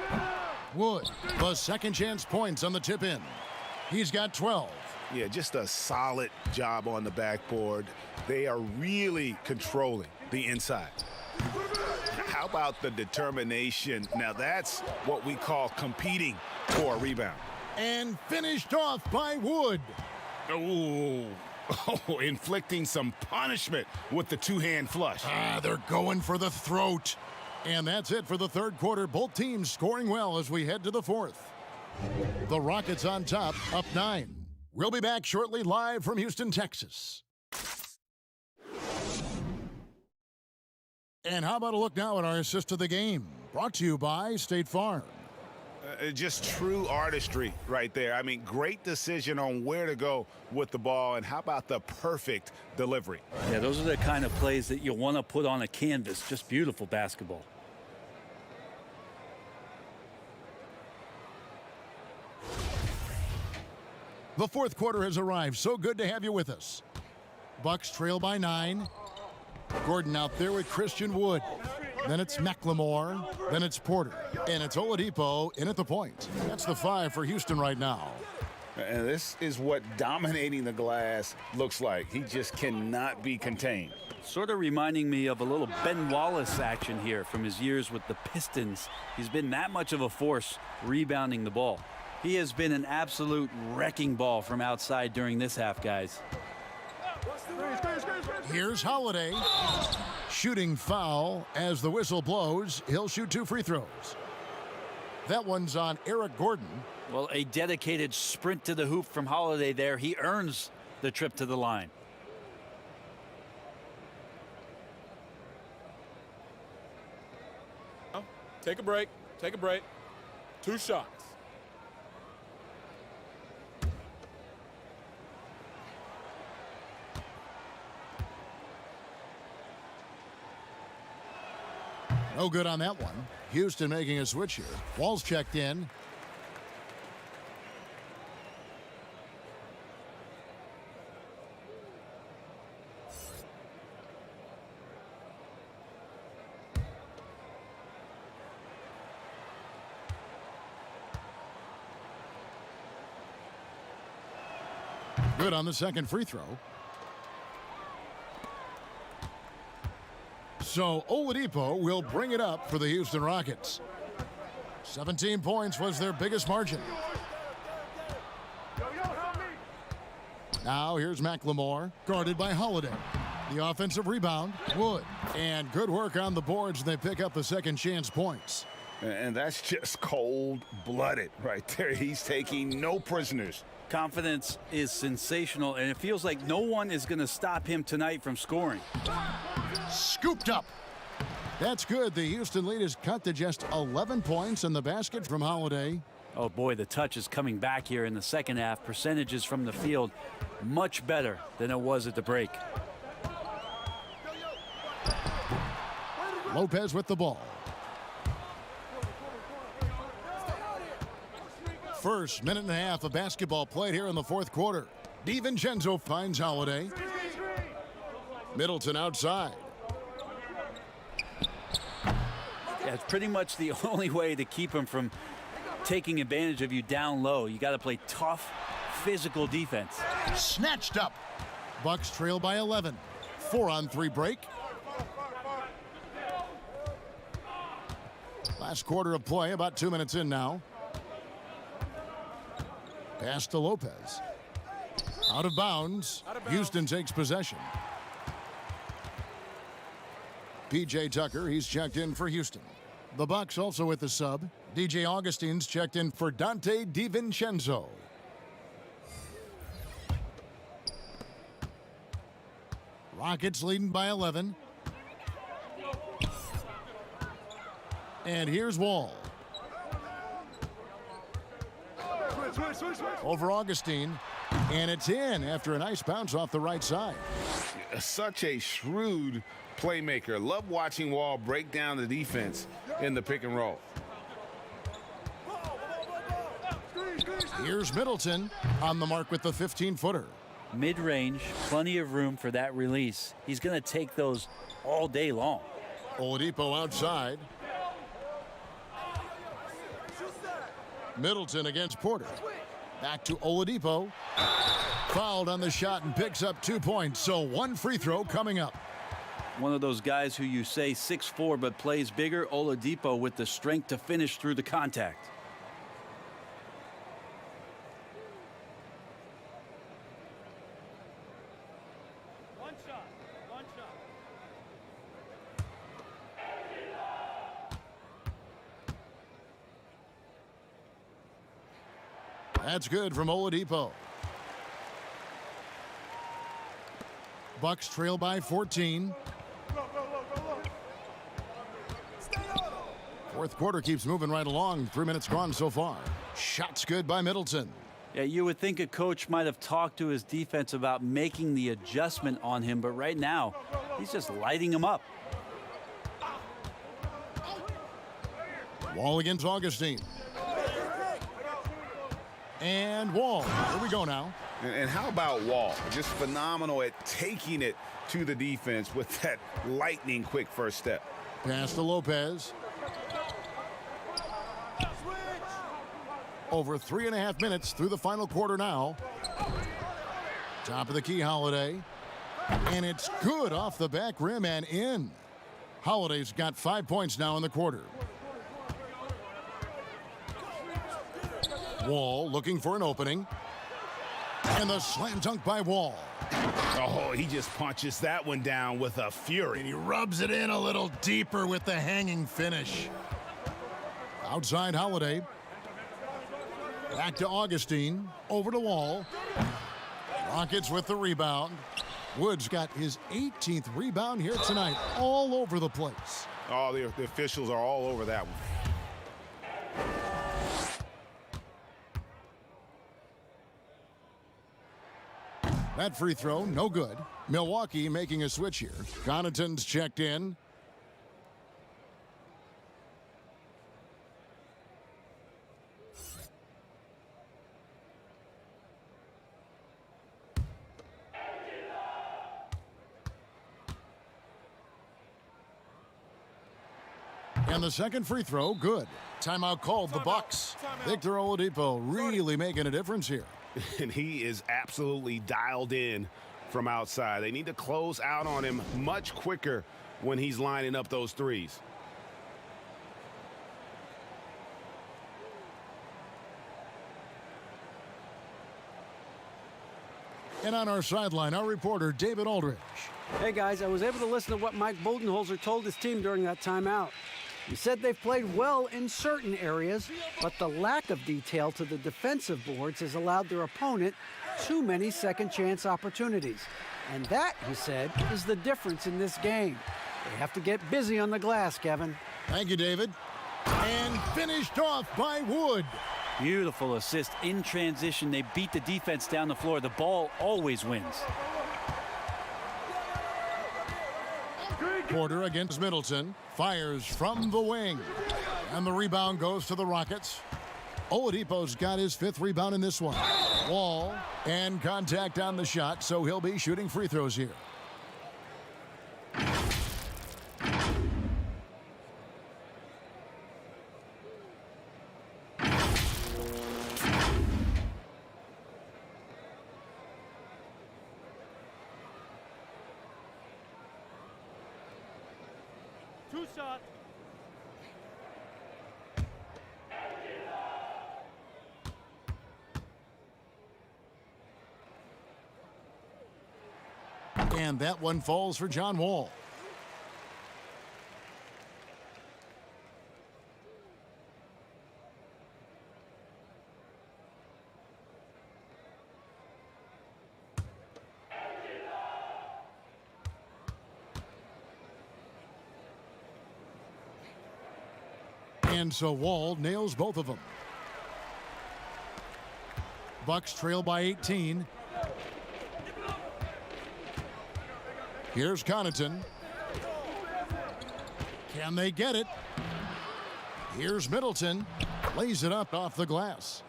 Wood, the second chance points on the tip in. He's got 12. Yeah, just a solid job on the backboard. They are really controlling the inside. How about the determination? Now that's what we call competing for a rebound. And finished off by Wood. Oh, inflicting some punishment with the two-hand flush. They're going for the throat. And that's it for the third quarter. Both teams scoring well as we head to the fourth. The Rockets on top, up 9. We'll be back shortly, live from Houston, Texas. And how about a look now at our assist of the game? Brought to you by State Farm. Just true artistry right there. I mean, great decision on where to go with the ball, and how about the perfect delivery? Yeah, those are the kind of plays that you want to put on a canvas. Just beautiful basketball. The fourth quarter has arrived. So good to have you with us. Bucks trail by 9. Gordon out there with Christian Wood. Then it's McLemore. Then it's Porter. And it's Oladipo in at the point. That's the 5 for Houston right now. And this is what dominating the glass looks like. He just cannot be contained. Sort of reminding me of a little Ben Wallace action here from his years with the Pistons. He's been that much of a force rebounding the ball. He has been an absolute wrecking ball from outside during this half, guys. Here's Holiday. Shooting foul as the whistle blows. He'll shoot 2 free throws. That one's on Eric Gordon. Well, a dedicated sprint to the hoop from Holiday there. He earns the trip to the line. Take a break. Take a break. 2 shots. No good on that one. Houston making a switch here. Wall's checked in. Good on the second free throw. So Oladipo will bring it up for the Houston Rockets. 17 points was their biggest margin. Now here's McLemore, guarded by Holiday. The offensive rebound, Wood. And good work on the boards. They pick up the second chance points. And that's just cold-blooded right there. He's taking no prisoners. Confidence is sensational, and it feels like no one is going to stop him tonight from scoring. Scooped up. That's good. The Houston lead is cut to just 11 points in the basket from Holiday. Oh, boy, the touch is coming back here in the second half. Percentages from the field much better than it was at the break. Lopez with the ball. First minute and a half of basketball played here in the fourth quarter. DiVincenzo finds Holiday. Middleton outside. Yeah, it's pretty much the only way to keep him from taking advantage of you down low. You got to play tough, physical defense. Snatched up. Bucks trail by 11. 4-on-3 break. Last quarter of play, about 2 minutes in now. Pass to Lopez. Out of bounds. Houston takes possession. P.J. Tucker, he's checked in for Houston. The Bucks also with the sub. DJ Augustine's checked in for Dante DiVincenzo. Rockets leading by 11. And here's Wall. Over Augustine. And it's in after a nice bounce off the right side. Such a shrewd playmaker. Love watching Wall break down the defense in the pick and roll. Here's Middleton on the mark with the 15-footer. Mid-range, plenty of room for that release. He's going to take those all day long. Oladipo outside. Middleton against Porter. Back to Oladipo. Fouled on the shot and picks up 2 points. So one free throw coming up. One of those guys who you say 6'4" but plays bigger. Oladipo with the strength to finish through the contact. One shot. That's good from Oladipo. Bucks trail by 14. Fourth quarter keeps moving right along. 3 minutes gone so far. Shots good by Middleton. Yeah, you would think a coach might have talked to his defense about making the adjustment on him, but right now, he's just lighting him up. Wall against Augustine. And Wall. Here we go now. And how about Wall? Just phenomenal at taking it to the defense with that lightning quick first step. Pass to Lopez. Over 3.5 minutes through the final quarter now. Top of the key, Holiday. And it's good off the back rim and in. Holiday's got 5 points now in the quarter. Wall looking for an opening. And the slam dunk by Wall. Oh, he just punches that one down with a fury. And he rubs it in a little deeper with the hanging finish. Outside Holiday. Back to Augustine. Over to Wall. Rockets with the rebound. Woods got his 18th rebound here tonight. All over the place. Oh, the officials are all over that one. That free throw, no good. Milwaukee making a switch here. Connaughton's checked in. And the second free throw, good. Timeout called the Bucks. Victor Oladipo really making a difference here. And he is absolutely dialed in from outside. They need to close out on him much quicker when he's lining up those threes. And on our sideline, our reporter, David Aldridge. Hey, guys, I was able to listen to what Mike Budenholzer told his team during that timeout. He said they've played well in certain areas, but the lack of detail to the defensive boards has allowed their opponent too many second-chance opportunities. And that, he said, is the difference in this game. They have to get busy on the glass, Kevin. Thank you, David. And finished off by Wood. Beautiful assist in transition. They beat the defense down the floor. The ball always wins. Porter against Middleton. Fires from the wing. And the rebound goes to the Rockets. Oladipo's got his 5th rebound in this one. Wall and contact on the shot, so he'll be shooting free throws here. Two shots. And that one falls for John Wall. And so Wall nails both of them. Bucks trail by 18. Here's Connaughton. Can they get it? Here's Middleton. Lays it up off the glass.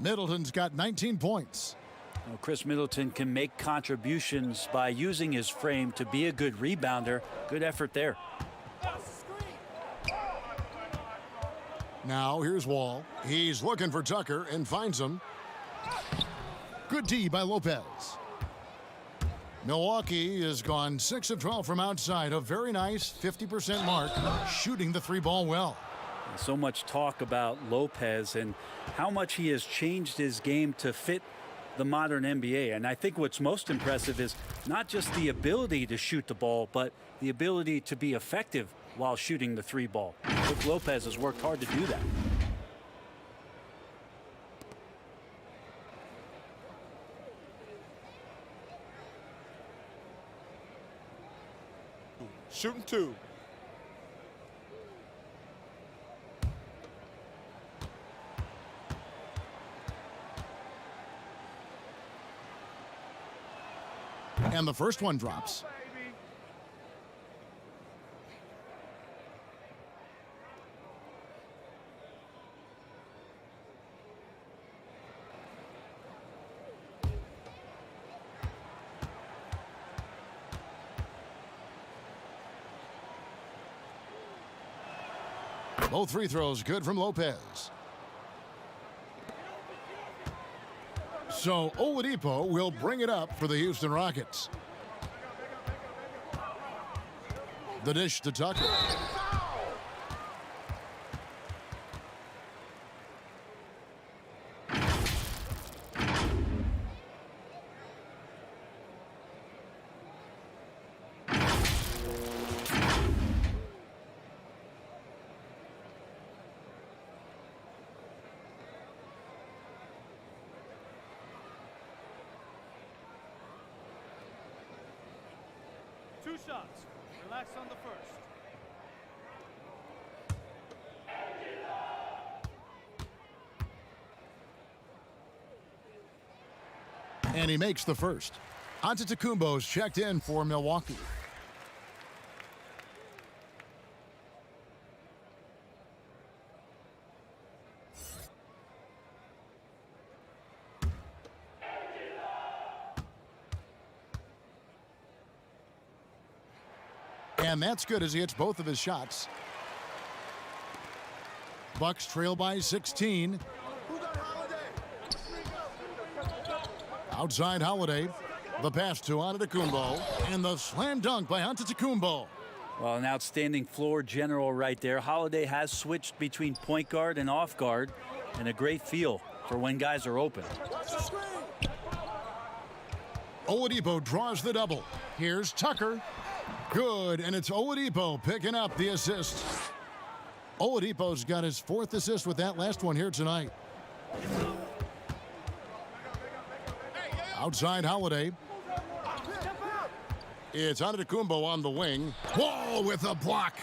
Middleton's got 19 points. Well, Chris Middleton can make contributions by using his frame to be a good rebounder. Good effort there. Now here's Wall. He's looking for Tucker and finds him. Good D by Lopez. Milwaukee has gone 6 of 12 from outside, a very nice 50% mark, shooting the 3-ball well. So much talk about Lopez and how much he has changed his game to fit the modern NBA. And I think what's most impressive is not just the ability to shoot the ball, but the ability to be effective while shooting the 3-ball. Brook Lopez has worked hard to do that. Shooting 2. And the first one drops. Both free throws good from Lopez. So Oladipo will bring it up for the Houston Rockets. The dish to Tucker. Two shots. Relax on the first. And he makes the first. Antetokounmpo's checked in for Milwaukee. And that's good as he hits both of his shots. Bucks trail by 16. Outside Holiday. The pass to Antetokounmpo. And the slam dunk by Antetokounmpo. Well, an outstanding floor general right there. Holiday has switched between point guard and off guard, and a great feel for when guys are open. Oladipo draws the double. Here's Tucker. Good, and it's Oladipo picking up the assist. Oladipo's got his 4th assist with that last one here tonight. Outside Holiday. It's Antetokounmpo on the wing. Wall with a block.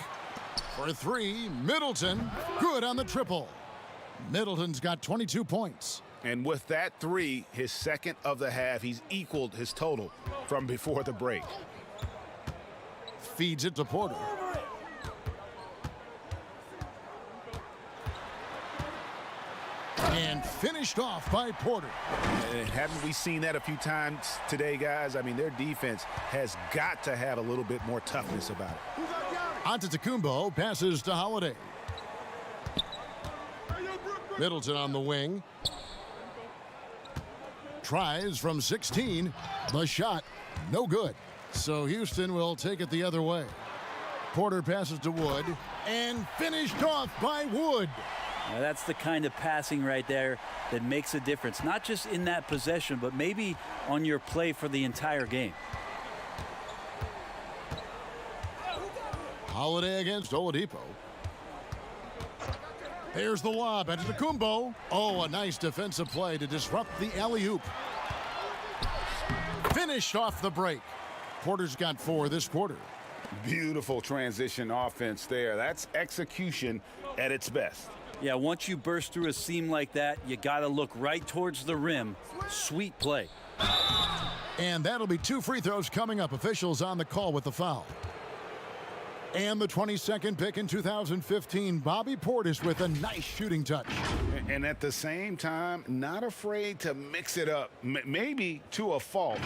For 3, Middleton. Good on the triple. Middleton's got 22 points. And with that 3, his 2nd of the half, he's equaled his total from before the break. Feeds it to Porter. And finished off by Porter. Haven't we seen that a few times today, guys? I mean, their defense has got to have a little bit more toughness about it. Antetokounmpo passes to Holiday. Middleton on the wing. Tries from 16. The shot, no good. So Houston will take it the other way. Porter passes to Wood and finished off by Wood. Now that's the kind of passing right there that makes a difference, not just in that possession, but maybe on your play for the entire game. Holiday against Oladipo. Here's the lob. Antetokounmpo. Oh, a nice defensive play to disrupt the alley-oop. Finished off the break. Porter's got 4 this quarter. Beautiful transition offense there. That's execution at its best. Yeah, once you burst through a seam like that, you got to look right towards the rim. Sweet play. And that'll be 2 free throws coming up. Officials on the call with the foul. And the 22nd pick in 2015, Bobby Portis with a nice shooting touch. And at the same time, not afraid to mix it up, maybe to a fault.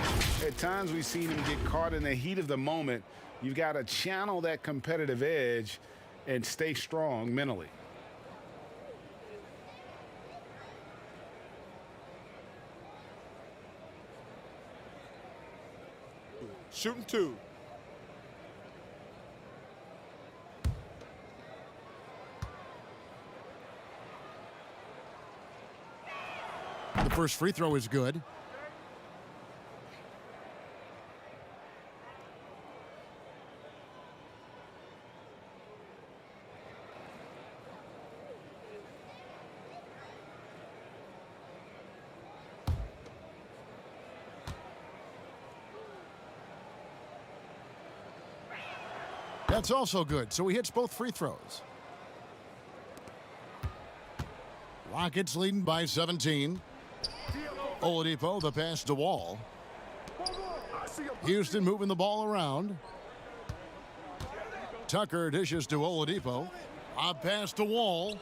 At times we've seen him get caught in the heat of the moment. You've got to channel that competitive edge and stay strong mentally. Shooting 2. The first free throw is good. That's also good, so he hits both free throws. Rockets leading by 17. Oladipo, the pass to Wall. Houston moving the ball around. Tucker dishes to Oladipo. A pass to Wall.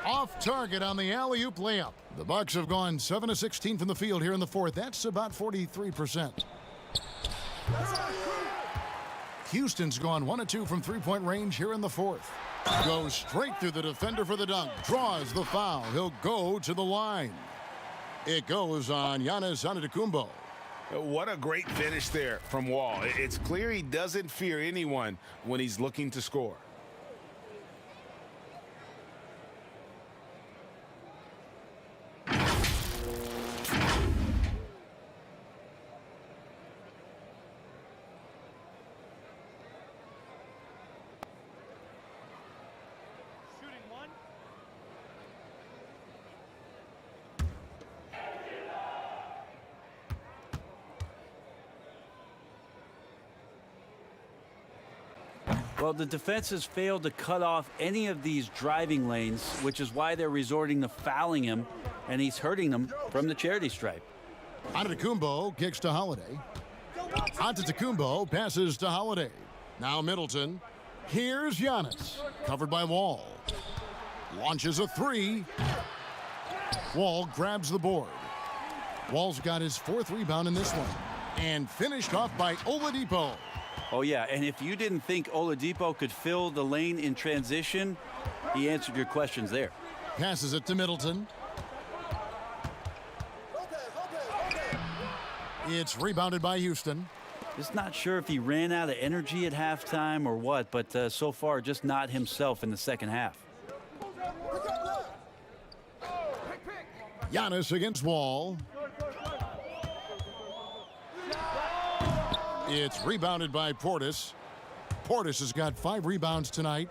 Off target on the alley-oop layup. The Bucks have gone 7 of 16 from the field here in the fourth. That's about 43%. Houston's gone 1 of 2 from three-point range here in the fourth. Goes straight through the defender for the dunk. Draws the foul. He'll go to the line. It goes on Giannis Antetokounmpo. What a great finish there from Wall. It's clear he doesn't fear anyone when he's looking to score. Well, the defense has failed to cut off any of these driving lanes, which is why they're resorting to fouling him, and he's hurting them from the charity stripe. Antetokounmpo kicks to Holiday. Antetokounmpo passes to Holiday. Now Middleton. Here's Giannis. Covered by Wall. Launches a 3. Wall grabs the board. Wall's got his 4th rebound in this one. And finished off by Oladipo. Oh, yeah, and if you didn't think Oladipo could fill the lane in transition, he answered your questions there. Passes it to Middleton. It's rebounded by Houston. Just not sure if he ran out of energy at halftime or what, but so far just not himself in the second half. Giannis against Wall. It's rebounded by Portis. Portis has got 5 rebounds tonight.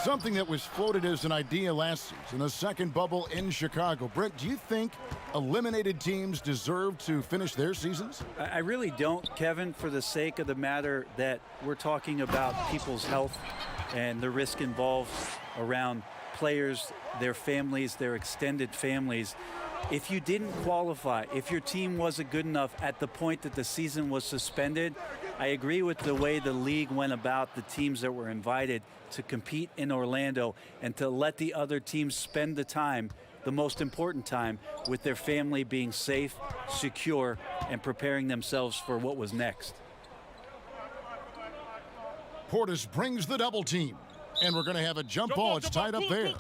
Something that was floated as an idea last season, a second bubble in Chicago. Brent, do you think eliminated teams deserve to finish their seasons? I really don't, Kevin, for the sake of the matter that we're talking about people's health and the risk involved around players, their families, their extended families. If you didn't qualify, if your team wasn't good enough at the point that the season was suspended, I agree with the way the league went about the teams that were invited to compete in Orlando and to let the other teams spend the time, the most important time, with their family being safe, secure, and preparing themselves for what was next. Portis brings the double team, and we're going to have a jump ball. It's tied up there.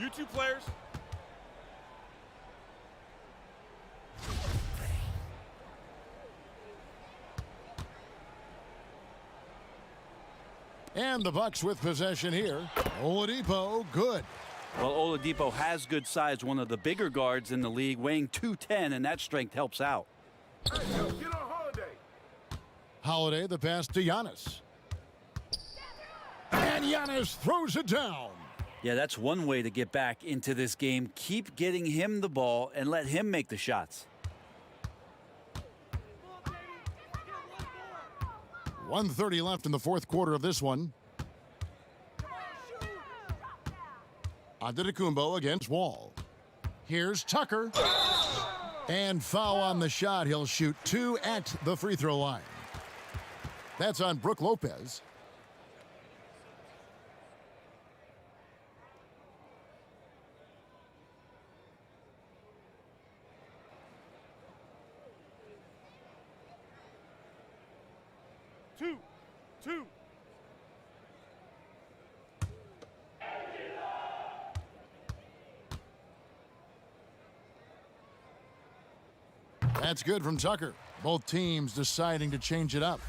You two players. And the Bucks with possession here. Oladipo, good. Well, Oladipo has good size, one of the bigger guards in the league, weighing 210, and that strength helps out. Holiday, the pass to Giannis. And Giannis throws it down. Yeah, that's one way to get back into this game. Keep getting him the ball and let him make the shots. 1:30 left in the fourth quarter of this one. Antetokounmpo against Wall. Here's Tucker. And foul on the shot. He'll shoot 2 at the free throw line. That's on Brook Lopez. Two. That's good from Tucker. Both teams deciding to change it up.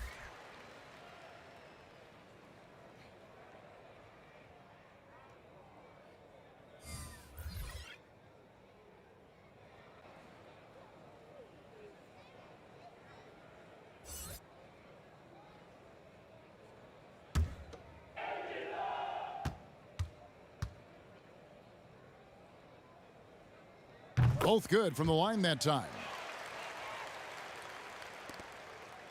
Both good from the line that time.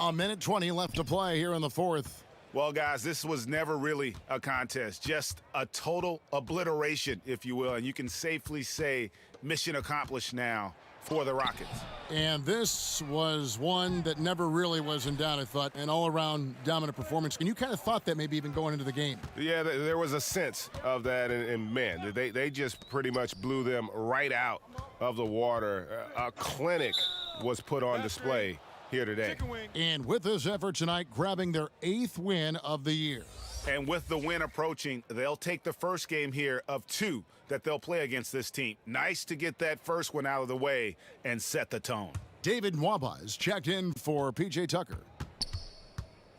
A minute 20 left to play here in the fourth. Well, guys, this was never really a contest, just a total obliteration, if you will. And you can safely say mission accomplished now for the Rockets. And this was one that never really was in doubt, I thought, an all-around dominant performance. And you kind of thought that maybe even going into the game. Yeah, there was a sense of that, and man, they just pretty much blew them right out of the water. A clinic was put on display here today. And with this effort tonight, grabbing their 8th win of the year. And with the win approaching, they'll take the first game here of 2 that they'll play against this team. Nice to get that first one out of the way and set the tone. David Nwaba is checked in for P.J. Tucker.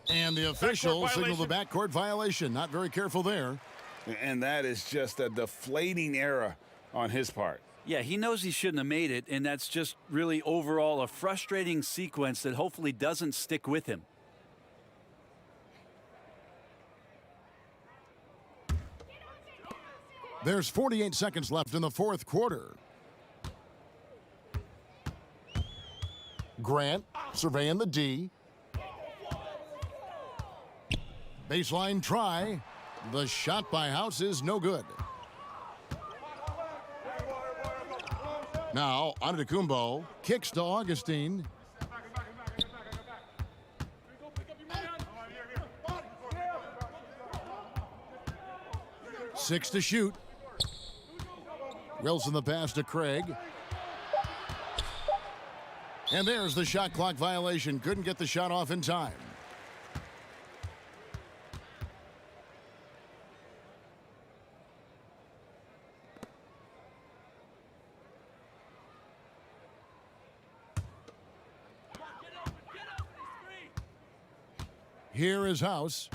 And the official signaled the backcourt violation. Not very careful there. And that is just a deflating error on his part. Yeah, he knows he shouldn't have made it, and that's just really overall a frustrating sequence that hopefully doesn't stick with him. There's 48 seconds left in the fourth quarter. Grant surveying the D. Baseline try. The shot by House is no good. Now, Antetokounmpo kicks to Augustine. Six to shoot. Wilson the pass to Craig. And there's the shot clock violation. Couldn't get the shot off in time. Here is House.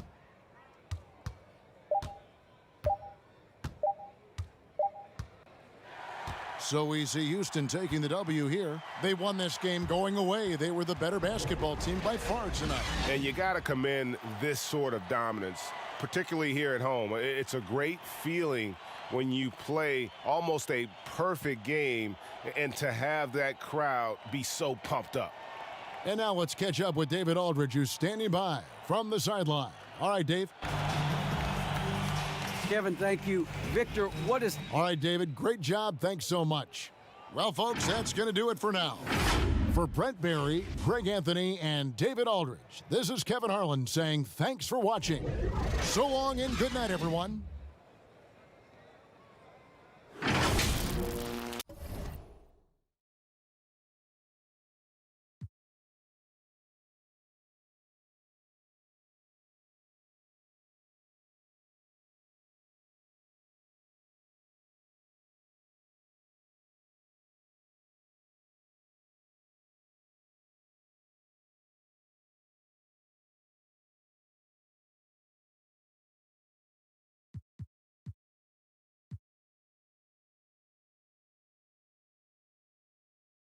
So we see Houston taking the W here. They won this game going away. They were the better basketball team by far tonight. And you got to commend this sort of dominance, particularly here at home. It's a great feeling when you play almost a perfect game and to have that crowd be so pumped up. And now let's catch up with David Aldridge, who's standing by from the sideline. All right, Dave. Kevin, thank you. Victor, what is... All right, David, great job. Thanks so much. Well, folks, that's going to do it for now. For Brent Barry, Greg Anthony, and David Aldridge, this is Kevin Harlan saying thanks for watching. So long and good night, everyone.